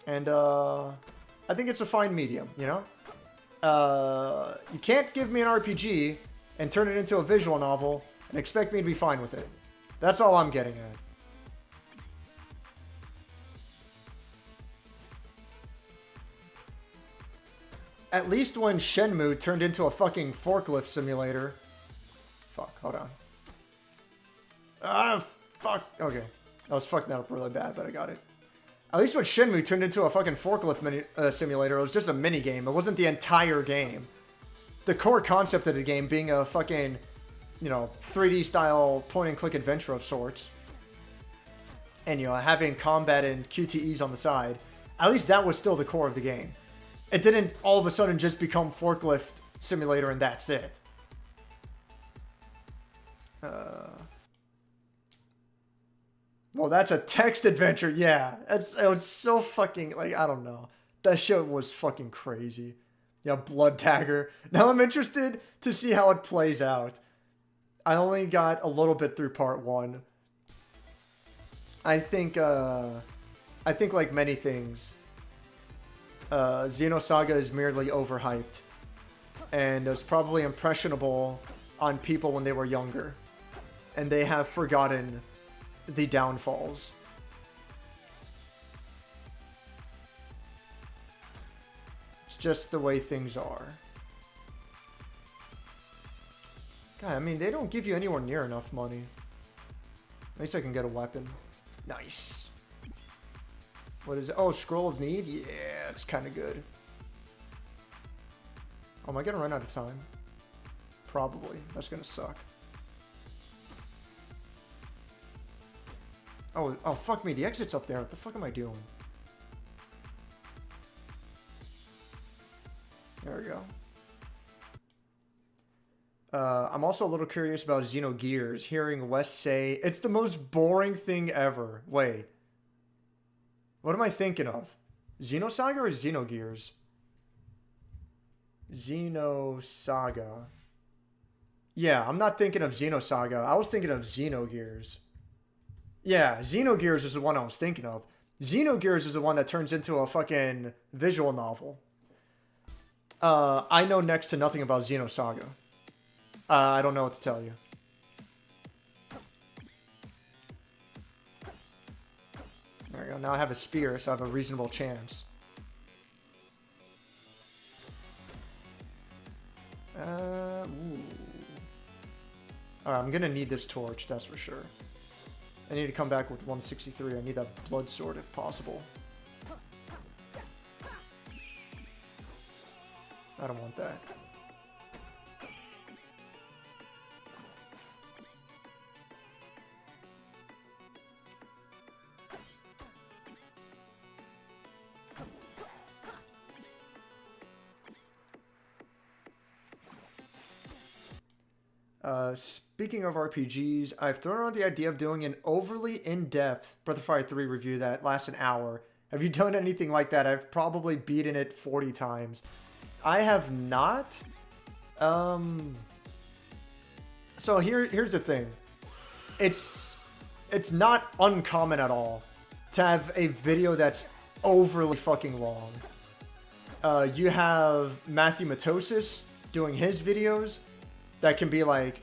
And I think it's a fine medium, you know? You can't give me an RPG and turn it into a visual novel and expect me to be fine with it. That's all I'm getting at. At least when Shenmue turned into a fucking forklift simulator. Fuck, hold on. Ah, fuck. Okay. I was fucking that up really bad, but I got it. At least when Shenmue turned into a fucking forklift simulator, it was just a mini game. It wasn't the entire game. The core concept of the game being a fucking, you know, 3D style point and click adventure of sorts. And, you know, having combat and QTEs on the side. At least that was still the core of the game. It didn't all of a sudden just become forklift simulator and that's it. Well, that's a text adventure. Yeah, it was so fucking, like, I don't know. That shit was fucking crazy. Yeah, Blood Dagger. Now I'm interested to see how it plays out. I only got a little bit through part 1. I think like many things, Xenosaga is merely overhyped. And it's probably impressionable on people when they were younger. And they have forgotten the downfalls. It's just the way things are. God, I mean, they don't give you anywhere near enough money. At least I can get a weapon. Nice. What is it? Oh, Scroll of Need? Yeah, it's kind of good. Oh, am I going to run out of time? Probably. That's going to suck. Oh, fuck me. The exit's up there. What the fuck am I doing? There we go. I'm also a little curious about Xenogears. Hearing Wes say, it's the most boring thing ever. Wait. What am I thinking of? Xenosaga or Xenogears? Xenosaga. Yeah, I'm not thinking of Xenosaga. I was thinking of Xenogears. Yeah, Xenogears is the one I was thinking of. Xenogears is the one that turns into a fucking visual novel. I know next to nothing about Xenosaga. I don't know what to tell you. There we go. Now I have a spear, so I have a reasonable chance. Alright, I'm gonna need this torch, that's for sure. I need to come back with 163. I need that blood sword if possible. I don't want that. Speaking of RPGs, I've thrown around the idea of doing an overly in-depth Breath of Fire 3 review that lasts an hour. Have you done anything like that? I've probably beaten it 40 times. I have not. So here's the thing. It's not uncommon at all to have a video that's overly fucking long. You have Matthew Matosis doing his videos that can be like,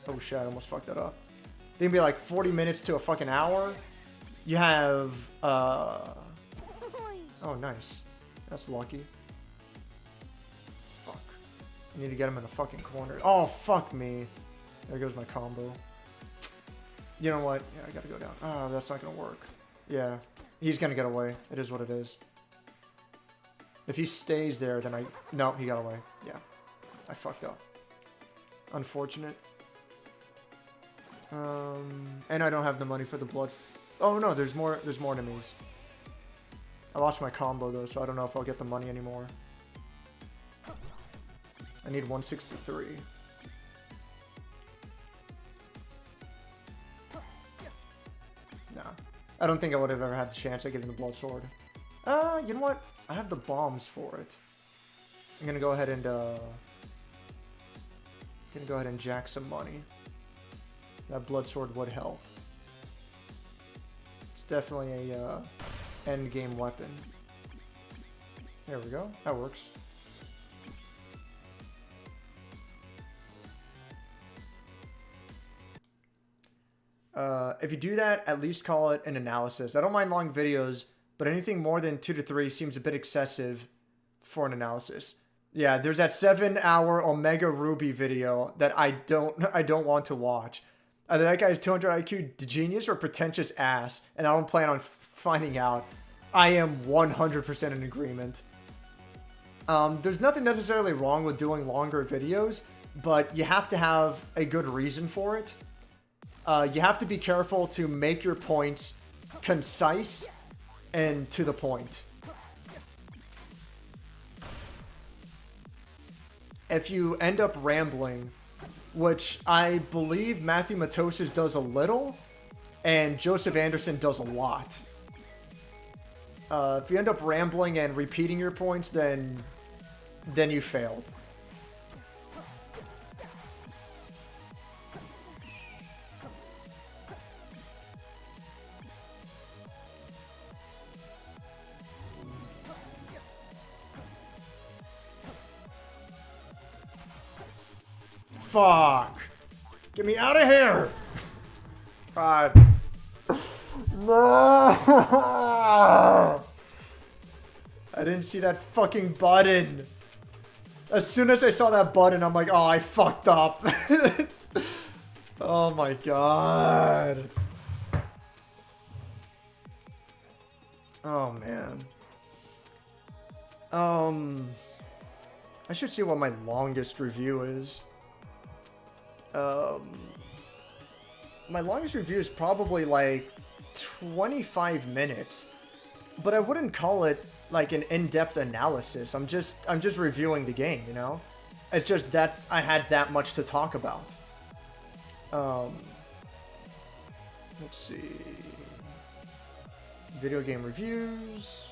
oh shit, I almost fucked that up. They can be like 40 minutes to a fucking hour. You have, oh nice. That's lucky. Fuck. I need to get him in the fucking corner. Oh, fuck me. There goes my combo. You know what? Yeah, I gotta go down. Oh, that's not gonna work. Yeah, he's gonna get away. It is what it is. If he stays there, then no, he got away. Yeah, I fucked up. Unfortunate. And I don't have the money for the blood. Oh no, there's more enemies. I lost my combo though, so I don't know if I'll get the money anymore. I need 163. Nah. I don't think I would have ever had the chance of getting the blood sword. You know what? I have the bombs for it. I'm gonna go ahead and jack some money. That blood sword would help. It's definitely a end game weapon. There we go. That works. If you do that, at least call it an analysis. I don't mind long videos, but anything more than 2 to 3 seems a bit excessive for an analysis. Yeah, there's that 7-hour Omega Ruby video that I don't want to watch. Either that guy's 200 IQ genius or pretentious ass, and I don't plan on finding out. I am 100% in agreement. There's nothing necessarily wrong with doing longer videos, but you have to have a good reason for it. You have to be careful to make your points concise and to the point. If you end up rambling, which I believe Matthew Matosis does a little, and Joseph Anderson does a lot. If you end up rambling and repeating your points, then you failed. Fuck! Get me out of here! God. No! I didn't see that fucking button. As soon as I saw that button, I'm like, oh, I fucked up. Oh my god. Oh man. I should see what my longest review is. My longest review is probably like 25 minutes, but I wouldn't call it like an in-depth analysis. I'm just reviewing the game, you know? It's just that I had that much to talk about. Let's see. Video game reviews.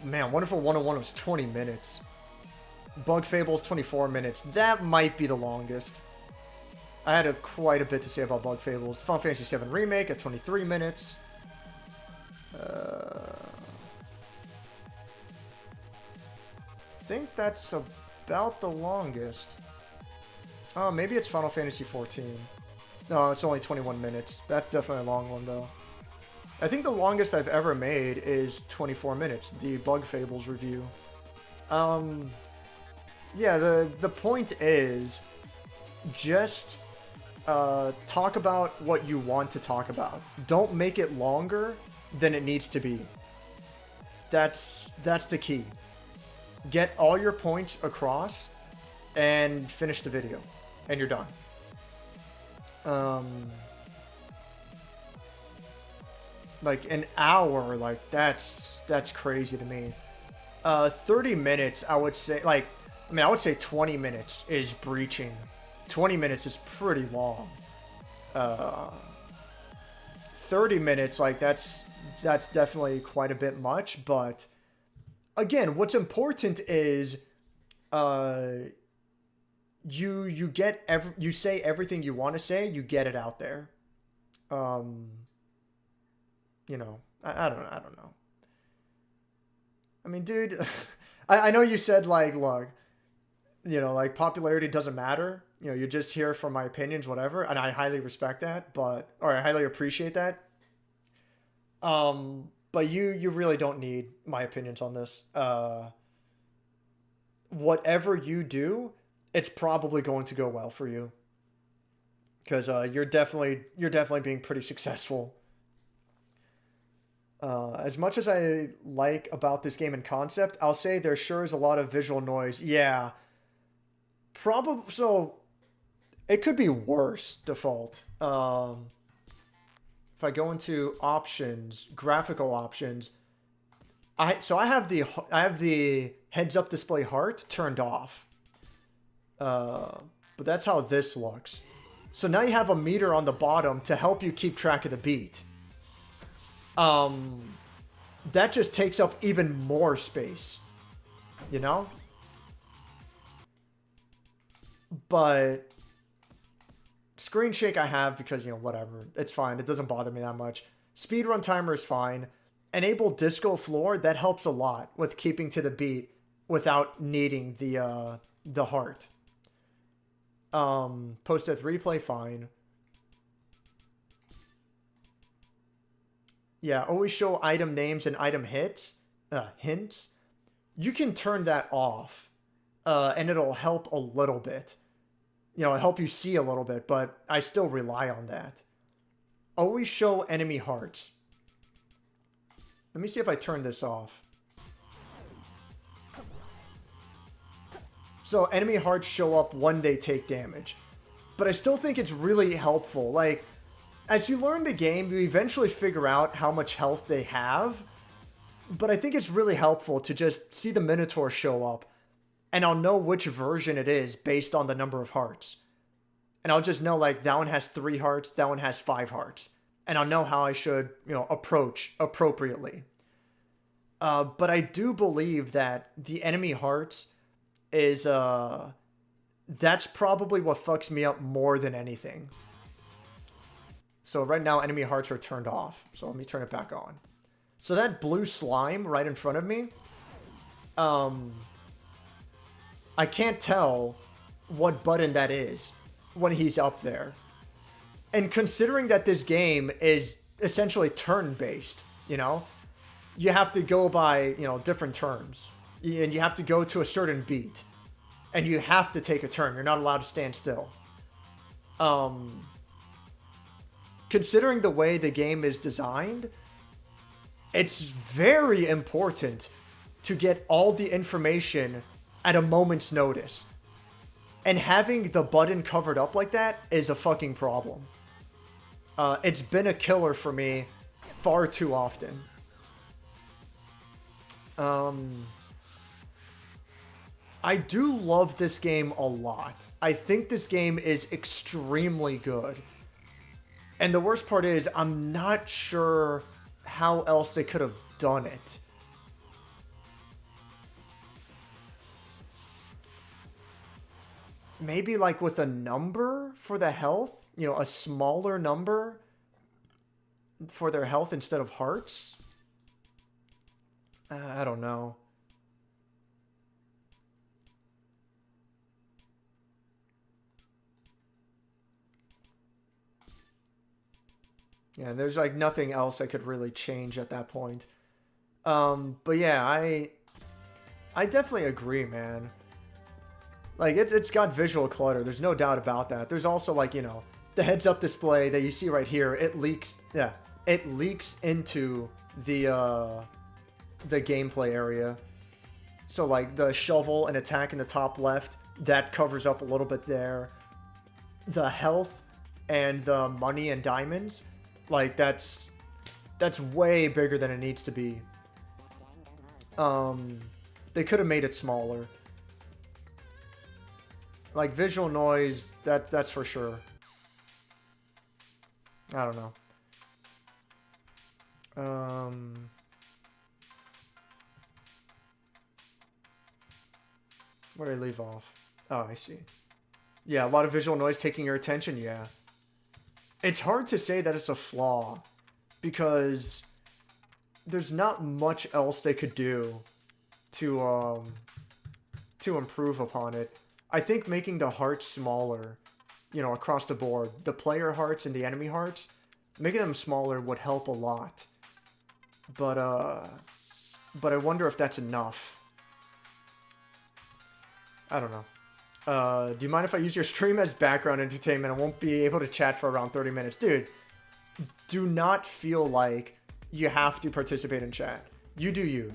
Man, Wonderful 101 was 20 minutes. Bug Fables 24 minutes. That might be the longest. I had quite a bit to say about Bug Fables. Final Fantasy VII Remake at 23 minutes. I think that's about the longest. Oh, maybe it's Final Fantasy 14. No, it's only 21 minutes. That's definitely a long one, though. I think the longest I've ever made is 24 minutes, the Bug Fables review. Yeah, the point is just talk about what you want to talk about. Don't make it longer than it needs to be. That's the key. Get all your points across and finish the video, and you're done. Like an hour, like that's crazy to me. 30 minutes, I would say, like, I mean, I would say 20 minutes is breaching. 20 minutes is pretty long. 30 minutes, like, that's definitely quite a bit much, but again, what's important is you say everything you want to say, you get it out there. You know, I don't know. I mean, dude, I know you said, like, look, you know, like, popularity doesn't matter. You know, you're just here for my opinions, whatever. And I highly respect that, or I highly appreciate that. But you really don't need my opinions on this. Whatever you do, it's probably going to go well for you. Because you're definitely being pretty successful. As much as I like about this game in concept, I'll say there sure is a lot of visual noise. Yeah. Probably, so it could be worse, default. If I go into options, graphical options, I have the heads-up display heart turned off. But that's how this looks. So now you have a meter on the bottom to help you keep track of the beat. That just takes up even more space, you know? But screen shake I have because, you know, whatever. It's fine. It doesn't bother me that much. Speedrun timer is fine. Enable disco floor. That helps a lot with keeping to the beat without needing the heart. Post-death replay, fine. Yeah, always show item names and item hints. You can turn that off, and it'll help a little bit. You know, it'll help you see a little bit, but I still rely on that. Always show enemy hearts. Let me see if I turn this off. So enemy hearts show up when they take damage. But I still think it's really helpful. Like, as you learn the game, you eventually figure out how much health they have. But I think it's really helpful to just see the Minotaur show up. And I'll know which version it is based on the number of hearts. And I'll just know, like, that one has 3 hearts, that one has 5 hearts. And I'll know how I should, you know, approach appropriately. But I do believe that the enemy hearts is, that's probably what fucks me up more than anything. So right now, enemy hearts are turned off. So let me turn it back on. So that blue slime right in front of me, I can't tell what button that is when he's up there. And considering that this game is essentially turn-based, you know, you have to go by, different terms. And you have to go to a certain beat. And you have to take a turn. You're not allowed to stand still. Considering the way the game is designed, it's very important to get all the information at a moment's notice. And having the button covered up like that is a fucking problem. It's been a killer for me far too often. I do love this game a lot. I think this game is extremely good. And the worst part is, I'm not sure how else they could have done it. Maybe like with a number for the health? A smaller number for their health instead of hearts? I don't know. Yeah, there's like nothing else I could really change at that point. But yeah, I definitely agree, man. Like, it's got visual clutter. There's no doubt about that. There's also, like, the heads-up display that you see right here. It leaks into the gameplay area. So, like, the shovel and attack in the top left, that covers up a little bit there. The health and the money and diamonds, like, that's way bigger than it needs to be. They could have made it smaller. Like, visual noise, that's for sure. I don't know. Where did I leave off? Oh, I see. Yeah, a lot of visual noise taking your attention, yeah. It's hard to say that it's a flaw, because there's not much else they could do to improve upon it. I think making the hearts smaller, across the board, the player hearts and the enemy hearts, making them smaller would help a lot. But I wonder if that's enough. I don't know. Do you mind if I use your stream as background entertainment? I won't be able to chat for around 30 minutes. Dude, do not feel like you have to participate in chat. You do you,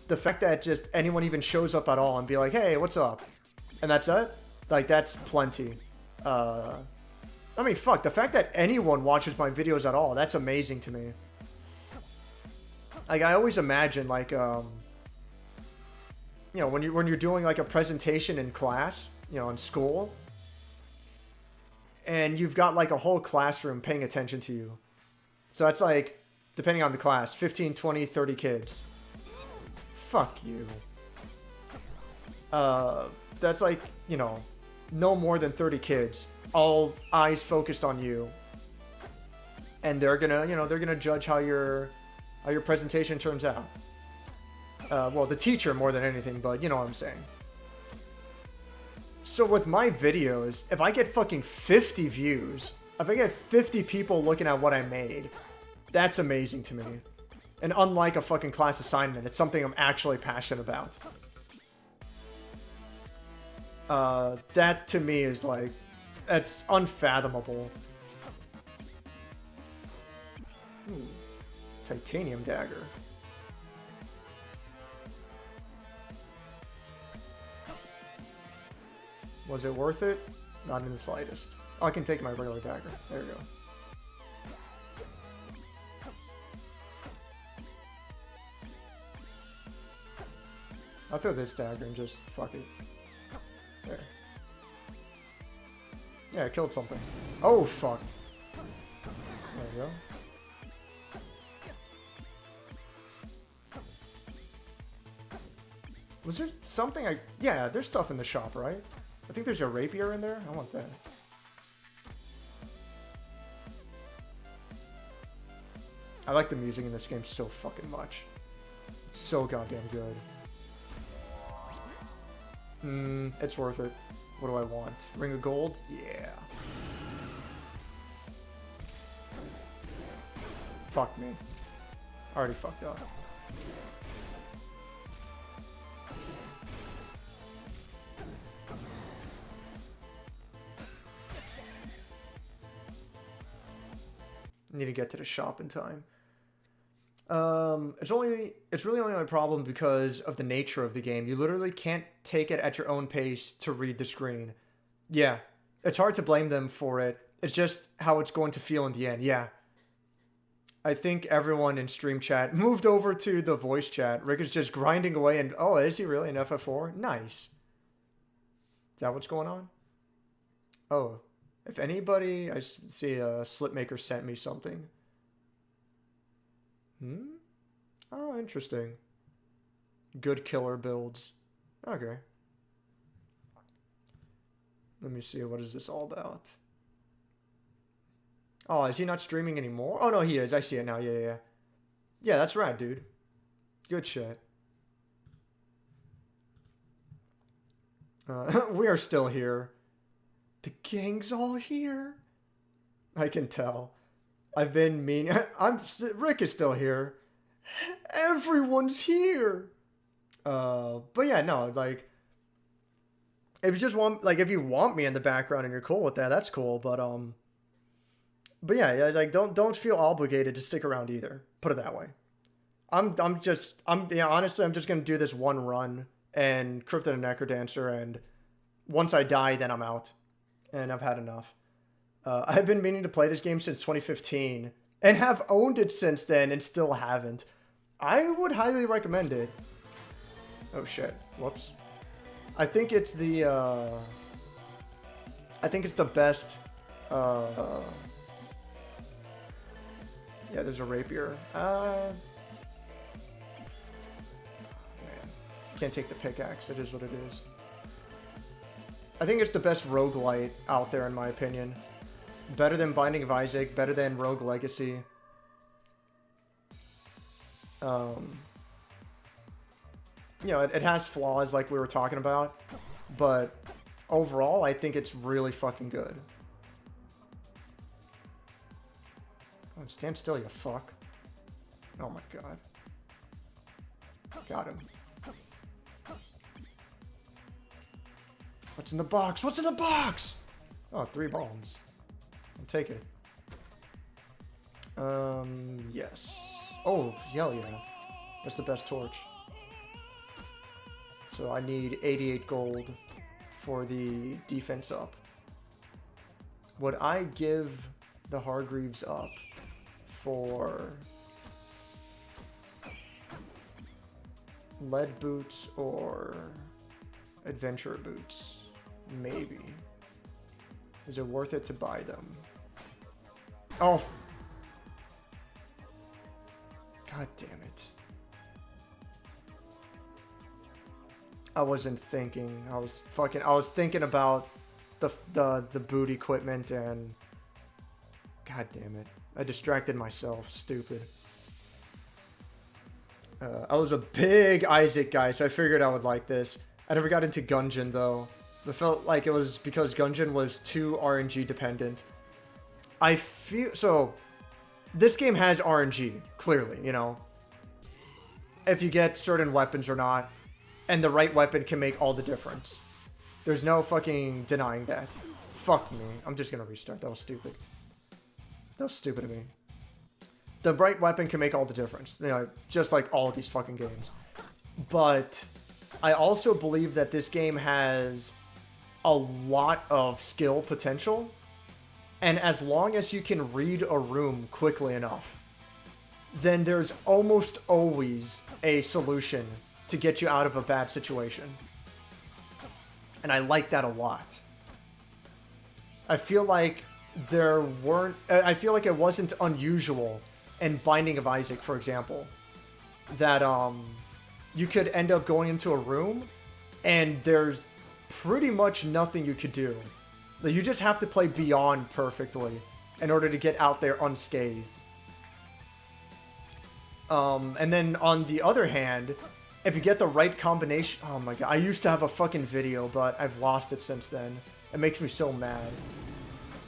The fact that just anyone even shows up at all and be like, hey, what's up? And that's it? Like, that's plenty. I mean, fuck, the fact that anyone watches my videos at all, that's amazing to me. Like, I always imagine, like, when you're doing, like, a presentation in class, in school, and you've got, like, a whole classroom paying attention to you. So that's, like, depending on the class, 15, 20, 30 kids. Fuck you. That's like, no more than 30 kids, all eyes focused on you. And they're gonna judge how your presentation turns out. Well, the teacher more than anything, but you know what I'm saying. So with my videos, if I get fucking 50 views, if I get 50 people looking at what I made, that's amazing to me. And unlike a fucking class assignment, it's something I'm actually passionate about. That to me is like, that's unfathomable. Titanium dagger. Was it worth it? Not in the slightest. Oh, I can take my regular dagger. There we go. I'll throw this dagger and just fuck it. There. Yeah, I killed something. Oh, fuck. There we go. Was there something I... Yeah, there's stuff in the shop, right? I think there's a rapier in there. I want that. I like the music in this game so fucking much. It's so goddamn good. It's worth it. What do I want? Ring of gold? Yeah. Fuck me. Already fucked up. Need to get to the shop in time. It's really only my problem because of the nature of the game. You literally can't take it at your own pace to read the screen. Yeah, it's hard to blame them for it. It's just how it's going to feel in the end. Yeah. I think everyone in stream chat moved over to the voice chat. Rick is just grinding away and, oh, is he really in FF4? Nice. Is that what's going on? Oh, if anybody, I see a Slipmaker sent me something. Oh, interesting. Good killer builds. Okay. Let me see, what is this all about? Oh, is he not streaming anymore? Oh, no, he is. I see it now. Yeah. Yeah, that's rad, dude. Good shit. We are still here. The gang's all here. I can tell. I've been mean. Rick is still here. Everyone's here. But yeah, no, like, if you just want, like, if you want me in the background and you're cool with that, that's cool. But yeah, like, don't feel obligated to stick around either. Put it that way. Yeah, honestly, I'm just gonna do this one run and Cryptid and Necrodancer, and once I die, then I'm out, and I've had enough. I've been meaning to play this game since 2015 and have owned it since then and still haven't. I would highly recommend it. Oh shit! Whoops. I think it's the best. Yeah, there's a rapier. Man, can't take the pickaxe. It is what it is. I think it's the best roguelite out there, in my opinion. Better than Binding of Isaac, better than Rogue Legacy. You know, it has flaws like we were talking about, but overall, I think it's really fucking good. Oh, stand still, you fuck. Oh my god. Got him. What's in the box? What's in the box? Oh, 3 bombs. I'll take it. Yes. Oh, hell yeah. That's the best torch. So I need 88 gold for the defense up. Would I give the Hargreaves up for lead boots or adventure boots? Maybe. Is it worth it to buy them? Oh. God damn it. I wasn't thinking. I was thinking about the boot equipment and god damn it. I distracted myself. Stupid. I was a big Isaac guy, so I figured I would like this. I never got into Gungeon though. I felt like it was because Gungeon was too RNG dependent. I feel so. This game has RNG, clearly, you know. If you get certain weapons or not, and the right weapon can make all the difference. There's no fucking denying that. Fuck me. I'm just gonna restart. That was stupid. That was stupid of me. The right weapon can make all the difference. You know, just like all of these fucking games. But I also believe that this game has a lot of skill potential. And as long as you can read a room quickly enough, then there's almost always a solution to get you out of a bad situation. And I like that a lot. I feel like I feel like it wasn't unusual in Binding of Isaac, for example, that you could end up going into a room and there's pretty much nothing you could do. Like, you just have to play Beyond perfectly in order to get out there unscathed. And then on the other hand, if you get the right combination... Oh my god, I used to have a fucking video, but I've lost it since then. It makes me so mad.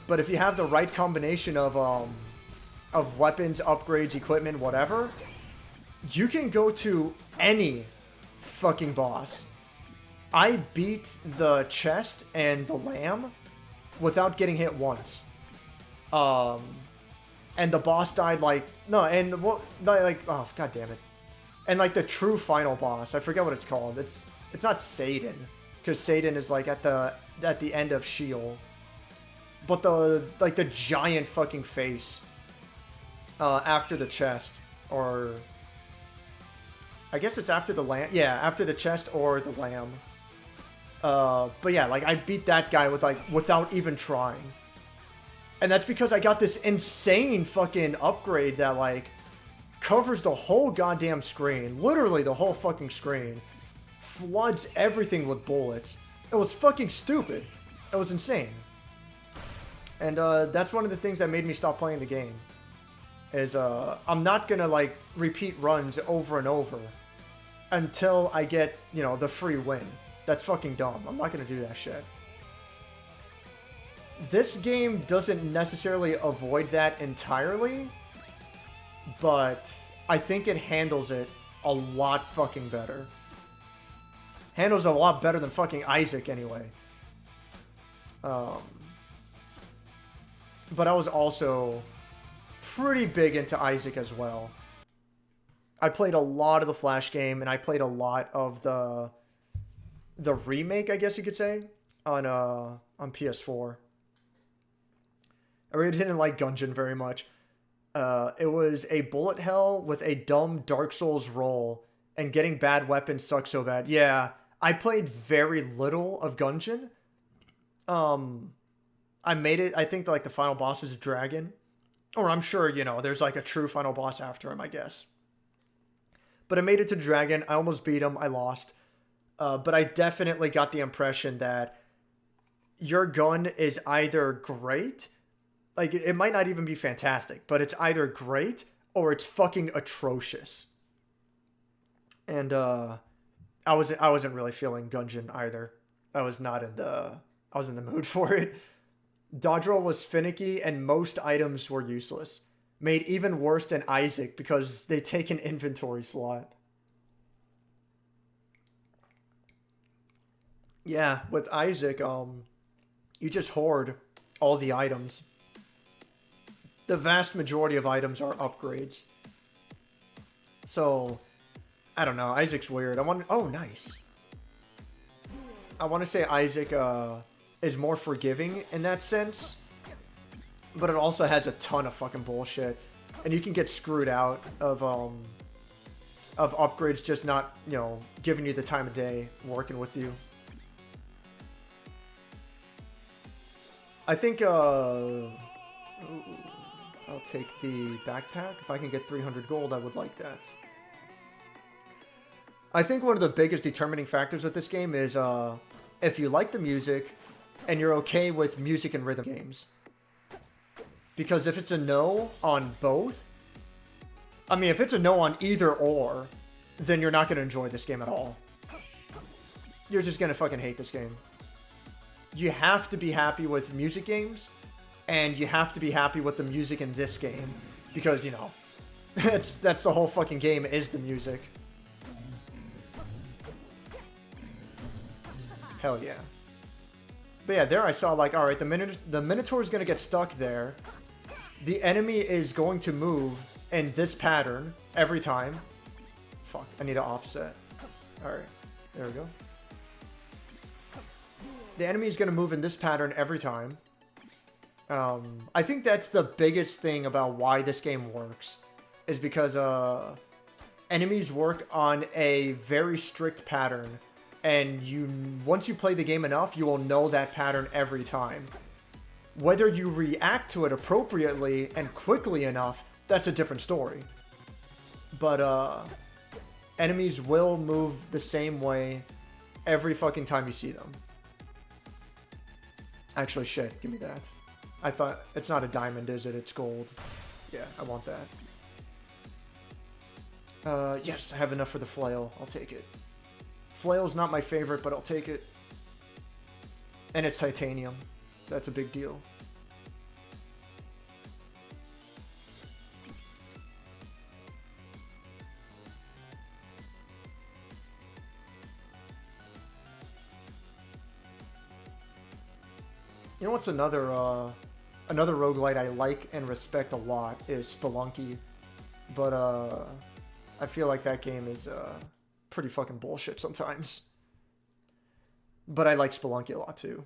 But if you have the right combination of weapons, upgrades, equipment, whatever, you can go to any fucking boss. I beat the chest and the lamb without getting hit once. And the boss died like, no, and what, like, oh, god damn it. And like the true final boss, I forget what it's called. It's not Satan, because Satan is like at the end of Sheol. But the giant fucking face after the chest, or I guess it's after the lamb. Yeah, after the chest or the lamb. But yeah, like I beat that guy without even trying. And that's because I got this insane fucking upgrade that like covers the whole goddamn screen. Literally the whole fucking screen. Floods everything with bullets. It was fucking stupid. It was insane. And that's one of the things that made me stop playing the game. Is I'm not gonna like repeat runs over and over until I get, you know, the free win. That's fucking dumb. I'm not gonna do that shit. This game doesn't necessarily avoid that entirely, but I think it handles it a lot fucking better. Handles it a lot better than fucking Isaac anyway. But I was also pretty big into Isaac as well. I played a lot of the Flash game, and I played a lot of the remake, I guess you could say, on PS4. I really didn't like Gungeon very much. It was a bullet hell with a dumb Dark Souls roll, and getting bad weapons sucks so bad. Yeah, I played very little of Gungeon. I made it, I think like the final boss is a dragon. Or I'm sure, you know, there's like a true final boss after him, I guess. But I made it to Dragon. I almost beat him. I lost. But I definitely got the impression that your gun is either great, like it might not even be fantastic, but it's either great or it's fucking atrocious. And I wasn't really feeling Gungeon either. I was in the mood for it. Dodge roll was finicky and most items were useless. Made even worse than Isaac because they take an inventory slot. Yeah, with Isaac, you just hoard all the items. The vast majority of items are upgrades. So, I don't know. Isaac's weird. Oh, nice. I want to say Isaac is more forgiving in that sense. But it also has a ton of fucking bullshit. And you can get screwed out of upgrades just not, you know, giving you the time of day, working with you. I think, I'll take the backpack. If I can get 300 gold, I would like that. I think one of the biggest determining factors with this game is, if you like the music, and you're okay with music and rhythm games. Because if it's a no on both, I mean, if it's a no on either or, then you're not going to enjoy this game at all. You're just going to fucking hate this game. You have to be happy with music games, and you have to be happy with the music in this game. Because, you know, that's the whole fucking game, is the music. Hell yeah. But yeah, there I saw, like, alright, the Minotaur is going to get stuck there. The enemy is going to move in this pattern every time. Fuck, I need to offset. Alright, there we go. The enemy is going to move in this pattern every time. I think that's the biggest thing about why this game works. Is because enemies work on a very strict pattern. And once you play the game enough, you will know that pattern every time. Whether you react to it appropriately and quickly enough, that's a different story. But enemies will move the same way every fucking time you see them. Actually, shit, give me that. I thought, it's not a diamond, is it? It's gold. Yeah, I want that. Yes, I have enough for the flail. I'll take it. Flail's not my favorite, but I'll take it. And it's titanium. So that's a big deal. You know what's another roguelite I like and respect a lot is Spelunky. But I feel like that game is pretty fucking bullshit sometimes. But I like Spelunky a lot too.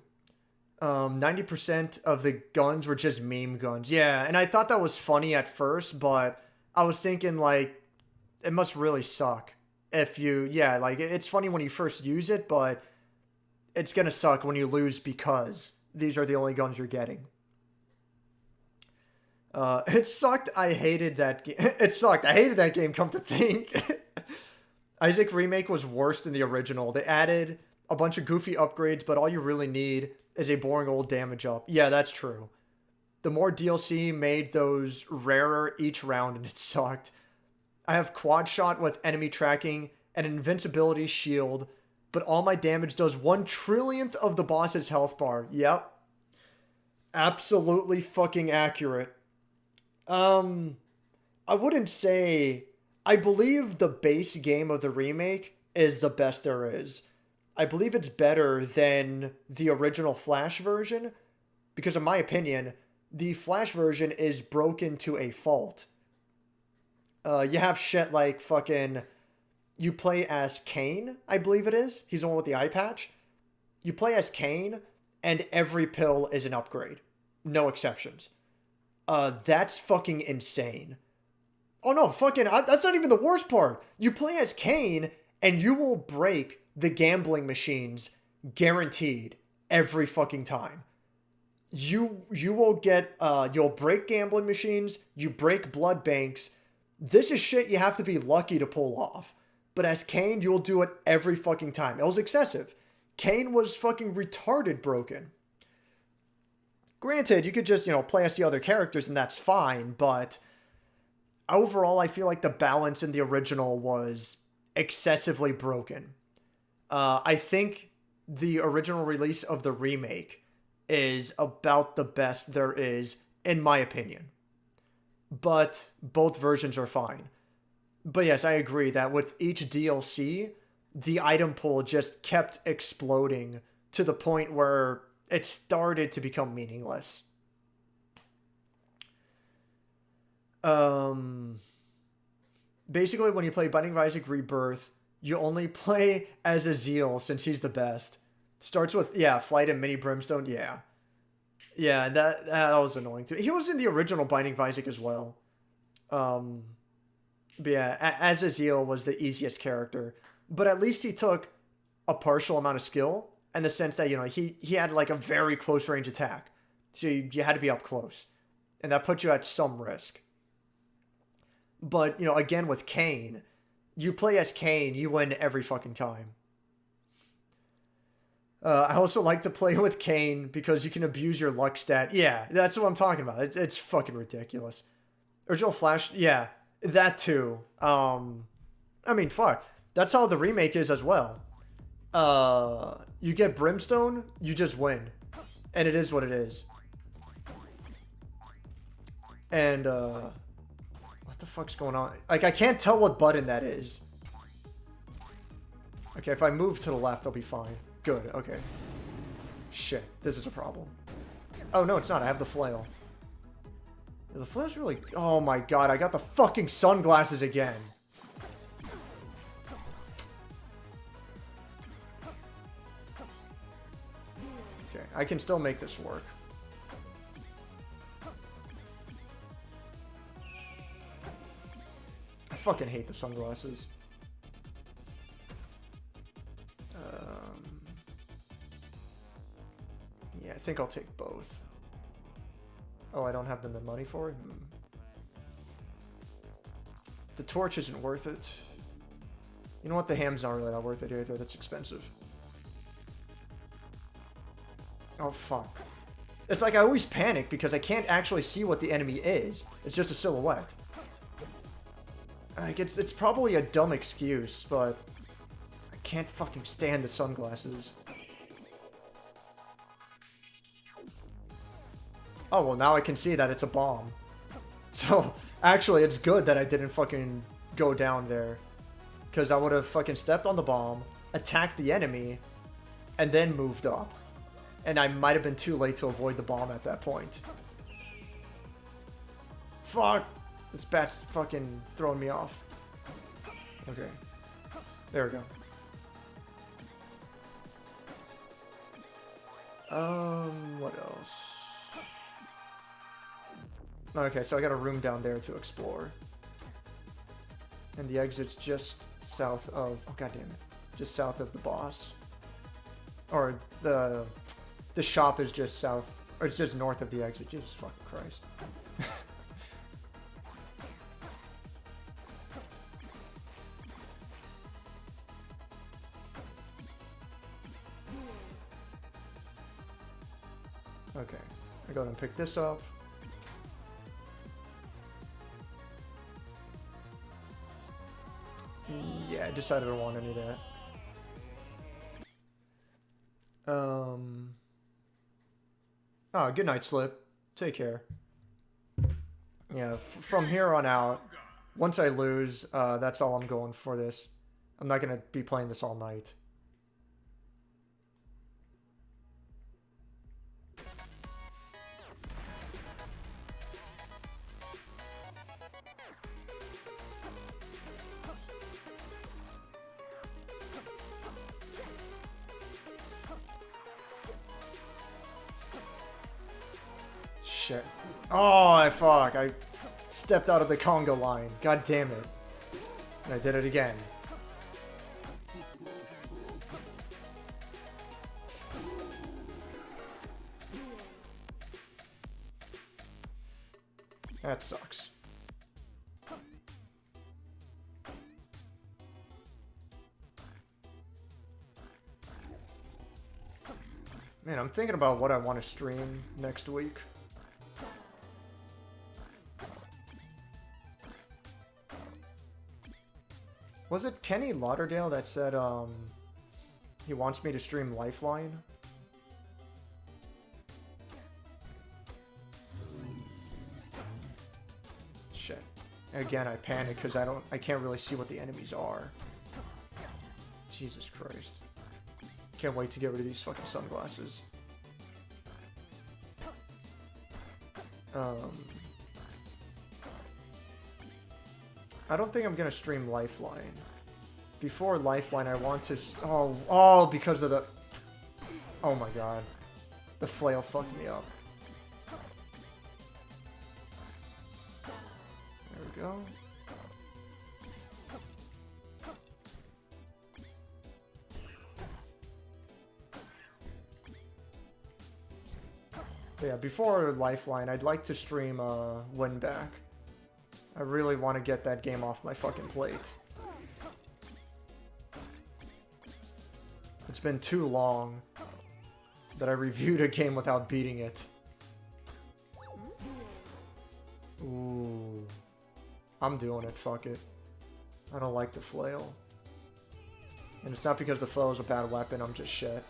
90% of the guns were just meme guns. Yeah, and I thought that was funny at first, but I was thinking, like, it must really suck if you... Yeah, like, it's funny when you first use it, but it's gonna suck when you lose because these are the only guns you're getting. It sucked. I hated that game. It sucked. I hated that game, come to think. Isaac Remake was worse than the original. They added a bunch of goofy upgrades, but all you really need is a boring old damage up. Yeah, that's true. The more DLC made those rarer each round, and it sucked. I have quad shot with enemy tracking and an invincibility shield, but all my damage does 1/1,000,000th of the boss's health bar. Yep. Absolutely fucking accurate. I wouldn't say... I believe the base game of the remake is the best there is. I believe it's better than the original Flash version, because in my opinion, the Flash version is broken to a fault. You have shit like fucking... You play as Kane, I believe it is. He's the one with the eye patch. You play as Kane, and every pill is an upgrade. No exceptions. That's fucking insane. Oh no, fucking... that's not even the worst part. You play as Kane, and you will break the gambling machines guaranteed every fucking time. You will get... you'll break gambling machines. You break blood banks. This is shit you have to be lucky to pull off. But as Kane, you'll do it every fucking time. It was excessive. Kane was fucking retarded broken. Granted, you could just, play as the other characters and that's fine, but overall, I feel like the balance in the original was excessively broken. I think the original release of the remake is about the best there is, in my opinion. But both versions are fine. But yes, I agree that with each DLC, the item pool just kept exploding to the point where it started to become meaningless. Basically, when you play Binding of Isaac Rebirth, you only play as Azil since he's the best. Starts with, Flight and Mini Brimstone, yeah. Yeah, that was annoying too. He was in the original Binding of Isaac as well. But yeah, as Azil was the easiest character. But at least he took a partial amount of skill in the sense that, he had like a very close range attack. So you had to be up close. And that put you at some risk. But, again with Kane, you play as Kane, you win every fucking time. I also like to play with Kane because you can abuse your luck stat. Yeah, that's what I'm talking about. It's fucking ridiculous. Original Flash, yeah, that too. I mean, fuck. That's how the remake is as well. You get Brimstone, you just win. And it is what it is. And, what the fuck's going on? Like, I can't tell what button that is. Okay, if I move to the left, I'll be fine. Good, okay. Shit, this is a problem. Oh, no, it's not. I have the flail. The flail's really... Oh my god, I got the fucking sunglasses again. Okay, I can still make this work. I fucking hate the sunglasses. Yeah, I think I'll take both. Oh, I don't have the money for it? The torch isn't worth it. You know what? The ham's not really that worth it either. That's expensive. Oh, fuck. It's like I always panic because I can't actually see what the enemy is. It's just a silhouette. Like, it's probably a dumb excuse, but I can't fucking stand the sunglasses. Oh, well, now I can see that it's a bomb. So, actually, it's good that I didn't fucking go down there. Because I would have fucking stepped on the bomb, attacked the enemy, and then moved up. And I might have been too late to avoid the bomb at that point. Fuck! This bat's fucking throwing me off. Okay. There we go. What else? Okay, so I got a room down there to explore. And the exit's just south of... Oh, god damn it. Just south of the boss. Or the shop is just south... Or it's just north of the exit. Jesus fucking Christ. Okay. I go ahead and pick this up. Yeah, I decided I don't want any of that. Oh, good night, Slip. Take care. Yeah, from here on out, once I lose, that's all I'm going for this. I'm not going to be playing this all night. Shit. Oh, fuck. I stepped out of the conga line. God damn it. And I did it again. That sucks. Man, I'm thinking about what I want to stream next week. Was it Kenny Lauderdale that said, he wants me to stream Lifeline? Shit. Again, I panic because I can't really see what the enemies are. Jesus Christ. Can't wait to get rid of these fucking sunglasses. I don't think I'm gonna stream Lifeline. Before Lifeline, I want to... Oh, because of the... Oh my god. The flail fucked me up. There we go. Yeah, before Lifeline, I'd like to stream Win Back. I really want to get that game off my fucking plate. It's been too long that I reviewed a game without beating it. Ooh. I'm doing it, fuck it. I don't like the flail. And it's not because the flail is a bad weapon, I'm just shit.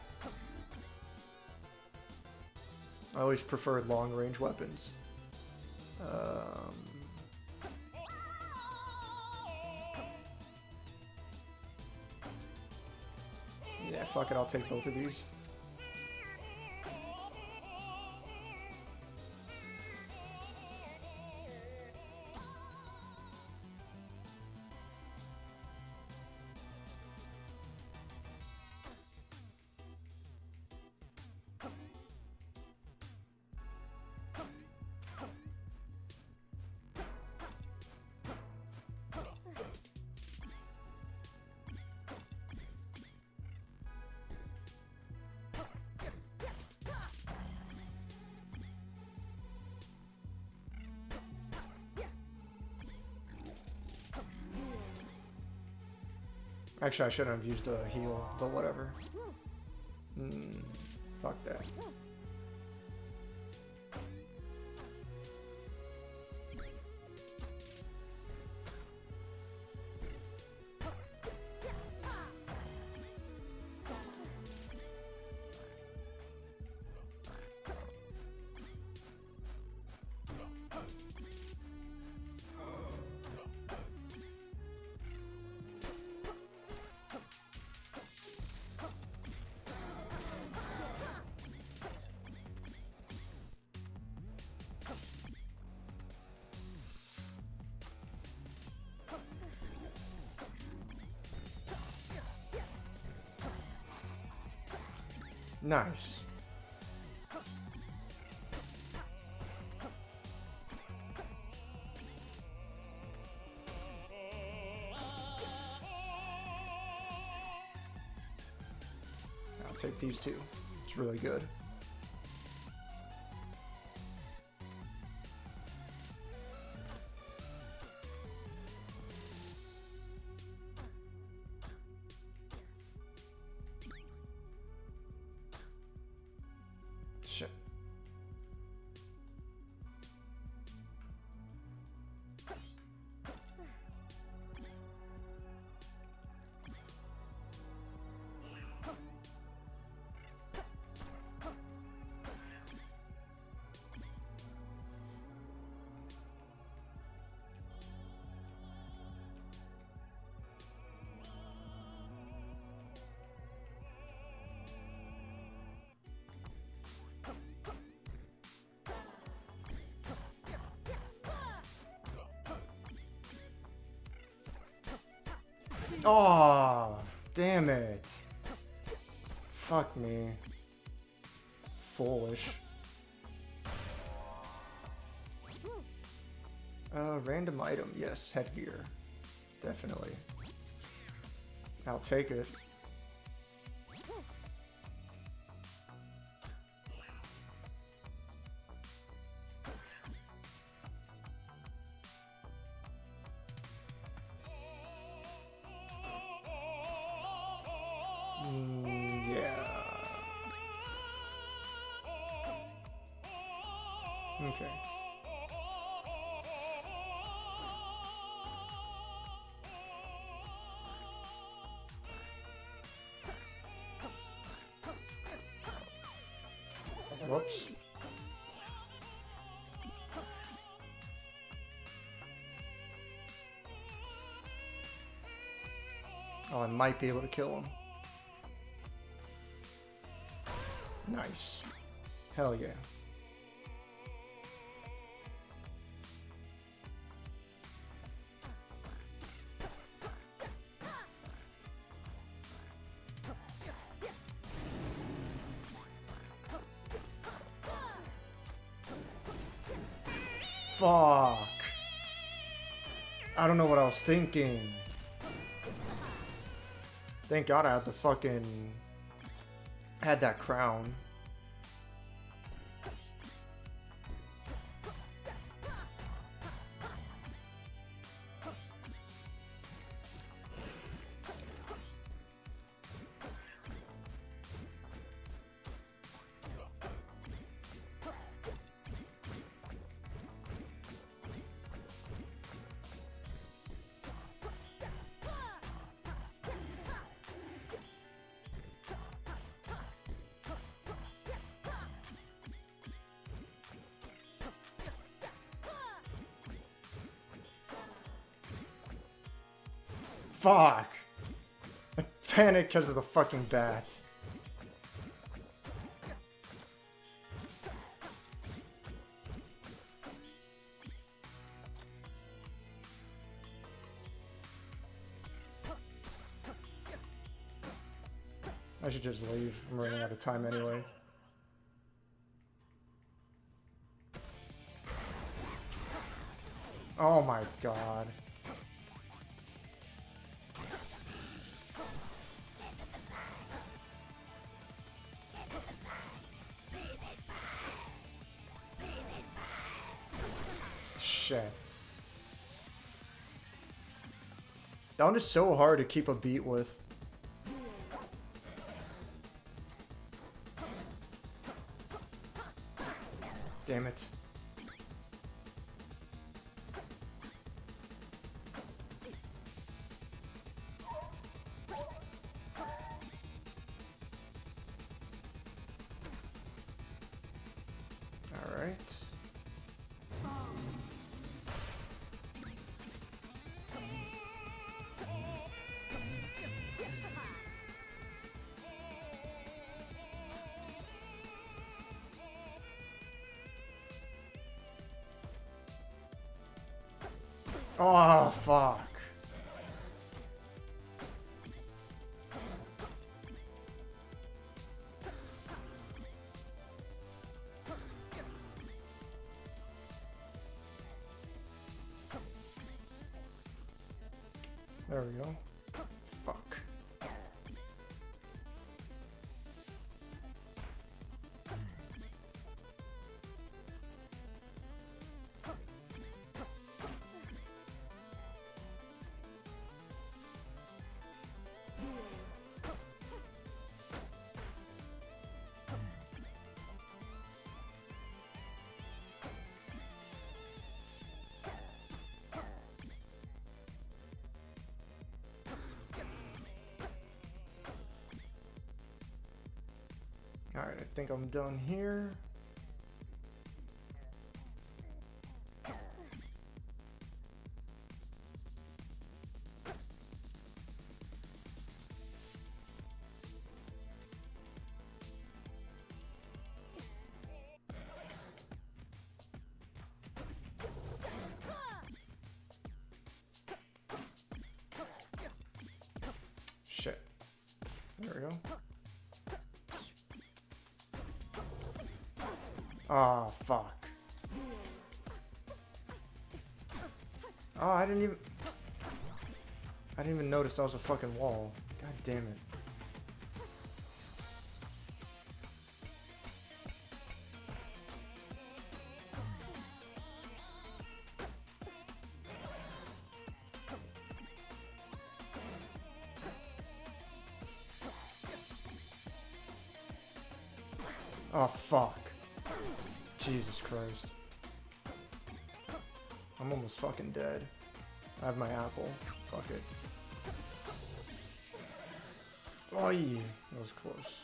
I always preferred long-range weapons. Yeah, fuck it, I'll take both of these. Actually, I shouldn't have used the heal, but whatever. Fuck that. Nice. I'll take these two. It's really good. Shit. Oh, damn it. Fuck me. Foolish. Random item. Yes, headgear. Definitely. I'll take it. Yeah. Okay. Whoops. Oh, I might be able to kill him. Nice. Hell yeah. Fuck. I don't know what I was thinking. Thank God I had the fucking... had that crown. Fuck! I panicked because of the fucking bats. I should just leave. I'm running out of time anyway. Oh my god. Shit. That one is so hard to keep a beat with. Damn it. All right. Oh, fuck. There we go. Fuck. Alright, I think I'm done here. Shit. There we go. Ah, oh, fuck. Oh, I didn't even notice that was a fucking wall. God damn it. Oh, fuck. Jesus Christ. I'm almost fucking dead. I have my apple. Fuck it. Oh, yeah. That was close.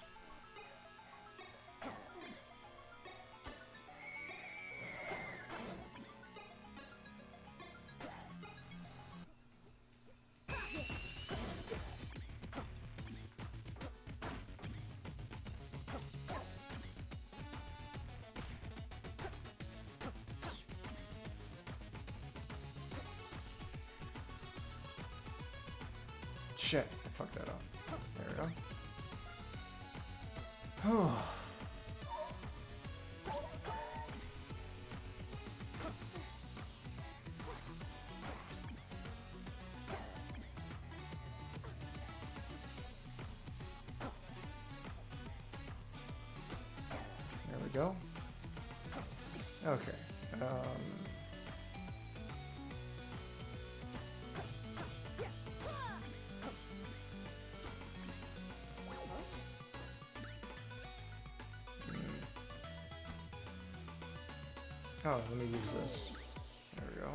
Shit, I fucked that up. There we go. There we go. Okay. Oh, let me use this. There we go.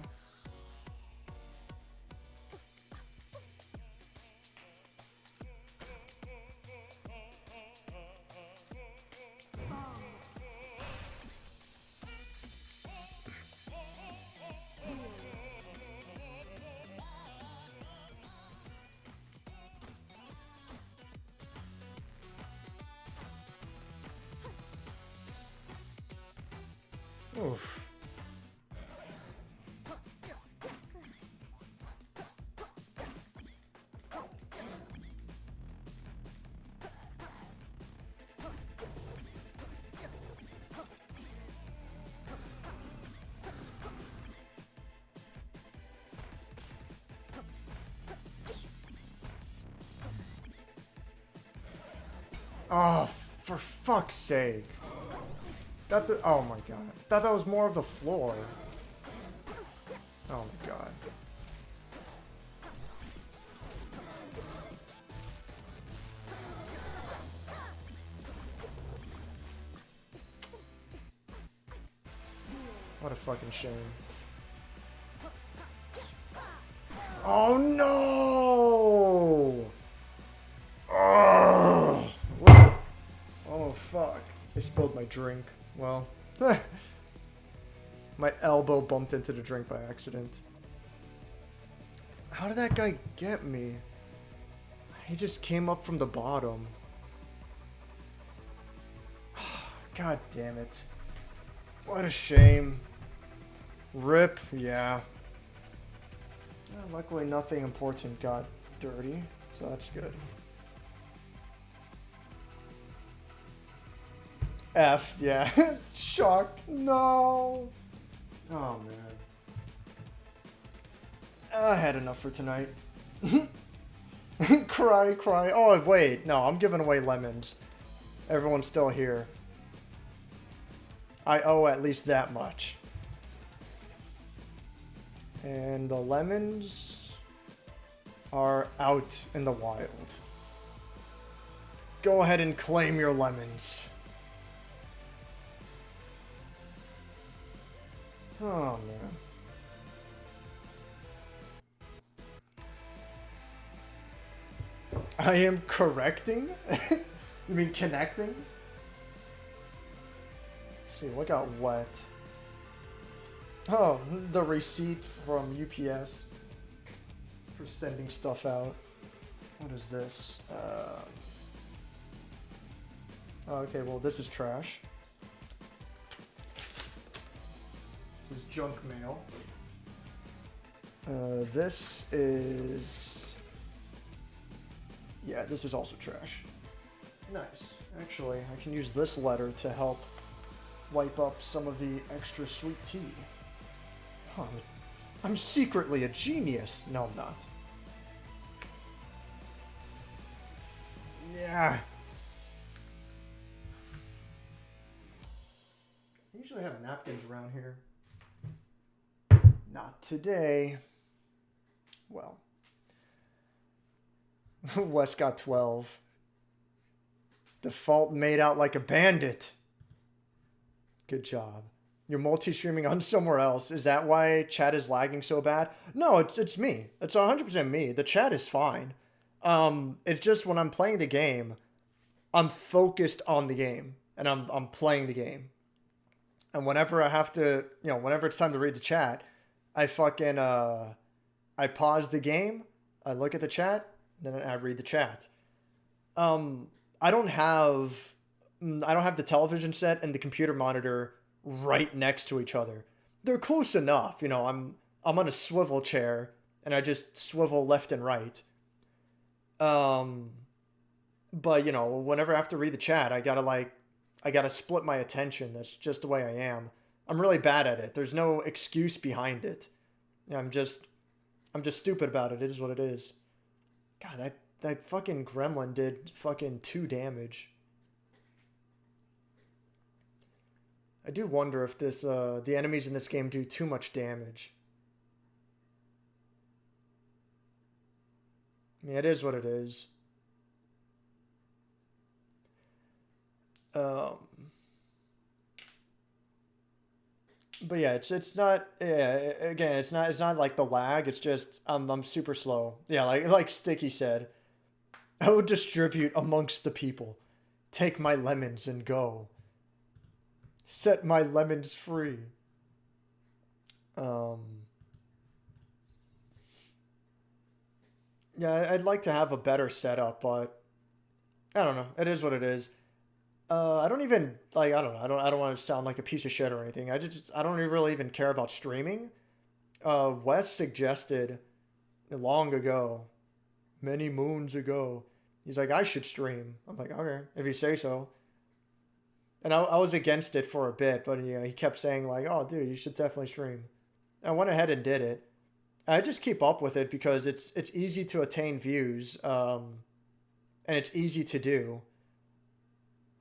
Oof. Oh, for fuck's sake. Oh my god. Thought that was more of the floor. Oh my god. What a fucking shame. Oh no! Oh, oh fuck. I spilled my drink. Well, my elbow bumped into the drink by accident. How did that guy get me? He just came up from the bottom. God damn it. What a shame. RIP, yeah. Well, luckily nothing important got dirty, so that's good. F, yeah. Shock, no. Oh, man. I had enough for tonight. Cry, cry. Oh, wait. No, I'm giving away lemons. Everyone's still here. I owe at least that much. And the lemons are out in the wild. Go ahead and claim your lemons. Oh, man. I am correcting? You mean connecting? Let's see, what got wet? Oh, the receipt from UPS for sending stuff out. What is this? Okay, well, this is trash. This is junk mail. This is... Yeah, this is also trash. Nice. Actually, I can use this letter to help wipe up some of the extra sweet tea. Huh. I'm secretly a genius. No, I'm not. Yeah. I usually have napkins around here. Not today. Well. Wes got 12. Default made out like a bandit. Good job. You're multi-streaming on somewhere else. Is that why chat is lagging so bad? No, it's me. It's 100% me. The chat is fine. It's just when I'm playing the game, I'm focused on the game and I'm playing the game. And whenever I have to, whenever it's time to read the chat, I fucking I pause the game, I look at the chat, then I read the chat. I don't have the television set and the computer monitor right next to each other. They're close enough, I'm on a swivel chair and I just swivel left and right. But whenever I have to read the chat, I gotta split my attention. That's just the way I am. I'm really bad at it. There's no excuse behind it. I'm just stupid about it. It is what it is. God, that fucking gremlin did fucking 2 damage. I do wonder if the enemies in this game do too much damage. I mean, it is what it is. But yeah, it's not. Yeah, again, it's not like the lag. It's just I'm super slow. Yeah, like Sticky said, I would distribute amongst the people. Take my lemons and go. Set my lemons free. Yeah, I'd like to have a better setup, but I don't know. It is what it is. I don't even I don't know. I don't want to sound like a piece of shit or anything. I don't really even care about streaming. Wes suggested long ago, many moons ago, he's like, I should stream. I'm like, okay, if you say so. And I was against it for a bit, but he kept saying like, oh dude, you should definitely stream. I went ahead and did it. I just keep up with it because it's easy to attain views, and it's easy to do.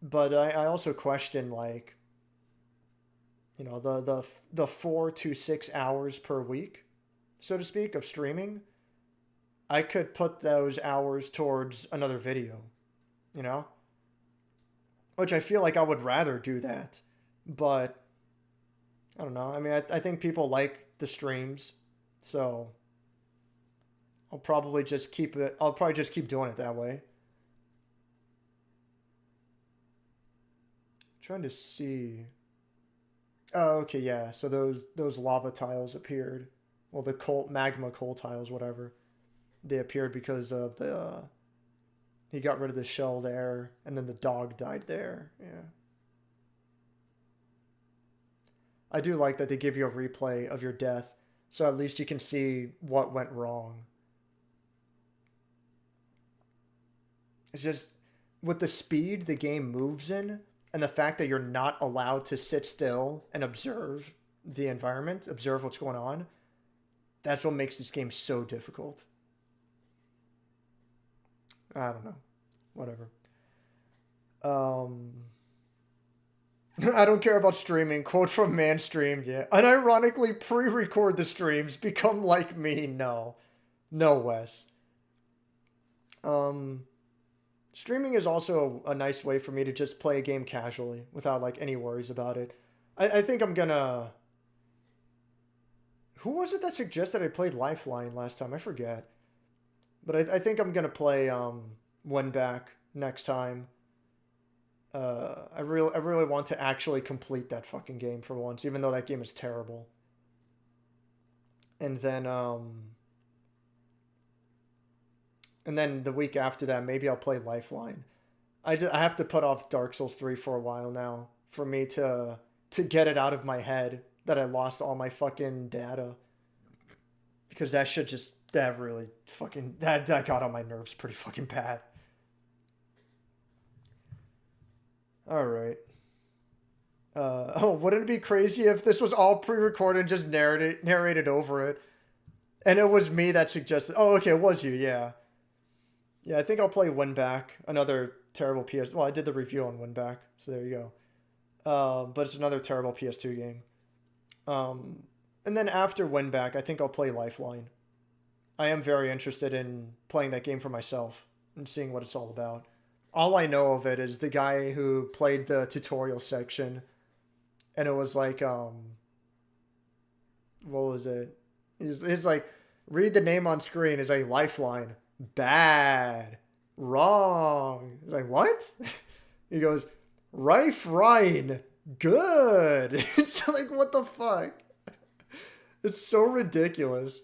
But I also question the 4 to 6 hours per week, so to speak, of streaming. I could put those hours towards another video, which I feel like I would rather do that. But I don't know. I mean, I think people like the streams, so I'll probably just keep doing it that way. Trying to see. Oh, okay, yeah. So those lava tiles appeared. Well, the magma coal tiles, whatever. They appeared because of he got rid of the shell there, and then the dog died there. Yeah. I do like that they give you a replay of your death, so at least you can see what went wrong. It's just with the speed the game moves in, and the fact that you're not allowed to sit still and observe the environment, observe what's going on, that's what makes this game so difficult. I don't know. Whatever. I don't care about streaming. Quote from Man Streamed, yeah. Unironically pre-record the streams. Become like me. No. No, Wes. Streaming is also a nice way for me to just play a game casually without like any worries about it. I think I'm gonna... Who was it that suggested I played Lifeline last time? I forget. But I think I'm gonna play Win Back next time. I really want to actually complete that fucking game for once, even though that game is terrible. And then the week after that, maybe I'll play Lifeline. I have to put off Dark Souls 3 for a while now for me to get it out of my head that I lost all my fucking data. Because that shit just, that really fucking, that got on my nerves pretty fucking bad. Alright. Wouldn't it be crazy if this was all pre-recorded and just narrated over it? And it was me that suggested, oh, okay, it was you, yeah. Yeah, I think I'll play Win Back, another terrible PS... Well, I did the review on Win Back, so there you go. But it's another terrible PS2 game. And then after Win Back, I think I'll play Lifeline. I am very interested in playing that game for myself and seeing what it's all about. All I know of it is the guy who played the tutorial section, and it was like, what was it? He's like, read the name on screen. It's like, Lifeline. Bad. Wrong. He's like, what? He goes, Lifeline. Good. It's like, what the fuck? It's so ridiculous.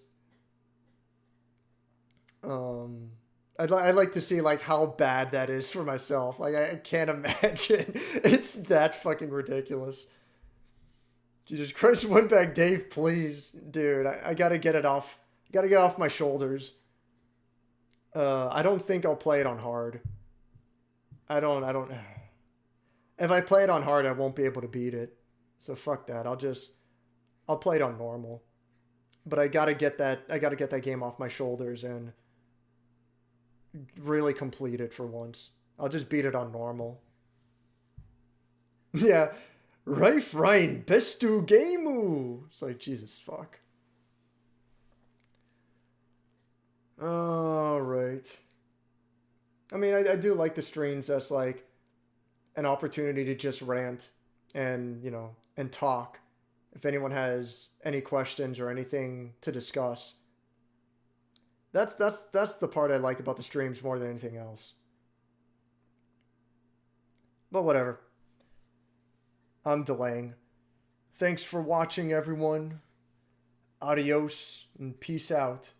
I'd like to see like how bad that is for myself. Like I can't imagine. It's that fucking ridiculous. Jesus Christ, Win Back Dave, please, dude. I gotta get it off. Gotta get off my shoulders. I don't think I'll play it on hard. I don't. If I play it on hard, I won't be able to beat it. So fuck that. I'll play it on normal. But I gotta get that game off my shoulders and really complete it for once. I'll just beat it on normal. Yeah. Lifeline, bestu gameu. It's like, Jesus fuck. Alright. I mean, I do like the streams as like an opportunity to just rant and, you know, and talk. If anyone has any questions or anything to discuss. That's the part I like about the streams more than anything else. But whatever. I'm delaying. Thanks for watching, everyone. Adios and peace out.